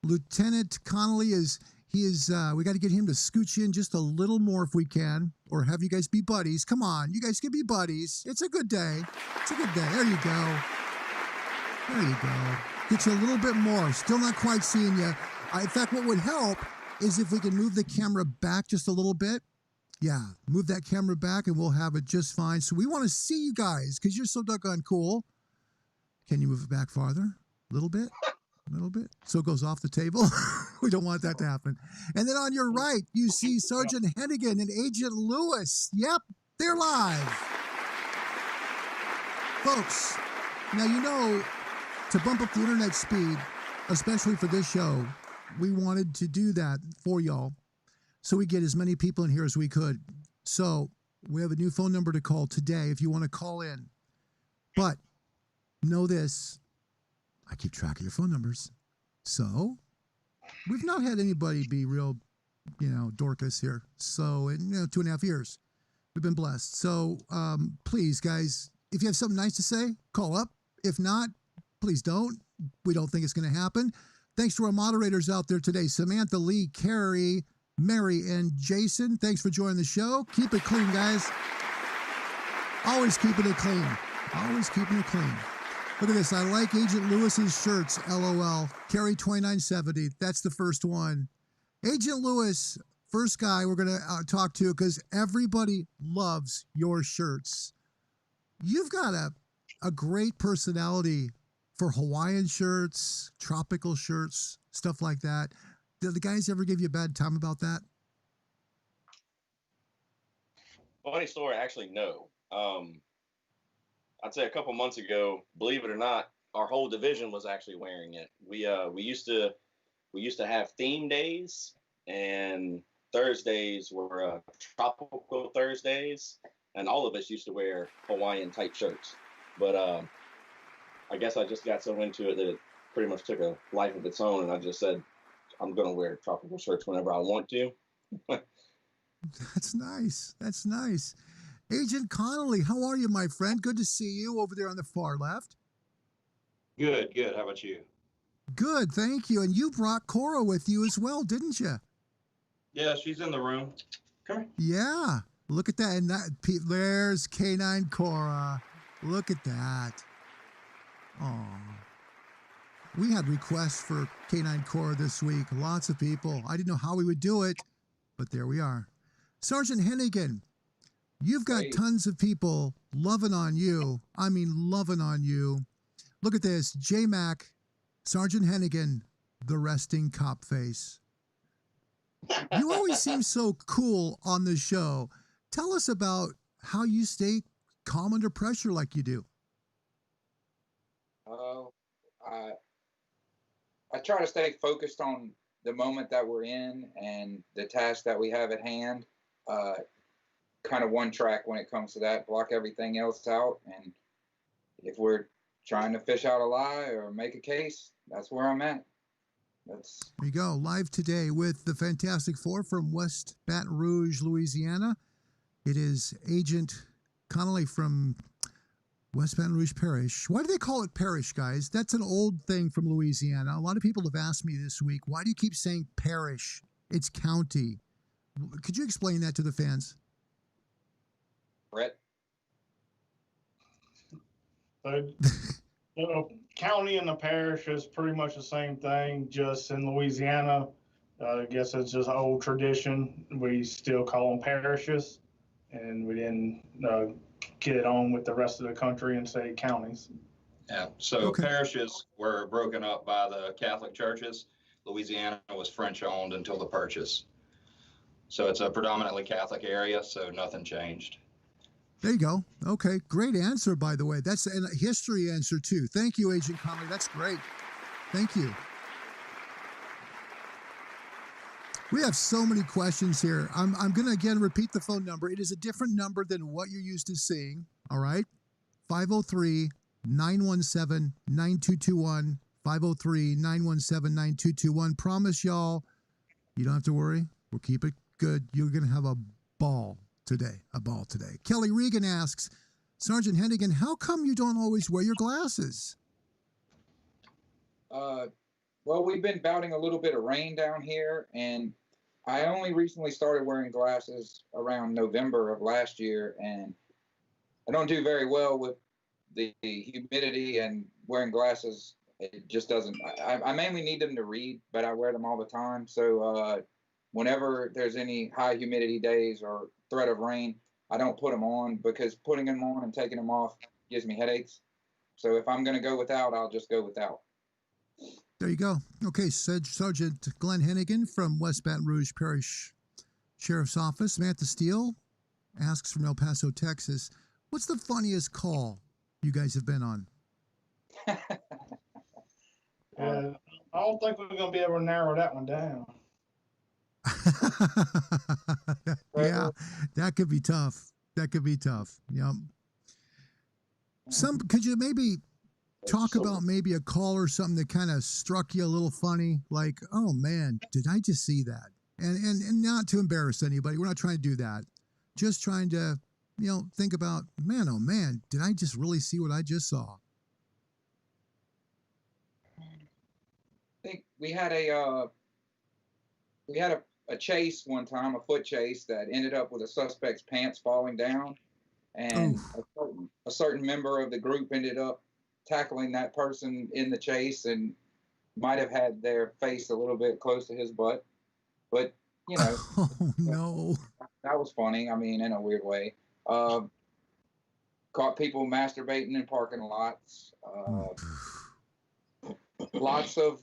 Lieutenant Connolly we got to get him to scooch in just a little more if we can, or have you guys be buddies. Come on, you guys can be buddies. It's a good day. It's a good day. There you go. There you go. Get you a little bit more. Still not quite seeing you. In fact, what would help is if we can move the camera back just a little bit. Yeah, move that camera back and we'll have it just fine. So we want to see you guys because you're so doggone cool. Can you move it back farther? A little bit? A little bit. So it goes off the table. We don't want that to happen. And then on your right, you see Sergeant Hennigan and Agent Lewis. Yep, they're live. Folks, now you know, to bump up the internet speed, especially for this show, we wanted to do that for y'all so we get as many people in here as we could. So we have a new phone number to call today if you want to call in. But know this. I keep track of your phone numbers. So we've not had anybody be real, Dorcas here. So in 2.5 years, we've been blessed. So please, guys, if you have something nice to say, call up. If not, please don't. We don't think it's going to happen. Thanks to our moderators out there today, Samantha, Lee, Carrie, Mary, and Jason. Thanks for joining the show. Keep it clean, guys. Always keeping it clean. Always keeping it clean. Look at this. I like Agent Lewis's shirts, LOL. Carrie 2970. That's the first one. Agent Lewis, first guy we're going to talk to because everybody loves your shirts. You've got a great personality for Hawaiian shirts, tropical shirts, stuff like that. Did the guys ever give you a bad time about that? Funny story, actually, no. I'd say a couple months ago, believe it or not, our whole division was actually wearing it. We used to have theme days, and Thursdays were tropical Thursdays, and all of us used to wear Hawaiian type shirts. But I guess I just got so into it that it pretty much took a life of its own, and I just said I'm going to wear tropical shirts whenever I want to. That's nice. That's nice. Agent Connolly, how are you, my friend? Good to see you over there on the far left. Good, good. How about you? Good, thank you. And you brought Cora with you as well, didn't you? Yeah, she's in the room. Yeah, look at that. And there's K9 Cora. Look at that. Oh, we had requests for K9 Cora this week. Lots of people. I didn't know how we would do it, but there we are. Sergeant Hennigan, you've got tons of people loving on you. I mean, loving on you. Look at this. J-Mac, Sergeant Hennigan, the resting cop face. You always seem so cool on the show. Tell us about how you stay calm under pressure like you do. I try to stay focused on the moment that we're in and the task that we have at hand. Kind of one track when it comes to that, block everything else out. And if we're trying to fish out a lie or make a case, that's where I'm at. There you go. Live today with the Fantastic Four from West Baton Rouge, Louisiana. It is Agent Connolly from West Baton Rouge Parish. Why do they call it parish, guys? That's an old thing from Louisiana. A lot of people have asked me this week, why do you keep saying parish? It's county. Could you explain that to the fans? Brett? County and the parish is pretty much the same thing, just in Louisiana. I guess it's just old tradition. We still call them parishes, and we didn't get it on with the rest of the country and say counties. Yeah, so parishes were broken up by the Catholic churches. Louisiana was French owned until the purchase. So it's a predominantly Catholic area, so nothing changed. There you go. Okay, great answer, by the way. That's a history answer, too. Thank you, Agent Connolly. That's great. Thank you. We have so many questions here. I'm going to, again, repeat the phone number. It is a different number than what you're used to seeing, all right? 503-917-9221. 503-917-9221. Promise y'all, you don't have to worry. We'll keep it good. You're going to have a ball today. Kelly Regan asks, Sergeant Hennigan, how come you don't always wear your glasses? Well, we've been bouting a little bit of rain down here, and I only recently started wearing glasses around November of last year, and I don't do very well with the humidity and wearing glasses. It just doesn't. I mainly need them to read, but I wear them all the time. So whenever there's any high humidity days or threat of rain, I don't put them on, because putting them on and taking them off gives me headaches. So if I'm going to go without, I'll just go without. There you go. Okay, Sergeant Glenn Hennigan from West Baton Rouge Parish Sheriff's Office. Samantha Steele asks from El Paso, Texas, what's the funniest call you guys have been on? I don't think we're going to be able to narrow that one down. Yeah, that could be tough. Yep. Could you maybe talk about maybe a call or something that kind of struck you a little funny? Like, oh man, did I just see that? And not to embarrass anybody. We're not trying to do that. Just trying to, think about, man, oh man, did I just really see what I just saw? I think we had a chase one time, a foot chase that ended up with a suspect's pants falling down, and a certain member of the group ended up tackling that person in the chase and might have had their face a little bit close to his butt, but oh no, that was funny. I mean, in a weird way. Caught people masturbating in parking lots. Lots of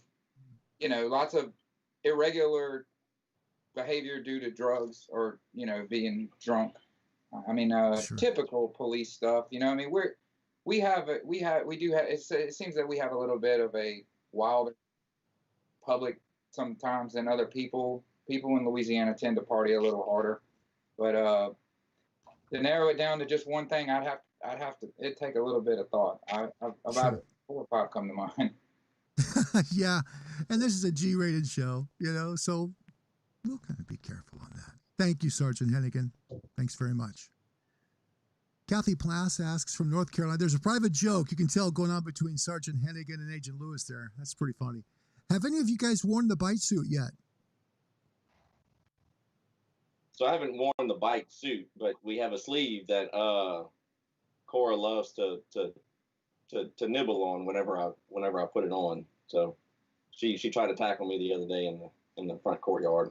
irregular behavior due to drugs or, being drunk. I mean, sure. Typical police stuff. I mean, it seems that we have a little bit of a wilder public sometimes than other people. People in Louisiana tend to party a little harder, but to narrow it down to just one thing, it'd take a little bit of thought. About sure. 4 or 5 come to mind. Yeah, and this is a G-rated show, so we'll kind of be careful on that. Thank you, Sergeant Hennigan. Thanks very much. Kathy Plass asks from North Carolina, there's a private joke you can tell going on between Sergeant Hennigan and Agent Lewis there. That's pretty funny. Have any of you guys worn the bite suit yet? So I haven't worn the bike suit, but we have a sleeve that Cora loves to nibble on whenever I put it on. So she tried to tackle me the other day in the front courtyard.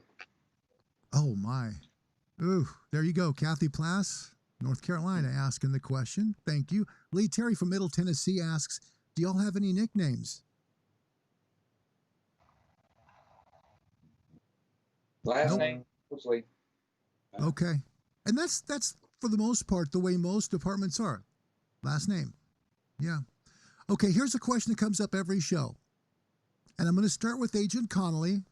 Oh my. Ooh, there you go. Kathy Plass, North Carolina, asking the question. Thank you. Lee Terry from Middle Tennessee asks, do y'all have any nicknames? Last name, mostly. Okay. And that's for the most part the way most departments are. Last name. Yeah. Okay, here's a question that comes up every show. And I'm going to start with Agent Connolly,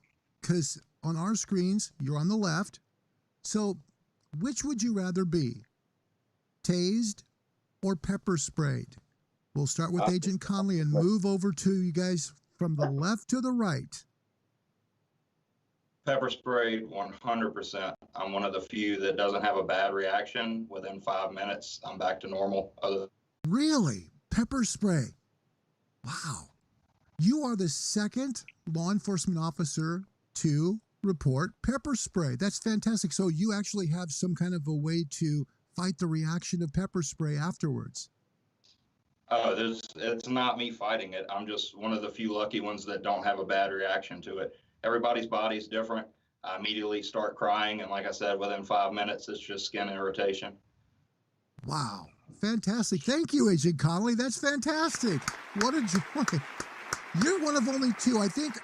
because on our screens, you're on the left. So which would you rather be? Tased or pepper sprayed? We'll start with Agent Connolly and move over to you guys from the left to the right. Pepper sprayed 100%. I'm one of the few that doesn't have a bad reaction. Within 5 minutes, I'm back to normal. Really? Pepper spray? Wow. You are the second law enforcement officer to report pepper spray. That's fantastic. So you actually have some kind of a way to fight the reaction of pepper spray afterwards. It's not me fighting it. I'm just one of the few lucky ones that don't have a bad reaction to it. Everybody's body's different. I immediately start crying, and like I said, within 5 minutes, it's just skin irritation. Wow. Fantastic. Thank you, Agent Connolly. That's fantastic. What a joy. You're one of only two. I think,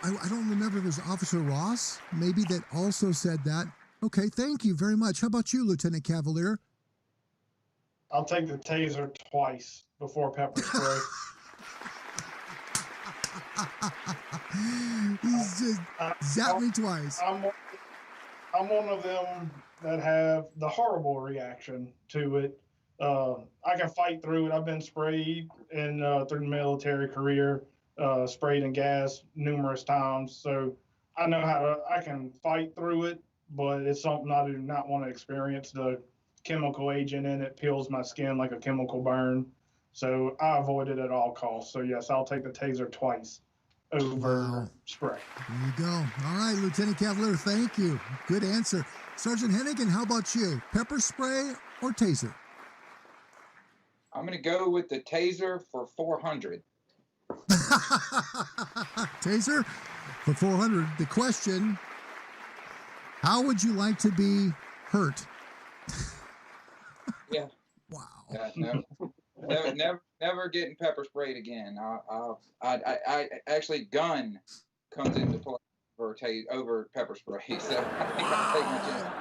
I don't remember if it was Officer Ross, maybe, that also said that. Okay, thank you very much. How about you, Lieutenant Cavalier? I'll take the taser twice before pepper spray. He's just zapped me twice. I'm one of them that have the horrible reaction to it. I can fight through it. I've been sprayed through the military career, sprayed in gas numerous times. So I know I can fight through it, but it's something I do not want to experience. The chemical agent in it peels my skin like a chemical burn. So I avoid it at all costs. So yes, I'll take the taser twice over spray. There you go. All right, Lieutenant Cavalier, thank you. Good answer. Sergeant Hennigan, how about you? Pepper spray or taser? I'm going to go with the taser for 400. Taser for 400. The question, how would you like to be hurt? Yeah. Wow. Never getting pepper sprayed again. I actually, gun comes into play over pepper spray. So I think I'll take my chance.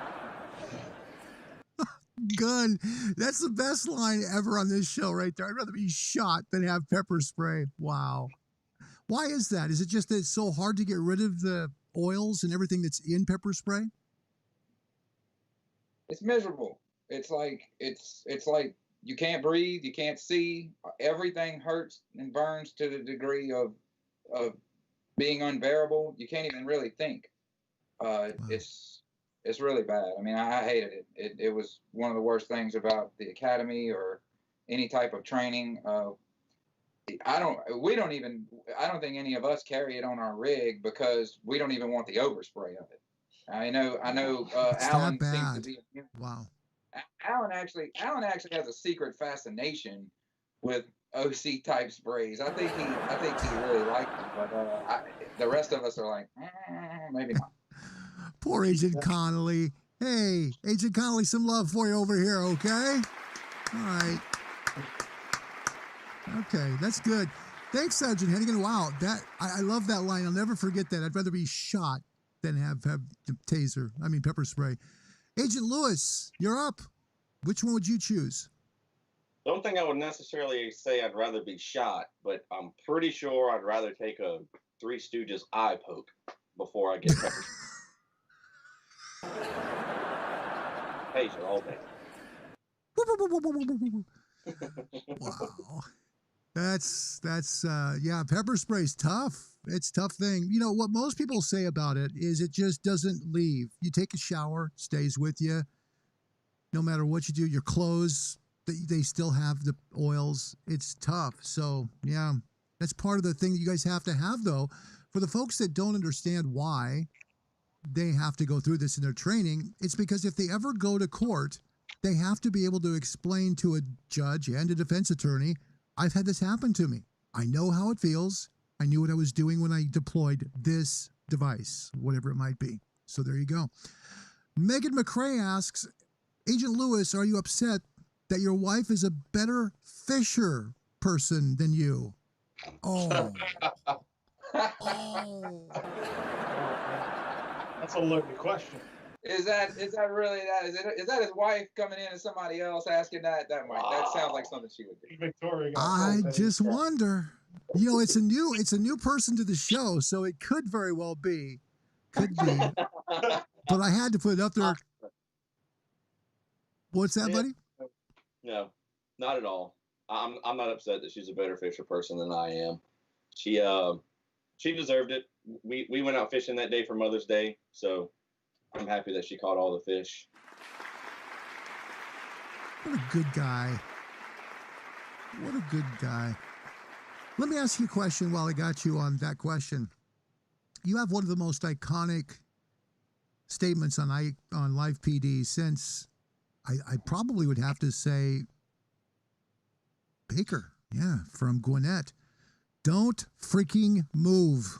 Gun. That's the best line ever on this show right there. I'd rather be shot than have pepper spray. Wow. Why is that? Is it just that it's so hard to get rid of the oils and everything that's in pepper spray? It's miserable. It's like you can't breathe, you can't see. Everything hurts and burns to the degree of being unbearable. You can't even really think. It's really bad. I mean, I hated it. It was one of the worst things about the academy or any type of training. I don't think any of us carry it on our rig because we don't even want the overspray of it. I know. Alan seems to be. Wow. Alan actually has a secret fascination with OC type sprays. I think he really likes them, but the rest of us are like, maybe not. Poor Agent Connolly. Hey, Agent Connolly, some love for you over here, okay? All right. Okay, that's good. Thanks, Sergeant Hennigan. Wow, I love that line. I'll never forget that. I'd rather be shot than have the taser. I mean, pepper spray. Agent Lewis, you're up. Which one would you choose? Don't think I would necessarily say I'd rather be shot, but I'm pretty sure I'd rather take a Three Stooges eye poke before I get pepper. Taser all day. Wow. That's yeah, pepper spray's tough. It's a tough thing. You know, what most people say about it is it just doesn't leave. You take a shower, stays with you. No matter what you do, your clothes, they still have the oils. It's tough. So, yeah, that's part of the thing that you guys have to have, though. For the folks that don't understand why they have to go through this in their training. It's because if they ever go to court, they have to be able to explain to a judge and a defense attorney, I've had this happen to me. I know how it feels. I knew what I was doing when I deployed this device, whatever it might be. So there you go. Megan McCrae asks, Agent Lewis, are you upset that your wife is a better fisher person than you? Oh. Oh. That's a loaded question. Is that really that? Is that his wife coming in and somebody else asking that? That sounds like something she would do. Victoria. I just wonder. You know, it's a new person to the show, so it could very well be. Could be. But I had to put it up there. What's that, buddy? No, not at all. I'm not upset that she's a better fisher person than I am. She deserved it. We went out fishing that day for Mother's Day, so I'm happy that she caught all the fish. What a good guy. What a good guy. Let me ask you a question while I got you on that question. You have one of the most iconic statements on Live PD since I probably would have to say Baker. Yeah, from Gwinnett. Don't freaking move.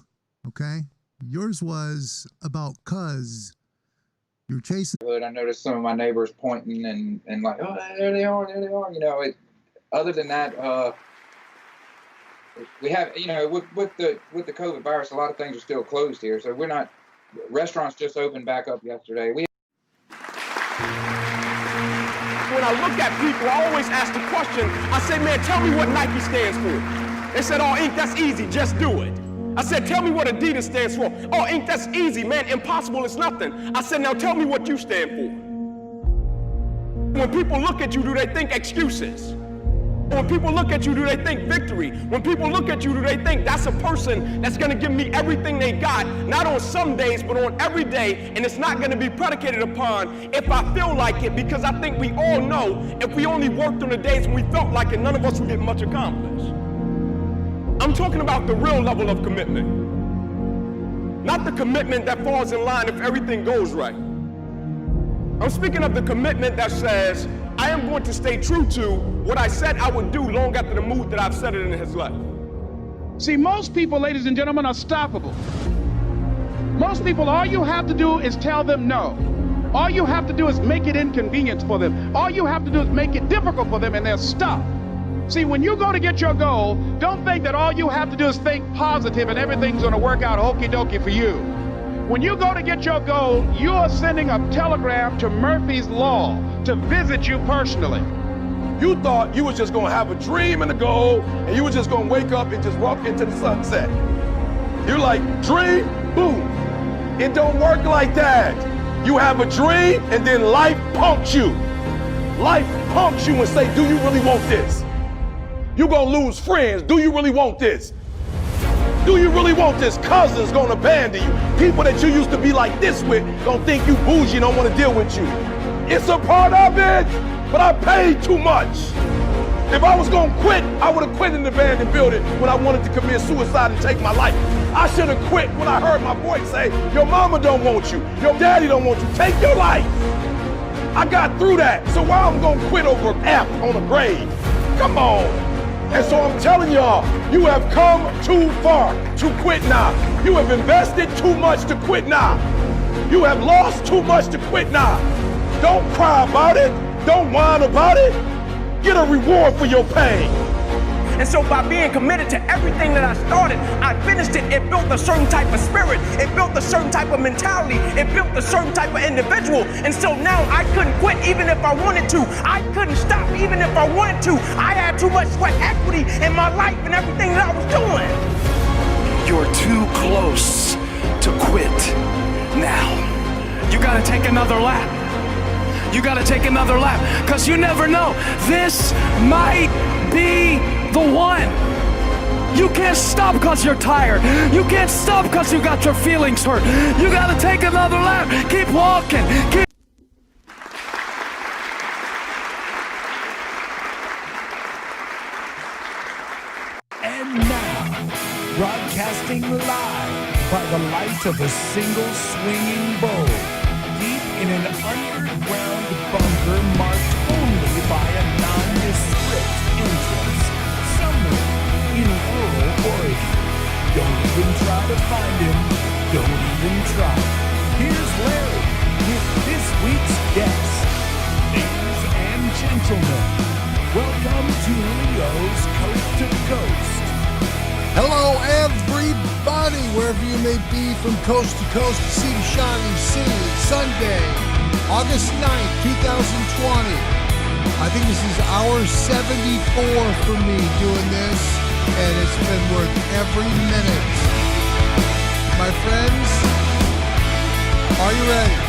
Okay? Yours was about cuz you're chasing. I noticed some of my neighbors pointing and like, oh, there they are. You know, other than that, we have, you know, with the COVID virus, a lot of things are still closed here. So we're not. Restaurants just opened back up yesterday. When I look at people, I always ask the question. I say, man, tell me what Nike stands for. They said, oh, Inc., that's easy. Just do it. I said, tell me what Adidas stands for. Oh, Inc., that's easy, man. Impossible is nothing. I said, now tell me what you stand for. When people look at you, do they think excuses? When people look at you, do they think victory? When people look at you, do they think that's a person that's going to give me everything they got, not on some days, but on every day, and it's not going to be predicated upon if I feel like it, because I think we all know if we only worked on the days when we felt like it, none of us would get much accomplished. I'm talking about the real level of commitment, not the commitment that falls in line if everything goes right. I'm speaking of the commitment that says, I am going to stay true to what I said I would do long after the mood that I've set it in has left. See, most people, ladies and gentlemen, are stoppable. Most people, all you have to do is tell them no. All you have to do is make it inconvenient for them. All you have to do is make it difficult for them, and they'll stop. See, when you go to get your goal, don't think that all you have to do is think positive and everything's going to work out okie dokie for you. When you go to get your goal, you are sending a telegram to Murphy's Law to visit you personally. You thought you was just going to have a dream and a goal, and you were just going to wake up and just walk into the sunset. You're like, dream, boom. It don't work like that. You have a dream, and then life punks you. Life punks you and say, do you really want this? You're going to lose friends. Do you really want this? Do you really want this? Cousins gonna abandon you. People that you used to be like this with gonna think you bougie, don't wanna deal with you. It's a part of it, but I paid too much. If I was gonna quit, I would've quit in the abandoned building when I wanted to commit suicide and take my life. I should've quit when I heard my boy say, your mama don't want you, your daddy don't want you, take your life. I got through that, so why I'm gonna quit over F on a grave? Come on. And so I'm telling y'all, you have come too far to quit now. You have invested too much to quit now. You have lost too much to quit now. Don't cry about it. Don't whine about it. Get a reward for your pain. And so by being committed to everything that I started, I finished it. It built a certain type of spirit. It built a certain type of mentality. It built a certain type of individual. And so now I couldn't quit even if I wanted to. I couldn't stop even if I wanted to. I had too much sweat equity in my life and everything that I was doing. You're too close to quit now. You gotta take another lap. You gotta take another lap, because you never know. This might be the one. You can't stop because you're tired. You can't stop because you got your feelings hurt. You gotta take another lap. Keep walking. Keep. And now, broadcasting live by the light light of a single swinging bow, deep in an underground bunker marked only by a nondescript entrance somewhere in rural Oregon. Don't even try to find him. Don't even try. Here's Larry with this week's guest. Ladies and gentlemen, welcome to Leo's Coast to Coast. Hello, everybody, wherever you may be from coast to coast, sea to shining sea. Sunday, August 9th, 2020. I think this is hour 74 for me doing this, and it's been worth every minute. My friends, are you ready?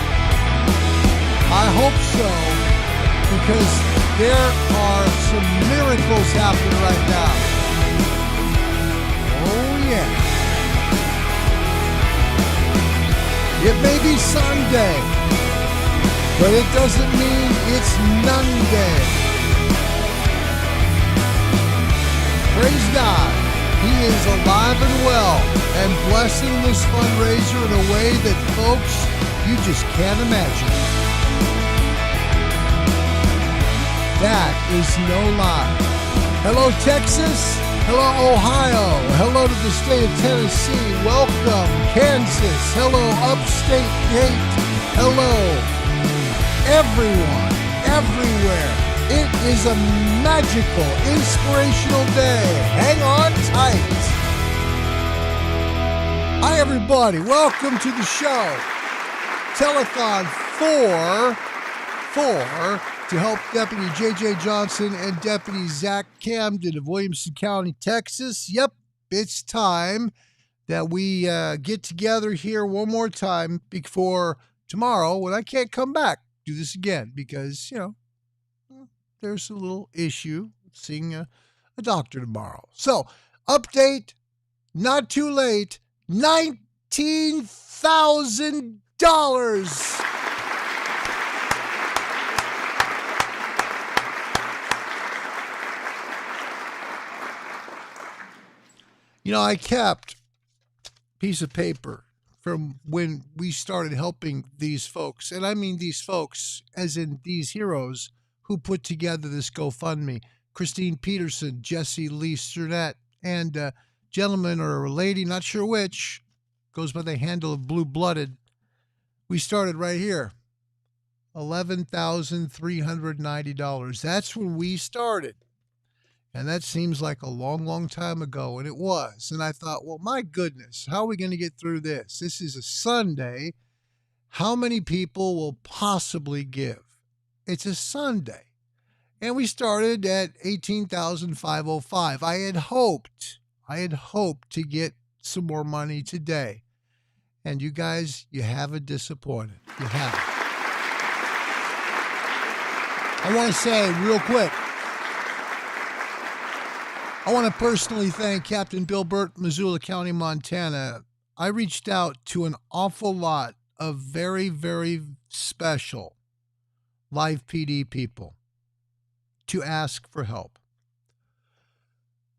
I hope so, because there are some miracles happening right now. Oh, yeah. It may be Sunday, but it doesn't mean it's none day. Praise God. He is alive and well and blessing this fundraiser in a way that, folks, you just can't imagine. That is no lie. Hello, Texas. Hello, Ohio. Hello to the state of Tennessee. Welcome, Kansas. Hello, upstate Kate. Hello, everyone, everywhere. It is a magical, inspirational day. Hang on tight. Hi, everybody. Welcome to the show. Telethon 4 to help Deputy J.J. Johnson and Deputy Zach Camden of Williamson County, Texas. Yep, it's time that we get together here one more time before tomorrow when I can't come back. Do this again because, there's a little issue seeing a doctor tomorrow. So, update, not too late, $19,000. I kept a piece of paper from when we started helping these folks. And I mean these folks, as in these heroes who put together this GoFundMe. Christine Peterson, Jesse Lee Sturnett, and a gentleman or a lady, not sure which, goes by the handle of Blue Blooded. We started right here. $11,390. That's when we started. And that seems like a long, long time ago, and it was. And I thought, well, my goodness, how are we going to get through this? This is a Sunday. How many people will possibly give? It's a Sunday. And we started at $18,505. I had hoped to get some more money today. And you guys, you haven't disappointed. You haven't. I want to say real quick, I want to personally thank Captain Bill Burt, Missoula County, Montana. I reached out to an awful lot of very, very special live PD people to ask for help.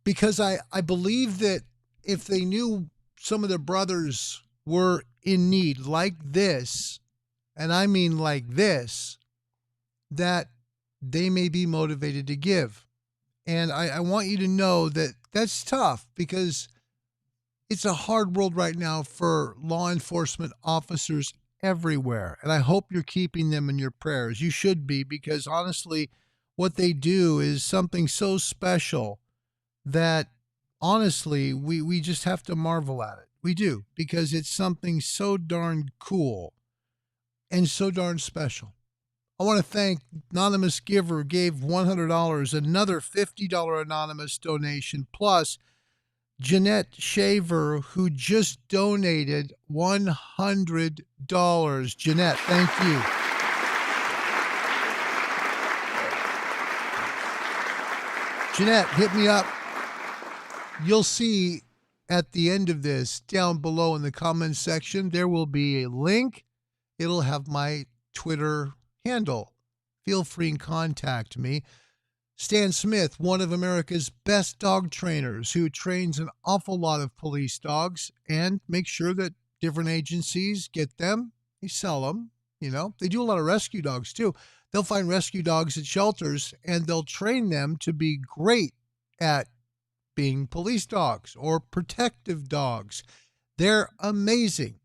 Because I believe that if they knew some of their brothers were in need like this, and I mean like this, that they may be motivated to give. And I want you to know that that's tough because it's a hard world right now for law enforcement officers everywhere. And I hope you're keeping them in your prayers. You should be, because honestly, what they do is something so special that honestly, we just have to marvel at it. We do, because it's something so darn cool and so darn special. I want to thank Anonymous Giver, gave $100, another $50 anonymous donation, plus Jeanette Shaver, who just donated $100. Jeanette, thank you. Jeanette, hit me up. You'll see at the end of this, down below in the comments section, there will be a link. It'll have my Twitter handle. Feel free and contact me. Stan Smith, one of America's best dog trainers, who trains an awful lot of police dogs and makes sure that Different agencies get them. They sell them. You know, they do a lot of rescue dogs too. They'll find rescue dogs at shelters and they'll train them to be great at being police dogs or protective dogs. They're amazing.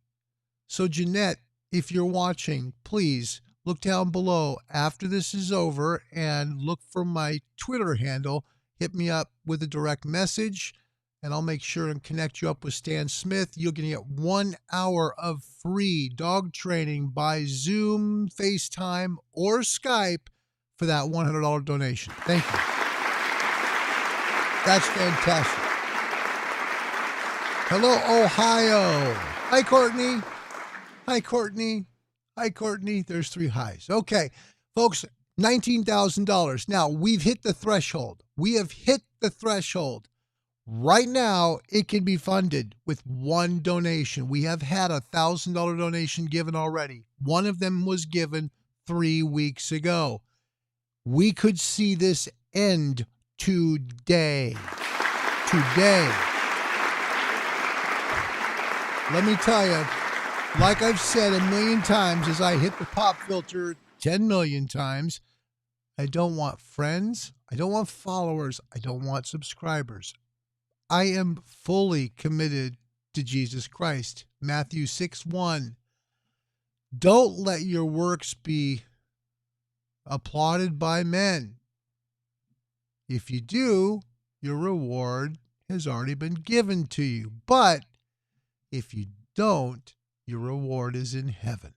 So Jeanette, if you're watching, please look down below after this is over and look for my Twitter handle. Hit me up with a direct message and I'll make sure and connect you up with Stan Smith. You're going to get 1 hour of free dog training by Zoom, FaceTime, or Skype for that $100 donation. Thank you. That's fantastic. Hello, Ohio. Hi, Courtney. Hi, Courtney. Hi, Courtney. There's 3 highs. Okay, folks, $19,000. Now, we've hit the threshold. We have hit the threshold. Right now, it can be funded with 1 donation. We have had a $1,000 donation given already. One of them was given 3 weeks ago. We could see this end today. Today. Let me tell you, like I've said 1,000,000 times as I hit the pop filter 10 million times, I don't want friends. I don't want followers. I don't want subscribers. I am fully committed to Jesus Christ. Matthew 6:1. Don't let your works be applauded by men. If you do, your reward has already been given to you. But if you don't, your reward is in heaven.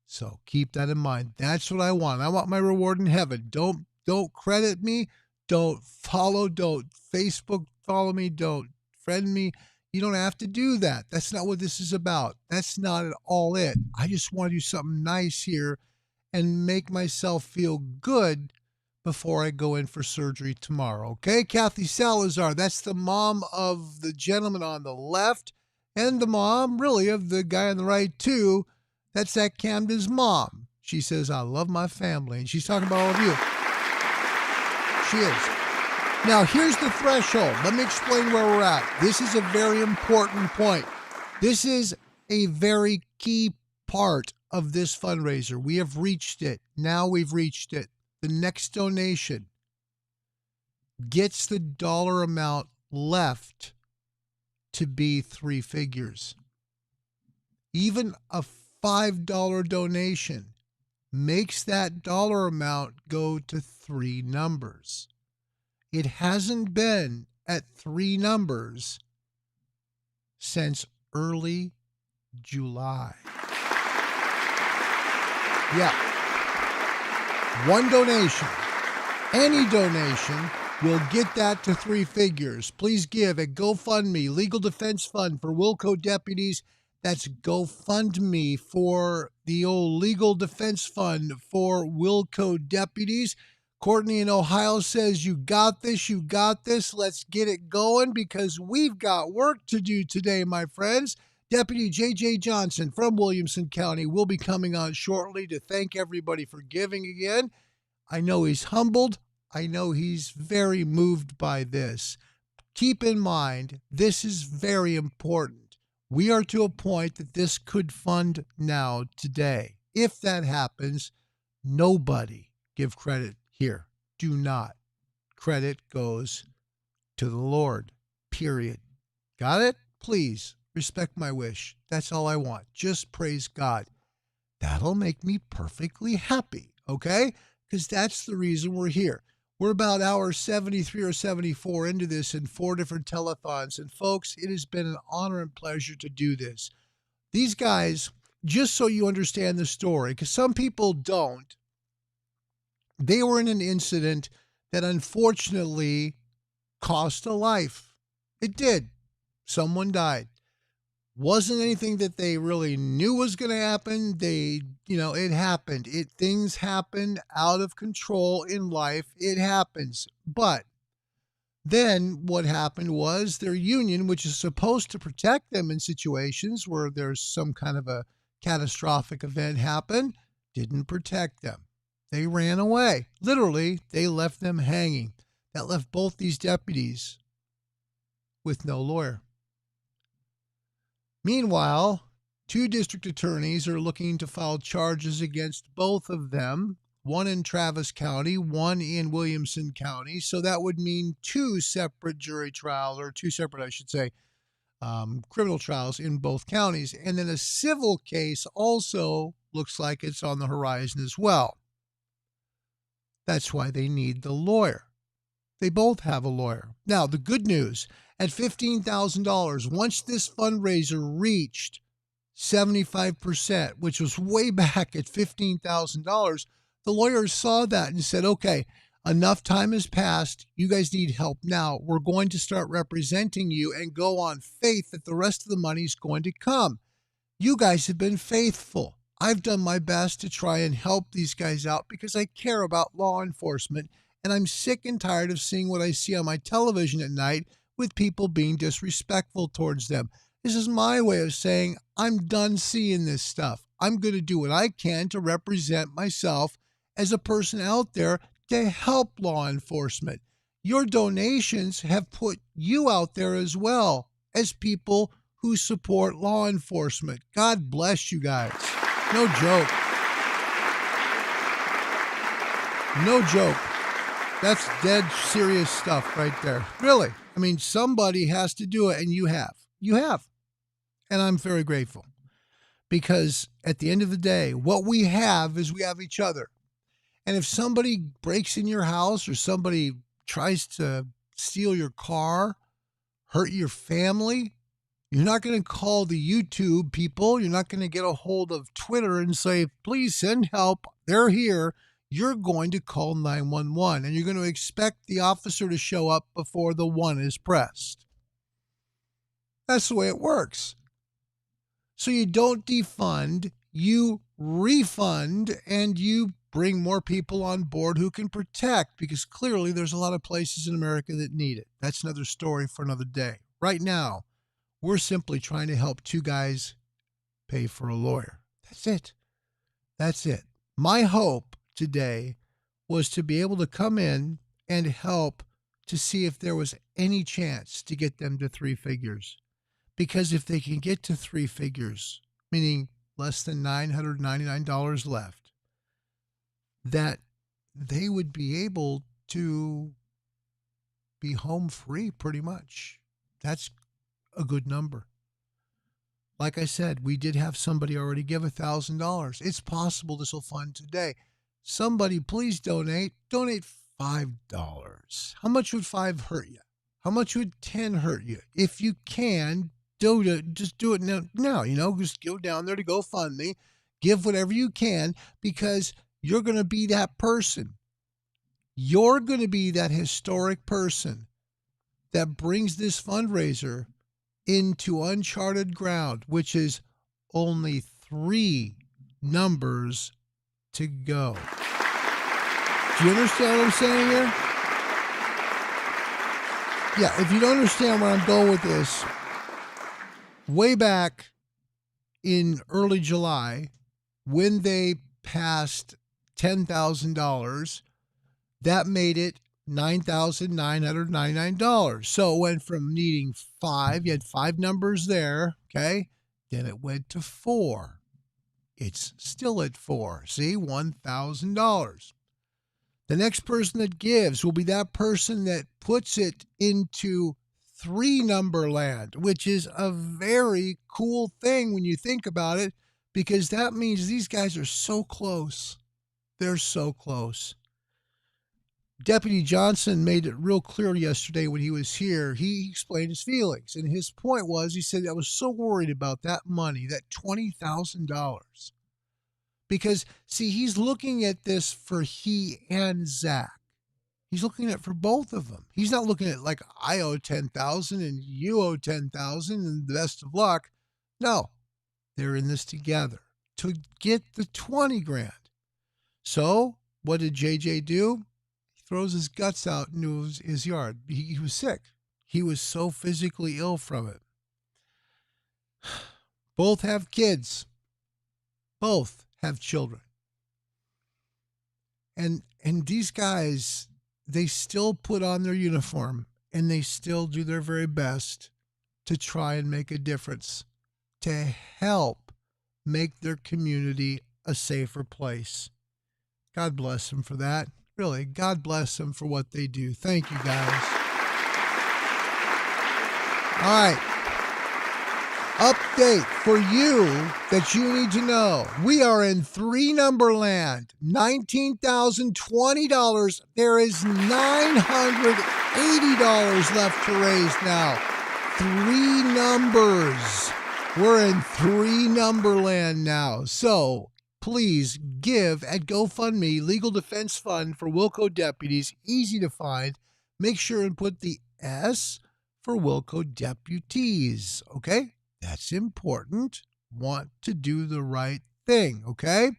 So keep that in mind. That's what I want. I want my reward in heaven. Don't credit me. Don't follow. Don't Facebook follow me. Don't friend me. You don't have to do that. That's not what this is about. That's not at all it. I just want to do something nice here and make myself feel good before I go in for surgery tomorrow. Okay, Kathy Salazar, that's the mom of the gentleman on the left and the mom, really, of the guy on the right, too. That's that Camden's mom. She says, I love my family. And she's talking about all of you. She is. Now, here's the threshold. Let me explain where we're at. This is a very important point. This is a very key part of this fundraiser. We have reached it. Now we've reached it. The next donation gets the dollar amount left to be 3 figures. Even a $5 donation makes that dollar amount go to 3 numbers. It hasn't been at 3 numbers since early July. Yeah. 1 donation, any donation, will get that to 3 figures. Please give at GoFundMe, Legal Defense Fund for Wilco Deputies. That's GoFundMe for the old Legal Defense Fund for Wilco Deputies. Courtney in Ohio says, you got this, you got this. Let's get it going because we've got work to do today, my friends. Deputy J.J. Johnson from Williamson County will be coming on shortly to thank everybody for giving again. I know he's humbled. I know he's very moved by this. Keep in mind, this is very important. We are to a point that this could fund now, today. If that happens, nobody give credit here. Do not. Credit goes to the Lord, period. Got it? Please respect my wish. That's all I want. Just praise God. That'll make me perfectly happy, okay? Because that's the reason we're here. We're about hour 73 or 74 into this in 4 different telethons. And folks, it has been an honor and pleasure to do this. These guys, just so you understand the story, because some people don't, they were in an incident that unfortunately cost a life. It did. Someone died. Wasn't anything that they really knew was going to happen. It happened. Things happen out of control in life. It happens. But then what happened was their union, which is supposed to protect them in situations where there's some kind of a catastrophic event happen, didn't protect them. They ran away. Literally, they left them hanging. That left both these deputies with no lawyer. Meanwhile, 2 district attorneys are looking to file charges against both of them, one in Travis County, one in Williamson County. So that would mean 2 separate jury trials, or 2 separate, I should say, criminal trials in both counties. And then a civil case also looks like it's on the horizon as well. That's why they need the lawyer. They both have a lawyer. Now, the good news, at $15,000, once this fundraiser reached 75%, which was way back at $15,000, the lawyers saw that and said, okay, enough time has passed. You guys need help now. We're going to start representing you and go on faith that the rest of the money is going to come. You guys have been faithful. I've done my best to try and help these guys out because I care about law enforcement, and I'm sick and tired of seeing what I see on my television at night with people being disrespectful towards them. This is my way of saying I'm done seeing this stuff. I'm going to do what I can to represent myself as a person out there to help law enforcement. Your donations have put you out there as well as people who support law enforcement. God bless you guys. No joke. No joke. That's dead serious stuff right there. Really. I mean, somebody has to do it, and you have. You have. And I'm very grateful. Because at the end of the day, what we have is we have each other. And if somebody breaks in your house or somebody tries to steal your car, hurt your family, you're not going to call the YouTube people. You're not going to get a hold of Twitter and say, please send help. They're here. You're going to call 911, and you're going to expect the officer to show up before the 1 is pressed. That's the way it works. So you don't defund, you refund, and you bring more people on board who can protect, because clearly there's a lot of places in America that need it. That's another story for another day. Right now, we're simply trying to help 2 guys pay for a lawyer. That's it. That's it. My hope today was to be able to come in and help to see if there was any chance to get them to 3 figures. Because if they can get to 3 figures, meaning less than $999 left, that they would be able to be home free pretty much. That's a good number. Like I said, we did have somebody already give $1,000. It's possible this will fund today. Somebody please donate. Donate $5. How much would 5 hurt you? How much would 10 hurt you? If you can, just do it now. Just go down there to GoFundMe, give whatever you can, because you're going to be that person. You're going to be that historic person that brings this fundraiser into uncharted ground, which is only 3 numbers to go. Do you understand what I'm saying here? Yeah, if you don't understand where I'm going with this, way back in early July, when they passed $10,000, that made it $9,999. So it went from needing 5, you had 5 numbers there, okay? Then it went to 4. It's still at 4. See, $1,000. The next person that gives will be that person that puts it into 3 number land, which is a very cool thing when you think about it, because that means these guys are so close. They're so close. Deputy Johnson made it real clear yesterday when he was here. He explained his feelings, and his point was, he said, I was so worried about that money, that $20,000. Because, see, he's looking at this for he and Zach. He's looking at it for both of them. He's not looking at like, I owe $10,000 and you owe $10,000 and the best of luck. No, they're in this together to get the 20 grand. So what did JJ do? He throws his guts out into his yard. He was sick. He was so physically ill from it. Both have kids. Both have children. And these guys, they still put on their uniform and they still do their very best to try and make a difference, to help make their community a safer place. God bless them for that. Really, God bless them for what they do. Thank you, guys. All right. Update for you that you need to know. We are in 3-number land. $19,020. There is $980 left to raise now. 3 numbers. We're in 3-number land now. So please give at GoFundMe, Legal Defense Fund for Wilco Deputies. Easy to find. Make sure and put the S for Wilco Deputies. Okay? That's important. Want to do the right thing, okay?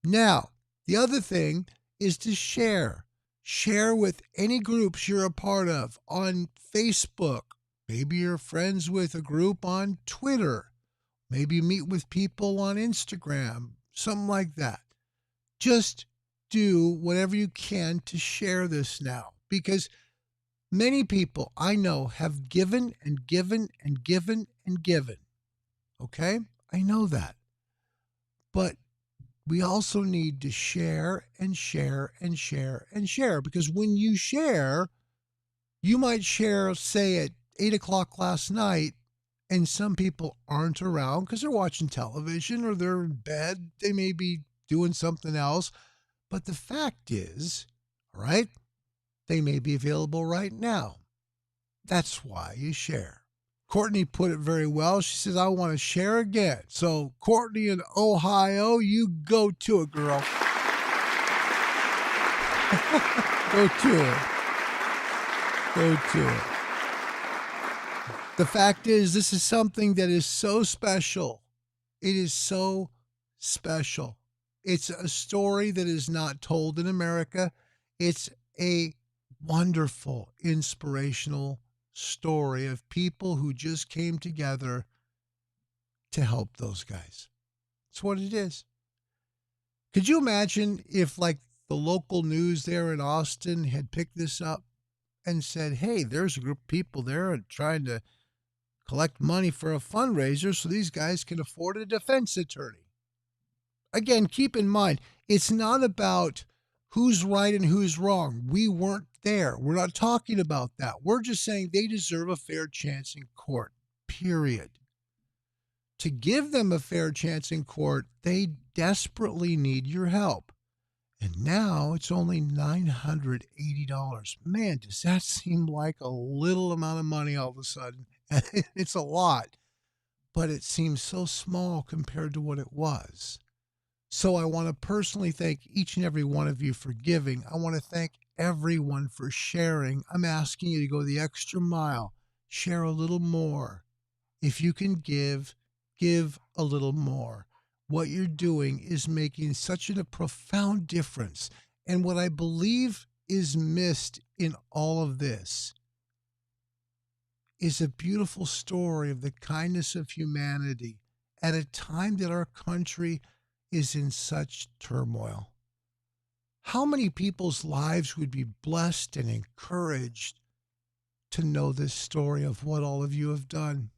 Now, the other thing is to share. Share with any groups you're a part of on Facebook. Maybe you're friends with a group on Twitter. Maybe you meet with people on Instagram, something like that. Just do whatever you can to share this now, because many people I know have given and given and given and given. Okay? I know that. But we also need to share and share and share and share, because when you share, you might share, say, at 8 o'clock last night, and some people aren't around because they're watching television or they're in bed. They may be doing something else. But the fact is, all right, they may be available right now. That's why you share. Courtney put it very well. She says, I want to share again. So, Courtney in Ohio, you go to it, girl. Go to it. Go to it. The fact is, this is something that is so special. It is so special. It's a story that is not told in America. It's a wonderful, inspirational story of people who just came together to help those guys. That's what it is. Could you imagine if, like, the local news there in Austin had picked this up and said, hey, there's a group of people there trying to collect money for a fundraiser so these guys can afford a defense attorney. Again, keep in mind, it's not about who's right and who's wrong. We weren't there. We're not talking about that. We're just saying they deserve a fair chance in court, period. To give them a fair chance in court, they desperately need your help. And now it's only $980. Man, does that seem like a little amount of money all of a sudden? It's a lot, but it seems so small compared to what it was. So I want to personally thank each and every one of you for giving. I want to thank everyone for sharing. I'm asking you to go the extra mile. Share a little more. If you can give a little more. What you're doing is making such a profound difference. And what I believe is missed in all of this is a beautiful story of the kindness of humanity at a time that our country is in such turmoil. How many people's lives would be blessed and encouraged to know this story of what all of you have done?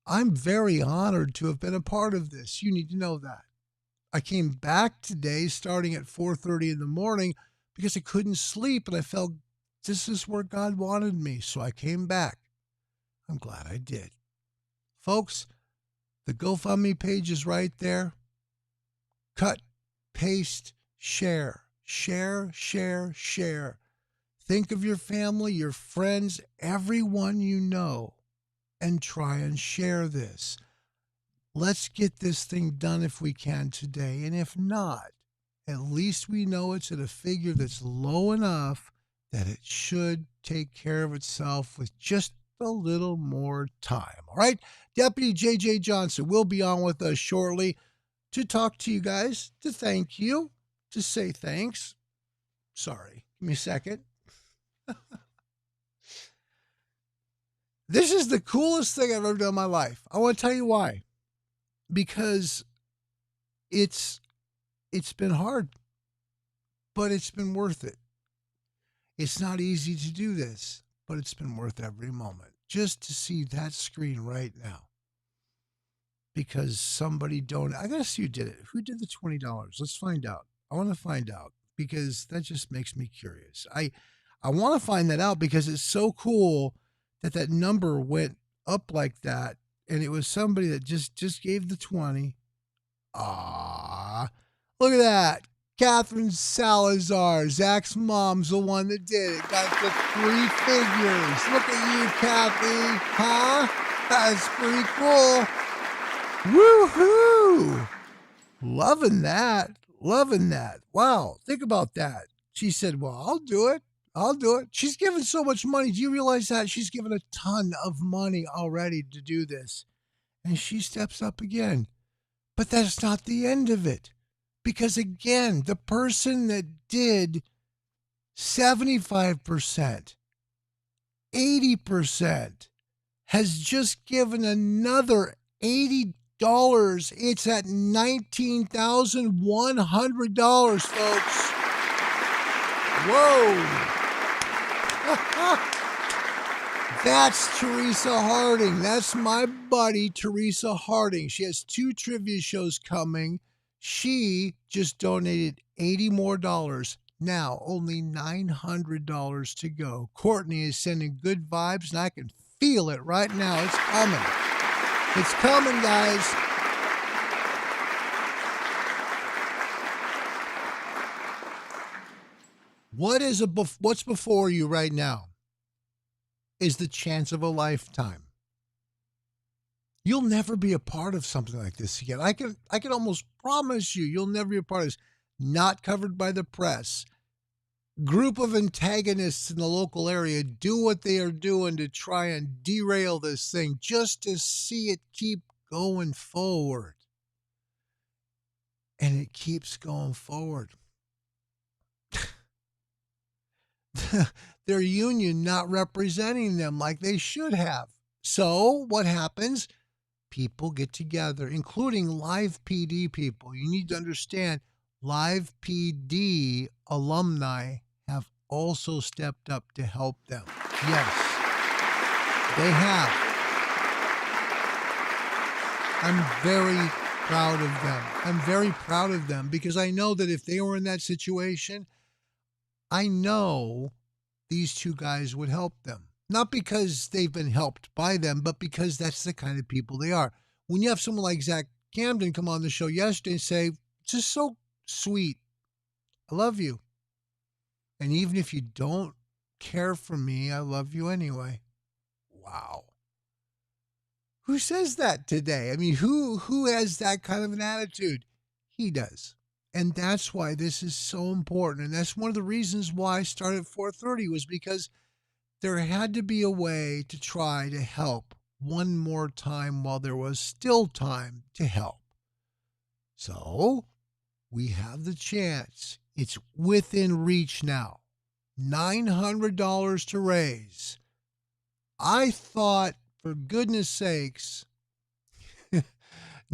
I'm very honored to have been a part of this. You need to know that. I came back today starting at 4:30 in the morning because I couldn't sleep and I felt this is where God wanted me. So I came back. I'm glad I did. Folks, the GoFundMe page is right there. Cut, paste, share. Share, share, share. Think of your family, your friends, everyone you know, and try and share this. Let's get this thing done if we can today. And if not, at least we know it's at a figure that's low enough that it should take care of itself with just a little more time. All right? Deputy J.J. Johnson will be on with us shortly to talk to you guys, to thank you, to say thanks. Sorry, give me a second. This is the coolest thing I've ever done in my life. I want to tell you why. Because it's been hard, but it's been worth it. It's not easy to do this, but it's been worth every moment. Just to see that screen right now. because somebody don't. I gotta see who did it. Who did the $20? Let's find out. I want to find out because that just makes me curious. I want to find that out because it's so cool that that number went up like that, and it was somebody that just gave the 20. Ah, look at that. Catherine Salazar, Zach's mom's the one that did it. Got the 3 figures. Look at you, Kathy. Huh? That's pretty cool. Woohoo! Loving that. Loving that. Wow. Think about that. She said, well, I'll do it. I'll do it. She's given so much money. Do you realize that? She's given a ton of money already to do this. And she steps up again. But that's not the end of it. Because again, the person that did 75%, 80%, has just given another $80. It's at $19,100, folks. Whoa. That's Teresa Harding. That's my buddy, Teresa Harding. She has 2 trivia shows coming. She just donated $80 more. Now, only $900 to go. Courtney is sending good vibes, and I can feel it right now. It's coming. It's coming, guys. What's before you right now is the chance of a lifetime. You'll never be a part of something like this again. I can almost promise you'll never be a part of this. Not covered by the press. Group of antagonists in the local area do what they are doing to try and derail this thing just to see it keep going forward. And it keeps going forward. Their union not representing them like they should have. So what happens? People get together, including Live PD people. You need to understand, Live PD alumni have also stepped up to help them. Yes, they have. I'm very proud of them. I'm very proud of them because I know that if they were in that situation, I know these 2 guys would help them. Not because they've been helped by them, but because that's the kind of people they are. When you have someone like Zach Camden come on the show yesterday and say, just so sweet, I love you. And even if you don't care for me, I love you anyway. Wow. Who says that today? I mean, who has that kind of an attitude? He does. And that's why this is so important. And that's one of the reasons why I started at 4:30 was because there had to be a way to try to help one more time while there was still time to help. So we have the chance. It's within reach now. $900 to raise. I thought, for goodness sakes,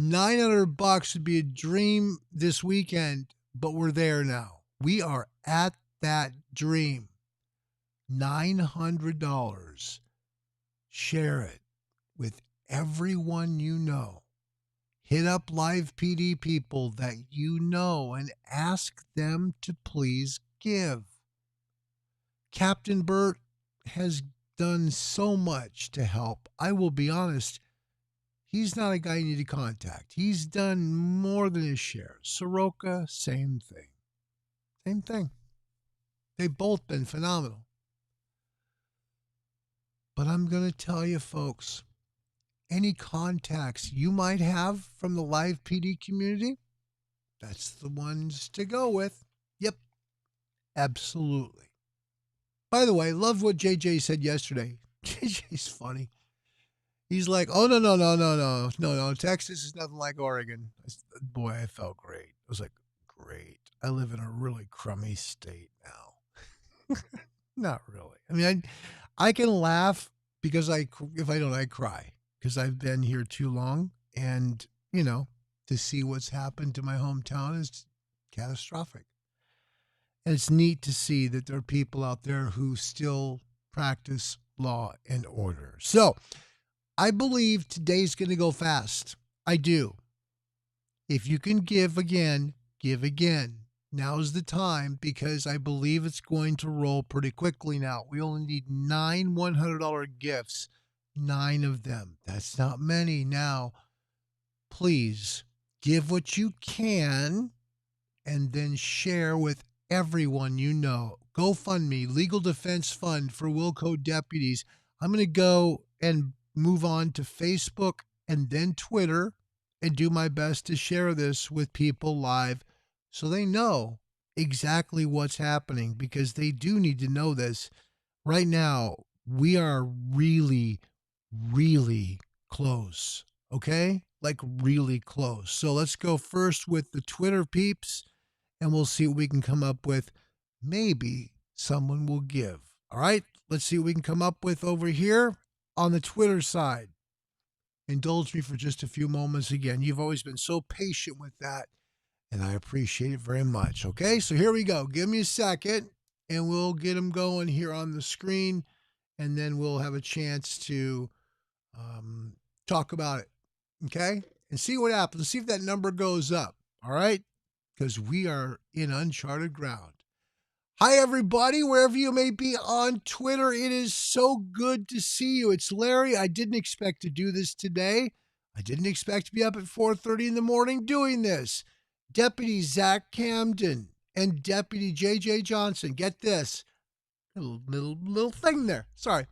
$900 would be a dream this weekend, but we're there now. We are at that dream. $900. Share it with everyone you know. Hit up Live PD people that you know and ask them to please give. Captain Bert has done so much to help. I will be honest, he's not a guy you need to contact. He's done more than his share. Soroka, same thing. Same thing. They've both been phenomenal. But I'm going to tell you, folks, any contacts you might have from the Live PD community, that's the ones to go with. Yep, absolutely. By the way, loved what JJ said yesterday. JJ's funny. He's like, oh, no. Texas is nothing like Oregon. Boy, I felt great. I was like, great. I live in a really crummy state now. Not really. I mean, I can laugh because if I don't, I cry because I've been here too long. And, to see what's happened to my hometown is catastrophic. And it's neat to see that there are people out there who still practice law and order. So I believe today's going to go fast. I do. If you can give again, give again. Now's the time because I believe it's going to roll pretty quickly now. We only need 9 $100 gifts, 9 of them. That's not many. Now, please give what you can and then share with everyone you know. GoFundMe, Legal Defense Fund for Wilco Deputies. I'm going to go and move on to Facebook and then Twitter and do my best to share this with people live so they know exactly what's happening because they do need to know this. Right now, we are really, really close, okay? Like really close. So let's go first with the Twitter peeps and we'll see what we can come up with. Maybe someone will give. All right, let's see what we can come up with over here on the Twitter side. Indulge me for just a few moments again. You've always been so patient with that, and I appreciate it very much. Okay, so here we go. Give me a second, and we'll get them going here on the screen, and then we'll have a chance to talk about it. Okay, and see what happens. See if that number goes up. All right, because we are in uncharted ground. Hi, everybody, wherever you may be on Twitter. It is so good to see you. It's Larry. I didn't expect to do this today. I didn't expect to be up at 4:30 in the morning doing this. Deputy Zach Camden and Deputy J.J. Johnson, get this. Little thing there. Sorry.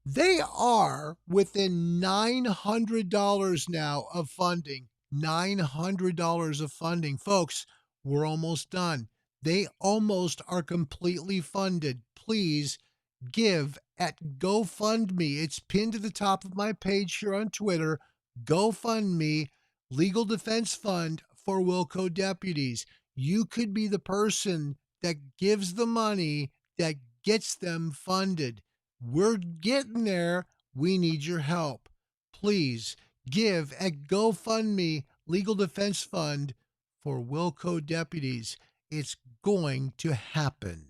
They are within $900 now of funding. $900 of funding. Folks, we're almost done. They almost are completely funded. Please give at GoFundMe. It's pinned to the top of my page here on Twitter. GoFundMe, Legal Defense Fund for Wilco Deputies. You could be the person that gives the money that gets them funded. We're getting there. We need your help. Please give at GoFundMe, Legal Defense Fund for Wilco Deputies. It's going to happen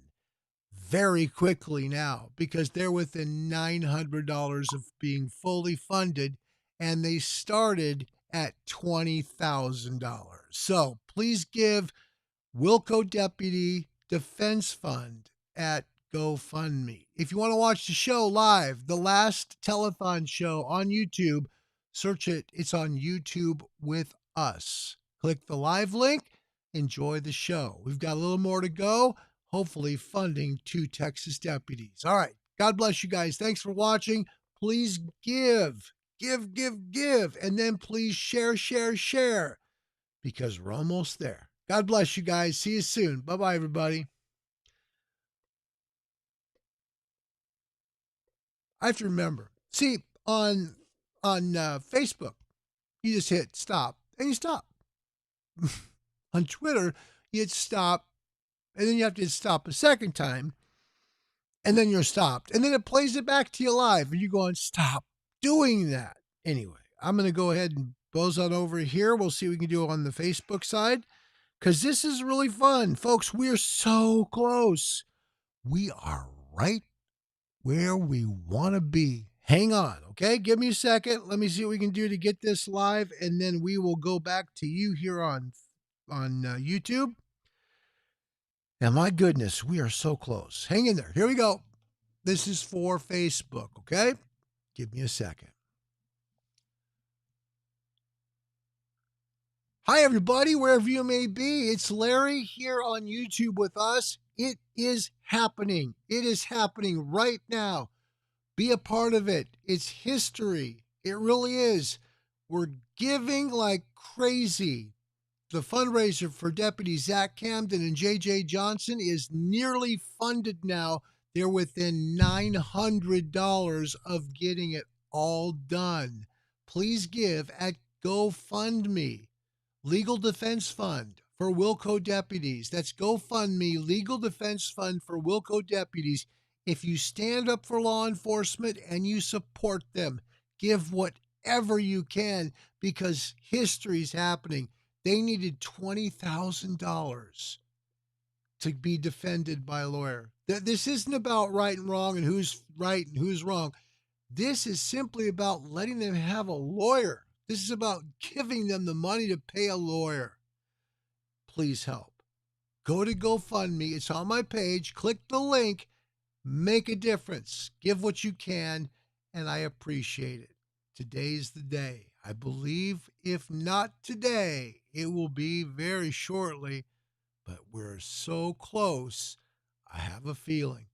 very quickly now because they're within $900 of being fully funded and they started at $20,000. So please give Wilco Deputy Defense Fund at GoFundMe. If you want to watch the show live, the last telethon show on YouTube, search it. It's on YouTube with us. Click the live link. Enjoy the show. We've got a little more to go, hopefully funding 2 Texas deputies. All right. God bless you guys. Thanks for watching. Please give, and then please share, because we're almost there. God bless you guys. See you soon. Bye-bye, everybody. I have to remember. See, on Facebook, you just hit stop, and you stop. On Twitter, you hit stop, and then you have to hit stop a second time, and then you're stopped. And then it plays it back to you live, and you're going, stop doing that. Anyway, I'm going to go ahead and buzz on over here. We'll see what we can do on the Facebook side, because this is really fun. Folks, we're so close. We are right where we want to be. Hang on, okay? Give me a second. Let me see what we can do to get this live, and then we will go back to you here on YouTube. And my goodness, we are so close. Hang in there. Here we go. This is for Facebook, okay? Give me a second. Hi, everybody, wherever you may be. It's Larry here on YouTube with us. It is happening. It is happening right now. Be a part of it. It's history. It really is. We're giving like crazy. The fundraiser for Deputy Zach Camden and J.J. Johnson is nearly funded now. They're within $900 of getting it all done. Please give at GoFundMe, Legal Defense Fund for Wilco Deputies. That's GoFundMe, Legal Defense Fund for Wilco Deputies. If you stand up for law enforcement and you support them, give whatever you can because history's happening. They needed $20,000 to be defended by a lawyer. This isn't about right and wrong and who's right and who's wrong. This is simply about letting them have a lawyer This is about giving them the money to pay a lawyer. Please help. Go to GoFundMe. It's on my page. Click the link. Make a difference. Give what you can, and I appreciate it. Today's the day. I believe if not today, it will be very shortly, but we're so close. I have a feeling.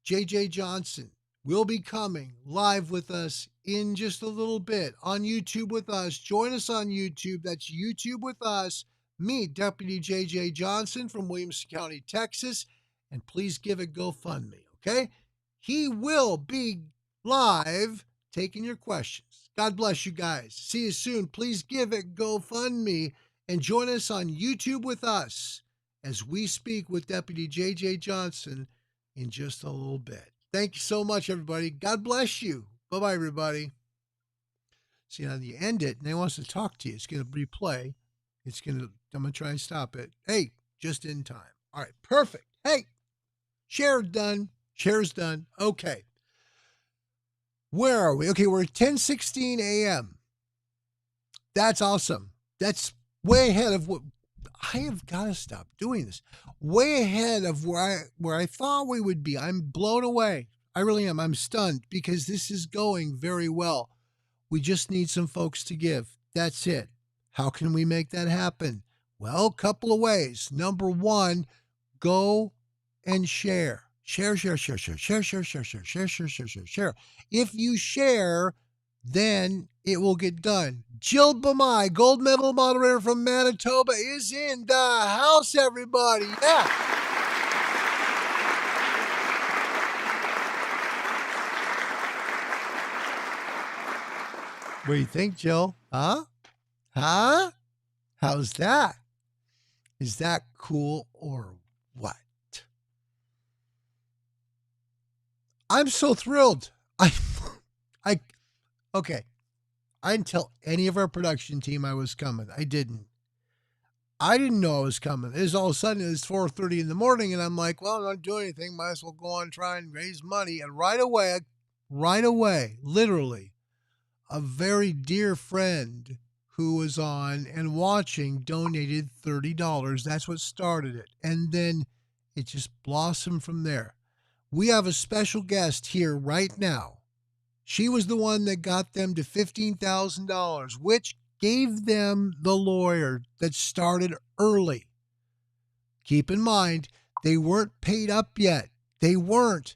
JJ Johnson will be coming live with us in just a little bit on YouTube with us. Join us on YouTube. That's YouTube with us. Me, Deputy JJ Johnson from Williamson County, Texas. And please give a GoFundMe, okay? He will be live taking your questions. God bless you guys. See you soon. Please give it GoFundMe and join us on YouTube with us as we speak with Deputy JJ Johnson in just a little bit. Thank you so much, everybody. God bless you. Bye-bye, everybody. See, now you end it, and they wants to talk to you. It's going to replay. I'm going to try and stop it. Hey, just in time. All right, perfect. Hey, share's done. Share's done. Okay. Where are we? Okay, we're at 10:16 a.m. That's awesome. That's way ahead of what I have got to stop doing this. Way ahead of where I thought we would be. I'm blown away. I really am. I'm stunned because this is going very well. We just need some folks to give. That's it. How can we make that happen? Well, a couple of ways. Number one, go and share. Share. If you share, then it will get done. Jill Bamai, gold medal moderator from Manitoba, is in the house, everybody. Yeah. What do you think, Jill? Huh? How's that? Is that cool or what? I'm so thrilled. Okay. I didn't tell any of our production team I was coming. I didn't know I was coming. It was all of a sudden, it's 4:30 in the morning, and I'm like, well, I'm not doing anything. Might as well go on and try and raise money. And right away, literally, a very dear friend who was on and watching donated $30. That's what started it. And then it just blossomed from there. We have a special guest here right now. She was the one that got them to $15,000, which gave them the lawyer that started early. Keep in mind, they weren't paid up yet. They weren't.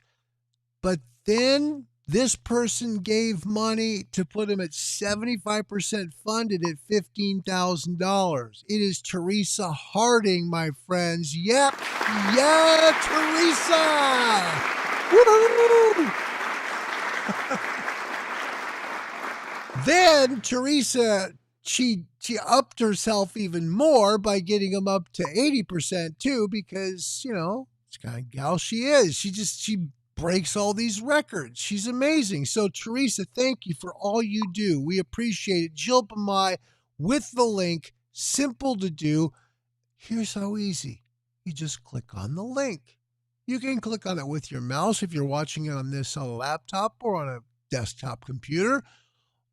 But then this person gave money to put him at 75% funded at $15,000. It is Teresa Harding, my friends. Yep. Yeah, Teresa. Woo! Then Teresa, she upped herself even more by getting him up to 80% too, because, you know, it's the kind of gal she is. She breaks all these records. She's amazing. So Teresa, thank you for all you do. We appreciate it. Jill Bamai with the link, simple to do. Here's how easy. You just click on the link. You can click on it with your mouse if you're watching it on a laptop or on a desktop computer,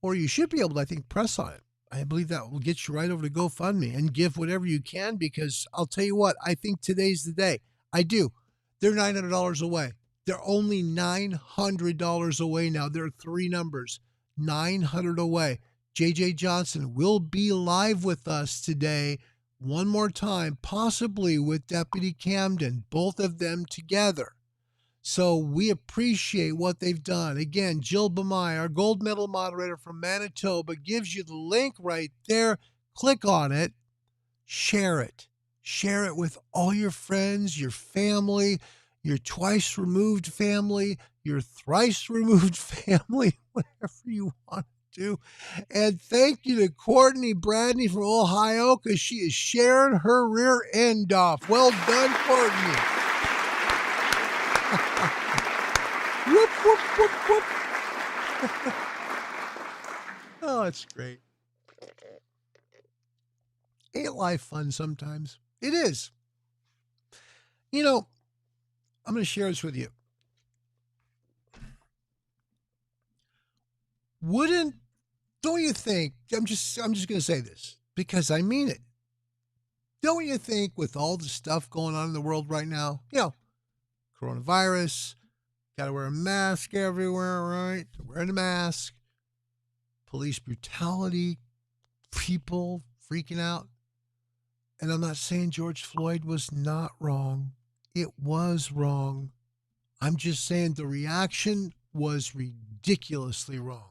or you should be able to, I think, press on it. I believe that will get you right over to GoFundMe and give whatever you can, because I'll tell you what, I think today's the day. I do. They're $900 away. They're only $900 away now. There are three numbers, 900 away. JJ Johnson will be live with us today one more time, possibly with Deputy Camden, both of them together. So we appreciate what they've done. Again, Jill Bamai, our gold medal moderator from Manitoba, gives you the link right there. Click on it. Share it. Share it with all your friends, your family, your twice removed family, your thrice removed family, whatever you want to do. And thank you to Courtney Bradney from Ohio, because she is sharing her rear end off. Well done, Courtney. Whoop, whoop, whoop, whoop. Oh, it's great. Ain't life fun sometimes? It is. You know, I'm going to share this with you. Wouldn't don't you think, I'm just going to say this because I mean it. Don't you think with all the stuff going on in the world right now, coronavirus, got to wear a mask everywhere, right? Wearing a mask, police brutality, people freaking out. And I'm not saying George Floyd was not wrong. It was wrong. I'm just saying the reaction was ridiculously wrong.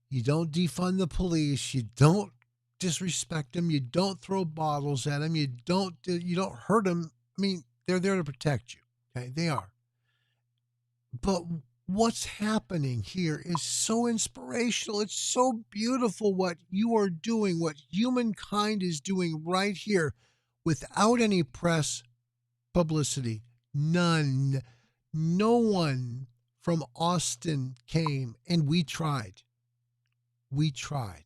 You don't defund the police. You don't disrespect them. You don't throw bottles at them. You don't hurt them. I mean, they're there to protect you. Okay, they are. But what's happening here is so inspirational. It's so beautiful what you are doing, what humankind is doing right here without any press publicity. None. No one from Austin came, and we tried. We tried.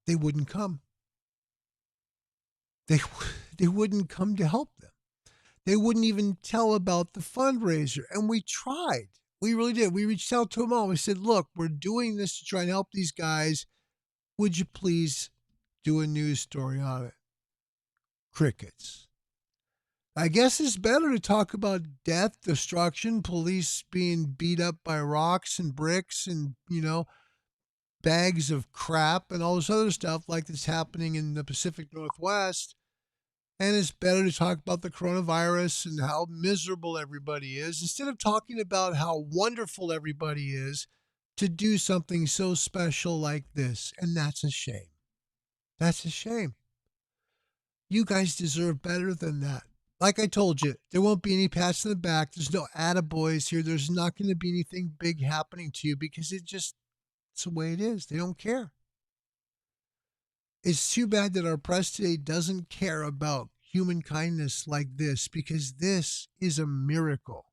They wouldn't come. They wouldn't come to help them. They wouldn't even tell about the fundraiser. And we tried. We really did. We reached out to them all. We said, look, we're doing this to try and help these guys. Would you please do a news story on it? Crickets. I guess it's better to talk about death, destruction, police being beat up by rocks and bricks and, bags of crap and all this other stuff like that's happening in the Pacific Northwest. And it's better to talk about the coronavirus and how miserable everybody is instead of talking about how wonderful everybody is to do something so special like this. And that's a shame. That's a shame. You guys deserve better than that. Like I told you, there won't be any pats in the back. There's no attaboys here. There's not going to be anything big happening to you because it's the way it is. They don't care. It's too bad that our press today doesn't care about human kindness like this because this is a miracle.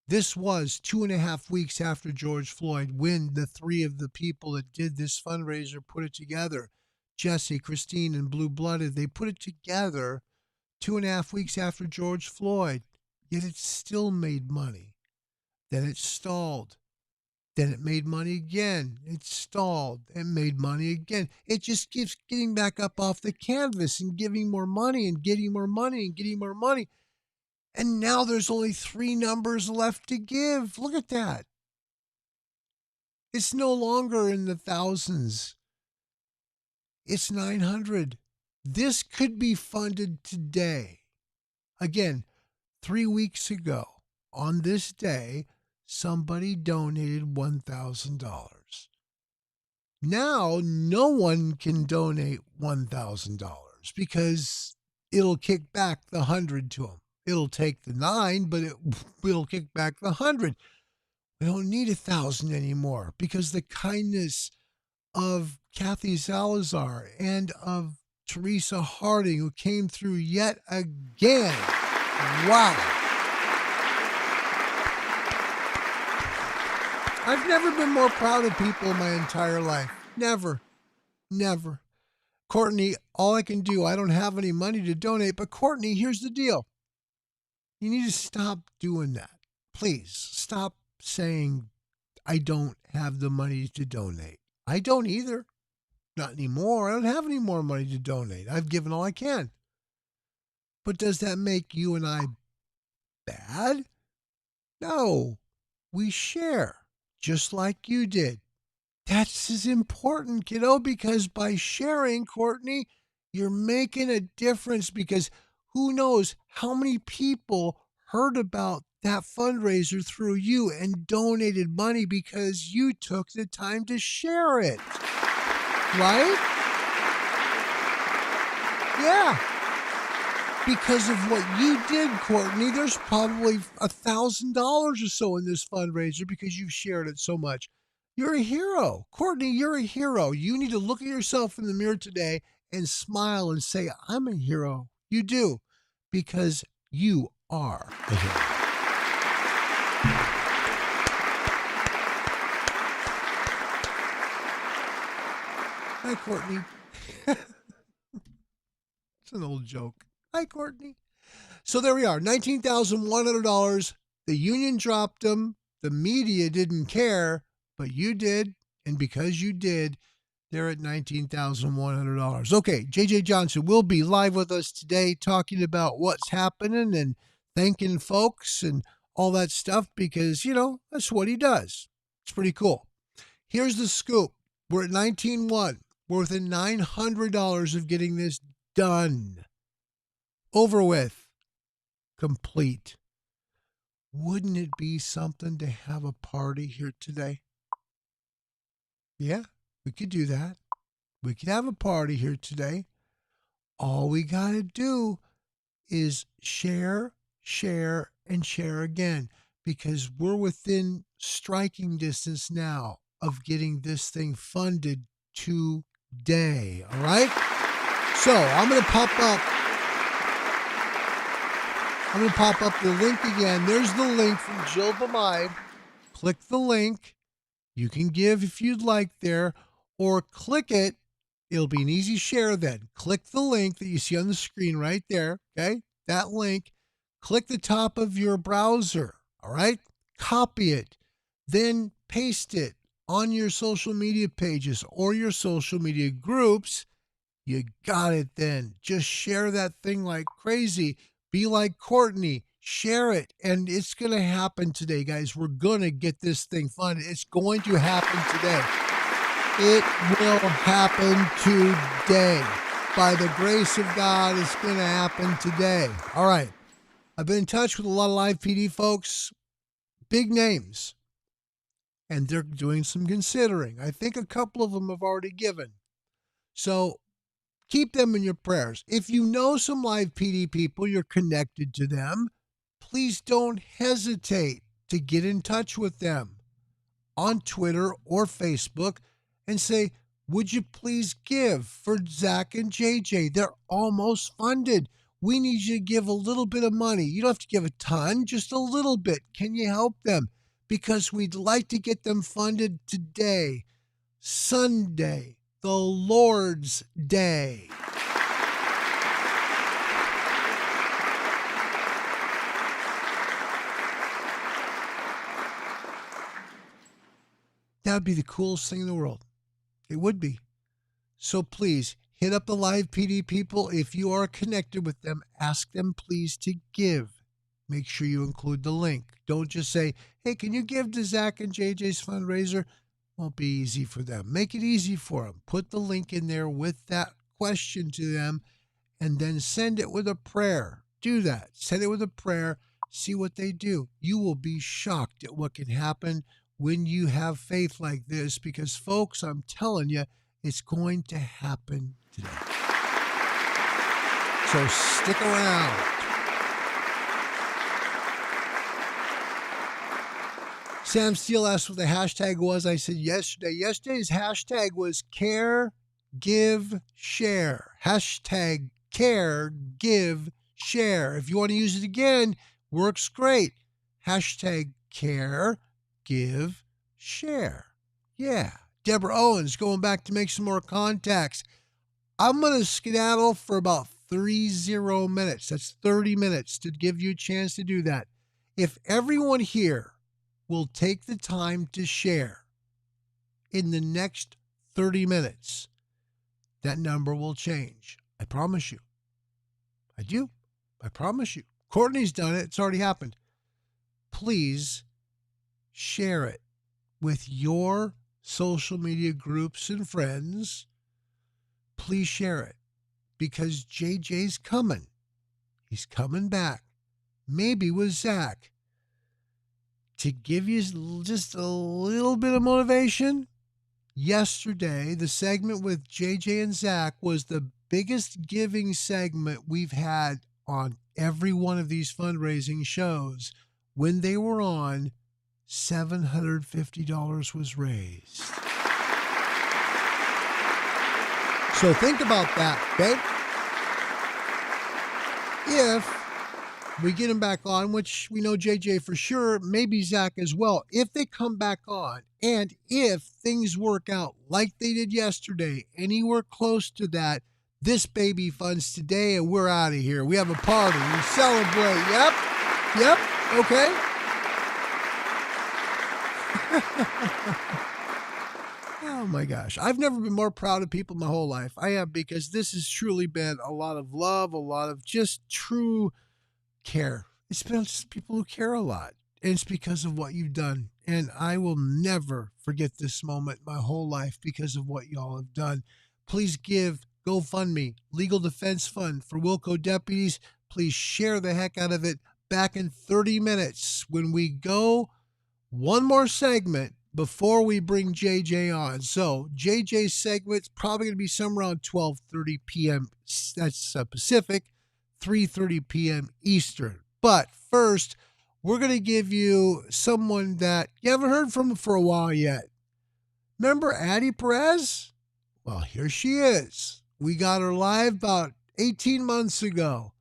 This was 2.5 weeks after George Floyd when the three of the people that did this fundraiser put it together. Jesse, Christine, and Blue Blooded, they put it together 2.5 weeks after George Floyd, yet it still made money. Then it stalled. Then it made money again. It stalled and made money again. It just keeps getting back up off the canvas and giving more money and getting more money and getting more money. And now there's only 3 numbers left to give. Look at that. It's no longer in the thousands. It's 900. This could be funded today. Again, 3 weeks ago, on this day, somebody donated $1,000. Now, no one can donate $1,000 because it'll kick back the 100 to them. It'll take the 9, but it'll kick back the 100. We don't need 1,000 anymore because the kindness of Kathy Salazar and of Teresa Harding, who came through yet again. Wow. I've never been more proud of people in my entire life. Never. Never. Courtney, all I can do, I don't have any money to donate, but Courtney, here's the deal. You need to stop doing that. Please stop saying, I don't have the money to donate. I don't either. Not anymore. I don't have any more money to donate. I've given all I can. But does that make you and I bad? No. We share, just like you did. That's as important, kiddo, because by sharing, Courtney, you're making a difference because who knows how many people heard about that fundraiser through you and donated money because you took the time to share it. Right? Yeah. Because of what you did, Courtney, there's probably $1,000 or so in this fundraiser because you've shared it so much. You're a hero. Courtney, you're a hero. You need to look at yourself in the mirror today and smile and say, I'm a hero. You do. Because you are a hero. Hi, Courtney. It's an old joke. Hi, Courtney. So there we are, $19,100. The union dropped them. The media didn't care, but you did. And because you did, they're at $19,100. Okay, JJ Johnson will be live with us today talking about what's happening and thanking folks and all that stuff because, that's what he does. It's pretty cool. Here's the scoop. We're at 19.1. We're within $900 of getting this done. Over with. Complete. Wouldn't it be something to have a party here today? Yeah, we could do that. We could have a party here today. All we got to do is share, and share again because we're within striking distance now of getting this thing funded today. All right? So I'm going to pop up the link again. There's the link from Jill Bamai. Click the link. You can give if you'd like there, or click it. It'll be an easy share then. Click the link that you see on the screen right there, okay? That link. Click the top of your browser, all right? Copy it. Then paste it on your social media pages or your social media groups. You got it then. Just share that thing like crazy. Be like Courtney. Share it. And it's going to happen today, guys. We're going to get this thing funded. It's going to happen today. It will happen today. By the grace of God, it's going to happen today. All right. I've been in touch with a lot of live PD folks, big names, and they're doing some considering. I think a couple of them have already given. So keep them in your prayers. If you know some live PD people, you're connected to them, please don't hesitate to get in touch with them on Twitter or Facebook and say, would you please give for Zach and JJ? They're almost funded. We need you to give a little bit of money. You don't have to give a ton, just a little bit. Can you help them? Because we'd like to get them funded today, Sunday, the Lord's Day. That would be the coolest thing in the world. It would be. So please, hit up the live PD people. If you are connected with them, ask them please to give. Make sure you include the link. Don't just say, hey, can you give to Zach and JJ's fundraiser? Won't be easy for them. Make it easy for them. Put the link in there with that question to them and then send it with a prayer. Do that. Send it with a prayer. See what they do. You will be shocked at what can happen when you have faith like this because, folks, I'm telling you, it's going to happen today. So stick around. Sam Steele asked what the hashtag was. I said yesterday. Yesterday's hashtag was care, give, share. Hashtag care, give, share. If you want to use it again, works great. Hashtag care, give, share. Yeah. Deborah Owens going back to make some more contacts. I'm going to skedaddle for about 30 minutes. That's 30 minutes to give you a chance to do that. If everyone here will take the time to share in the next 30 minutes, that number will change. I promise you. I do. I promise you. Courtney's done it. It's already happened. Please share it with your social media groups and friends. Please share it because JJ's coming. He's coming back. Maybe with Zach. To give you just a little bit of motivation, yesterday, the segment with JJ and Zach was the biggest giving segment we've had on every one of these fundraising shows. When they were on, $750 was raised. So think about that, okay? If we get them back on, which we know JJ for sure, maybe Zach as well. If they come back on, and if things work out like they did yesterday, anywhere close to that, this baby funds today and we're out of here. We have a party. We celebrate. Yep. Okay. Oh my gosh. I've never been more proud of people in my whole life. I am, because this has truly been a lot of love, a lot of just true care. It's been just people who care a lot. And it's because of what you've done. And I will never forget this moment my whole life because of what y'all have done. Please give GoFundMe, Legal Defense Fund for Wilco Deputies. Please share the heck out of it. Back in 30 minutes when we go one more segment before we bring JJ on. So JJ's segment's probably going to be somewhere around 12:30 p.m. That's Pacific, 3:30 p.m. Eastern. But first, we're going to give you someone that you haven't heard from for a while yet. Remember Addie Perez? Well, here she is. We got her live about 18 months ago.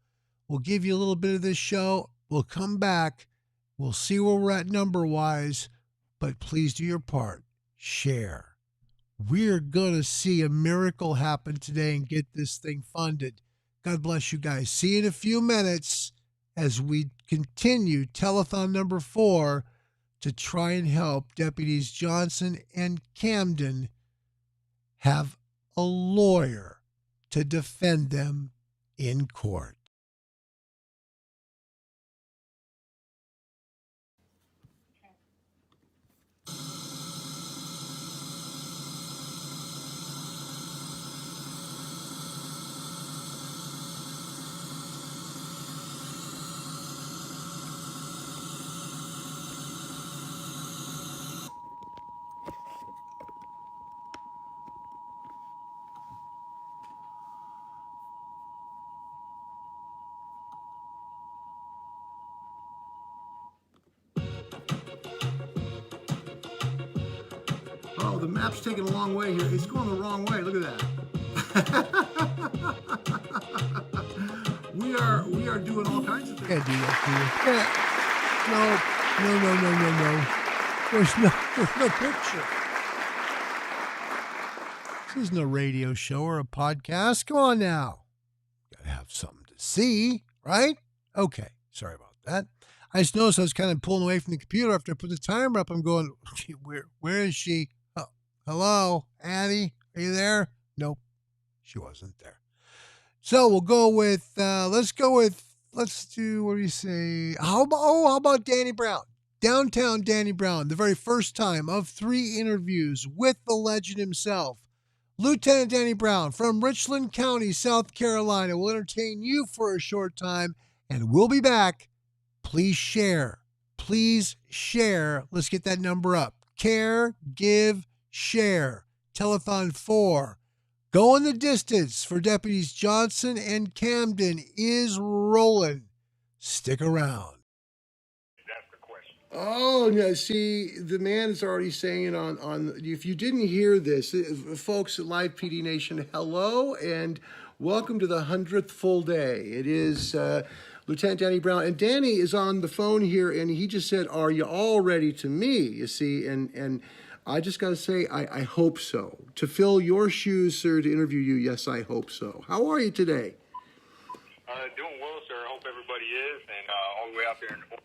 We'll give you a little bit of this show. We'll come back. We'll see where we're at number-wise. But please do your part. Share. We're going to see a miracle happen today and get this thing funded. God bless you guys. See you in a few minutes as we continue Telethon number 4 to try and help Deputies Johnson and Camden have a lawyer to defend them in court. Oh, the map's taking a long way here. It's going the wrong way. Look at that. we are doing all kinds of things. Can't do that to you. No. There's no picture. This isn't a radio show or a podcast. Come on now. Gotta have something to see, right? Okay. Sorry about that. I just noticed I was kind of pulling away from the computer after I put the timer up. I'm going, where is she? Oh, hello, Addie, are you there? Nope, she wasn't there. So we'll go with, let's do, what do you say? How about Danny Brown? Downtown Danny Brown, the very first time of 3 interviews with the legend himself. Lieutenant Danny Brown from Richland County, South Carolina, will entertain you for a short time, and we'll be back. Please share. Please share. Let's get that number up. Care, give, share. Telethon 4. Going the distance for Deputies Johnson and Camden is rolling. Stick around. Oh, no, see, the man is already saying it on if you didn't hear this, folks at Live PD Nation, hello and welcome to the 100th full day. It is Lieutenant Danny Brown, and Danny is on the phone here, and he just said, are you all ready to me, you see, and I just got to say, I hope so. To fill your shoes, sir, to interview you, yes, I hope so. How are you today? Doing well, sir. I hope everybody is, and all the way out there in the...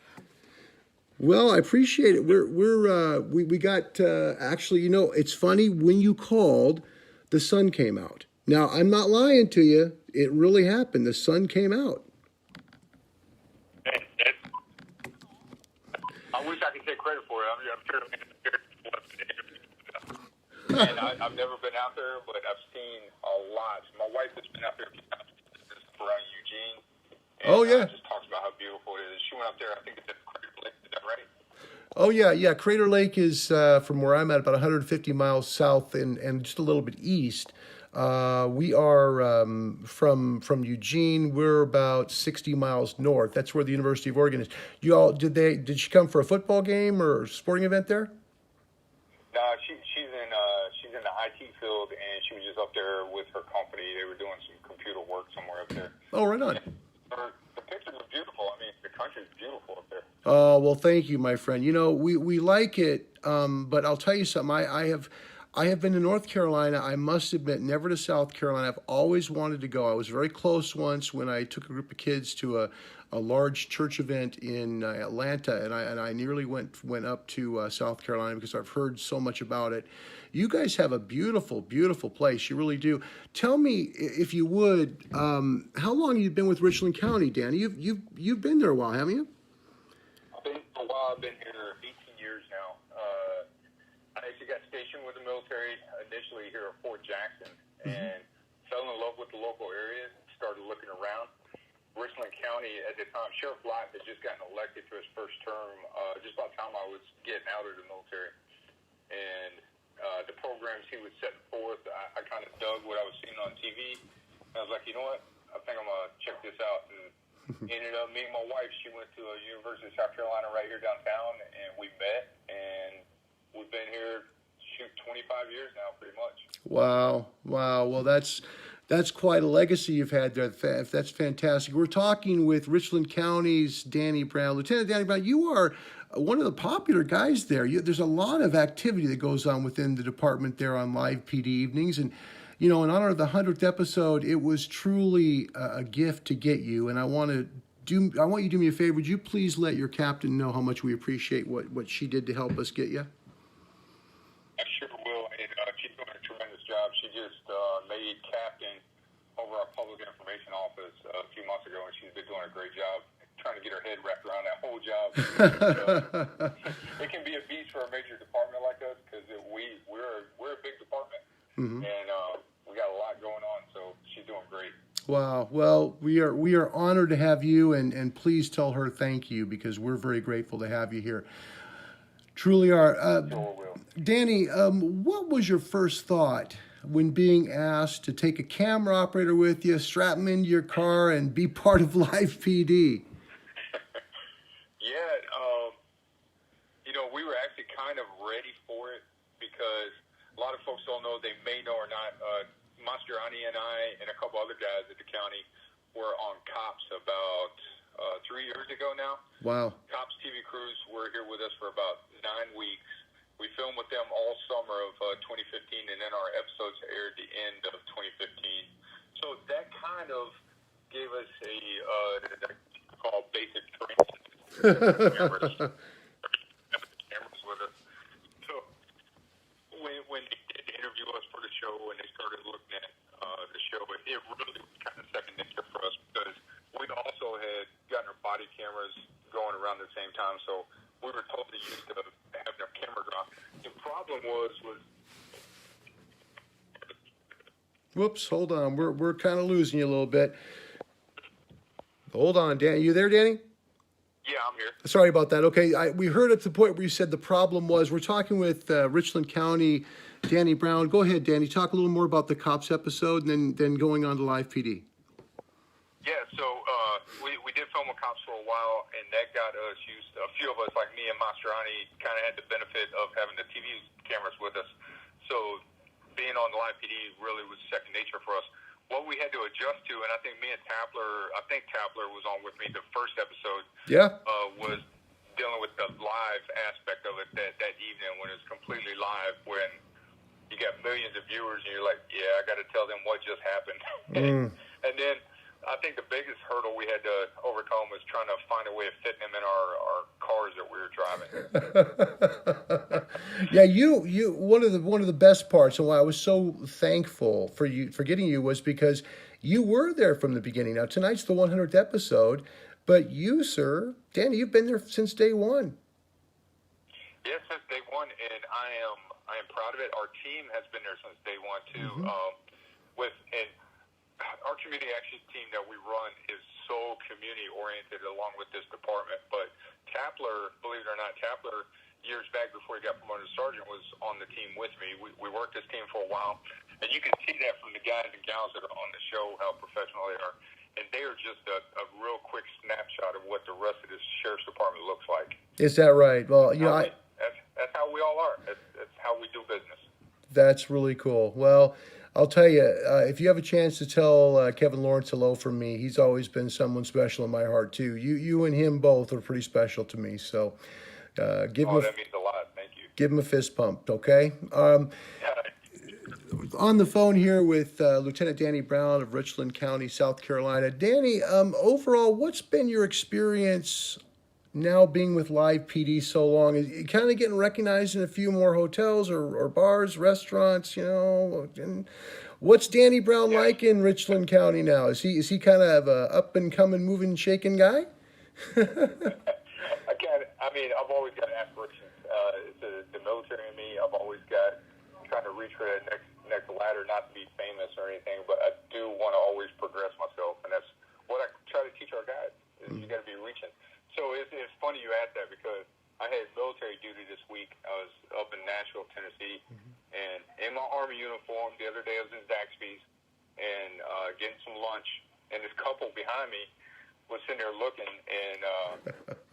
Well, I appreciate it. We got actually, you know, it's funny, when you called, the sun came out. Now, I'm not lying to you. It really happened. The sun came out. I wish I could take credit for it. I'm sure and I've never been out there, but I've seen a lot. My wife has been out there a few times around Eugene. And, oh, yeah. Just talks about how beautiful it is. She went up there, I think it's at Crater Lake. Is that right? Oh, yeah. Crater Lake is, from where I'm at, about 150 miles south and just a little bit east. We are from Eugene. We're about 60 miles north. That's where the University of Oregon is. You all, did she come for a football game or a sporting event there? No, she's in the IT field, and she was just up there with her company. They were doing some computer work somewhere up there. Oh, right on. The pictures are beautiful. I mean, the country's beautiful up there. Oh, well, thank you, my friend. You know, we like it, but I'll tell you something. I have been to North Carolina. I must admit, never to South Carolina. I've always wanted to go. I was very close once when I took a group of kids to a large church event in Atlanta, and I nearly went up to South Carolina because I've heard so much about it. You guys have a beautiful, beautiful place. You really do. Tell me, if you would, how long have you been with Richland County, Danny? You've been there a while, haven't you? I've been for a while. I've been here 18 years now. I actually got stationed with the military initially here at Fort Jackson and fell in love with the local area and started looking around. Richland County at the time, Sheriff Black had just gotten elected to his first term just about the time I was getting out of the military. And the programs he was setting forth, I kind of dug what I was seeing on TV. And I was like, you know what? I think I'm going to check this out. And ended up meeting my wife. She went to University of South Carolina right here downtown, and we met. And we've been here, 25 years now, pretty much. Wow. Well, that's quite a legacy you've had there. That's fantastic. We're talking with Richland County's Danny Brown. Lieutenant Danny Brown, you are one of the popular guys there. There's a lot of activity that goes on within the department there on live PD evenings. And, in honor of the 100th episode, it was truly a gift to get you. And I want you to do me a favor. Would you please let your captain know how much we appreciate what she did to help us get you? I sure will, and she's doing a tremendous job. She just made captain over our public information office a few months ago, and she's been doing a great job trying to get her head wrapped around that whole job. It can be a beast for a major department like us because we're a big department, and we got a lot going on, so she's doing great. Wow. Well, we are honored to have you, and please tell her thank you because we're very grateful to have you here. Truly are. Danny, what was your first thought when being asked to take a camera operator with you, strap him into your car, and be part of live PD? We were actually kind of ready for it because a lot of folks don't know, they may know or not, Mastriani and I and a couple other guys at the county were on Cops about 3 years ago now. Wow. Cops TV crews were here with us for about 9 weeks. We filmed with them all summer of 2015, and then our episodes aired the end of 2015. So that kind of gave us a called basic training. Cameras with us. So when they did interview us for the show and they started looking at the show, it really was kind of second nature for us because we also had gotten our body cameras going around the same time, so we were totally used to having our camera drop. The problem was Whoops, hold on. We're kind of losing you a little bit. Hold on, Danny. You there, Danny? Yeah, I'm here. Sorry about that. Okay, we heard at the point where you said the problem was. We're talking with Richland County, Danny Brown. Go ahead, Danny. Talk a little more about the Cops episode and then going on to live PD. Yeah, so we did film with Cops for a while, and that got us used. A few of us, like me and Mastriani, kind of had the benefit of having the TV cameras with us. So being on the live PD really was second nature for us. What we had to adjust to, and I think me and Tapler was on with me the first episode. Yeah. Was dealing with the live aspect of it that evening when it was completely live, when you got millions of viewers and you're like, yeah, I got to tell them what just happened. And then I think the biggest hurdle we had to overcome was trying to find a way of fitting them in our cars that we were driving. Yeah, you one of the best parts, and why I was so thankful for getting you was because you were there from the beginning. Now tonight's the 100th episode, but you, sir, Danny, you've been there since day one. Yes, since day one, and I am proud of it. Our team has been there since day one too. Our community action team that we run is so community oriented along with this department. But Tapler, believe it or not, years back before he got promoted to sergeant, was on the team with me. We worked this team for a while, and you can see that from the guys and gals that are on the show, how professional they are. And they are just a real quick snapshot of what the rest of this sheriff's department looks like. Is that right? Well, that's how we all are. That's how we do business. That's really cool. Well, I'll tell you, if you have a chance to tell Kevin Lawrence hello from me, he's always been someone special in my heart too. You and him both are pretty special to me. So that means a lot. Thank you. Give him a fist pump, okay? Yeah, on the phone here with Lieutenant Danny Brown of Richland County, South Carolina. Danny, overall, what's been your experience now being with Live PD so long? Is it kind of getting recognized in a few more hotels or bars, restaurants, you know? And what's Danny Brown like in Richland County now? Is he kind of a up and coming, moving, shaking guy? I've always got aspirations. It's the military in me. I've always got trying to reach for that next ladder, not to be famous or anything, but I do want to always progress myself, and that's what I try to teach our guys. Is you got to be reaching. So it's funny you asked that because I had military duty this week. I was up in Nashville, Tennessee, and in my Army uniform. The other day I was in Zaxby's and getting some lunch, and this couple behind me was sitting there looking, and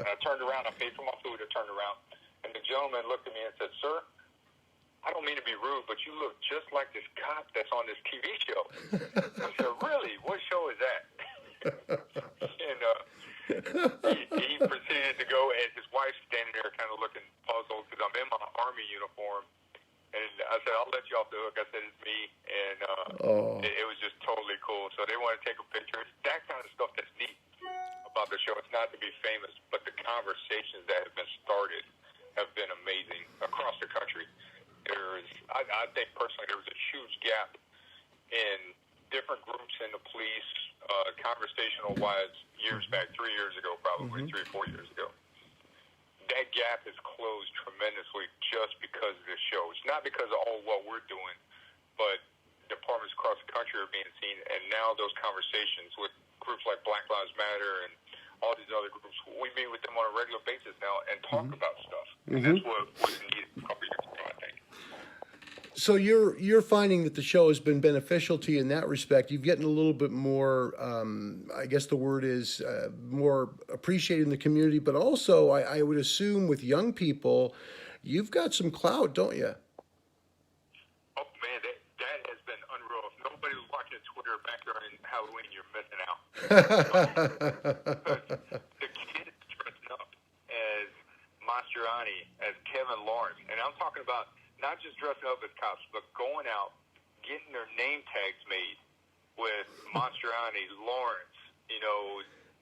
I turned around. I paid for my food. I turned around, and the gentleman looked at me and said, "Sir, I don't mean to be rude, but you look just like this cop that's on this TV show." I said, "Really? What show is that?" And he proceeded to go, and his wife's standing there kind of looking puzzled because I'm in my Army uniform. And I said, "I'll let you off the hook." I said, "It's me." And it was just totally cool. So they want to take a picture. It's that kind of stuff that's neat about the show. It's not to be famous, but the conversations that have been started have been amazing across the country. I think personally there was a huge gap in different groups in the police, conversational wise, years back, 3 years ago, probably 3 or 4 years ago. That gap has closed tremendously just because of this show. It's not because of all what we're doing, but departments across the country are being seen, and now those conversations with groups like Black Lives Matter and all these other groups, we meet with them on a regular basis now and talk about stuff. And that's what was needed a couple years ago, I think. So you're finding that the show has been beneficial to you in that respect. You've gotten a little bit more, I guess the word is more appreciated in the community, but also I would assume with young people, you've got some clout, don't you? Oh man, that has been unreal. If nobody was watching Twitter back during Halloween, you're missing out. The kids dressing up as Mastriani, as Kevin Lawrence, and I'm talking about not just dressing up as cops, but going out, getting their name tags made with Mastriani, Lawrence,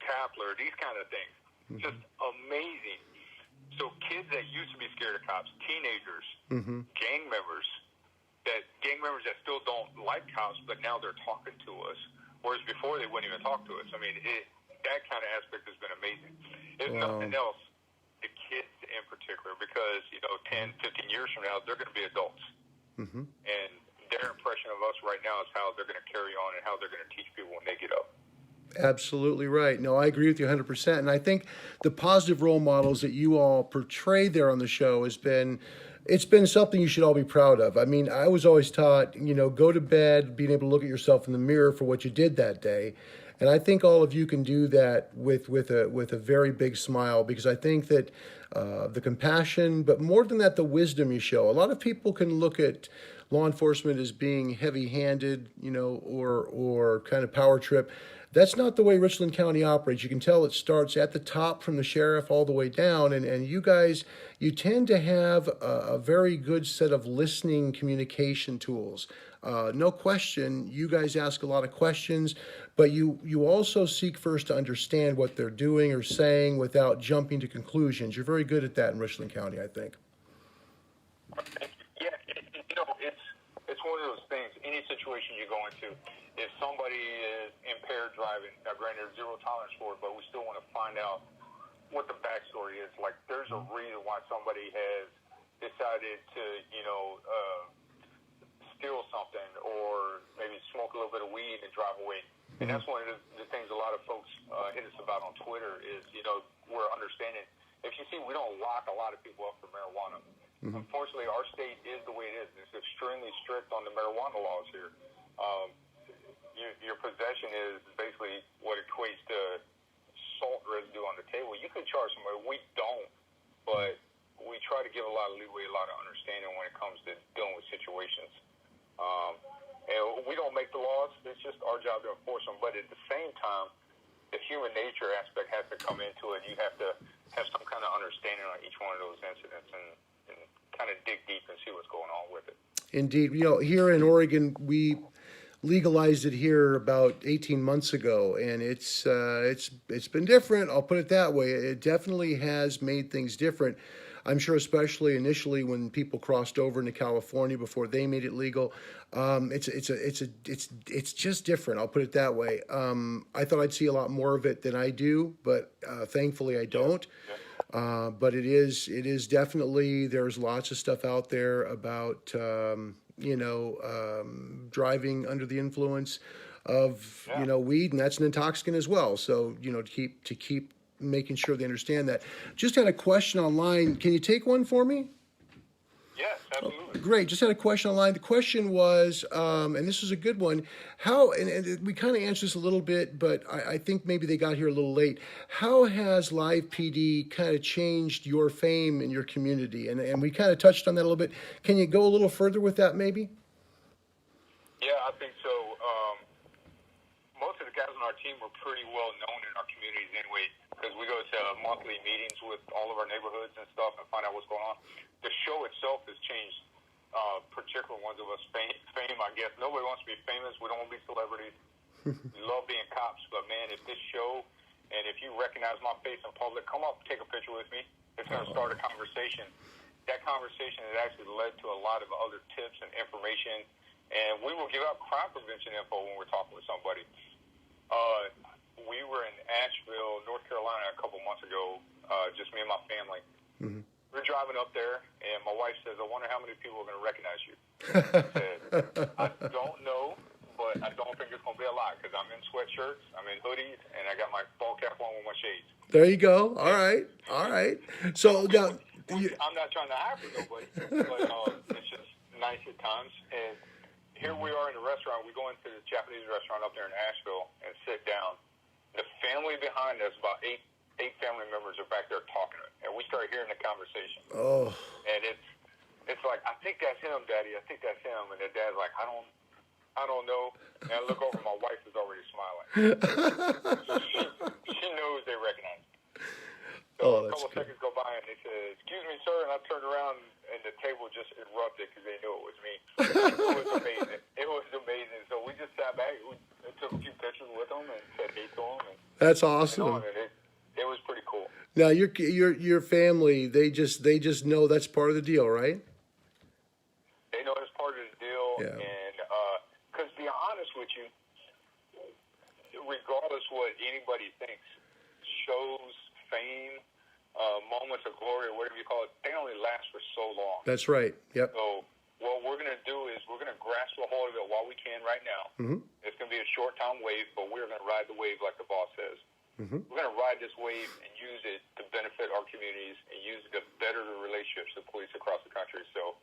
Tapler, these kind of things. Just amazing. So kids that used to be scared of cops, teenagers, gang members that still don't like cops, but now they're talking to us, whereas before they wouldn't even talk to us. I mean, that kind of aspect has been amazing. If nothing else, the kids in particular, because 10, 15 years from now they're going to be adults, and their impression of us right now is how they're going to carry on and how they're going to teach people when they get up. Absolutely right. No, I agree with you 100%. And I think the positive role models that you all portray there on the show it's been something you should all be proud of. I mean, I was always taught, go to bed being able to look at yourself in the mirror for what you did that day. And I think all of you can do that with a very big smile, because I think that the compassion, but more than that, the wisdom you show. A lot of people can look at law enforcement as being heavy-handed, or kind of power trip. That's not the way Richland County operates. You can tell it starts at the top from the sheriff all the way down, and you guys, you tend to have a very good set of listening communication tools. No question, you guys ask a lot of questions, but you also seek first to understand what they're doing or saying without jumping to conclusions. You're very good at that in Richland County, I think. Yeah, it's one of those things. Any situation you go into, if somebody is impaired driving, now granted, there's zero tolerance for it, but we still want to find out what the backstory is. Like, there's a reason why somebody has decided to, steal something or maybe smoke a little bit of weed and drive away. And that's one of the things a lot of folks hit us about on Twitter is, we're understanding. If you see, we don't lock a lot of people up for marijuana. Unfortunately, our state is the way it is. It's extremely strict on the marijuana laws here. Your possession is basically what equates to salt residue on the table. You can charge somebody. We don't, but we try to give a lot of leeway, a lot of understanding when it comes to dealing with situations. And we don't make the laws. It's just our job to enforce them. But at the same time, the human nature aspect has to come into it. You have to have some kind of understanding on each one of those incidents and kind of dig deep and see what's going on with it. Indeed. Here in Oregon, we legalized it here about 18 months ago, and it's been different. I'll put it that way. It definitely has made things different. I'm sure, especially initially when people crossed over into California before they made it legal, it's just different. I'll put it that way. I thought I'd see a lot more of it than I do, but thankfully I don't. But it is definitely, there's lots of stuff out there about driving under the influence of weed, and that's an intoxicant as well. So to keep making sure they understand that. Just had a question online. Can you take one for me? Yes, absolutely. Great. Just had a question online. The question was, and this is a good one, how, and we kind of answered this a little bit, but I think maybe they got here a little late. How has Live PD kind of changed your fame in your community? And we kind of touched on that a little bit. Can you go a little further with that maybe? Yeah, I think so. Most of the guys on our team were pretty well known in our communities anyway, because we go to monthly meetings with all of our neighborhoods and stuff and find out what's going on. The show itself has changed particular ones of us fame, I guess. Nobody wants to be famous. We don't want to be celebrities. We love being cops, but man, if this show and if you recognize my face in public, come up, take a picture with me. It's going to start a conversation. That conversation has actually led to a lot of other tips and information, and we will give out crime prevention info when we're talking with somebody. We were in Asheville, North Carolina a couple months ago, just me and my family. Mm-hmm. We're driving up there, and my wife says, I wonder how many people are going to recognize you. I said, I don't know, but I don't think it's going to be a lot, because I'm in sweatshirts, I'm in hoodies, and I got my ball cap on with my shades. There you go. All right. So now, I'm not trying to hire for nobody, but it's just nice at times. And here we are in the restaurant. We go into the Japanese restaurant up there in Asheville and sit down. The family behind us, about eight family members, are back there talking, and we start hearing the conversation. Oh. And it's like, I think that's him, Daddy. I think that's him. And the dad's like, I don't know. And I look over, my wife is already smiling. she knows they recognize me. So a couple seconds go by, and they said, excuse me, sir. And I turned around, and the table just erupted because they knew it was me. It was amazing. It was amazing. So we just sat back. We took a few pictures with them and said hey to them. And that's awesome. It was pretty cool. Now your family, they just know that's part of the deal, right? They know it's part of the deal, yeah. And because to be honest with you, regardless what anybody thinks, shows, fame, moments of glory, or whatever you call it, they only last for so long. That's right. Yep. So what we're going to do is we're going to grasp a hold of it while we can right now. Mm-hmm. It's going to be a short-time wave, but we're going to ride the wave like the boss says. Mm-hmm. We're going to ride this wave and use it to benefit our communities and use it to better the relationships with police across the country. So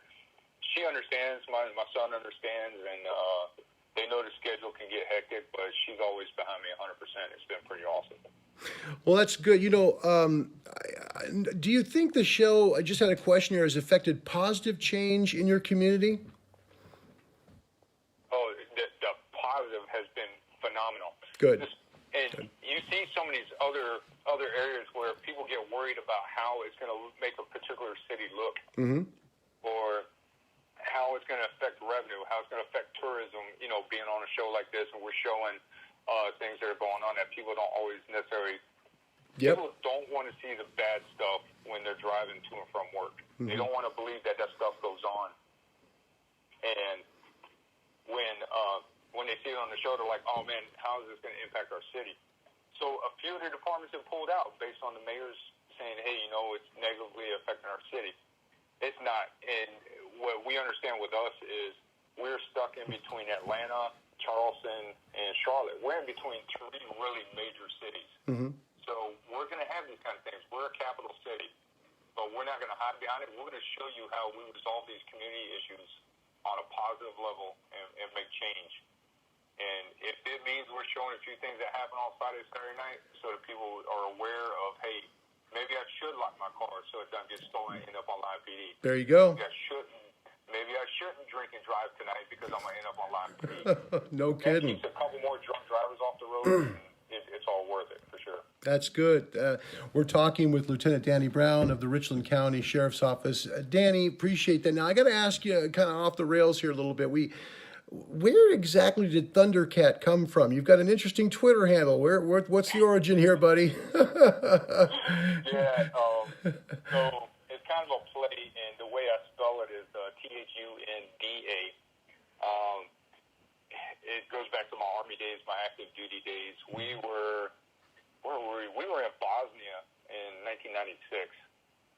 she understands, my son understands, and they know the schedule can get hectic, but she's always behind me 100%. It's been pretty awesome. Well, that's good. Do you think the show, I just had a question here, has affected positive change in your community? Oh, the positive has been phenomenal. Good. And you see some of these other areas where people get worried about how it's going to make a particular city look, mm-hmm. or how it's going to affect revenue, how it's going to affect tourism, being on a show like this, and we're showing things that are going on that people don't always necessarily, people don't want to see the bad stuff when they're driving to and from work. Mm-hmm. They don't want to believe that stuff goes on. And when they see it on the show, they're like, oh man, how is this going to impact our city? So a few of the departments have pulled out based on the mayor's saying, hey, it's negatively affecting our city. It's not. And what we understand with us is we're stuck in between Atlanta, Charleston, and Charlotte. We're in between three really major cities. Mm-hmm. So we're going to have these kind of things. We're a capital city, but we're not going to hide behind it. We're going to show you how we resolve these community issues on a positive level and make change. And if it means we're showing a few things that happen on Friday, Saturday night, so that people are aware of, hey, maybe I should lock my car so it doesn't get stolen and end up on Live PD. There you go. Maybe I shouldn't drink and drive tonight because I'm going to end up on Live PD. No kidding. That keeps a couple more drunk drivers off the road. And it's all worth it for sure. That's good. We're talking with Lieutenant Danny Brown of the Richland County Sheriff's Office. Danny, appreciate that. Now, I got to ask you, kind of off the rails here a little bit. Where exactly did Thundercat come from? You've got an interesting Twitter handle. What's the origin here, buddy? Yeah, so it's kind of a play, and the way I spell it is Thunda. It goes back to my Army days, my active duty days. We were in Bosnia in 1996,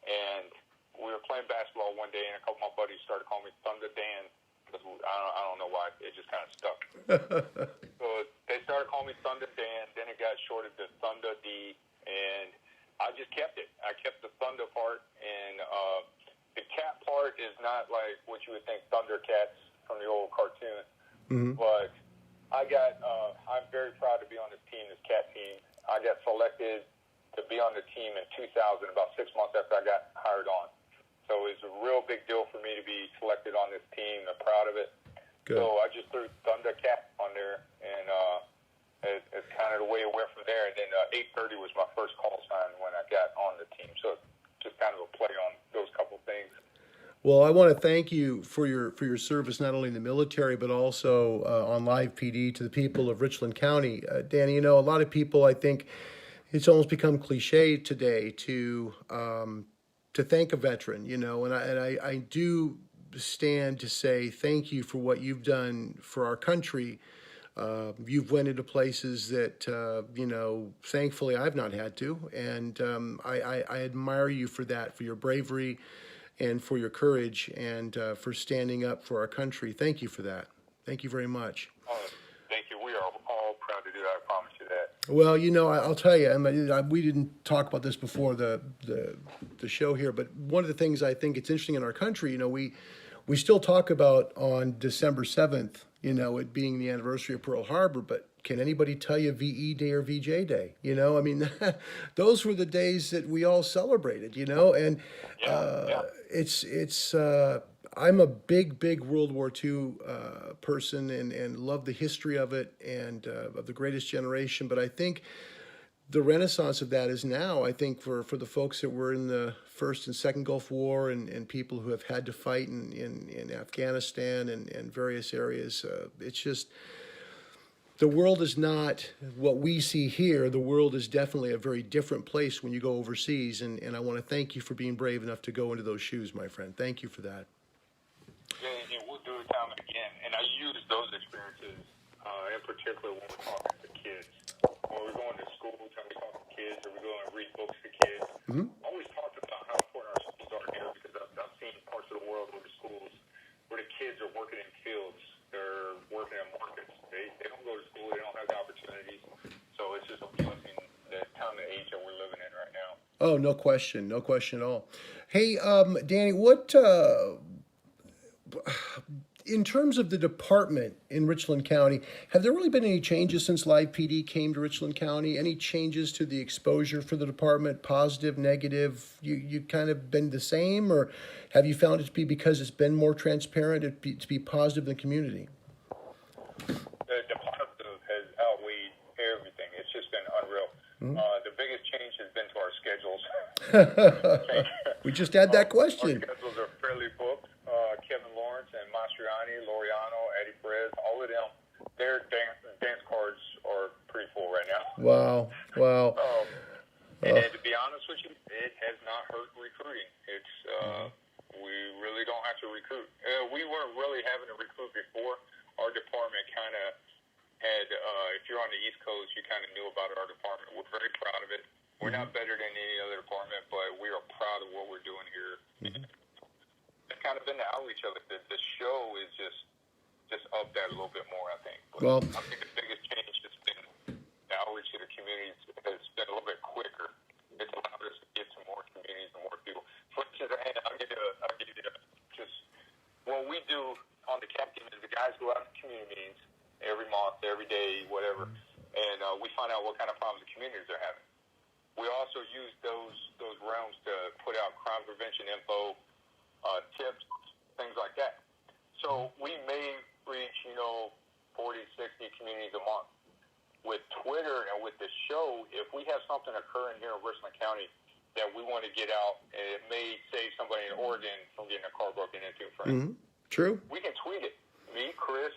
and we were playing basketball one day, and a couple of my buddies started calling me Thunder Dan. I don't know why, it just kind of stuck. So they started calling me Thunder Dan, then it got shortened to Thunder D, and I just kept it. I kept the Thunder part, and the cat part is not like what you would think Thundercats from the old cartoon, but I'm very proud to be on this team, this cat team. I got selected to be on the team in 2000, about 6 months after I got hired on. So it's a real big deal for me to be selected on this team. I'm proud of it. Good. So I just threw Thundercat on there, and it's kind of the way it went from there. And then 8:30 was my first call sign when I got on the team. So just kind of a play on those couple things. Well, I want to thank you for your service, not only in the military, but also on Live PD to the people of Richland County. Danny, a lot of people, I think it's almost become cliche today to thank a veteran, and I do stand to say thank you for what you've done for our country. You've went into places that, thankfully I've not had to, and I admire you for that, for your bravery and for your courage and for standing up for our country. Thank you for that. Thank you very much. Thank you. We are all proud to do that. I promise you that. Well, I'll tell you, we didn't talk about this before the show here, but one of the things I think it's interesting in our country, we still talk about on December 7th, it being the anniversary of Pearl Harbor, but can anybody tell you VE Day or VJ Day? Those were the days that we all celebrated, and it's I'm a big World War II person and love the history of it and of the greatest generation. But I think the renaissance of that is now, I think, for the folks that were in the First and Second Gulf War and people who have had to fight in Afghanistan and various areas. It's just, the world is not what we see here. The world is definitely a very different place when you go overseas. And I want to thank you for being brave enough to go into those shoes, my friend. Thank you for that. Yeah, we'll do it time and again. And I use those experiences in particular when we're talking to kids. When we're going to schools and we talk to kids, or we go and read books to kids, I always talk about how important our schools are here, because I've seen parts of the world where the schools, where the kids are working in fields, they're working in markets. They don't go to school, they don't have the opportunities. So it's just a blessing, the time and age that we're living in right now. Oh, no question at all. Hey, Danny, what in terms of the department in Richland County, have there really been any changes since Live PD came to Richland County? Any changes to the exposure for the department, positive, negative? You kind of been the same, or have you found it to be, because it's been more transparent, to be positive in the community? The positive has outweighed everything. It's just been unreal. The biggest change has been to our schedules. We just had that question. Our schedules are fairly booked. Kevin Lawrence and Mastriani, Loriano, Eddie Perez, all of them, their dance cards are pretty full right now. Wow. And to be honest with you, it has not hurt recruiting. It's we really don't have to recruit. We weren't really having to recruit before. Our department kind of had, if you're on the East Coast, you kind of knew about our department. We're very proud of it. We're not better than any other department, but we are proud of what we're doing here. It's kind of been the outreach of it. The show is just up that a little bit more, I think. But I think the biggest change has been the outreach to the communities has been a little bit quicker. It's allowed us to get to more communities and more people. For instance, I'll give you just what we do on the CAP team is the guys go out to community meetings every month, every day, whatever, and we find out what kind of problems the communities are having. We also use those realms to put out crime prevention info, tips, things like that. So we may reach, 40, 60 communities a month. with Twitter and with the show, if we have something occurring here in Richland County that we want to get out, and it may save somebody in Oregon from getting a car broken into, for instance, True. we can tweet it. Me, Chris,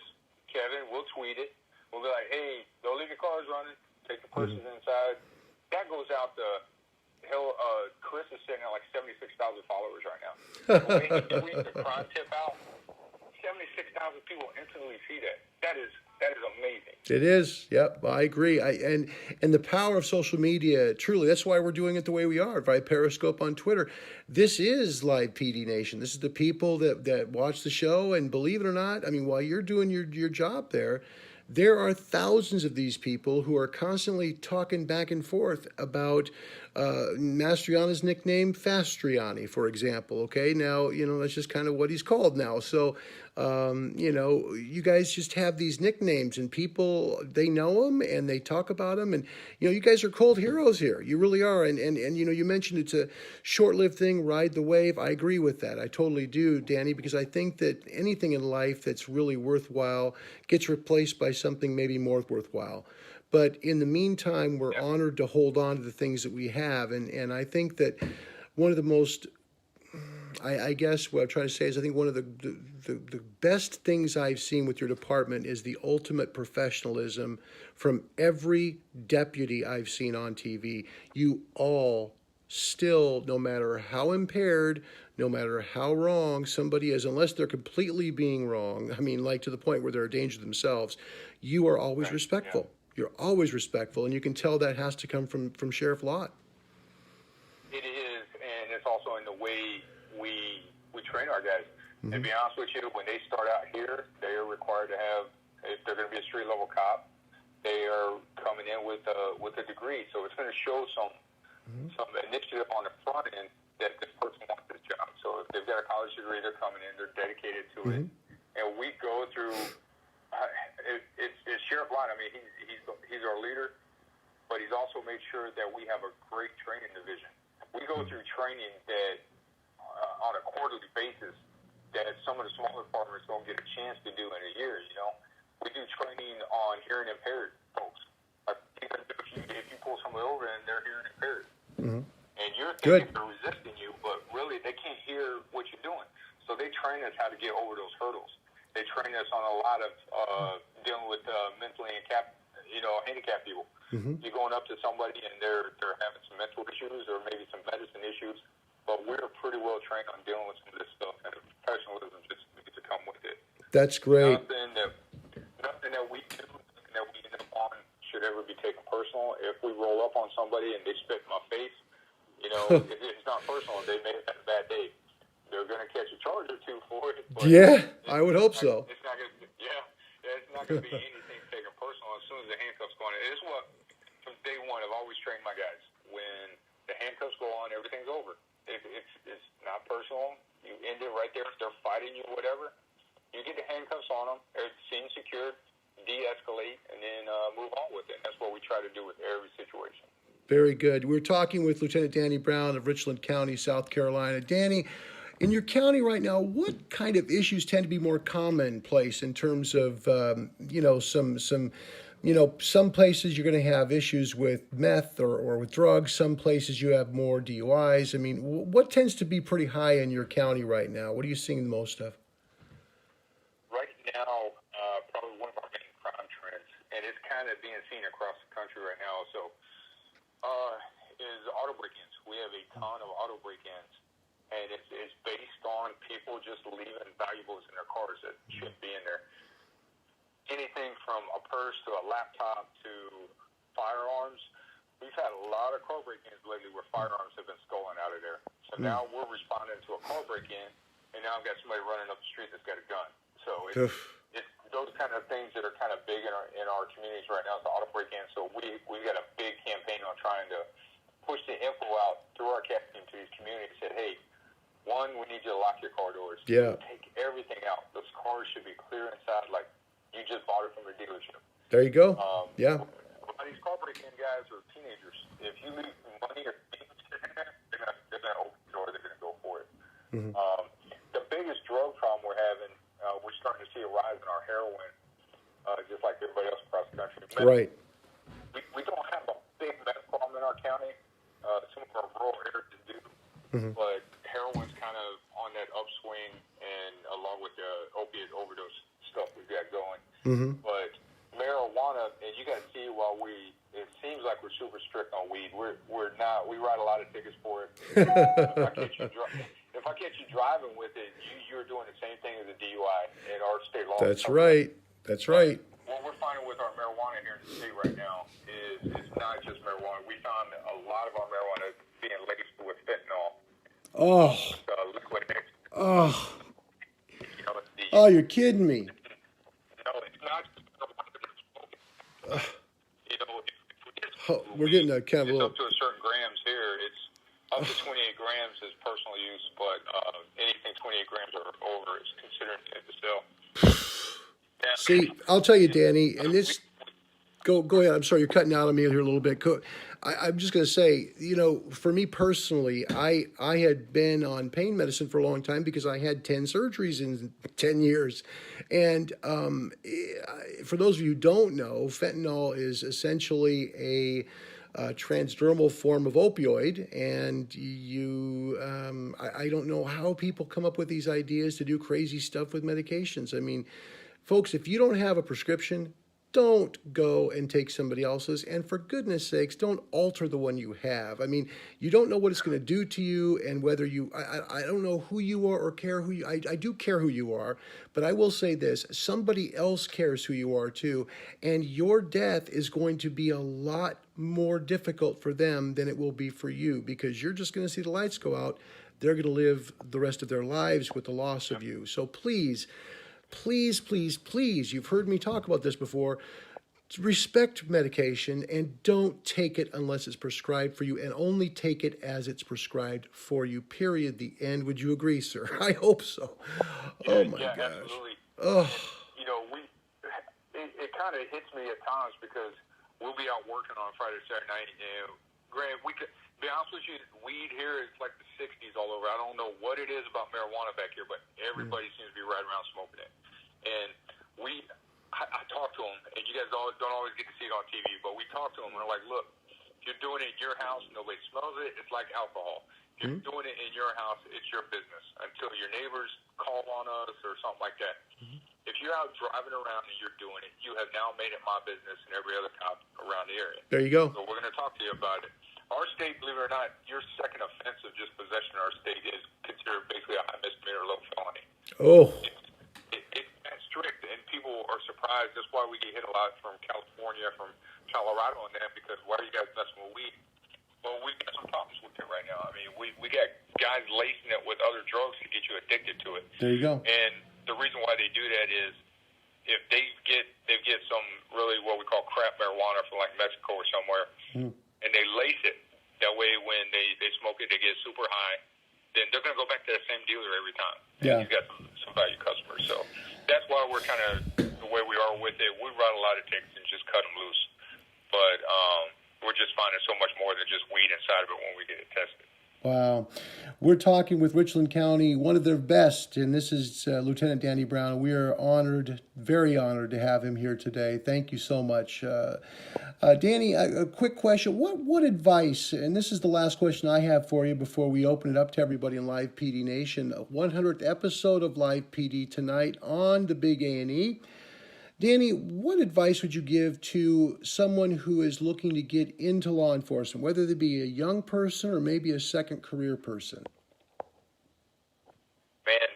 Kevin, we'll tweet it. We'll be like, hey, don't leave your cars running. Take the persons inside. That goes out to hell. Chris is sitting at like 76,000 followers right now. When he tweets the crime tip out, 76,000 people instantly see that. That is amazing. It is. Yep, I agree. And the power of social media, truly, that's why we're doing it the way we are, via Periscope on Twitter. This is Live PD Nation. This is the people that watch the show, and believe it or not, I mean, while you're doing your job there are thousands of these people who are constantly talking back and forth about Mastriani's nickname, Fastriani, for example. Okay, now, that's just kind of what he's called now. So, you guys just have these nicknames, and people, they know them and they talk about them. And, you guys are cold heroes here. You really are. And you mentioned it's a short-lived thing, ride the wave. I agree with that. I totally do, Danny, because I think that anything in life that's really worthwhile gets replaced by something maybe more worthwhile. But in the meantime, we're honored to hold on to the things that we have. And I think that one of the most, I guess what I'm trying to say is I think one of the best things I've seen with your department is the ultimate professionalism from every deputy I've seen on TV. You all still, no matter how impaired, no matter how wrong somebody is, unless they're completely being wrong, I mean, like to the point where they're a danger to themselves, you are always respectful. Yeah. You're always respectful, and you can tell that has to come from Sheriff Lott. It is, and it's also in the way we train our guys. Mm-hmm. To be honest with you, when they start out here, they are required to have, if they're going to be a street-level cop, they are coming in with a degree. So it's going to show some initiative on the front end that this person wants this job. So if they've got a college degree, they're coming in, they're dedicated to it. And we go through, it's Sheriff Lott. I mean, he's our leader, but he's also made sure that we have a great training division. We go through training that on a quarterly basis that some of the smaller departments don't get a chance to do in a year, We do training on hearing impaired folks. If you pull somebody over and they're hearing impaired, and you're thinking they're resisting you, but really they can't hear what you're doing. So they train us how to get over those hurdles. They train us on a lot of dealing with mentally handicapped people. You're going up to somebody and they're having some mental issues or maybe some medicine issues, but we're pretty well trained on dealing with some of this stuff, and the professionalism just needs to come with it. That's great. Nothing that we do, nothing that we end up on should ever be taken personal. If we roll up on somebody and they spit in my face, it's not personal. They may have had a bad day. They're going to catch a charge or two for it. But I would hope so. It's not going to, it's not going to be anything taken personal as soon as the handcuffs go on. It is what, from day one, I've always trained my guys. When the handcuffs go on, everything's over. It's not personal. You end it right there. If they're fighting you, whatever, you get the handcuffs on them. It's scene secured, de-escalate, and then move on with it. And that's what we try to do with every situation. Very good. We're talking with Lieutenant Danny Brown of Richland County, South Carolina. Danny, in your county right now, what kind of issues tend to be more commonplace in terms of, some places you're going to have issues with meth or with drugs. Some places you have more DUIs. I mean, what tends to be pretty high in your county right now? What are you seeing the most of? Right now, probably one of our main crime trends, and it's kind of being seen across the country right now, is auto break-ins. We have a ton of auto break-ins, and it's based on people just leaving valuables in their cars that shouldn't be in there. Anything from a purse to a laptop to firearms. We've had a lot of car break-ins lately where firearms have been stolen out of there. So now we're responding to a car break-in, and now I've got somebody running up the street that's got a gun. So it's those kind of things that are kind of big in our communities right now. It's the auto break-in. So we've got a big campaign on trying to push the info out through our CAP team to these communities. Said, hey, one, we need you to lock your car doors. Yeah. Take everything out. Those cars should be clear inside, like you just bought it from a dealership. There you go. A lot of these car break-in guys are teenagers. If you leave money or things in there, they're gonna open the door. They're gonna go for it. The biggest drug problem we're having, we're starting to see a rise in our heroin, just like everybody else across the country. Right. but heroin's kind of on that upswing, and along with the opiate overdose stuff we've got going. But marijuana, and you got to see, it seems like we're super strict on weed. We're not. We write a lot of tickets for it. If I catch you driving with it, you're doing the same thing as a DUI in our state law. That's right. That's right. What we're finding with our marijuana here in the state right now is it's not just marijuana. We found a lot of our marijuana being laced with fentanyl. Oh. Liquid X. Oh. Oh, you're kidding me. No, it's not just marijuana. We're getting a kind of a little. Up to a certain grams here. It's up to 28 grams is personal use, but anything 28 grams or over is considered intent to sell. See, I'll tell you, Danny, and this. Go ahead. I'm sorry, you're cutting out on me here a little bit. I'm just going to say, for me personally, I had been on pain medicine for a long time because I had 10 surgeries in 10 years. And for those of you who don't know, fentanyl is essentially a transdermal form of opioid. And I don't know how people come up with these ideas to do crazy stuff with medications. I mean, folks, if you don't have a prescription, don't go and take somebody else's. And for goodness sakes, don't alter the one you have. I mean, you don't know what it's going to do to you, and whether I don't know who you are or care who you, I do care who you are, but I will say this, somebody else cares who you are too, and your death is going to be a lot more difficult for them than it will be for you, because you're just going to see the lights go out. They're going to live the rest of their lives with the loss of you. So please, you've heard me talk about this before, respect medication and don't take it unless it's prescribed for you, and only take it as it's prescribed for you, period. The end. Would you agree, sir? I hope so. Oh my gosh. Absolutely. Oh. It kind of hits me at times because we'll be out working on Friday, Saturday night, and granted, we could be honest with you, weed here is like the 60s all over. I don't know what it is about marijuana back here, but everybody seems to be riding around smoking it. And I talk to them, and you guys don't always get to see it on TV, but we talk to them, and we're like, look, if you're doing it in your house, nobody smells it, it's like alcohol. If you're doing it in your house, it's your business until your neighbors call on us or something like that. If you're out driving around and you're doing it, you have now made it my business and every other cop around the area. There you go. So we're going to talk to you about it. Our state, believe it or not, your second offense of just possession in our state is considered basically a high misdemeanor, low felony. Oh. It's that strict, and people are surprised. That's why we get hit a lot from California, from Colorado on that, because why are you guys messing with weed? Well, we've got some problems with it right now. I mean, we got guys lacing it with other drugs to get you addicted to it. There you go. And the reason why they do that is if they get some really what we call crap marijuana from like Mexico or somewhere, and they lace it. That way, when they smoke it, they get super high. Then they're going to go back to that same dealer every time. Yeah. And he's got some value customers. So that's why we're kind of the way we are with it. We write a lot of tickets and just cut them loose. But we're just finding so much more than just weed inside of it when we get it tested. Wow. We're talking with Richland County, one of their best, and this is Lieutenant Danny Brown. We are honored, very honored to have him here today. Thank you so much. Danny, a quick question. What advice, and this is the last question I have for you before we open it up to everybody in Live PD Nation, 100th episode of Live PD tonight on the Big A&E. Danny, what advice would you give to someone who is looking to get into law enforcement, whether they be a young person or maybe a second career person? Man,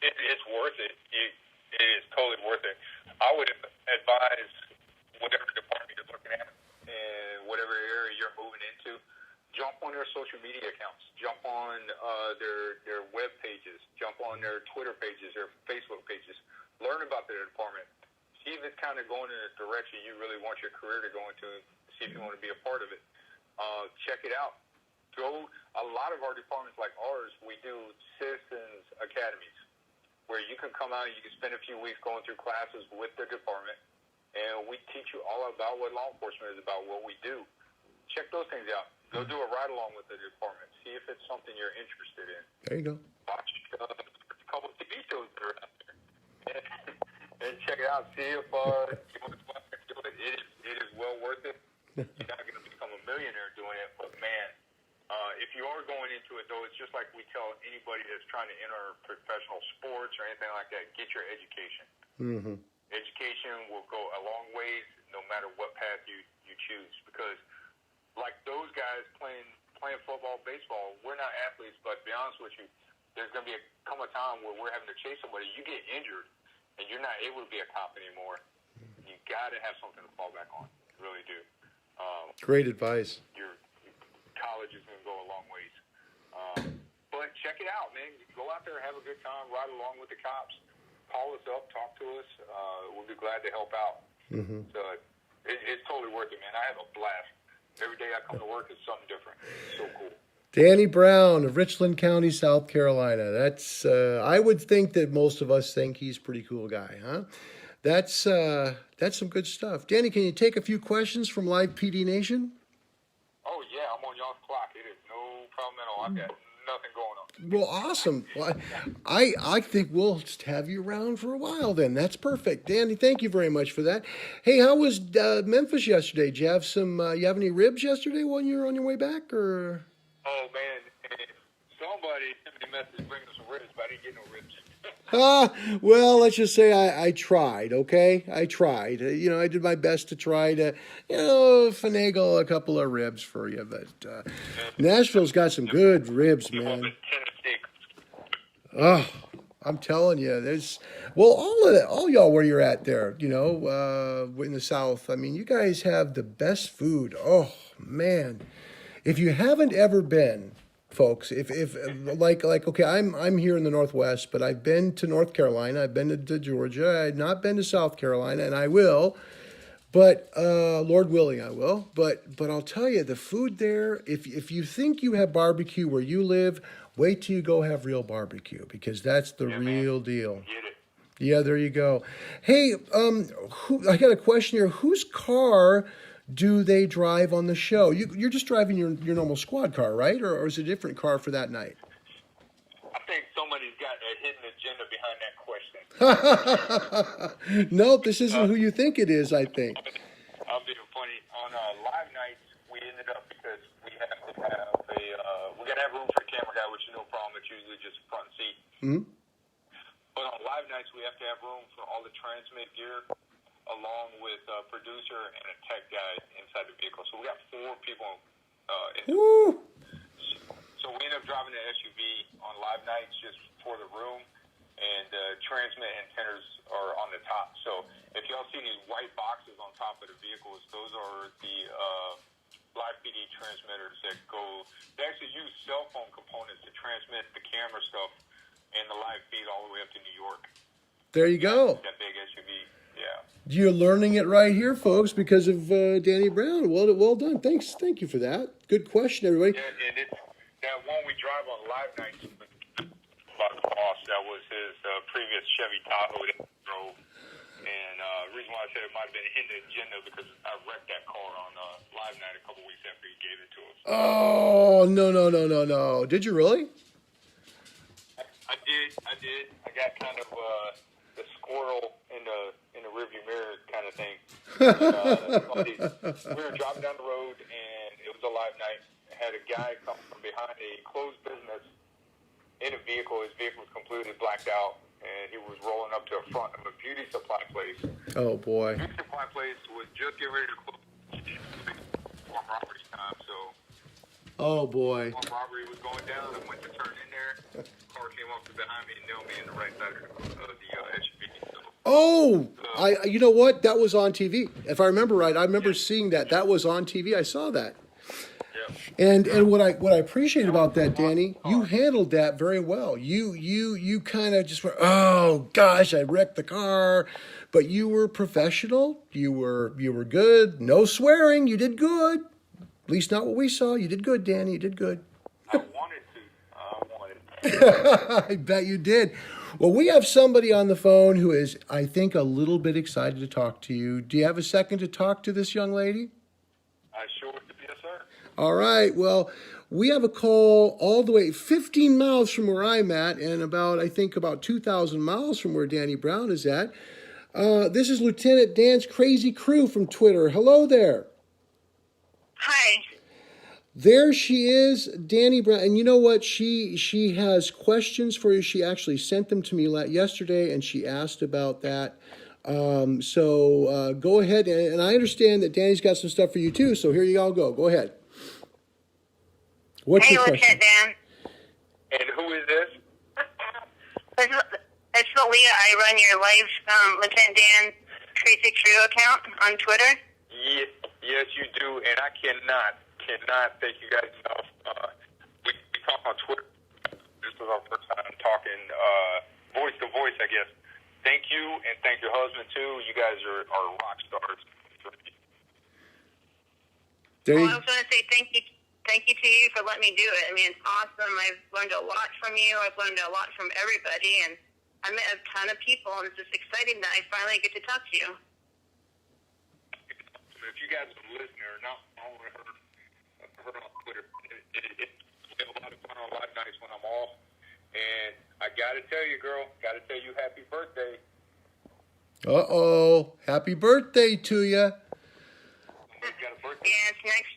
it's worth it. It is totally worth it. I would advise whatever department you're looking at and whatever area you're moving into, jump on their social media accounts, jump on their web pages, jump on their Twitter pages, their Facebook pages. Learn about their department. See if it's kind of going in a direction you really want your career to go into. See if you want to be a part of it. Check it out. A lot of our departments like ours, we do citizens academies where you can come out and you can spend a few weeks going through classes with the department, and we teach you all about what law enforcement is about, what we do. Check those things out. Go do a ride-along with the department. See if it's something you're interested in. There you go. Watch a couple of TV shows that are out there. And check it out. See if you want to go out there and do it. It is well worth it. You're not going to become a millionaire doing it, but man, if you are going into it, though, it's just like we tell anybody that's trying to enter professional sports or anything like that, get your education. Mm-hmm. Education will go a long ways no matter what path you choose. Because, like those guys playing football, baseball, we're not athletes, but to be honest with you, there's going to come a time where we're having to chase somebody. You get injured, and you're not able to be a cop anymore. You got to have something to fall back on. You really do. Great advice. Your college is going to go a long ways. But check it out, man. Go out there, have a good time, ride along with the cops. Call us up, talk to us. We'll be glad to help out. Mm-hmm. So it's totally worth it, man. I have a blast. Every day I come to work is something different. It's so cool. Danny Brown of Richland County, South Carolina. That's I would think that most of us think he's a pretty cool guy, huh? That's some good stuff. Danny, can you take a few questions from Live PD Nation? Oh, yeah, I'm on y'all's clock. It is no problem at all. I've got nothing going on. Well, awesome. Well, I think we'll just have you around for a while then. That's perfect. Danny, thank you very much for that. Hey, how was Memphis yesterday? Did you have you have any ribs yesterday when you were on your way back? Or? Oh, man. Somebody sent me a message bringing some ribs, but I didn't get no ribs. Well, let's just say I tried, okay? I tried. I did my best to try to, finagle a couple of ribs for you. But Nashville's got some good ribs, man. Oh, I'm telling you, all y'all where you're at there, in the South. I mean, you guys have the best food. Oh, man. If you haven't ever been, folks, if okay, I'm here in the Northwest, but I've been to North Carolina, I've been to Georgia, I've not been to South Carolina, and I will, but Lord willing, I will. But I'll tell you, the food there, if you think you have barbecue where you live, wait till you go have real barbecue, because that's the real deal. Get it. Yeah, there you go. Hey, I got a question here. Whose car do they drive on the show? You're just driving your normal squad car, right? Or is it a different car for that night? I think somebody's got a hidden agenda behind that question. Nope, this isn't who you think it is, I think. I'm being funny. On live nights, we ended up, because we got to have room for a camera guy, which is no problem. It's usually just front seat. Mm-hmm. But on live nights, we have to have room for all the transmit gear, along with a producer and a tech guy inside the vehicle. So we got 4 people in the Woo! So we end up driving the SUV on live nights just for the room, and transmit antennas are on the top. So if y'all see these white boxes on top of the vehicles, those are the live PD transmitters that they actually use cell phone components to transmit the camera stuff and the live feed all the way up to New York. There you go. That big SUV. Yeah. You're learning it right here, folks, because of Danny Brown. Well done. Thank you for that. Good question, everybody. Yeah, and it's that one we drive on live nights. About the boss, that was his previous Chevy Tahoe that he drove. And the reason why I said it might have been a hidden agenda because I wrecked that car on live night a couple weeks after he gave it to us. Oh, no. Did you really? I did. I got kind of the squirrel in the rearview mirror kind of thing. We were driving down the road, and it was a live night. I had a guy come from behind a closed business in a vehicle. His vehicle was completely blacked out, and he was rolling up to the front of a beauty supply place. Oh, boy. The beauty supply place was just getting ready to close for robbery time, so... Oh, boy. One robbery was going down. I went to turn in there. Car came up from behind me and nailed me in the right side of the SUV. So, oh, you know what? That was on TV. If I remember right, I remember seeing that. That was on TV. I saw that. Yeah. And what I appreciate about that, Danny, you handled that very well. You kind of just went, oh gosh, I wrecked the car, but you were professional. You were good. No swearing. You did good. At least not what we saw. You did good, Danny. You did good. I wanted to. I bet you did. Well, we have somebody on the phone who is, I think, a little bit excited to talk to you. Do you have a second to talk to this young lady? I sure do, yes, sir. All right. Well, we have a call all the way 15 miles from where I'm at and about 2,000 miles from where Danny Brown is at. This is Lieutenant Dan's Crazy Crew from Twitter. Hello there. Hi. There she is, Danny Brown. And you know what? She has questions for you. She actually sent them to me yesterday, and she asked about that. So go ahead. And I understand that Danny's got some stuff for you, too. So here you all go. Go ahead. What's your question? Dan. And who is this? It's Leah. I run your live Lieutenant Dan Crazy Crew account on Twitter. Yes, you do. And I cannot thank you guys enough. We talk on Twitter. This was our first time talking voice to voice, I guess. Thank you, and thank your husband, too. You guys are rock stars. Well, I was going to say thank you to you for letting me do it. I mean, it's awesome. I've learned a lot from you. I've learned a lot from everybody, and I met a ton of people, and it's just exciting that I finally get to talk to you. If you guys are listening or not, I only heard on Twitter. We have a lot of fun on live nights when I'm off, and I got to tell you, girl, happy birthday. Uh-oh. Happy birthday to you. Yeah, it's next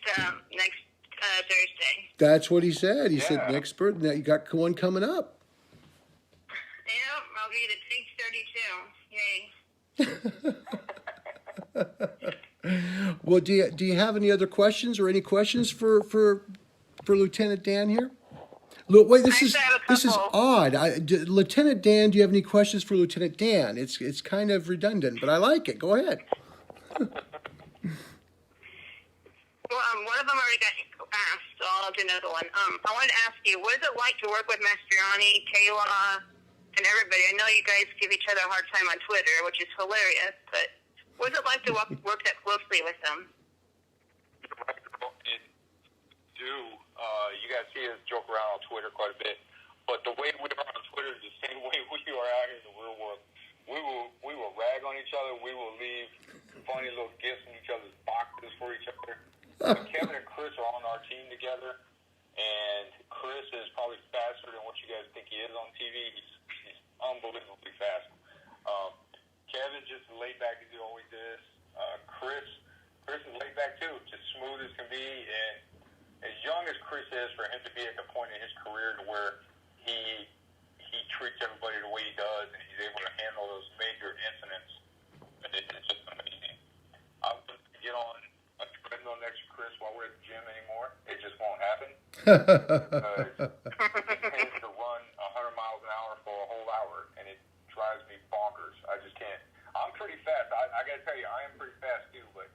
Thursday. That's what he said. He said next birthday. Now you got one coming up. Yep, I'll be the Pink 32. Yay. Well, do you have any other questions or any questions for Lieutenant Dan here? Look, wait, this is odd. Lieutenant Dan, do you have any questions for Lieutenant Dan? It's kind of redundant, but I like it. Go ahead. Well, one of them already got asked, so I'll do another one. I wanted to ask you, what is it like to work with Mastriani, Kayla, and everybody? I know you guys give each other a hard time on Twitter, which is hilarious, but what is it like to work that closely with them? You guys see us joke around on Twitter quite a bit, but the way we are on Twitter is the same way we are out here in the real world. We will rag on each other. We will leave funny little gifts in each other's boxes for each other. Kevin and Chris are on our team together, and Chris is probably faster than what you guys think he is on TV. He's unbelievably fast. Kevin just laid back as he always is. Chris is laid back too, just smooth as can be, and as young as Chris is, for him to be at the point in his career to where he treats everybody the way he does, and he's able to handle those major incidents, it's just amazing. I wouldn't get on a treadmill next to Chris while we're at the gym anymore. It just won't happen. He tends to run 100 miles an hour for a whole hour, and it drives me bonkers. I just can't. I'm pretty fast. I got to tell you, I am pretty fast too, but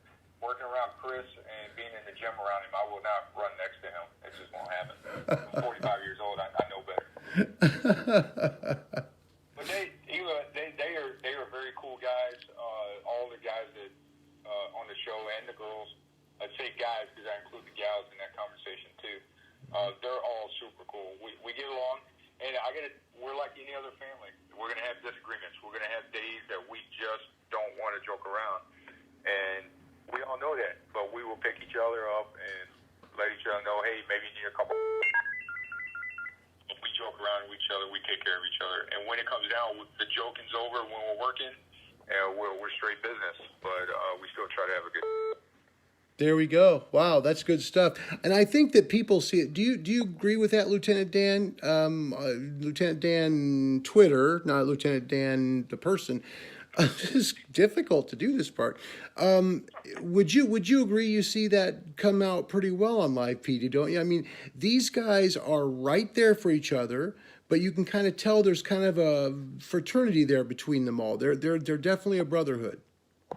working around Chris and being in the gym around him, I will not run next to him. It just won't happen. I'm 45 years old. I know better. But they are very cool guys. All the guys that on the show and the girls. I'd say guys because I include the gals in that conversation too. They're all super cool. We get along, and we're like any other family. We're gonna have disagreements. We're gonna have days that we just don't want to joke around, and we all know that, but we will pick each other up and let each other know, hey, maybe you need a couple. We joke around with each other. We take care of each other. And when it comes down, the joking's over when we're working, and we're straight business. But we still try to have a good. There we go. Wow, that's good stuff. And I think that people see it. Do you agree with that, Lieutenant Dan? Lieutenant Dan Twitter, not Lieutenant Dan the person. It's difficult to do this part. Would you agree? You see that come out pretty well on Live PD, don't you? I mean, these guys are right there for each other, but you can kind of tell there's kind of a fraternity there between them all. They're definitely a brotherhood.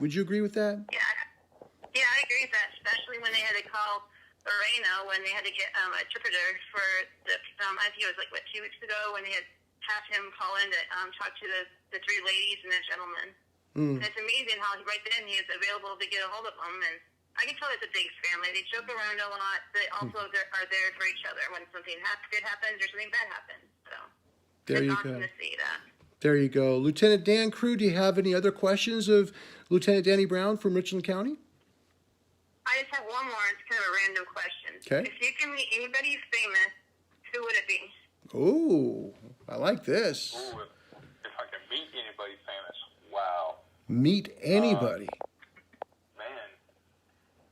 Would you agree with that? Yeah, I agree with that, especially when they had to call Lorena when they had to get a interpreter for the. I think it was 2 weeks ago when they had have him call in to talk to the three ladies and the gentleman. And it's amazing how right then he is available to get a hold of them. And I can tell it's a big family. They joke around a lot, but also are there for each other when something good happens or something bad happens. So there it's you awesome go. to see that. There you go. Lieutenant Dan Crew, do you have any other questions of Lieutenant Danny Brown from Richland County? I just have one more. It's kind of a random question. Okay. If you can meet anybody famous, who would it be? Oh, I like this. Ooh, if I can meet anybody famous, wow. Meet anybody. Man,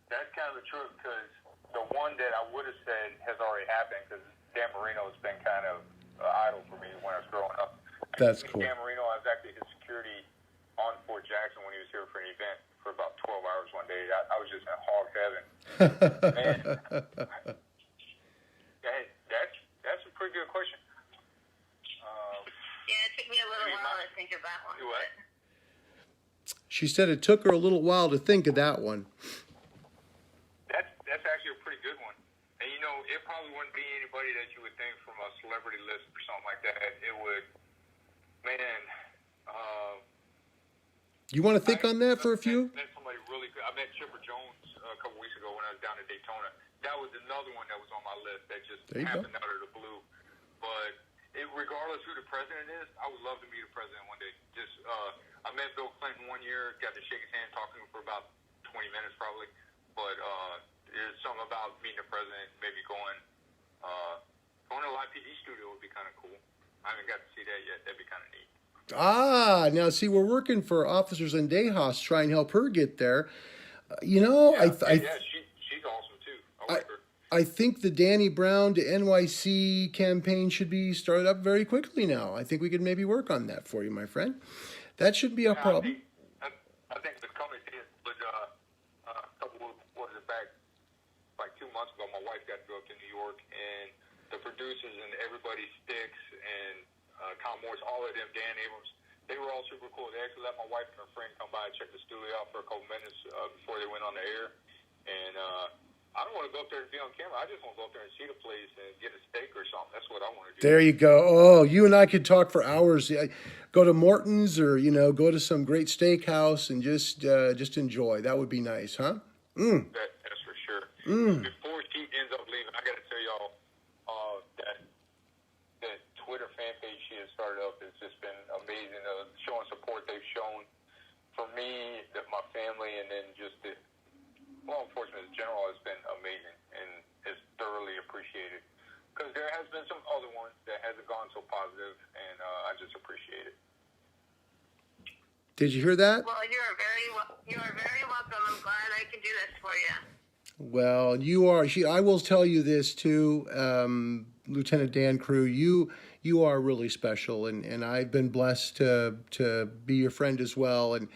that's kind of the truth because the one that said, I would have said has already happened because Dan Marino has been kind of idle for me when I was growing up. That's cool. Dan Marino, I was actually his security on Fort Jackson when he was here for an event for about 12 hours one day. I was just in hog heaven. Man, that's a pretty good question. Yeah, it took me a little while to think of that one. What? She said it took her a little while to think of that one. That's actually a pretty good one. And you know, it probably wouldn't be anybody that you would think from a celebrity list or something like that. It would, man. You want to think on that for a few? I met somebody really good. I met Chipper Jones a couple weeks ago when I was down in Daytona. That was another one that was on my list that just happened out of the blue. But regardless who the president is, I would love to meet a president one day. Just I met Bill Clinton one year, got to shake his hand, talking to him for about 20 minutes probably. But there's something about meeting the president, maybe going to a live PD studio would be kind of cool. I haven't got to see that yet. That'd be kind of neat. Now see, we're working for Officers in Dejas, try and help her get there. You know, she's awesome too. I like her. I think the Danny Brown to NYC campaign should be started up very quickly now. I think we could maybe work on that for you, my friend. That shouldn't be a problem. I think the company did, but a couple, back like 2 months ago, my wife got to go up to New York, and the producers and everybody, Sticks and Tom Morris, all of them, Dan Abrams, they were all super cool. They actually let my wife and her friend come by and check the studio out for a couple minutes before they went on the air. And I don't want to go up there to be on camera. I just want to go up there and see the place and get a steak or something. That's what I want to do. There you go. Oh, you and I could talk for hours. Go to Morton's or, go to some great steakhouse and just enjoy. That would be nice, huh? That's for sure. Before she ends up leaving, I got to tell y'all that Twitter fan page she has started up has just been amazing. Showing support they've shown for me, my family, and then just the law enforcement in general has been amazing and is thoroughly appreciated. Because there has been some other ones that hasn't gone so positive, and I just appreciate it. Did you hear that? Well, you are very welcome. I'm glad I can do this for you. Well, you are. I will tell you this too, Lieutenant Dan Crew. You are really special, and I've been blessed to be your friend as well. And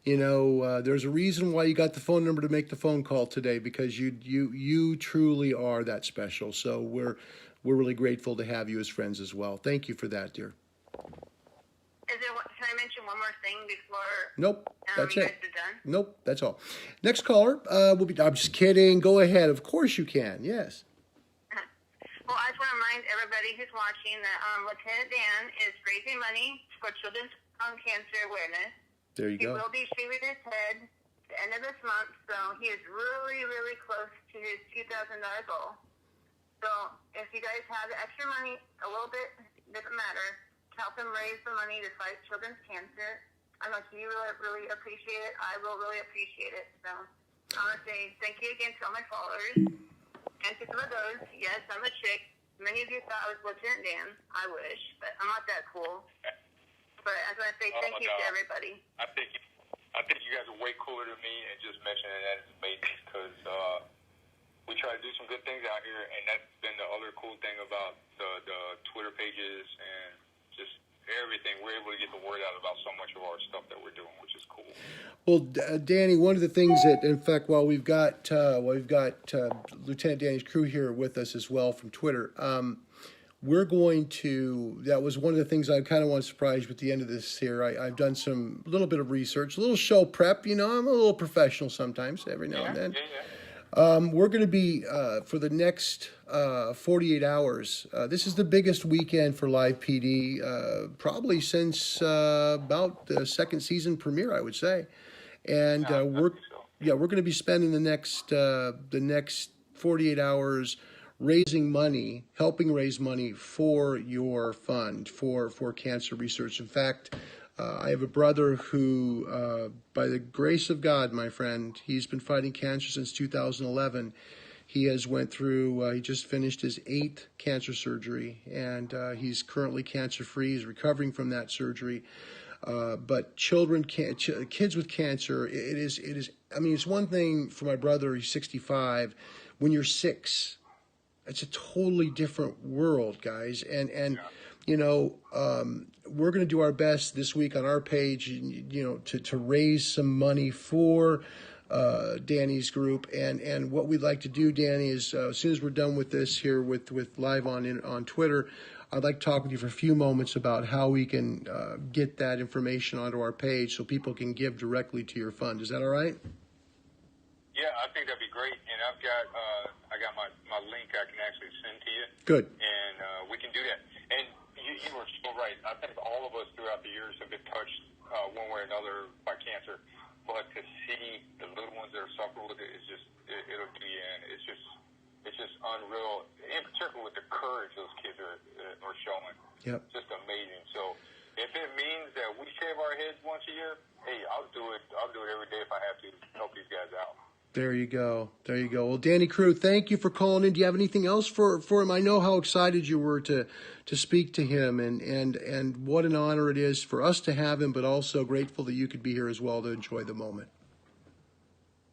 there's a reason why you got the phone number to make the phone call today, because you truly are that special. So we're really grateful to have you as friends as well. Thank you for that, dear. Can I mention one more thing before? Nope, that's you it. guys are done? Nope, that's all. Next caller will be. I'm just kidding. Go ahead. Of course you can. Yes. Well, I just want to remind everybody who's watching that Lieutenant Dan is raising money for Children's Cancer Awareness. There you go. He will be shaving his head at the end of this month, so he is really, really close to his $2,000 goal. So if you guys have the extra money, a little bit, doesn't matter, to help him raise the money to fight children's cancer, I know you really appreciate it. I will really appreciate it. So I want to say thank you again to all my followers. And to some of those, yes, I'm a chick. Many of you thought I was Lieutenant Dan. I wish, but I'm not that cool. But I just want to say thank you to everybody. I think you guys are way cooler than me, and just mentioning that is amazing because we try to do some good things out here, and that's been the other cool thing about the Twitter pages and just everything. We're able to get the word out about so much of our stuff that we're doing, which is cool. Well, Danny, one of the things that, in fact, while we've got Lieutenant Danny's crew here with us as well from Twitter, we're going to. That was one of the things I kind of want to surprise you at the end of this here. I've done some little bit of research, a little show prep. I'm a little professional sometimes, every now and then. We're going to be for the next 48 hours. This is the biggest weekend for Live PD, probably since about the second season premiere, I would say. And we're going to be spending the next 48 hours raising money, helping raise money for your fund for cancer research. In fact, I have a brother who, by the grace of God, my friend, he's been fighting cancer since 2011. He has went through, he just finished his 8th cancer surgery, and he's currently cancer-free. He's recovering from that surgery. But kids with cancer, it is. I mean, it's one thing for my brother, he's 65. When you're 6, It's a totally different world, guys. And you know, we're going to do our best this week on our page, you know, to raise some money for Danny's group. And what we'd like to do, Danny, is as soon as we're done with this here with live on Twitter, I'd like to talk with you for a few moments about how we can get that information onto our page so people can give directly to your fund. Is that all right? Yeah, I think that'd be great. And I've got my link I can actually send to you. Good. And we can do that. And you were so right. I think all of us throughout the years have been touched one way or another by cancer. But to see the little ones that are suffering with it is just, it'll do you in. It's just unreal. In particular with the courage those kids are showing. Yep. Just amazing. So if it means that we shave our heads once a year, hey, I'll do it. I'll do it every day if I have to help these guys out. There you go. There you go. Well, Danny Crew, thank you for calling in. Do you have anything else for him? I know how excited you were to speak to him, and what an honor it is for us to have him, but also grateful that you could be here as well to enjoy the moment.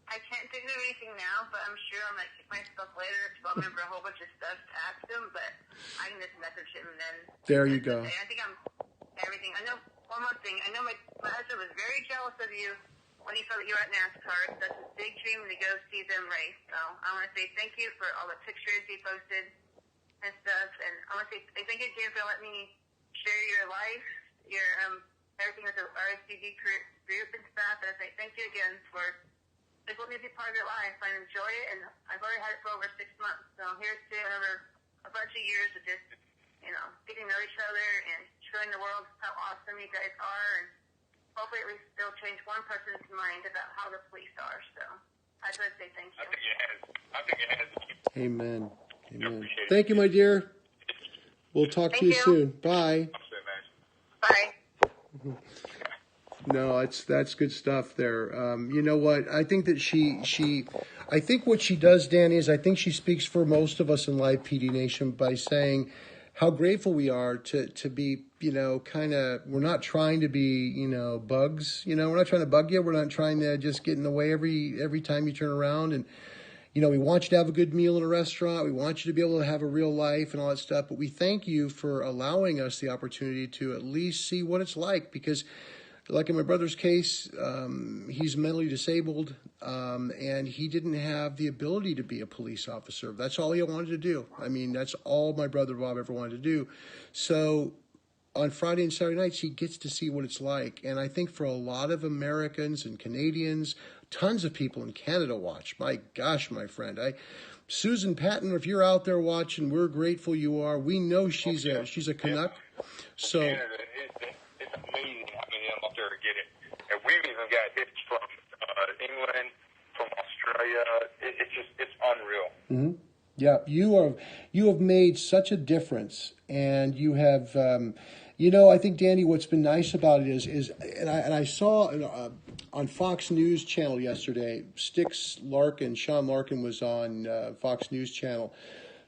I can't think of anything now, but I'm sure I might kick myself later if I'll remember a whole bunch of stuff to ask him, but I can just message him and then... There you go. I think I'm everything. I know one more thing. I know my husband was very jealous of you when he saw that you were at NASCAR. That's his big dream to go see them race. So I want to say thank you for all the pictures you posted and stuff. And I want to say thank you, Jim, for letting me share your life, your everything with the RSCD group and stuff. And I say thank you again for letting me be part of your life. I enjoy it, and I've already had it for over 6 months. So here's to another a bunch of years of just, you know, getting to know each other and showing the world how awesome you guys are. And hopefully at least it'll change one person's mind about how the police are. So I just want to say thank you. I think it has. Amen. Amen. Thank you, my dear. We'll talk to you soon. Bye. Bye. No, that's good stuff there. You know what? I think that I think what she does, Danny, is I think she speaks for most of us in Live PD Nation by saying how grateful we are to be, you know, kind of, we're not trying to be, you know, bugs, you know, we're not trying to bug you. We're not trying to just get in the way every time you turn around. And, you know, we want you to have a good meal in a restaurant. We want you to be able to have a real life and all that stuff. But we thank you for allowing us the opportunity to at least see what it's like, because like in my brother's case, he's mentally disabled, and he didn't have the ability to be a police officer. That's all he wanted to do. I mean, that's all my brother Bob ever wanted to do. So on Friday and Saturday nights, he gets to see what it's like. And I think for a lot of Americans and Canadians, tons of people in Canada watch. My gosh, my friend. Susan Patton, if you're out there watching, we're grateful you are. We know she's a Canuck. So Canada, it's amazing how many of them up there to get it. And we've even got hits from England, from Australia. It's unreal. Mm-hmm. Yeah, you have made such a difference, and you have, you know, I think, Danny, what's been nice about it is I saw on Fox News Channel yesterday, Sean Larkin was on Fox News Channel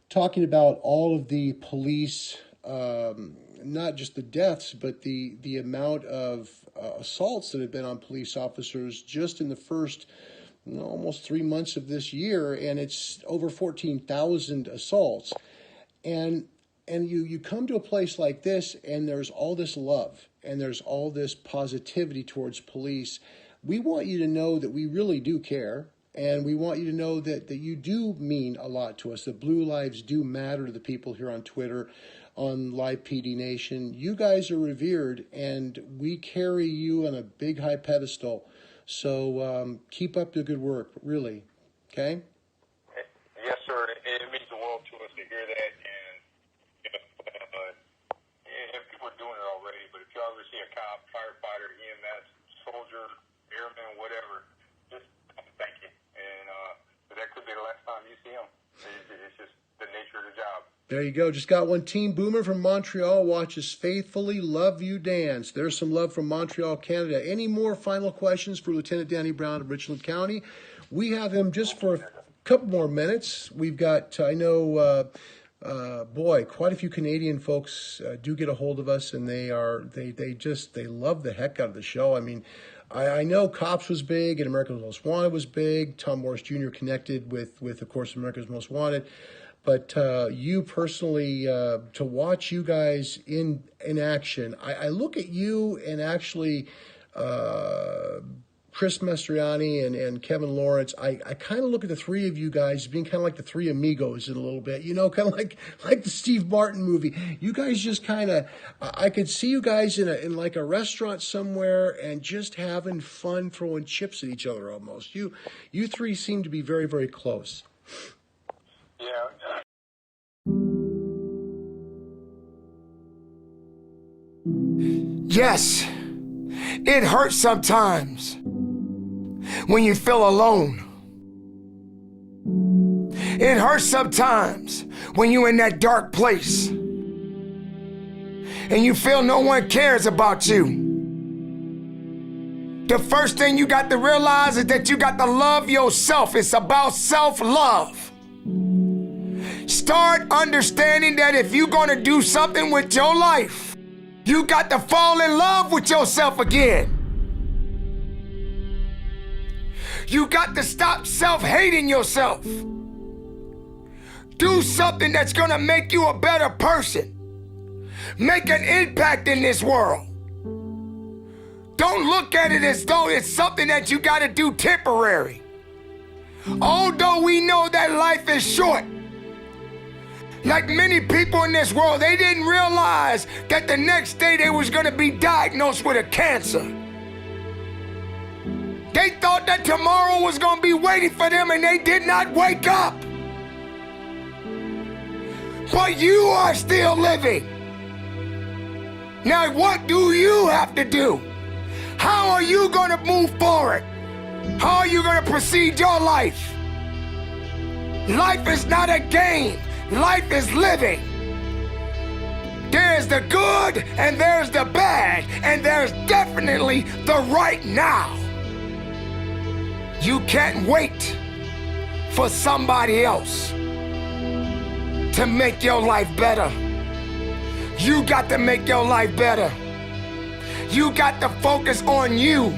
talking about all of the police, not just the deaths, but the amount of assaults that have been on police officers just in the first almost 3 months of this year, and it's over 14,000 assaults. And you come to a place like this, and there's all this love, and there's all this positivity towards police. We want you to know that we really do care, and we want you to know that you do mean a lot to us, that blue lives do matter to the people here on Twitter, on Live PD Nation. You guys are revered, and we carry you on a big high pedestal. So keep up the good work, really. Okay? Yes, sir. It means the world to us to hear that. And, you know, and people are doing it already, but if you ever see a cop, firefighter, EMS, soldier, airman, whatever, just thank you. And that could be the last time you see them. It's just the nature of the job. There you go. Just got one. Team Boomer from Montreal watches faithfully. Love you, dance. There's some love from Montreal, Canada. Any more final questions for Lieutenant Danny Brown of Richland County? We have him just for a couple more minutes. We've got, I know, boy, quite a few Canadian folks do get a hold of us, and they love the heck out of the show. I mean, I know Cops was big, and America's Most Wanted was big. Tom Morris Jr. connected with of course, America's Most Wanted. But you personally, to watch you guys in action, I look at you and actually Chris Mastriani and Kevin Lawrence, I kind of look at the three of you guys being kind of like the three amigos in a little bit, you know, kind of like the Steve Martin movie. You guys just kind of, I could see you guys in like a restaurant somewhere and just having fun throwing chips at each other almost. You three seem to be very, very close. Yes, it hurts sometimes when you feel alone. It hurts sometimes when you're in that dark place and you feel no one cares about you. The first thing you got to realize is that you got to love yourself. It's about self-love. Start understanding that if you're gonna do something with your life, you got to fall in love with yourself again. You got to stop self-hating yourself. Do something that's gonna make you a better person. Make an impact in this world. Don't look at it as though it's something that you gotta do temporary. Although we know that life is short, like many people in this world, they didn't realize that the next day they was gonna be diagnosed with a cancer. They thought that tomorrow was gonna be waiting for them and they did not wake up. But you are still living. Now what do you have to do? How are you gonna move forward? How are you gonna proceed your life? Life is not a game. Life is living. There's the good and there's the bad, and there's definitely the right now. You can't wait for somebody else to make your life better. You got to make your life better. You got to focus on you.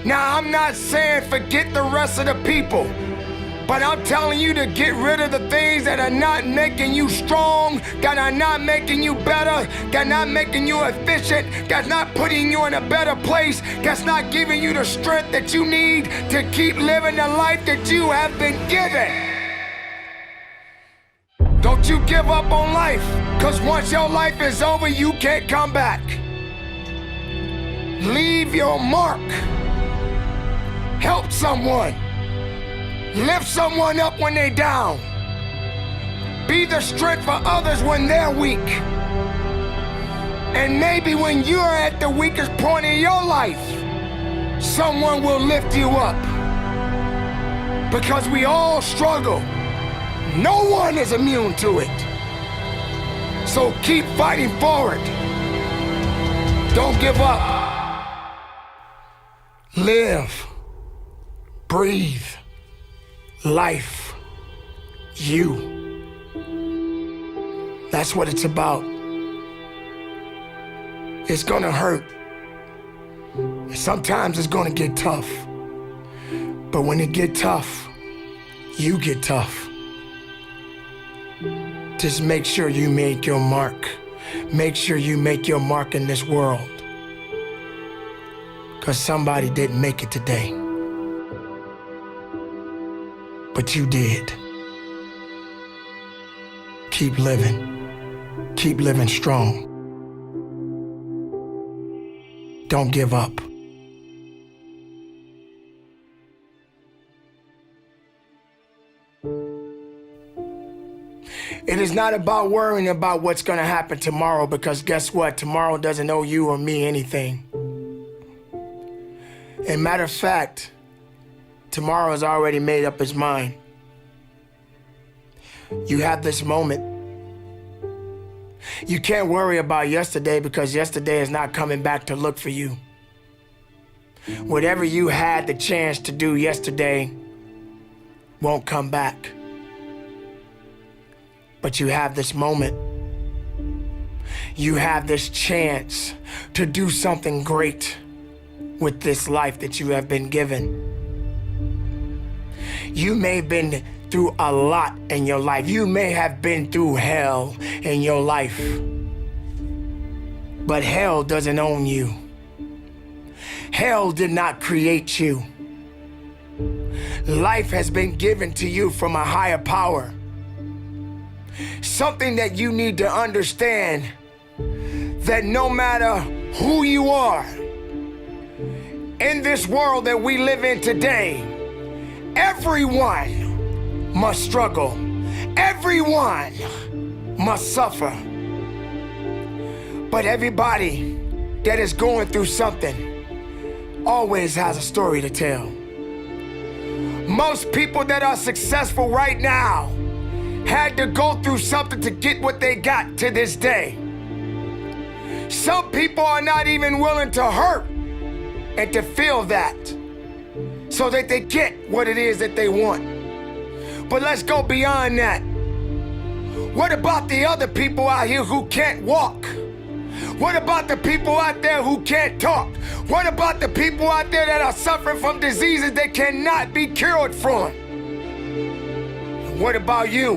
Now, I'm not saying forget the rest of the people, but I'm telling you to get rid of the things that are not making you strong, that are not making you better, that are not making you efficient, that's not putting you in a better place, that's not giving you the strength that you need to keep living the life that you have been given. Don't you give up on life, because once your life is over, you can't come back. Leave your mark. Help someone. Lift someone up when they're down. Be the strength for others when they're weak. And maybe when you're at the weakest point in your life, someone will lift you up. Because we all struggle. No one is immune to it. So keep fighting forward. Don't give up. Live. Breathe. Life. You. That's what it's about. It's gonna hurt. Sometimes it's gonna get tough. But when it get tough, you get tough. Just make sure you make your mark. Make sure you make your mark in this world. Because somebody didn't make it today. But you did. Keep living. Keep living strong. Don't give up. It is not about worrying about what's going to happen tomorrow, because guess what? Tomorrow doesn't owe you or me anything. And matter of fact, tomorrow has already made up its mind. You have this moment. You can't worry about yesterday, because yesterday is not coming back to look for you. Whatever you had the chance to do yesterday won't come back. But you have this moment. You have this chance to do something great with this life that you have been given. You may have been through a lot in your life. You may have been through hell in your life, but hell doesn't own you. Hell did not create you. Life has been given to you from a higher power. Something that you need to understand, that no matter who you are, in this world that we live in today, everyone must struggle. Everyone must suffer. But everybody that is going through something always has a story to tell. Most people that are successful right now had to go through something to get what they got to this day. Some people are not even willing to hurt and to feel that so that they get what it is that they want. But let's go beyond that. What about the other people out here who can't walk? What about the people out there who can't talk? What about the people out there that are suffering from diseases they cannot be cured from? What about you?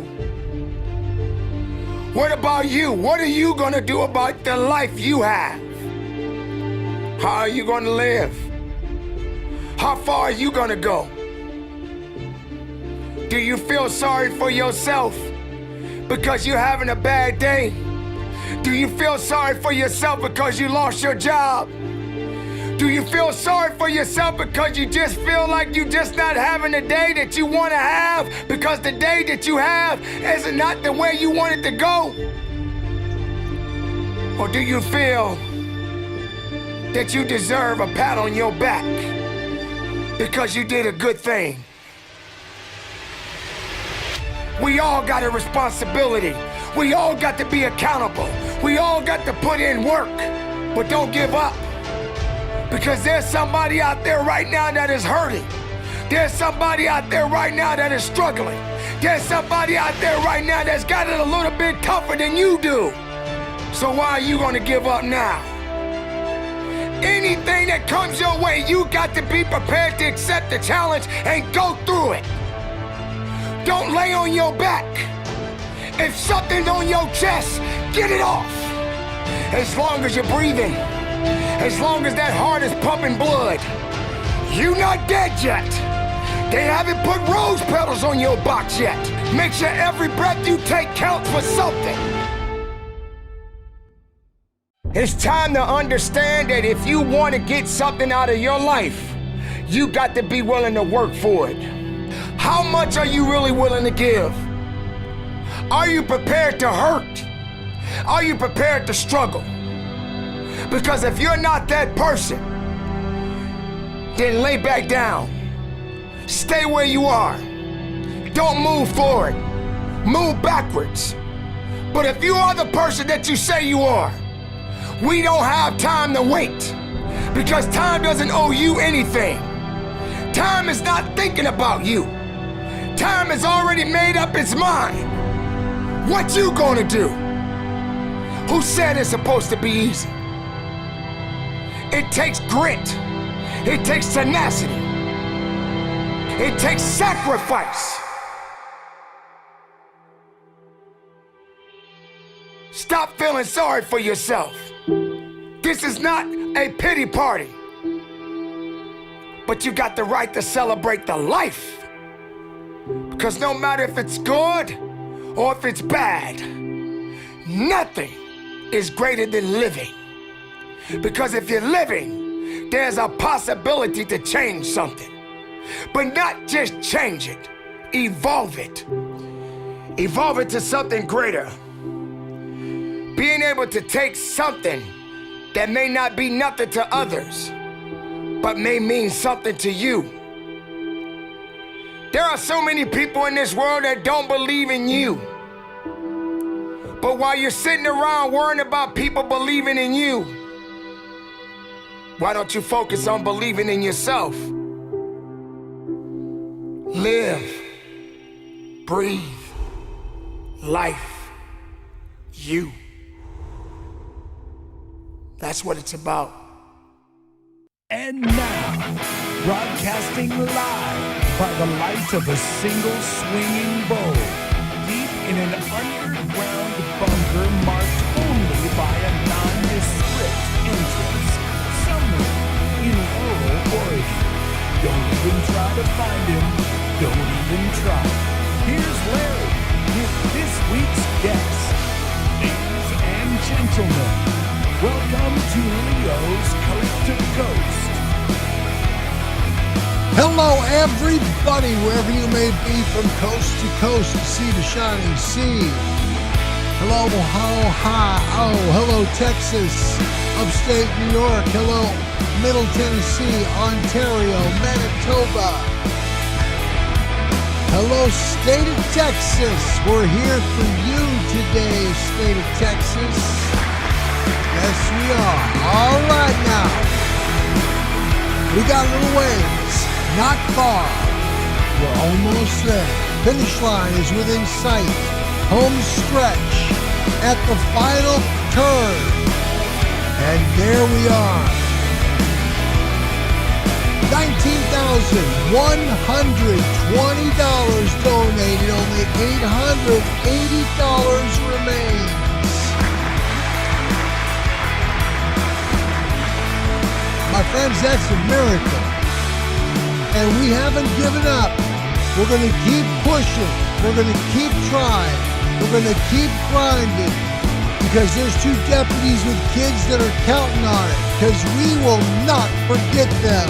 What about you? What are you gonna do about the life you have? How are you gonna live? How far are you gonna go? Do you feel sorry for yourself because you're having a bad day? Do you feel sorry for yourself because you lost your job? Do you feel sorry for yourself because you just feel like you're just not having the day that you want to have because the day that you have is not the way you want it to go? Or do you feel that you deserve a pat on your back because you did a good thing? We all got a responsibility. We all got to be accountable. We all got to put in work, but don't give up. Because there's somebody out there right now that is hurting. There's somebody out there right now that is struggling. There's somebody out there right now that's got it a little bit tougher than you do. So why are you gonna give up now? Anything that comes your way, you got to be prepared to accept the challenge and go through it. Don't lay on your back. If something's on your chest, get it off. As long as you're breathing, as long as that heart is pumping blood, you're not dead yet. They haven't put rose petals on your box yet. Make sure every breath you take counts for something. It's time to understand that if you want to get something out of your life, you got to be willing to work for it. How much are you really willing to give? Are you prepared to hurt? Are you prepared to struggle? Because if you're not that person, then lay back down. Stay where you are. Don't move forward. Move backwards. But if you are the person that you say you are, we don't have time to wait. Because time doesn't owe you anything. Time is not thinking about you. Time has already made up its mind. What you gonna do? Who said it's supposed to be easy? It takes grit. It takes tenacity. It takes sacrifice. Stop feeling sorry for yourself. This is not a pity party. But you got the right to celebrate the life. Because no matter if it's good or if it's bad, nothing is greater than living. Because if you're living, there's a possibility to change something. But not just change it, evolve it. Evolve it to something greater. Being able to take something that may not be nothing to others, but may mean something to you. There are so many people in this world that don't believe in you. But while you're sitting around worrying about people believing in you, why don't you focus on believing in yourself? Live, breathe, life, you. That's what it's about. And now, broadcasting live by the light of a single swinging bow, deep in an underground bunker marked only by a nondescript entrance somewhere in rural Oregon. Don't even try to find him. Don't even try. Here's Larry with this week's guest. Ladies and gentlemen, welcome to Leo's Coast to Coast. Hello, everybody, wherever you may be, from coast to coast, sea to shining sea. Hello, hello, Texas, upstate New York. Hello, Middle Tennessee, Ontario, Manitoba. Hello, state of Texas. We're here for you today, state of Texas. Yes, we are. All right, now. We got a little ways. Not far. We're almost there. Finish line is within sight. Home stretch at the final turn. And there we are. $19,120 donated. Only $880 remains. My friends, that's a miracle. And we haven't given up. We're going to keep pushing. We're going to keep trying. We're going to keep grinding. Because there's 2 deputies with kids that are counting on it. Because we will not forget them.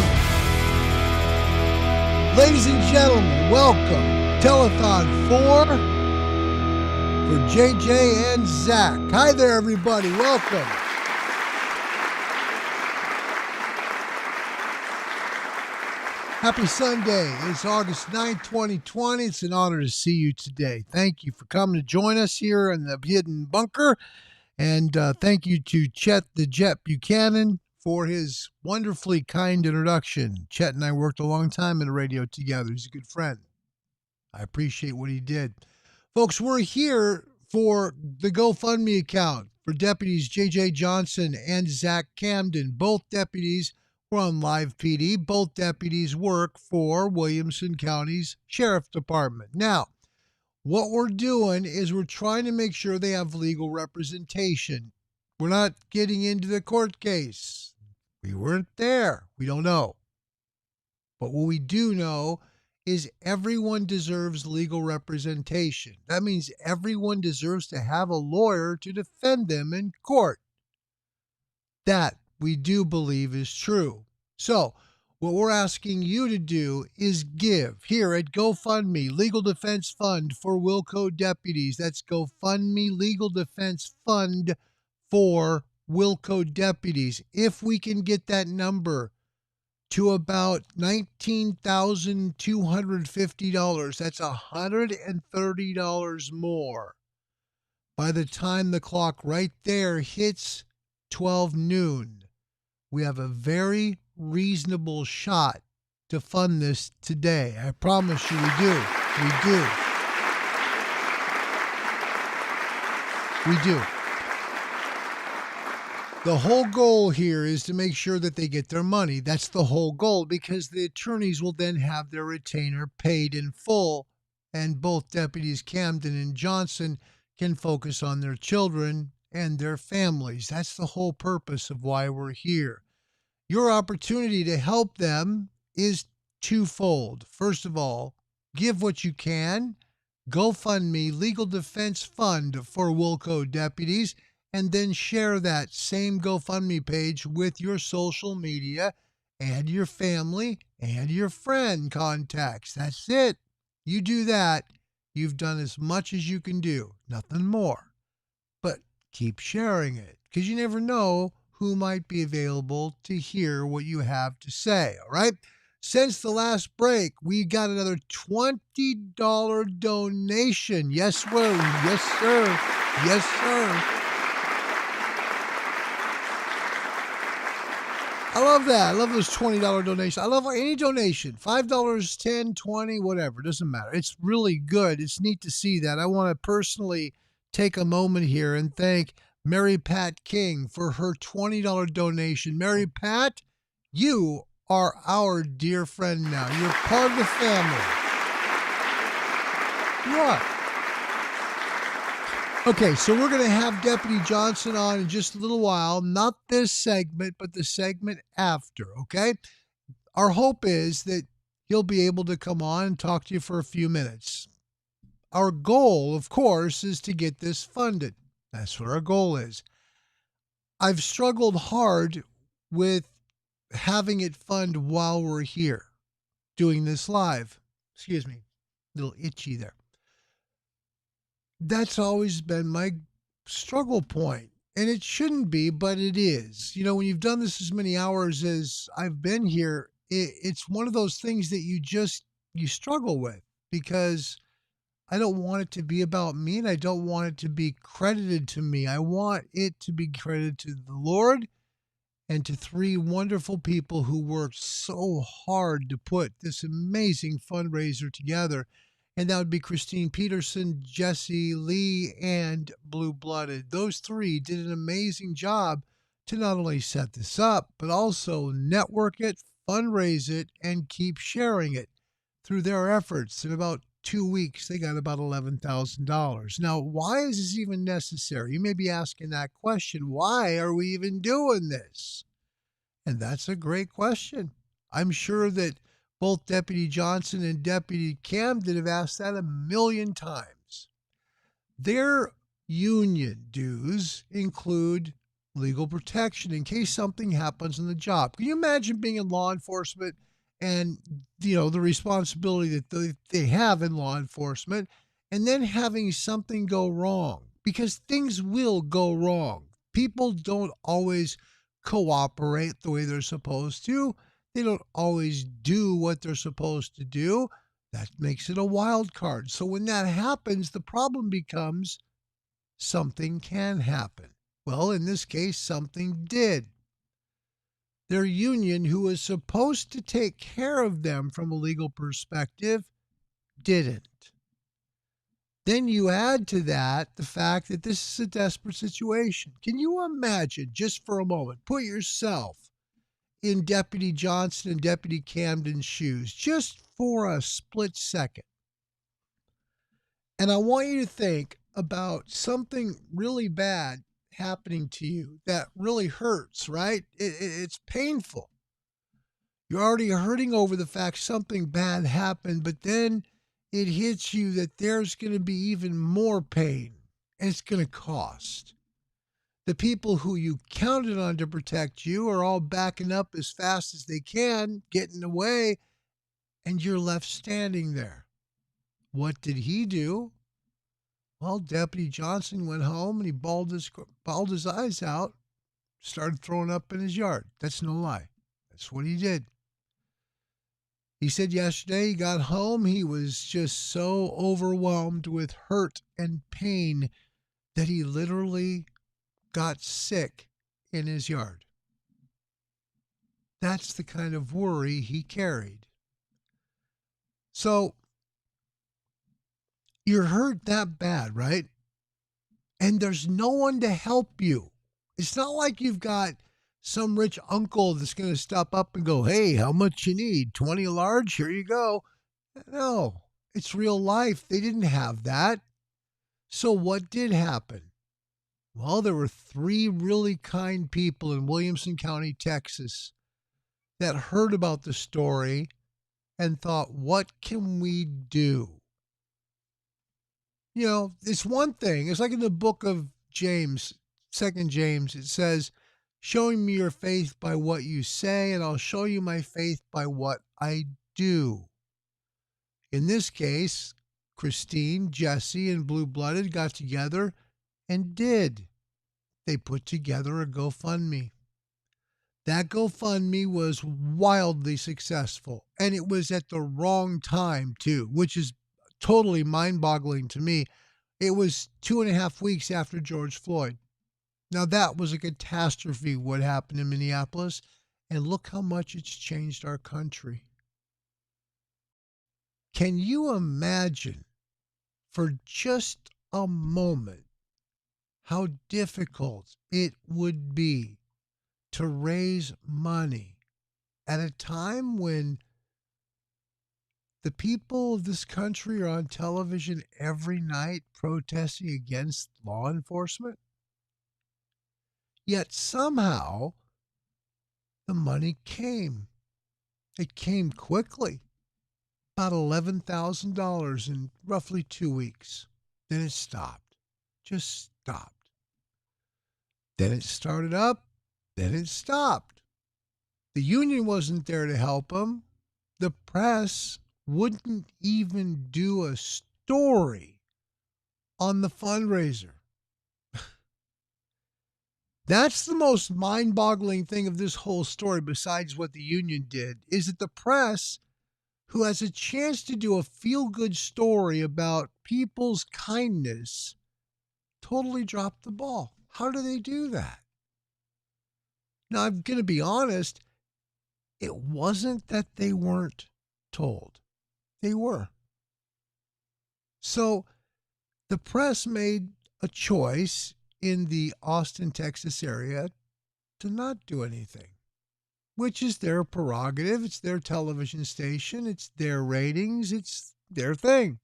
Ladies and gentlemen, welcome. Telethon 4 for JJ and Zach. Hi there, everybody. Welcome. Happy Sunday. It's August 9th, 2020. It's an honor to see you today. Thank you for coming to join us here in the Hidden Bunker. And thank you to Chet the Jet Buchanan for his wonderfully kind introduction. Chet and I worked a long time in the radio together. He's a good friend. I appreciate what he did. Folks, we're here for the GoFundMe account for Deputies J.J. Johnson and Zach Camden. Both deputies were on Live PD. Both deputies work for Williamson County's Sheriff Department. Now, what we're doing is we're trying to make sure they have legal representation. We're not getting into the court case. We weren't there. We don't know. But what we do know is everyone deserves legal representation. That means everyone deserves to have a lawyer to defend them in court. That we do believe is true. So, what we're asking you to do is give here at GoFundMe Legal Defense Fund for Wilco Deputies. That's GoFundMe Legal Defense Fund for Wilco Deputies. If we can get that number to about $19,250, that's $130 more. By the time the clock right there hits 12 noon, we have a very reasonable shot to fund this today. I promise you we do. We do. We do. The whole goal here is to make sure that they get their money. That's the whole goal, because the attorneys will then have their retainer paid in full, and both deputies Camden and Johnson can focus on their children and their families. That's the whole purpose of why we're here. Your opportunity to help them is twofold. First of all, give what you can. GoFundMe Legal Defense Fund for Wilco Deputies, and then share that same GoFundMe page with your social media and your family and your friend contacts. That's it. You do that, you've done as much as you can do, nothing more. But keep sharing it, because you never know who might be available to hear what you have to say, all right? Since the last break, we got another $20 donation. Yes, sir. Yes, sir. Yes, sir. I love that. I love those $20 donations. I love any donation. $5, $10, $20, whatever. Doesn't matter. It's really good. It's neat to see that. I want to personally take a moment here and thank Mary Pat King for her $20 donation. Mary Pat, you are our dear friend now. You're part of the family. You are. Okay, so we're going to have Deputy Johnson on in just a little while. Not this segment, but the segment after, okay? Our hope is that he'll be able to come on and talk to you for a few minutes. Our goal, of course, is to get this funded. That's what our goal is. I've struggled hard with having it fund while we're here doing this live. Excuse me, a little itchy there. That's always been my struggle point. And it shouldn't be, but it is. You know, when you've done this as many hours as I've been here, it's one of those things that you struggle with, because I don't want it to be about me, and I don't want it to be credited to me. I want it to be credited to the Lord and to three wonderful people who worked so hard to put this amazing fundraiser together. And that would be Christine Peterson, Jesse Lee, and Blue Blooded. Those three did an amazing job to not only set this up, but also network it, fundraise it, and keep sharing it. Through their efforts, in about 2 weeks, they got about $11,000. Now, why is this even necessary? You may be asking that question. Why are we even doing this? And that's a great question. I'm sure that both Deputy Johnson and Deputy Camden have asked that a million times. Their union dues include legal protection in case something happens on the job. Can you imagine being in law enforcement and, you know, the responsibility that they have in law enforcement, and then having something go wrong? Because things will go wrong. People don't always cooperate the way they're supposed to. They don't always do what they're supposed to do. That makes it a wild card. So when that happens, the problem becomes something can happen. Well, in this case, something did. Their union, who was supposed to take care of them from a legal perspective, didn't. Then you add to that the fact that this is a desperate situation. Can you imagine, just for a moment, put yourself in Deputy Johnson and Deputy Camden's shoes, just for a split second. And I want you to think about something really bad happening to you that really hurts, right? It's painful. You're already hurting over the fact something bad happened, but then it hits you that there's going to be even more pain, and it's going to cost. The people who you counted on to protect you are all backing up as fast as they can, getting away, and you're left standing there. What did he do? Well, Deputy Johnson went home and he bawled his eyes out, started throwing up in his yard. That's no lie. That's what he did. He said yesterday he got home, he was just so overwhelmed with hurt and pain that he literally got sick in his yard. That's the kind of worry he carried. So you're hurt that bad, right? And there's no one to help you. It's not like you've got some rich uncle that's going to stop up and go, hey, how much you need? 20 a large? Here you go. No, it's real life. They didn't have that. So what did happen? Well, there were three really kind people in Williamson County, Texas, that heard about the story and thought, what can we do? You know, it's one thing. It's like in the book of James, 2 James, it says, showing me your faith by what you say, and I'll show you my faith by what I do. In this case, Christine, Jesse, and Blue Blooded got together and did. They put together a GoFundMe. That GoFundMe was wildly successful, and it was at the wrong time too, which is totally mind-boggling to me. It was 2.5 weeks after George Floyd. Now that was a catastrophe, what happened in Minneapolis, and look how much it's changed our country. Can you imagine for just a moment how difficult it would be to raise money at a time when the people of this country are on television every night protesting against law enforcement. Yet somehow the money came. It came quickly, about $11,000 in roughly 2 weeks. Then it stopped, just stopped. Then it started up, then it stopped. The union wasn't there to help them. The press wouldn't even do a story on the fundraiser. That's the most mind-boggling thing of this whole story, besides what the union did, is that the press, who has a chance to do a feel-good story about people's kindness, totally dropped the ball. How do they do that? Now, I'm going to be honest, it wasn't that they weren't told. They were. So the press made a choice in the Austin, Texas area to not do anything, which is their prerogative. It's their television station. It's their ratings. It's their thing.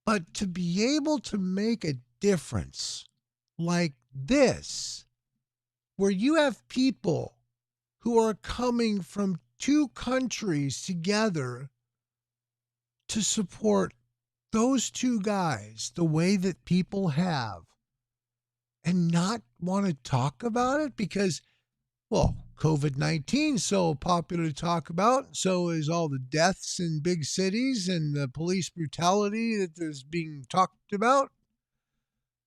But to be able to make a difference like this, where you have people who are coming from two countries together to support those two guys the way that people have, and not want to talk about it because, well, COVID-19 is so popular to talk about. So is all the deaths in big cities and the police brutality that is being talked about.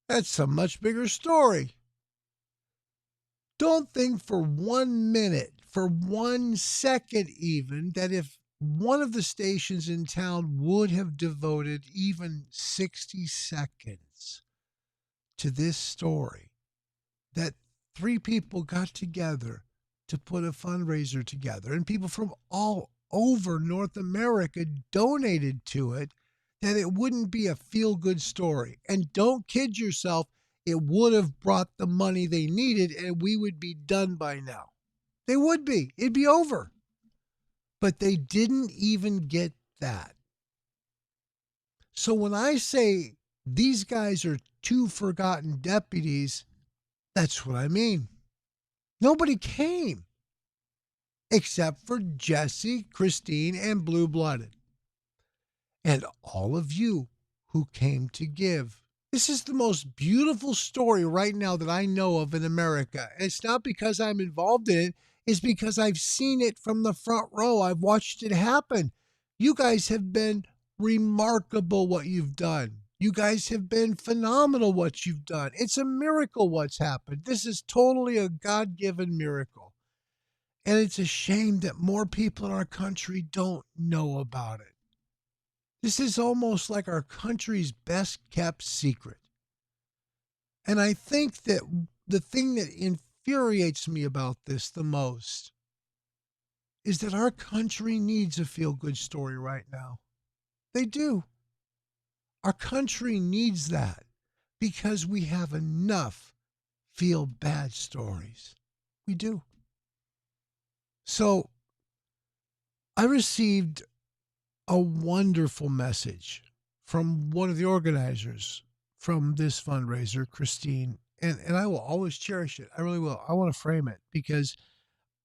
That's a much bigger story. Don't think for 1 minute, for 1 second even, that if one of the stations in town would have devoted even 60 seconds to this story, that 3 people got together to put a fundraiser together, and people from all over North America donated to it, that it wouldn't be a feel-good story. And don't kid yourself, it would have brought the money they needed, and we would be done by now. They would be. It'd be over. But they didn't even get that. So when I say these guys are 2 forgotten deputies, that's what I mean. Nobody came except for Jesse, Christine, and Blue Blooded. And all of you who came to give. This is the most beautiful story right now that I know of in America. And it's not because I'm involved in it. It's because I've seen it from the front row. I've watched it happen. You guys have been remarkable what you've done. You guys have been phenomenal what you've done. It's a miracle what's happened. This is totally a God-given miracle. And it's a shame that more people in our country don't know about it. This is almost like our country's best kept secret. And I think that the thing that infuriates me about this the most is that our country needs a feel-good story right now. They do. Our country needs that because we have enough feel-bad stories. We do. So I received a wonderful message from one of the organizers from this fundraiser, Christine, and I will always cherish it. I really will. I want to frame it because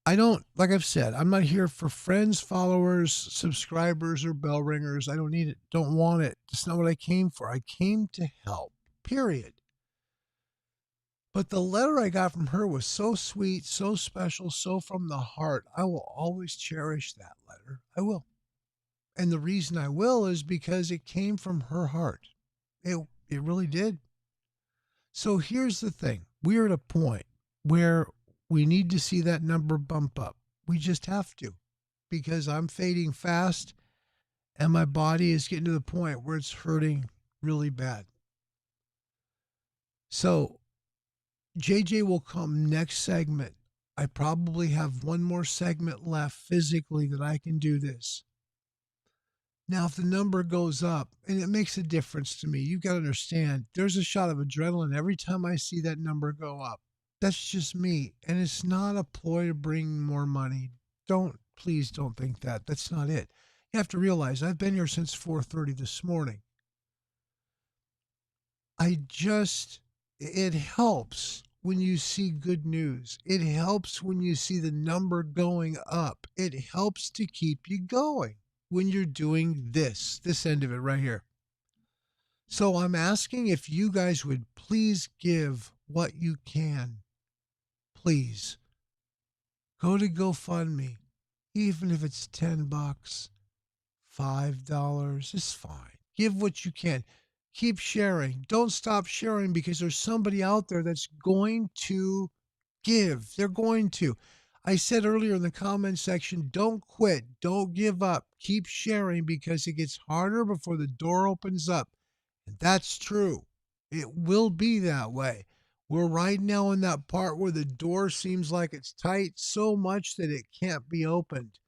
I don't, like I've said, I'm not here for friends, followers, subscribers, or bell ringers. I don't need it. Don't want it. It's not what I came for. I came to help, period. But the letter I got from her was so sweet, so special, so from the heart. I will always cherish that letter. I will. And the reason I will is because it came from her heart. It really did. So here's the thing. We're at a point where we need to see that number bump up. We just have to, because I'm fading fast and my body is getting to the point where it's hurting really bad. So JJ will come next segment. I probably have one more segment left physically that I can do this. Now, if the number goes up, and it makes a difference to me, you've got to understand, there's a shot of adrenaline every time I see that number go up. That's just me. And it's not a ploy to bring more money. Please don't think that. That's not it. You have to realize I've been here since 4:30 this morning. It helps when you see good news. It helps when you see the number going up. It helps to keep you going when you're doing this end of it right here. So I'm asking if you guys would please give what you can. Please. Go to GoFundMe. Even if it's $10, $5, it's fine. Give what you can. Keep sharing. Don't stop sharing because there's somebody out there that's going to give. They're going to. I said earlier in the comment section, don't quit. Don't give up. Keep sharing because it gets harder before the door opens up. And that's true. It will be that way. We're right now in that part where the door seems like it's tight so much that it can't be opened.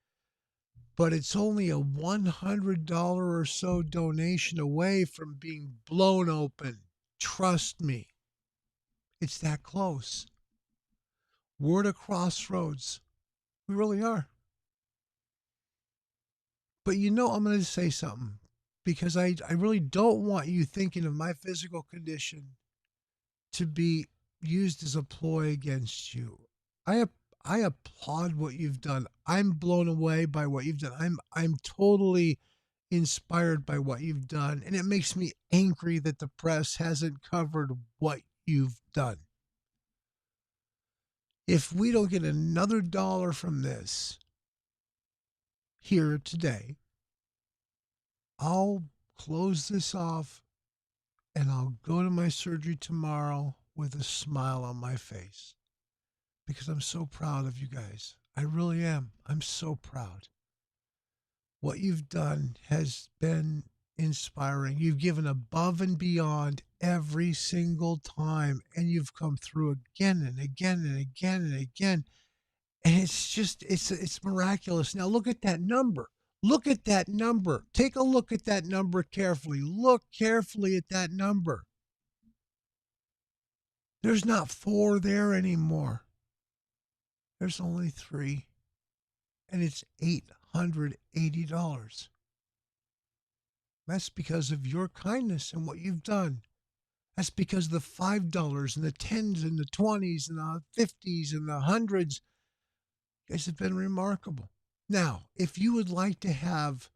But it's only a $100 or so donation away from being blown open. Trust me. It's that close. We're at a crossroads. We really are. But I'm going to say something because I really don't want you thinking of my physical condition to be used as a ploy against you. I applaud what you've done. I'm blown away by what you've done. I'm totally inspired by what you've done, and it makes me angry that the press hasn't covered what you've done. If we don't get another dollar from this here today, I'll close this off and I'll go to my surgery tomorrow with a smile on my face because I'm so proud of you guys. I really am. I'm so proud. What you've done has been inspiring. You've given above and beyond every single time, and you've come through again and again and again and again. And it's miraculous. Now look at that number. Look at that number. Take a look at that number carefully. Look carefully at that number. There's not 4 there anymore. There's only 3. And it's $880. That's because of your kindness and what you've done. That's because of the $5 and the 10s and the 20s and the 50s and the 100s. You guys have been remarkable. Now, if you would like to have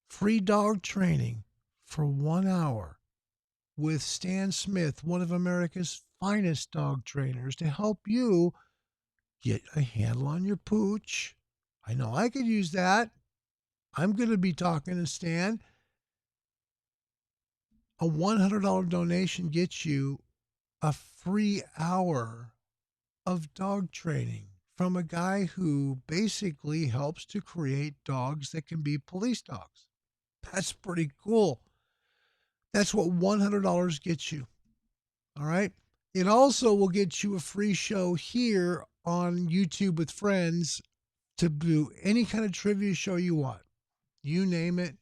free dog training for 1 hour with Stan Smith, one of America's finest dog trainers, to help you get a handle on your pooch. I know I could use that. I'm going to be talking to Stan. A $100 donation gets you a free hour of dog training from a guy who basically helps to create dogs that can be police dogs. That's pretty cool. That's what $100 gets you. All right. It also will get you a free show here on YouTube with friends to do any kind of trivia show you want. You name it,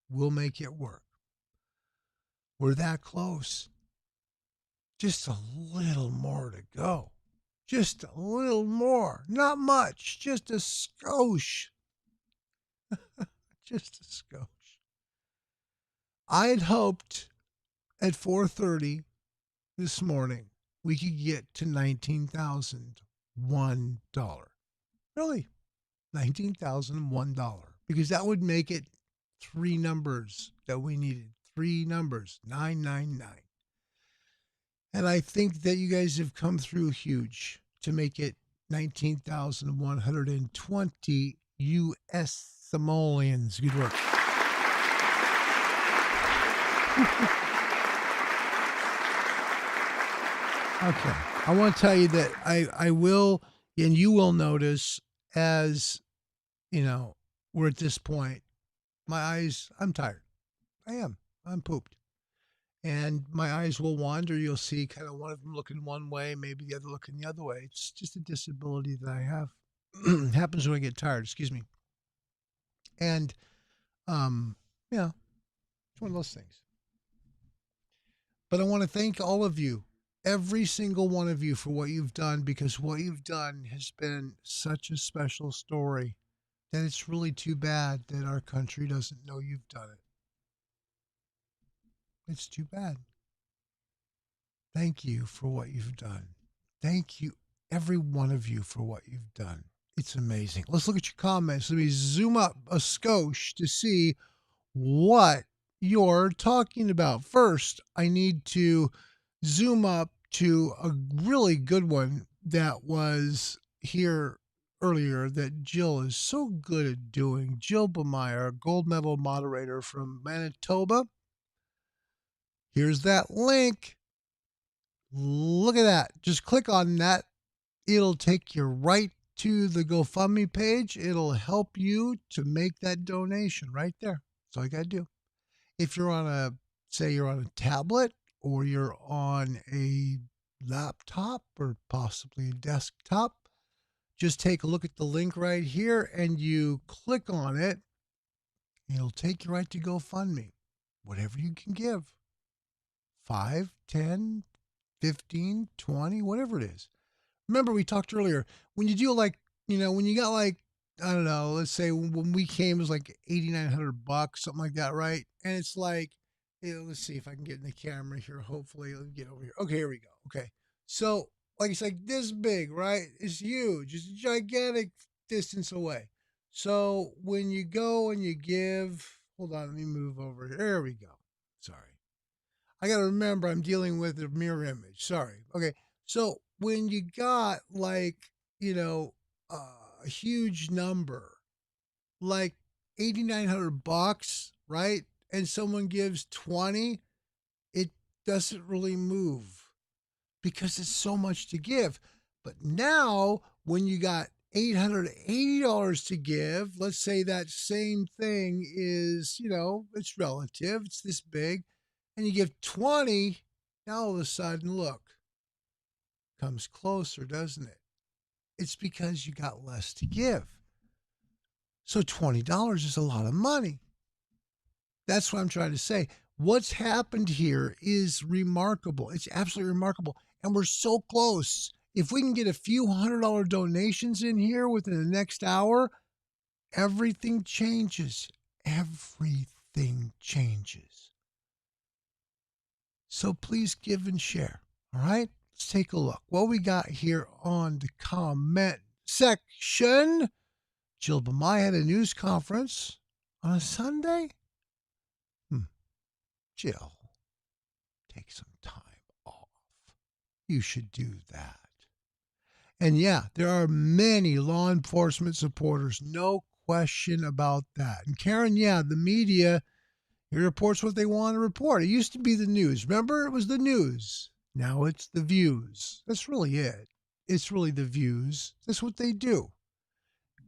we'll make it work. We're that close. Just a little more to go. Just a little more. Not much. Just a skosh. Just a skosh. I had hoped at 4:30 this morning we could get to $19,001. Really? $19,001. Because that would make it 3 numbers that we needed. 3 numbers. 999. And I think that you guys have come through huge to make it 19,120 U.S. simoleons. Good work. Okay. I want to tell you that I will, and you will notice as, we're at this point, my eyes, I'm tired. I am. I'm pooped. And my eyes will wander. You'll see kind of one of them looking one way, maybe the other looking the other way. It's just a disability that I have. Happens when I get tired, excuse me. And, yeah, it's one of those things. But I want to thank all of you, every single one of you for what you've done, because what you've done has been such a special story that it's really too bad that our country doesn't know you've done it. It's too bad. Thank you for what you've done. Thank you, every one of you, for what you've done. It's amazing. Let's look at your comments. Let me zoom up a skosh to see what you're talking about. First, I need to zoom up to a really good one that was here earlier that Jill is so good at doing. Jill Bameyer, gold medal moderator from Manitoba. Here's that link. Look at that. Just click on that. It'll take you right to the GoFundMe page. It'll help you to make that donation right there. That's all you got to do. If you're on a tablet, or you're on a laptop, or possibly a desktop, just take a look at the link right here and you click on it. It'll take you right to GoFundMe. Whatever you can give. 5, 10, 15, 20, whatever it is. Remember, we talked earlier, when you do when you got I don't know, let's say when we came, it was like $8,900, something like that, right? And it's like, let's see if I can get in the camera here. Hopefully, let me get over here. Okay, here we go. Okay. So, it's like this big, right? It's huge. It's a gigantic distance away. So, when you go and you give, hold on, let me move over here. There we go. Sorry. I got to remember I'm dealing with a mirror image. Sorry. Okay. So, when you got a huge number, like $8,900, right? And someone gives 20, it doesn't really move because it's so much to give. But now when you got $880 to give, let's say that same thing is, it's relative, it's this big, and you give 20, now all of a sudden, look, comes closer, doesn't it? It's because you got less to give. So $20 is a lot of money. That's what I'm trying to say. What's happened here is remarkable. It's absolutely remarkable. And we're so close. If we can get a few $100 donations in here within the next hour, everything changes. Everything changes. So please give and share. All right? Let's take a look. What we got here on the comment section. Jill Bameyer had a news conference on a Sunday. Jill, take some time off. You should do that. And yeah, there are many law enforcement supporters. No question about that. And Karen, the media, it reports what they want to report. It used to be the news. Remember, it was the news. Now it's the views. That's really it. It's really the views. That's what they do.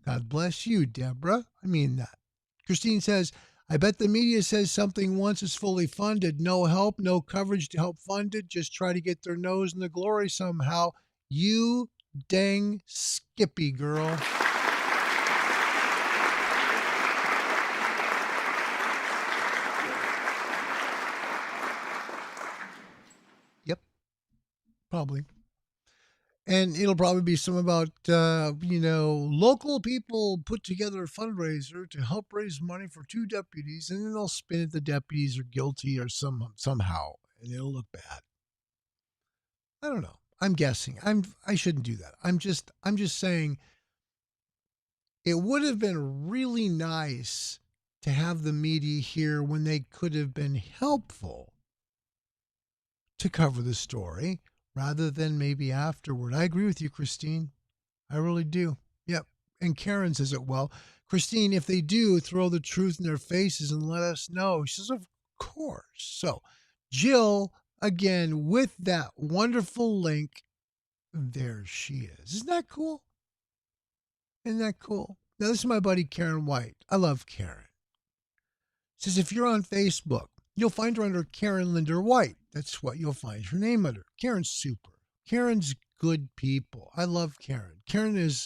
God bless you, Deborah. I mean that. Christine says, I bet the media says something once it's fully funded. No help, no coverage to help fund it. Just try to get their nose in the glory somehow. You dang Skippy girl. Yep, probably. And it'll probably be some about, local people put together a fundraiser to help raise money for 2 deputies, and then they'll spin it the deputies are guilty or somehow, and it'll look bad. I don't know. I'm guessing. I shouldn't do that. I'm just saying it would have been really nice to have the media here when they could have been helpful to cover the story, rather than maybe afterward. I agree with you, Christine. I really do. Yep. And Karen says it well. Christine, if they do, throw the truth in their faces and let us know. She says, of course. So, Jill, again, with that wonderful link, there she is. Isn't that cool? Isn't that cool? Now, this is my buddy Karen White. I love Karen. Says, if you're on Facebook, you'll find her under Karen Linder White. That's what you'll find her name under. Karen's super. Karen's good people. I love Karen. Karen's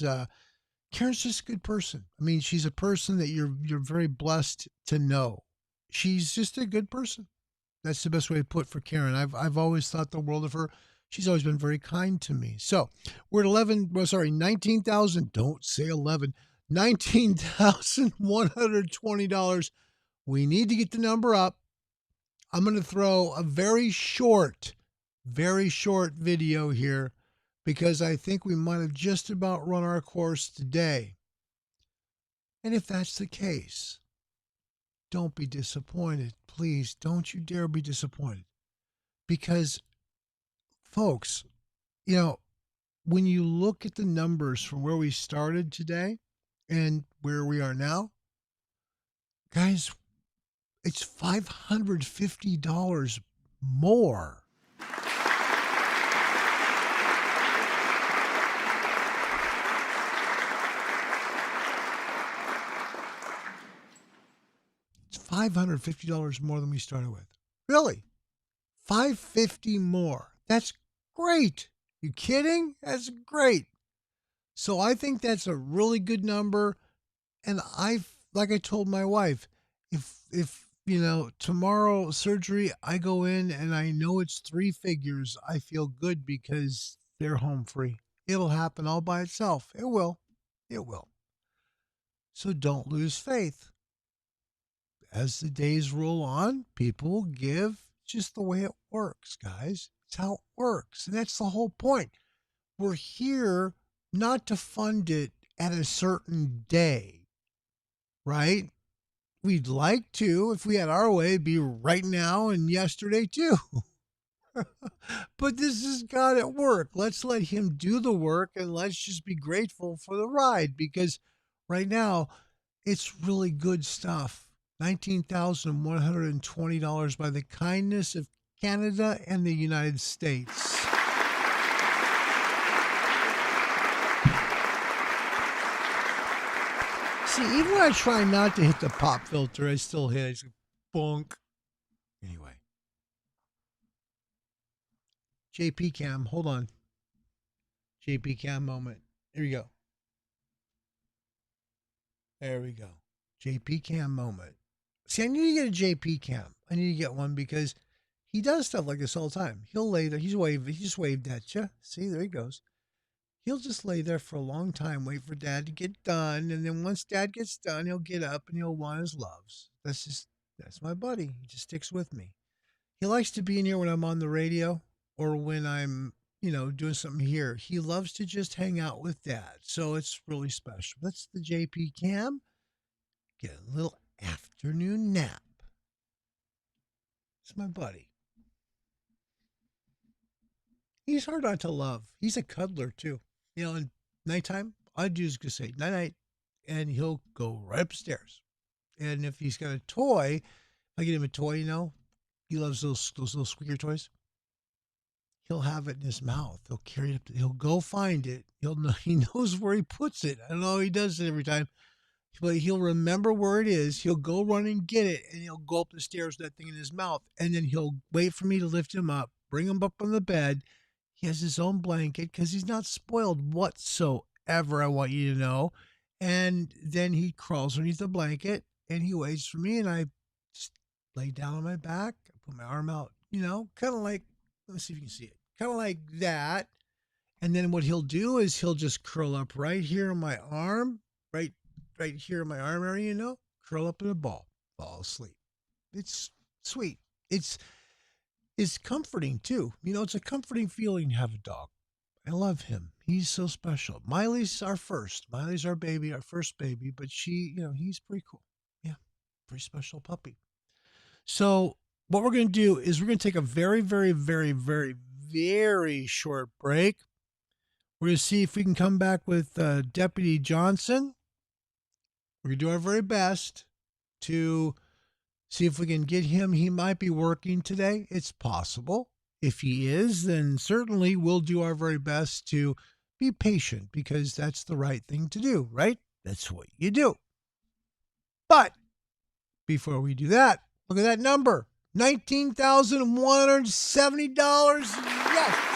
just a good person. I mean, she's a person that you're very blessed to know. She's just a good person. That's the best way to put it for Karen. I've always thought the world of her. She's always been very kind to me. So we're at 19,000. Don't say 11. $19,120. We need to get the number up. I'm going to throw a very short video here because I think we might have just about run our course today. And if that's the case, don't be disappointed. Please, don't you dare be disappointed. Because, folks, you know, when you look at the numbers from where we started today and where we are now, guys, it's $550 more. It's $550 more than we started with. Really? $550 more. That's great. You kidding? That's great. So I think that's a really good number. And like I told my wife, if you know, tomorrow surgery, I go in and I know it's 3 figures, I feel good because they're home free. It'll happen all by itself. It will. It will. So don't lose faith. As the days roll on, people will give. Just the way it works, guys. It's how it works. And that's the whole point. We're here not to fund it at a certain day, right? We'd like to, if we had our way, be right now and yesterday too. But this is God at work. Let's let him do the work and let's just be grateful for the ride because right now it's really good stuff. $19,120 by the kindness of Canada and the United States. See, even when I try not to hit the pop filter, I still hit it. It's like, bonk. Anyway. JP Cam, hold on. JP Cam moment. Here we go. There we go. JP Cam moment. See, I need to get a JP Cam. I need to get one because he does stuff like this all the time. He'll lay there. He just waved at you. See, there he goes. He'll just lay there for a long time, wait for Dad to get done. And then once Dad gets done, he'll get up and he'll want his loves. That's my buddy. He just sticks with me. He likes to be in here when I'm on the radio or when I'm, doing something here. He loves to just hang out with Dad. So it's really special. That's the JP Cam. Get a little afternoon nap. It's my buddy. He's hard not to love. He's a cuddler too. In nighttime, I just say night-night, and he'll go right upstairs. And if he's got a toy, I get him a toy, he loves those little squeaker toys. He'll have it in his mouth. He'll carry it up. He'll go find it. He knows where he puts it. I don't know. He does it every time. But he'll remember where it is. He'll go run and get it, and he'll go up the stairs with that thing in his mouth. And then he'll wait for me to lift him up, bring him up on the bed. He has his own blanket because he's not spoiled whatsoever, I want you to know. And then he crawls underneath the blanket, and he waits for me, and I just lay down on my back. I put my arm out, kind of like, let me see if you can see it, kind of like that. And then what he'll do is he'll just curl up right here in my arm, right here in my arm area, curl up in a ball, fall asleep. It's sweet. It's comforting too. It's a comforting feeling to have a dog. I love him. He's so special. Miley's our first. Miley's our baby, our first baby, but he's pretty cool. Yeah, pretty special puppy. So what we're going to do is we're going to take a very, very, very, very, very short break. We're going to see if we can come back with Deputy Johnson. We're going to do our very best to see if we can get him. He might be working today. It's possible. If he is, then certainly we'll do our very best to be patient because that's the right thing to do, right? That's what you do. But before we do that, look at that number, $19,170. Yes.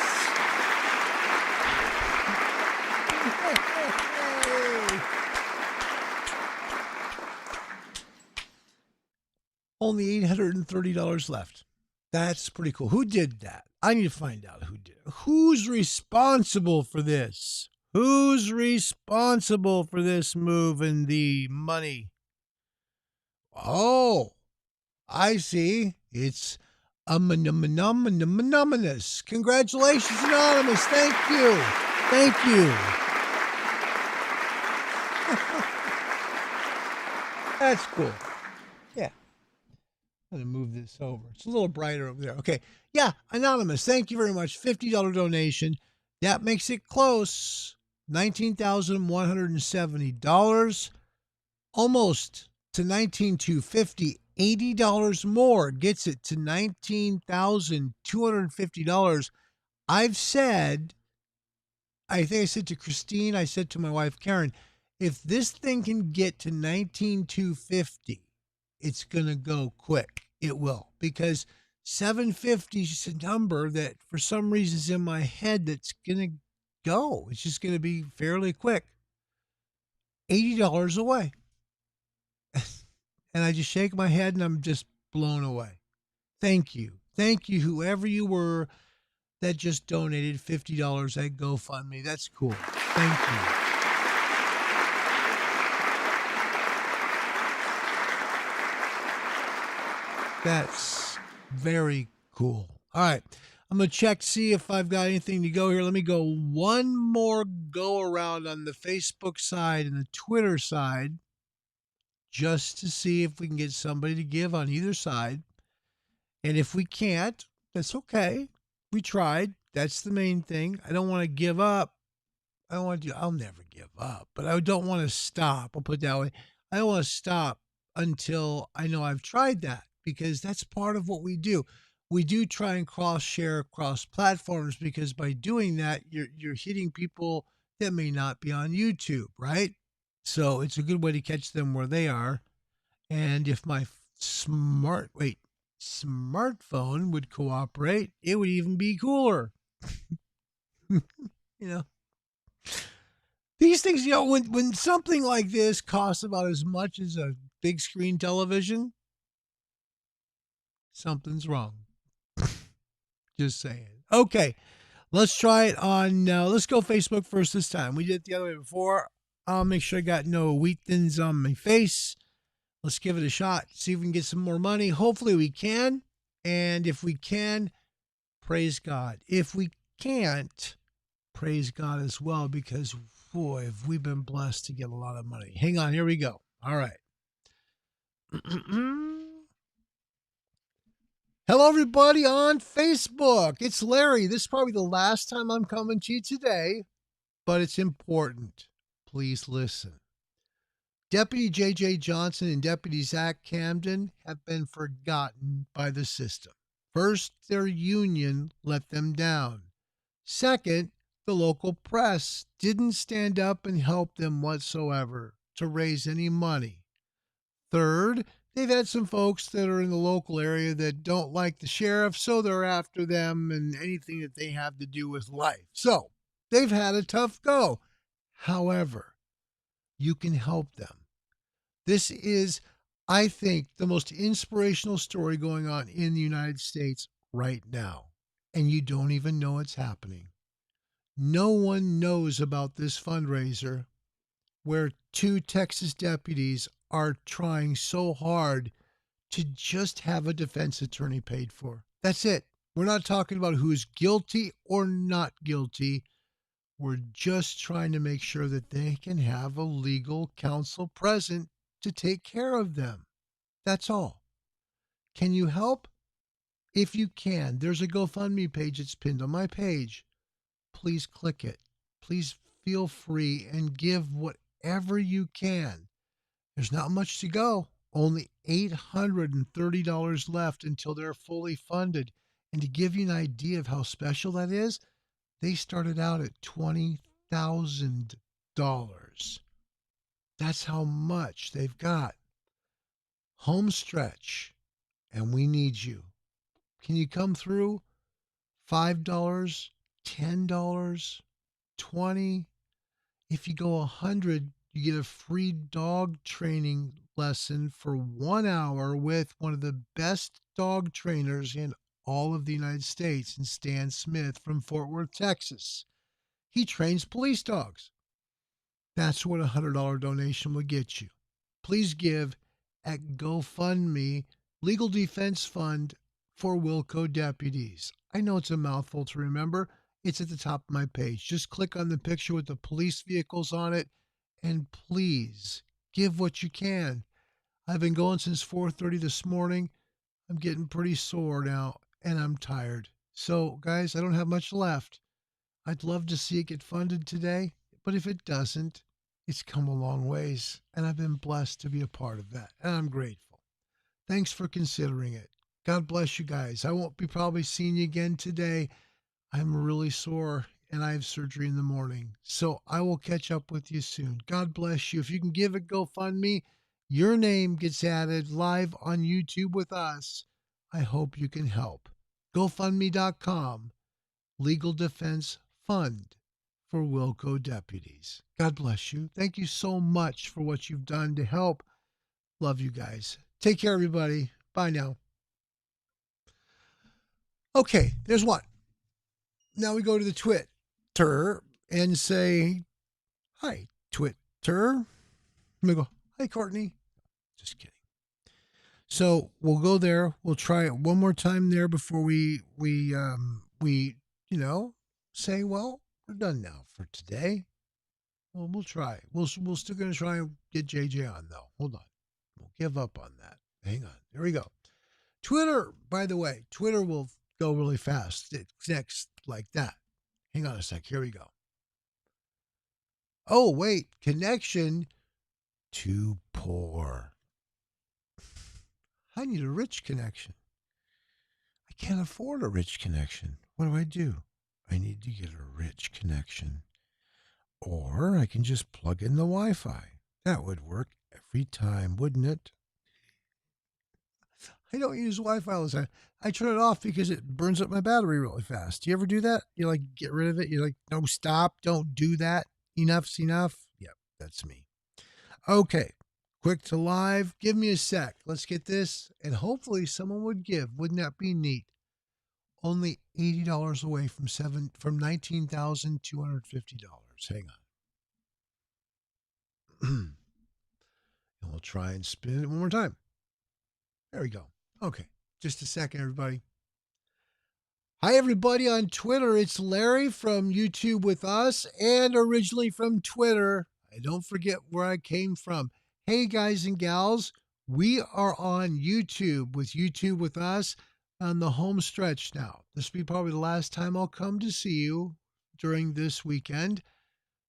Only $830 left. That's pretty cool. Who did that? I need to find out who did it. who's responsible for this? Who's responsible for this move and the money? Oh, I see. It's anonymous. Congratulations, Anonymous. Thank you. Thank you. That's cool. Yeah. I'm going to move this over. It's a little brighter over there. Okay. Yeah, Anonymous, thank you very much. $50 donation. That makes it close. $19,170. Almost to $19,250. $80 more gets it to $19,250. I've said, I think I said to Christine, I said to my wife, Karen, if this thing can get to $19,250, it's going to go quick. It will, because 750 is a number that for some reason is in my head that's going to go. It's just going to be fairly quick. $80 away. And I just shake my head and I'm just blown away. Thank you. Thank you, whoever you were that just donated $50 at GoFundMe. That's cool. Thank you. That's very cool. All right. I'm going to check, see if I've got anything to go here. Let me go one more go around on the Facebook side and the Twitter side, just to see if we can get somebody to give on either side. And if we can't, that's okay. We tried. That's the main thing. I don't want to give up. I'll never give up, but I don't want to stop. I'll put it that way. I don't want to stop until I know I've tried that, because that's part of what we do. We do try and cross-share across platforms, because by doing that, you're hitting people that may not be on YouTube, right? So it's a good way to catch them where they are. And if my smartphone would cooperate, it would even be cooler. These things, when something like this costs about as much as a big screen television, something's wrong. Just saying. Okay, let's try it on. Let's go Facebook first this time. We did it the other way before. I'll make sure I got no wheat thins on my face. Let's give it a shot. See if we can get some more money. Hopefully we can. And if we can, praise God. If we can't, praise God as well, because boy, have we been blessed to get a lot of money. Hang on, here we go. All right. Hello, everybody on Facebook. It's Larry. This is probably the last time I'm coming to you today, but it's important. Please listen. Deputy J.J. Johnson and Deputy Zach Camden have been forgotten by the system. First, their union let them down. Second, the local press didn't stand up and help them whatsoever to raise any money. Third, they've had some folks that are in the local area that don't like the sheriff, so they're after them and anything that they have to do with life. So they've had a tough go. However, you can help them. This is, I think, the most inspirational story going on in the United States right now. And you don't even know it's happening. No one knows about this fundraiser where 2 Texas deputies are trying so hard to just have a defense attorney paid for. That's it. We're not talking about who's guilty or not guilty. We're just trying to make sure that they can have a legal counsel present to take care of them. That's all. Can you help? If you can, there's a GoFundMe page that's pinned on my page. Please click it. Please feel free and give whatever you can. There's not much to go. Only $830 left until they're fully funded. And to give you an idea of how special that is, they started out at $20,000. That's how much they've got. Home stretch, and we need you. Can you come through? $5, $10, $20. If you go 100, you get a free dog training lesson for 1 hour with one of the best dog trainers in all of the United States, and Stan Smith from Fort Worth, Texas. He trains police dogs. That's what a $100 donation will get you. Please give at GoFundMe, Legal Defense Fund for Wilco Deputies. I know it's a mouthful to remember. It's at the top of my page. Just click on the picture with the police vehicles on it, and please give what you can. I've been going since 4:30 this morning. I'm getting pretty sore now, and I'm tired. So, guys, I don't have much left. I'd love to see it get funded today, but if it doesn't, it's come a long ways, and I've been blessed to be a part of that, and I'm grateful. Thanks for considering it. God bless you guys. I won't be probably seeing you again today. I'm really sore, and I have surgery in the morning, so I will catch up with you soon. God bless you. If you can give it GoFundMe, your name gets added live on YouTube with us. I hope you can help. GoFundMe.com, Legal Defense Fund for Wilco Deputies. God bless you. Thank you so much for what you've done to help. Love you guys. Take care, everybody. Bye now. Okay, there's one. Now we go to the Twitter and say, hi, Twitter. Let me go, hi, Courtney. Just kidding. So we'll go there. We'll try it one more time there before we say, well, we're done now for today. Well, we'll try. We're still going to try and get JJ on, though. Hold on. We'll give up on that. Hang on. There we go. Twitter, by the way, Twitter will go really fast. It connects like that. Hang on a sec. Here we go. Oh, wait. Connection too poor. I need a rich connection. I can't afford a rich connection. What do? I need to get a rich connection. Or I can just plug in the Wi-Fi. That would work every time, wouldn't it? I don't use Wi-Fi all the time. I turn it off because it burns up my battery really fast. Do you ever do that? You get rid of it? You're like, no, stop. Don't do that. Enough's enough. Yep, that's me. Okay. Quick to live. Give me a sec. Let's get this. And hopefully someone would give. Wouldn't that be neat? Only $80 away from $19,250. Hang on. And we'll try and spin it one more time. There we go. Okay. Just a second, everybody. Hi, everybody on Twitter. It's Larry from YouTube with us and originally from Twitter. I don't forget where I came from. Hey, guys and gals, we are on YouTube with us on the home stretch now. This will be probably the last time I'll come to see you during this weekend.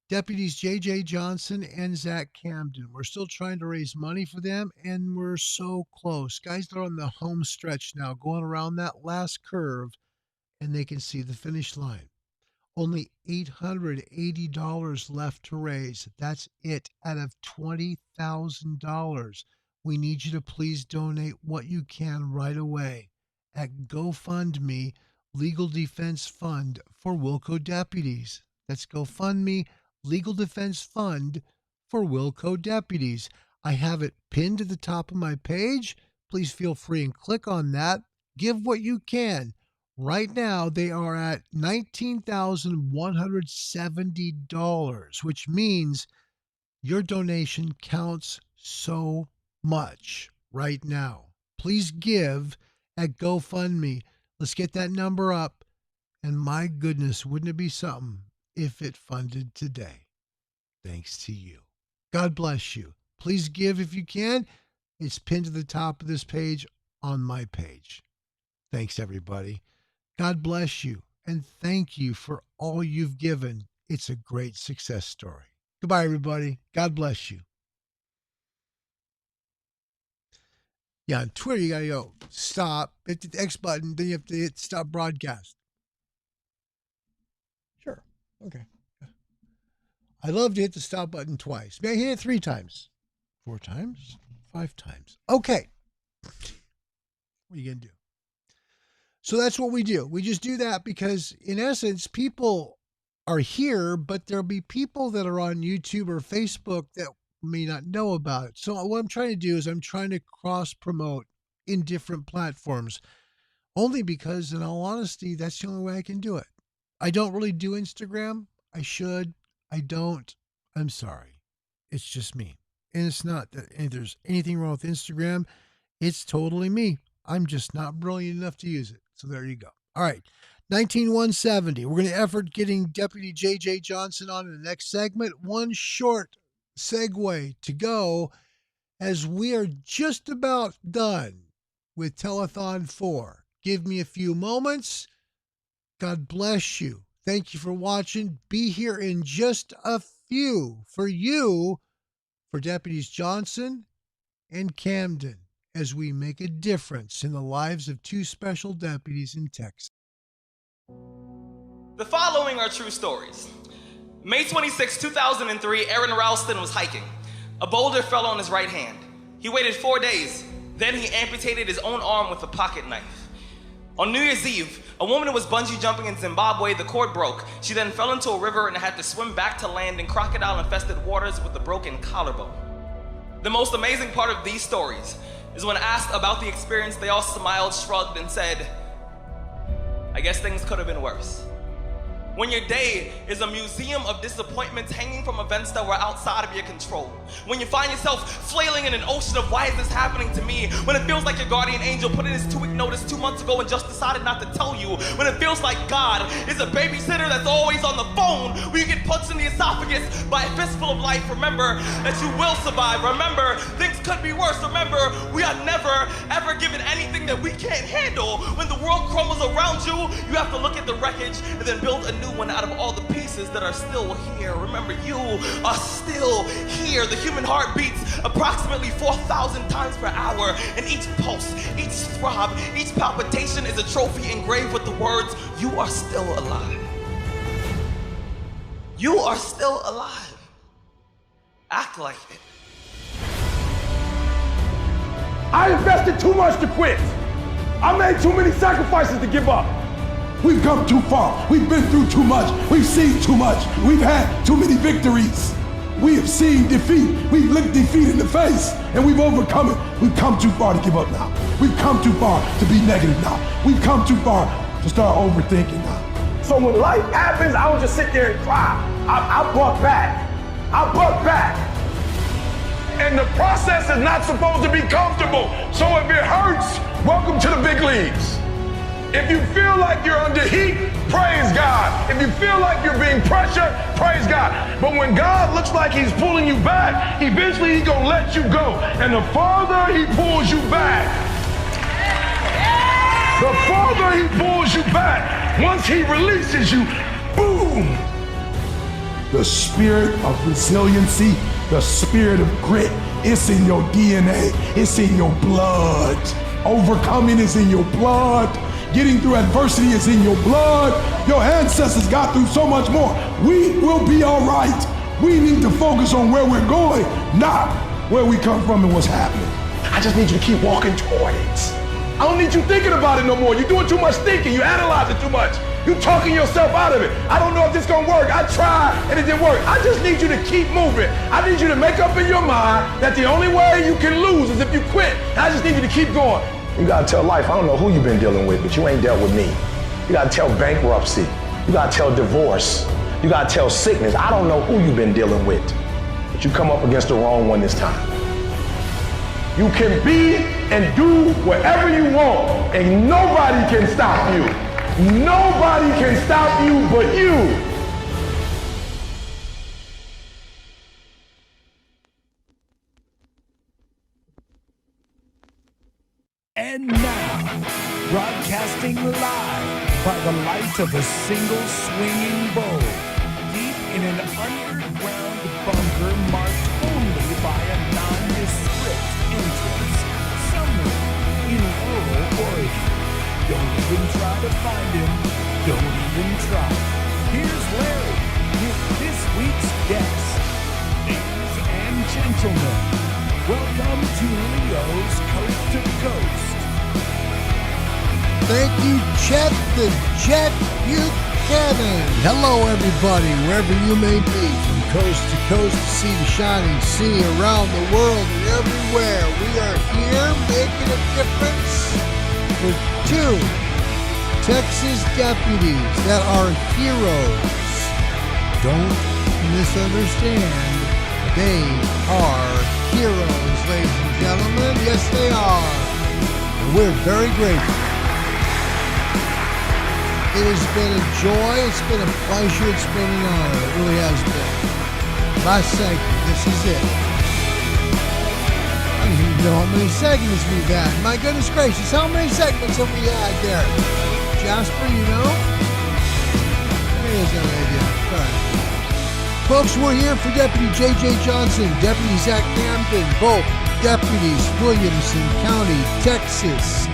Deputies J.J. Johnson and Zach Camden. We're still trying to raise money for them, and we're so close. Guys, they're on the home stretch now, going around that last curve, and they can see the finish line. Only $880 left to raise. That's it out of $20,000. We need you to please donate what you can right away at GoFundMe, Legal Defense Fund for Wilco Deputies. That's GoFundMe, Legal Defense Fund for Wilco Deputies. I have it pinned to the top of my page. Please feel free and click on that. Give what you can. Right now, they are at $19,170, which means your donation counts so much right now. Please give at GoFundMe. Let's get that number up. And my goodness, wouldn't it be something if it funded today? Thanks to you. God bless you. Please give if you can. It's pinned to the top of this page on my page. Thanks, everybody. God bless you, and thank you for all you've given. It's a great success story. Goodbye, everybody. God bless you. Yeah, on Twitter, you got to go stop, hit the X button, then you have to hit stop broadcast. Sure. Okay. I love to hit the stop button twice. May I hit it 3 times? 4 times? 5 times? Okay. What are you going to do? So that's what we do. We just do that because, in essence, people are here, but there'll be people that are on YouTube or Facebook that may not know about it. So what I'm trying to do is I'm trying to cross-promote in different platforms. Only because, in all honesty, that's the only way I can do it. I don't really do Instagram. I should. I don't. I'm sorry. It's just me. And it's not that there's anything wrong with Instagram. It's totally me. I'm just not brilliant enough to use it. So there you go. All right. 19170. We're going to effort getting Deputy J.J. Johnson on in the next segment. One short segue to go as we are just about done with Telethon 4. Give me a few moments. God bless you. Thank you for watching. Be here in just a few for you, for Deputies Johnson and Camden, as we make a difference in the lives of two special deputies in Texas. The following are true stories. May 26, 2003, Aaron Ralston was hiking. A boulder fell on his right hand. He waited 4 days. Then he amputated his own arm with a pocket knife. On New Year's Eve, a woman was bungee jumping in Zimbabwe. The cord broke. She then fell into a river and had to swim back to land in crocodile-infested waters with a broken collarbone. The most amazing part of these stories is when asked about the experience, they all smiled, shrugged, and said, "I guess things could have been worse." When your day is a museum of disappointments hanging from events that were outside of your control. When you find yourself flailing in an ocean of why is this happening to me? When it feels like your guardian angel put in his 2-week notice 2 months ago and just decided not to tell you. When it feels like God is a babysitter that's always on the phone. When you get punched in the esophagus by a fistful of life, remember that you will survive. Remember, things could be worse. Remember, we are never, ever given anything that we can't handle. When the world crumbles around you, you have to look at the wreckage and then build a new one out of all the pieces that are still here. Remember, you are still here. The human heart beats approximately 4,000 times per hour, and each pulse, each throb, each palpitation is a trophy engraved with the words, "You are still alive." You are still alive. Act like it. I invested too much to quit. I made too many sacrifices to give up. We've come too far. We've been through too much. We've seen too much. We've had too many victories. We have seen defeat. We've looked defeat in the face, and we've overcome it. We've come too far to give up now. We've come too far to be negative now. We've come too far to start overthinking now. So when life happens, I don't just sit there and cry. I buck back. I buck back. And the process is not supposed to be comfortable. So if it hurts, welcome to the big leagues. If you feel like you're under heat, praise God. If you feel like you're being pressured, praise God. But when God looks like he's pulling you back, eventually he's gonna let you go. And the farther he pulls you back, the farther he pulls you back, once he releases you, boom. The spirit of resiliency, the spirit of grit, it's in your DNA, it's in your blood. Overcoming is in your blood. Getting through adversity is in your blood. Your ancestors got through so much more. We will be all right. We need to focus on where we're going, not where we come from and what's happening. I just need you to keep walking toward it. I don't need you thinking about it no more. You're doing too much thinking. You analyze it too much. You're talking yourself out of it. I don't know if this is gonna work. I tried and it didn't work. I just need you to keep moving. I need you to make up in your mind that the only way you can lose is if you quit. And I just need you to keep going. You gotta tell life, I don't know who you've been dealing with, but you ain't dealt with me. You gotta tell bankruptcy. You gotta tell divorce. You gotta tell sickness. I don't know who you've been dealing with, but you come up against the wrong one this time. You can be and do whatever you want, and nobody can stop you. Nobody can stop you but you. And now, broadcasting live by the light of a single swinging bow, deep in an underground bunker marked only by a nondescript entrance, somewhere in rural Oregon. Don't even try to find him. Don't even try. Here's Larry with this week's guest. Ladies and gentlemen, welcome to Leo's Coast to Coast. Thank you, Chet the Jet Buchanan. Hello, everybody, wherever you may be, from coast to coast, sea to shining sea, around the world and everywhere. We are here making a difference with two Texas deputies that are heroes. Don't misunderstand. They are heroes, ladies and gentlemen. Yes, they are. We're very grateful. It has been a joy. It's been a pleasure. It's been an honor. It really has been. Last segment. This is it. I don't even know how many segments we've had. My goodness gracious, how many segments have we had there? Jasper, you know? There is no idea. All right. Folks, we're here for Deputy J.J. Johnson, Deputy Zach Camden, both deputies, Williamson County, Texas,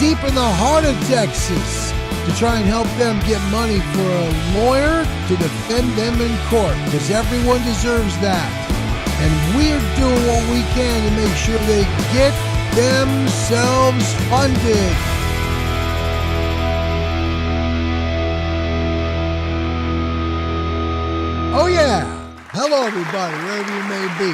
deep in the heart of Texas, to try and help them get money for a lawyer to defend them in court, because everyone deserves that. And we're doing what we can to make sure they get themselves funded. Oh yeah! Hello everybody, wherever you may be.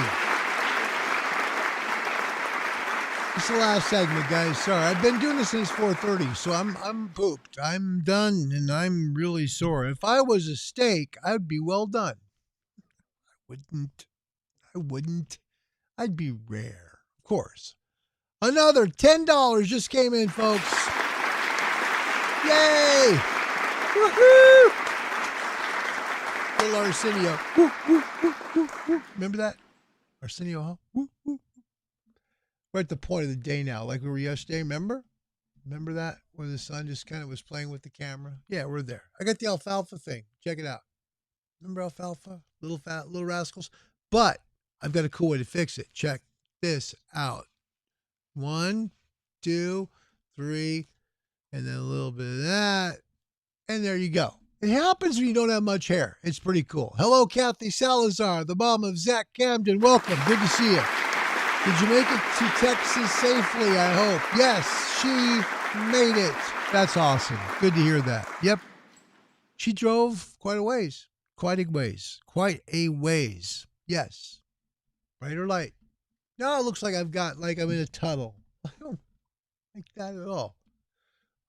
It's the last segment, guys. Sorry, I've been doing this since 4:30, so I'm pooped. I'm done, and I'm really sore. If I was a steak, I'd be well done. I wouldn't. I'd be rare, of course. Another $10 just came in, folks. Yay! Woohoo! Little Arsenio. Woo, woo, woo, woo, woo. Remember that? Arsenio, huh? Woo, woo. We're at the point of the day now, like we were yesterday. Remember that? Where the son just kind of was playing with the camera? Yeah, we're there. I got the alfalfa thing. Check it out. Remember alfalfa? Little rascals? But I've got a cool way to fix it. Check this out. 1, 2, 3, and then a little bit of that. And there you go. It happens when you don't have much hair. It's pretty cool. Hello, Kathy Salazar, the mom of Zach Camden. Welcome. Good to see you. Did you make it to Texas safely, I hope? Yes, she made it. That's awesome. Good to hear that. Yep. She drove quite a ways. Quite a ways. Yes. Bright or light? No, it looks like I'm in a tunnel. I don't like that at all.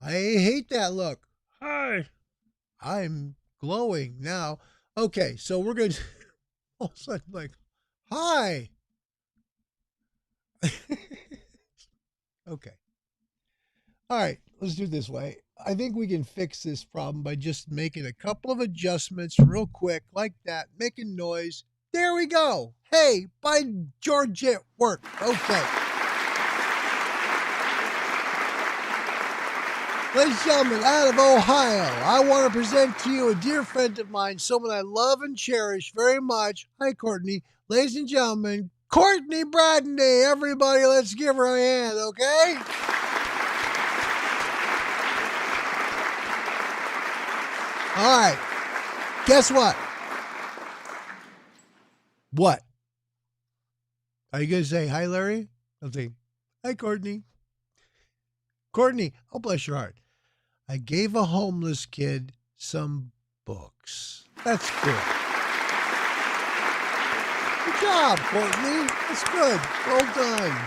I hate that look. Hi. I'm glowing now. Okay, so we're going to all of a sudden like, hi. Okay. All right, let's do it this way. I think we can fix this problem by just making a couple of adjustments real quick, like that, making noise. There we go. Hey, by George, it worked. Okay. Ladies and gentlemen, out of Ohio, I want to present to you a dear friend of mine, someone I love and cherish very much. Hi, Courtney. Ladies and gentlemen, Courtney Bradney. Everybody, let's give her a hand, okay? All right. Guess what? What? Are you going to say hi, Larry? I'll say, hi, Courtney. Courtney, oh, bless your heart. I gave a homeless kid some books. That's good. Good job, Courtney. That's good. Well done.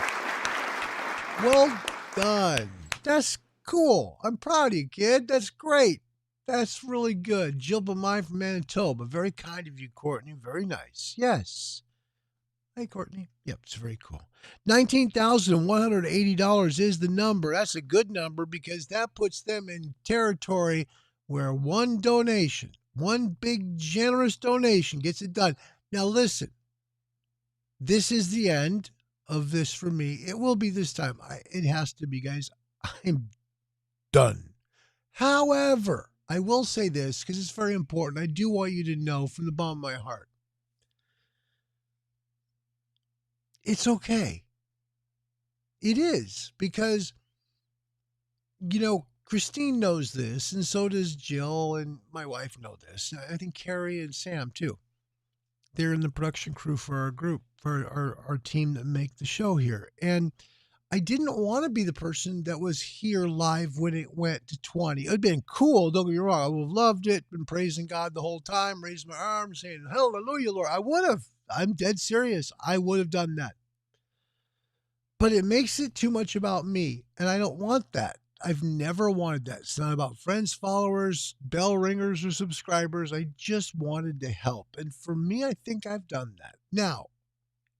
Well done. That's cool. I'm proud of you, kid. That's great. That's really good. Jill Bemine from Manitoba. Very kind of you, Courtney. Very nice. Yes. Hey, Courtney. Yep, it's very cool. $19,180 is the number. That's a good number because that puts them in territory where one donation, one big generous donation gets it done. Now, listen, this is the end of this for me. It will be this time. It has to be, guys. I'm done. However, I will say this because it's very important. I do want you to know from the bottom of my heart. It's okay. It is because, Christine knows this, and so does Jill, and my wife know this. I think Carrie and Sam, too. They're in the production crew for our group, for our team that make the show here. And I didn't want to be the person that was here live when it went to 20. It would have been cool, don't get me wrong. I would have loved it, been praising God the whole time, raised my arms, saying, hallelujah, Lord. I would have. I'm dead serious. I would have done that. But it makes it too much about me, and I don't want that. I've never wanted that. It's not about friends, followers, bell ringers, or subscribers. I just wanted to help. And for me, I think I've done that. Now,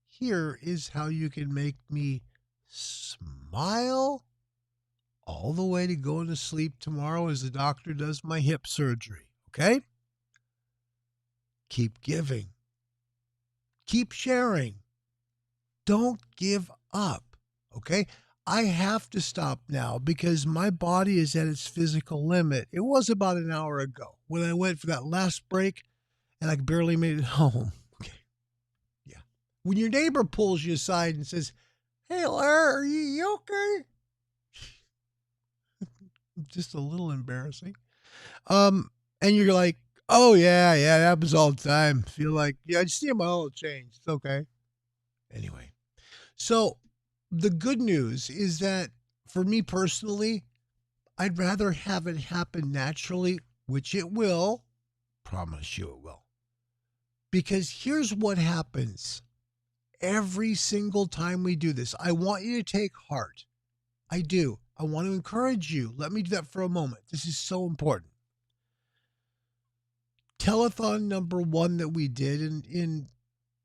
here is how you can make me smile all the way to going to sleep tomorrow as the doctor does my hip surgery. Okay? Keep giving. Keep sharing. Don't give up. Okay? I have to stop now because my body is at its physical limit. It was about an hour ago when I went for that last break and I barely made it home. Okay. Yeah. When your neighbor pulls you aside and says, "Hey, Larry, are you okay?" Just a little embarrassing. And you're like, "Oh, yeah, it happens all the time." Feel like, yeah, I just need my oil change. It's okay. Anyway. So the good news is that for me personally, I'd rather have it happen naturally, which it will. Promise you it will. Because here's what happens every single time we do this. I want you to take heart. I do. I want to encourage you. Let me do that for a moment. This is so important. Telethon number 1 that we did in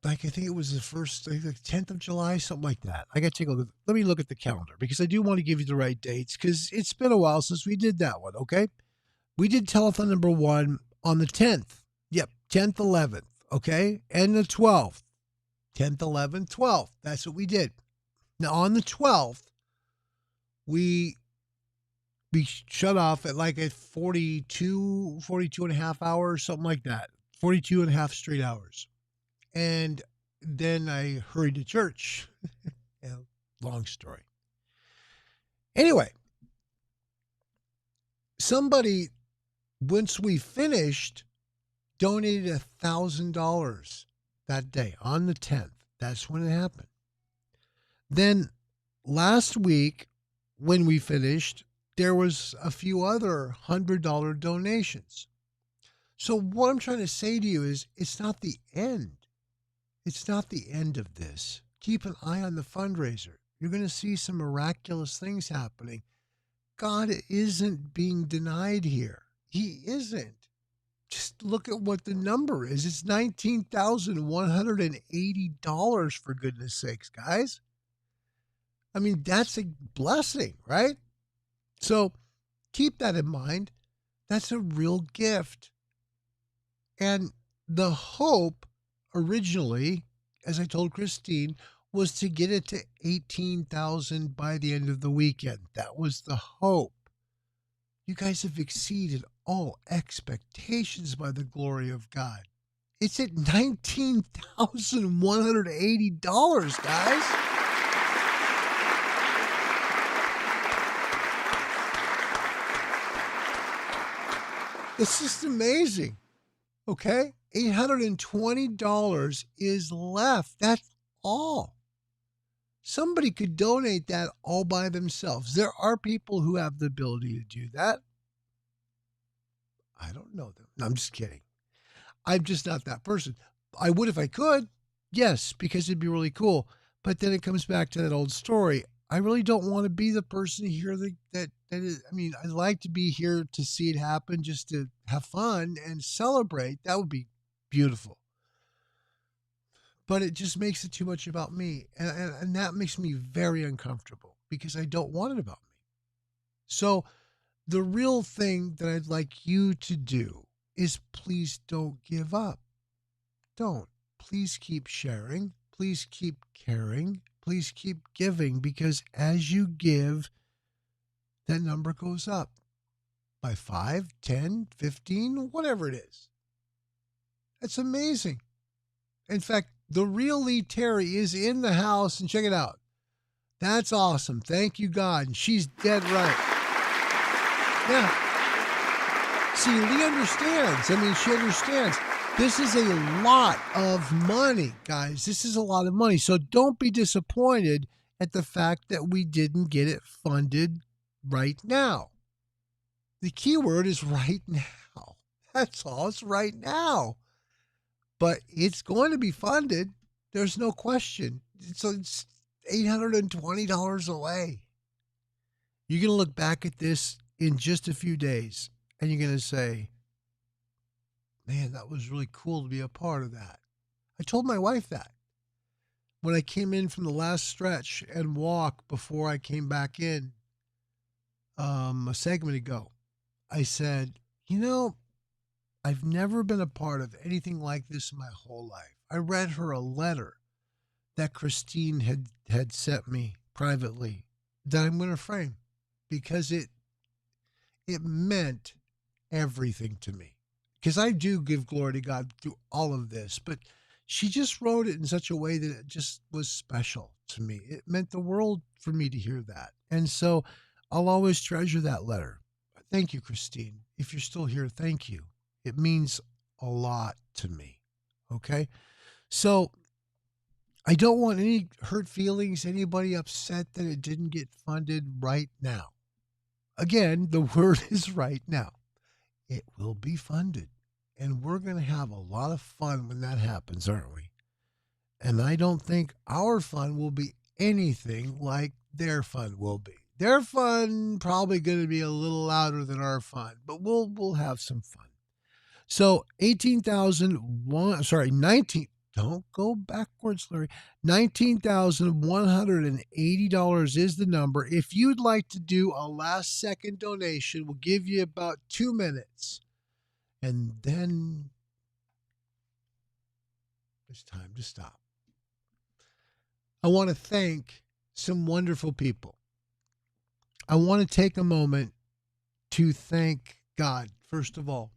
like, I think it was the first, like 10th of July, something like that. I got to take a look. Let me look at the calendar because I do want to give you the right dates because it's been a while since we did that one, okay? We did Telethon number 1 on the 10th. Yep, 10th, 11th, okay? And the 12th. 10th, 11th, 12th. That's what we did. Now, on the 12th, we shut off at like at 42 and a half hours, something like that. 42 and a half straight hours. And then I hurried to church. Yeah, long story. Anyway, somebody, once we finished, donated $1,000 that day on the 10th. That's when it happened. Then last week, when we finished, there was a few other $100 donations. So what I'm trying to say to you is it's not the end. It's not the end of this. Keep an eye on the fundraiser. You're going to see some miraculous things happening. God isn't being denied here. He isn't. Just look at what the number is. It's $19,180, for goodness sakes, guys. I mean, that's a blessing, right? So keep that in mind. That's a real gift. And the hope originally, as I told Christine, was to get it to 18,000 by the end of the weekend. That was the hope. You guys have exceeded all expectations by the glory of God. It's at $19,180, guys. It's just amazing. Okay? $820 is left. That's all. Somebody could donate that all by themselves. There are people who have the ability to do that. I don't know them. No, I'm just kidding. I'm just not that person. I would if I could. Yes, because it'd be really cool. But then it comes back to that old story. I really don't want to be the person here that is, I mean, I'd like to be here to see it happen, just to have fun and celebrate. That would be beautiful. But it just makes it too much about me. And that makes me very uncomfortable because I don't want it about me. So the real thing that I'd like you to do is please don't give up. Don't. Please keep sharing. Please keep caring. Please keep giving, because as you give, that number goes up by 5, 10, 15, whatever it is. That's amazing. In fact, the real Lee Terry is in the house, and check it out. That's awesome. Thank you, God. And she's dead right. Yeah. See, Lee understands. I mean, she understands. This is a lot of money, guys. This is a lot of money. So don't be disappointed at the fact that we didn't get it funded right now. The key word is right now. That's all. It's right now. But it's going to be funded. There's no question. So it's $820 away. You're going to look back at this in just a few days and you're going to say, man, that was really cool to be a part of that. I told my wife that when I came in from the last stretch and walk before I came back in a segment ago. I said, I've never been a part of anything like this in my whole life. I read her a letter that Christine had sent me privately that I'm going to frame because it meant everything to me. Because I do give glory to God through all of this, but she just wrote it in such a way that it just was special to me. It meant the world for me to hear that. And so I'll always treasure that letter. Thank you, Christine. If you're still here, thank you. It means a lot to me. Okay? So I don't want any hurt feelings, anybody upset that it didn't get funded right now. Again, the word is right now. It will be funded. And we're going to have a lot of fun when that happens, aren't we? And I don't think our fun will be anything like their fun will be. Their fun probably going to be a little louder than our fun, but we'll have some fun. So 19, don't go backwards, Larry. $19,180 is the number. If you'd like to do a last second donation, we'll give you about 2 minutes. And then it's time to stop. I want to thank some wonderful people. I want to take a moment to thank God, first of all,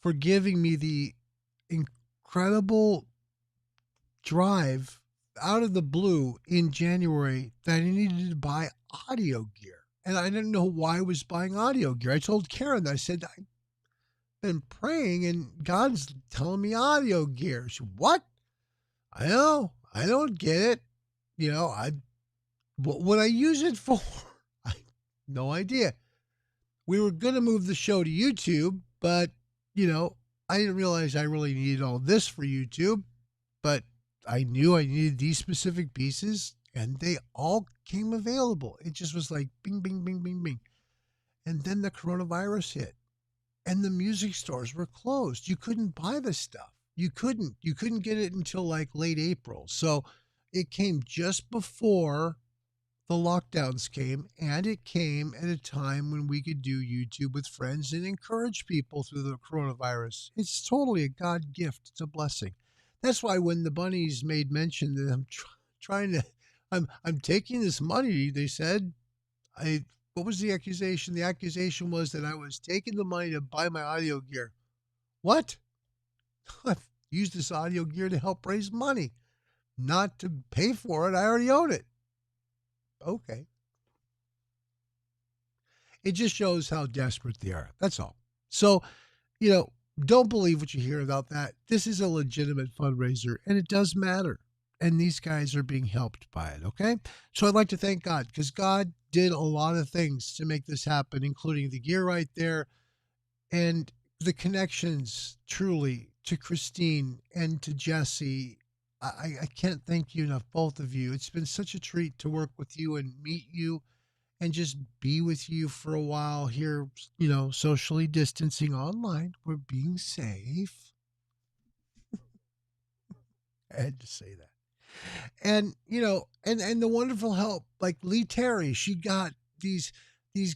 for giving me the incredible drive out of the blue in January that I needed to buy audio gear. And I didn't know why I was buying audio gear. I told Karen, I said, I've been praying and God's telling me audio gear. She said, what? I know. I don't get it. What would I use it for? I have no idea. We were going to move the show to YouTube, but, I didn't realize I really needed all this for YouTube, but I knew I needed these specific pieces and they all came available. It just was like bing, bing, bing, bing, bing. And then the coronavirus hit and the music stores were closed. You couldn't buy this stuff. You couldn't get it until like late April. So it came just before the lockdowns came, and it came at a time when we could do YouTube with friends and encourage people through the coronavirus. It's totally a God gift. It's a blessing. That's why when the bunnies made mention that I'm taking this money, they said, what was the accusation? The accusation was that I was taking the money to buy my audio gear. What? I've used this audio gear to help raise money, not to pay for it. I already own it. Okay. It just shows how desperate they are. That's all. So, don't believe what you hear about that. This is a legitimate fundraiser and it does matter. And these guys are being helped by it. Okay. So I'd like to thank God because God did a lot of things to make this happen, including the gear right there and the connections truly to Christine and to Jesse. I can't thank you enough, both of you. It's been such a treat to work with you and meet you and just be with you for a while here, socially distancing online. We're being safe. I had to say that. And, and the wonderful help, like Lee Terry, she got these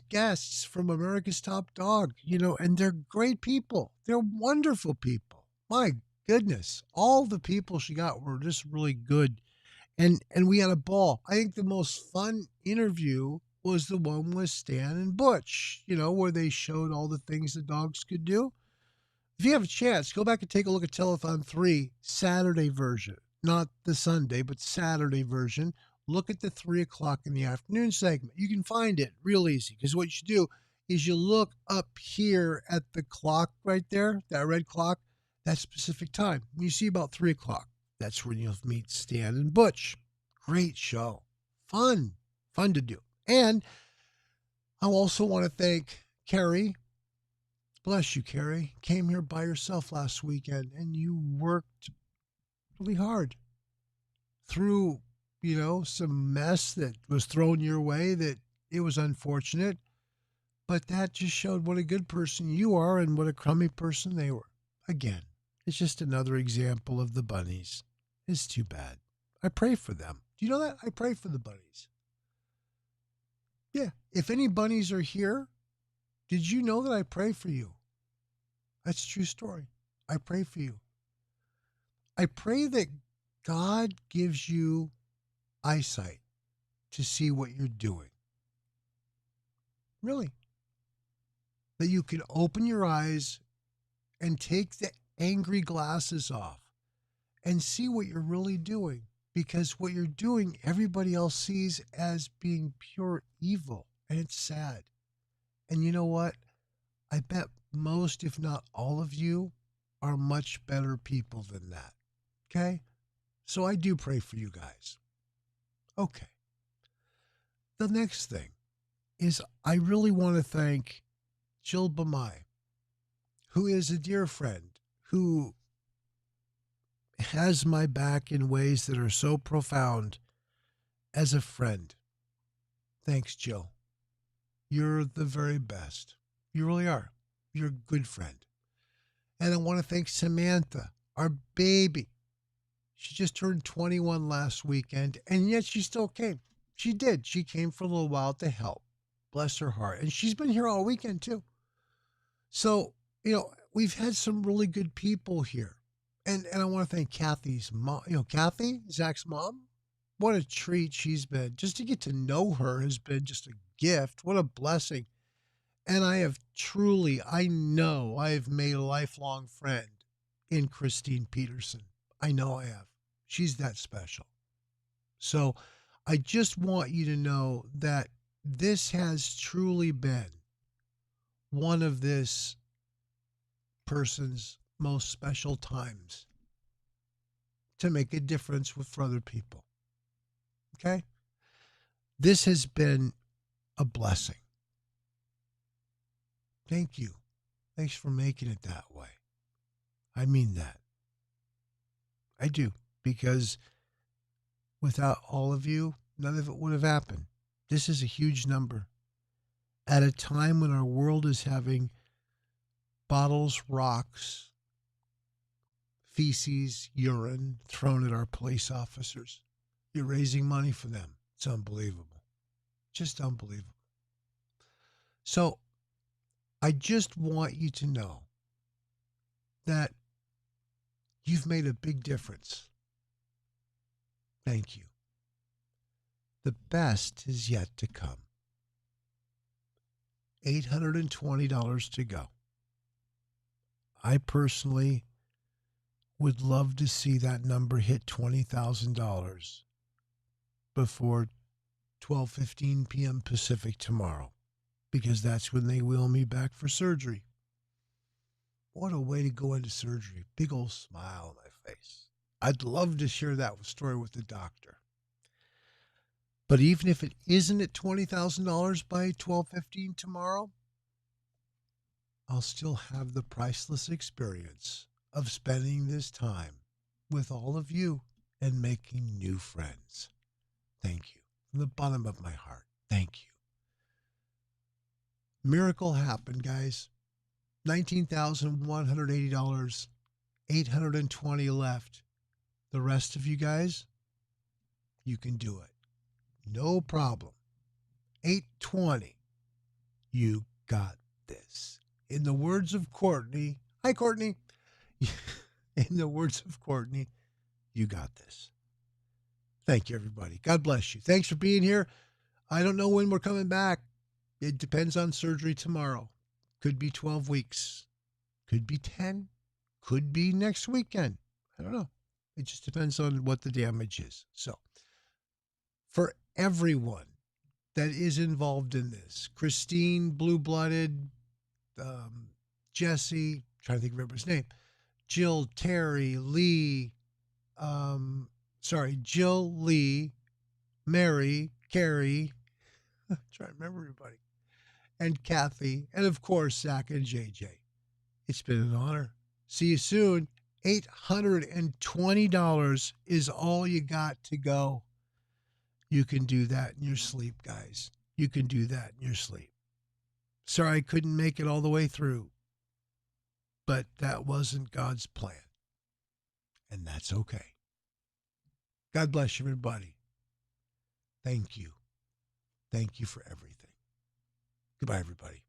guests from America's Top Dog, and they're great people. They're wonderful people. My goodness, all the people she got were just really good. And we had a ball. I think the most fun interview was the one with Stan and Butch, where they showed all the things the dogs could do. If you have a chance, go back and take a look at Telethon 3, Saturday version. Not the Sunday, but Saturday version. Look at the 3 o'clock in the afternoon segment. You can find it real easy because what you should do is you look up here at the clock right there, that red clock, that specific time. When you see about 3 o'clock, that's when you'll meet Stan and Butch. Great show. Fun to do. And I also want to thank Carrie. Bless you, Carrie. Came here by yourself last weekend and you worked really hard through, some mess that was thrown your way that It was unfortunate, but that just showed what a good person you are and what a crummy person they were. Again, it's just another example of the bunnies. It's too bad. I pray for them. Do you know that? I pray for the bunnies. Yeah. If any bunnies are here, did you know that I pray for you? That's a true story. I pray for you. I pray that God gives you eyesight to see what you're doing. Really. That you can open your eyes and take the angry glasses off and see what you're really doing. Because what you're doing, everybody else sees as being pure evil. And it's sad. And you know what? I bet most, if not all of you, are much better people than that. Okay? So I do pray for you guys. Okay. The next thing is I really want to thank Jill Bamai, who is a dear friend, who has my back in ways that are so profound as a friend. Thanks, Jill. You're the very best. You really are. You're a good friend. And I want to thank Samantha, our baby. She just turned 21 last weekend, and yet she still came. She did. She came for a little while to help. Bless her heart. And she's been here all weekend, too. So, we've had some really good people here. And I want to thank Kathy's mom. Kathy, Zach's mom, what a treat she's been. Just to get to know her has been just a gift. What a blessing. And I know I have made a lifelong friend in Christine Peterson. I know I have. She's that special. So I just want you to know that this has truly been one of this person's most special times to make a difference for other people. Okay? This has been a blessing. Thank you. Thanks for making it that way. I mean that. I do. Because without all of you, none of it would have happened. This is a huge number. At a time when our world is having bottles, rocks, feces, urine thrown at our police officers. You're raising money for them. It's unbelievable. Just unbelievable. So I just want you to know that you've made a big difference. Thank you. The best is yet to come. $820 to go. I personally would love to see that number hit $20,000 before 12:15 p.m. Pacific tomorrow, because that's when they wheel me back for surgery. What a way to go into surgery. Big old smile on my face. I'd love to share that story with the doctor. But even if it isn't at $20,000 by 12:15 tomorrow, I'll still have the priceless experience of spending this time with all of you and making new friends. Thank you. From the bottom of my heart, thank you. Miracle happened, guys. $19,180, 820 left. The rest of you guys, you can do it. No problem. 820. You got this. In the words of Courtney, hi Courtney. In the words of Courtney, you got this. Thank you, everybody. God bless you. Thanks for being here. I don't know when we're coming back. It depends on surgery tomorrow. Could be 12 weeks. Could be 10. Could be next weekend. I don't know. It just depends on what the damage is. So, for everyone that is involved in this, Christine, Blue-Blooded, Jesse, trying to think of everybody's name, Jill, Terry, Lee, Jill, Lee, Mary, Carrie, trying to remember everybody, and Kathy, and of course, Zach and JJ. It's been an honor. See you soon. $820 is all you got to go. You can do that in your sleep, guys. You can do that in your sleep. Sorry I couldn't make it all the way through, but that wasn't God's plan, and that's okay. God bless everybody. Thank you. Thank you for everything. Goodbye, everybody.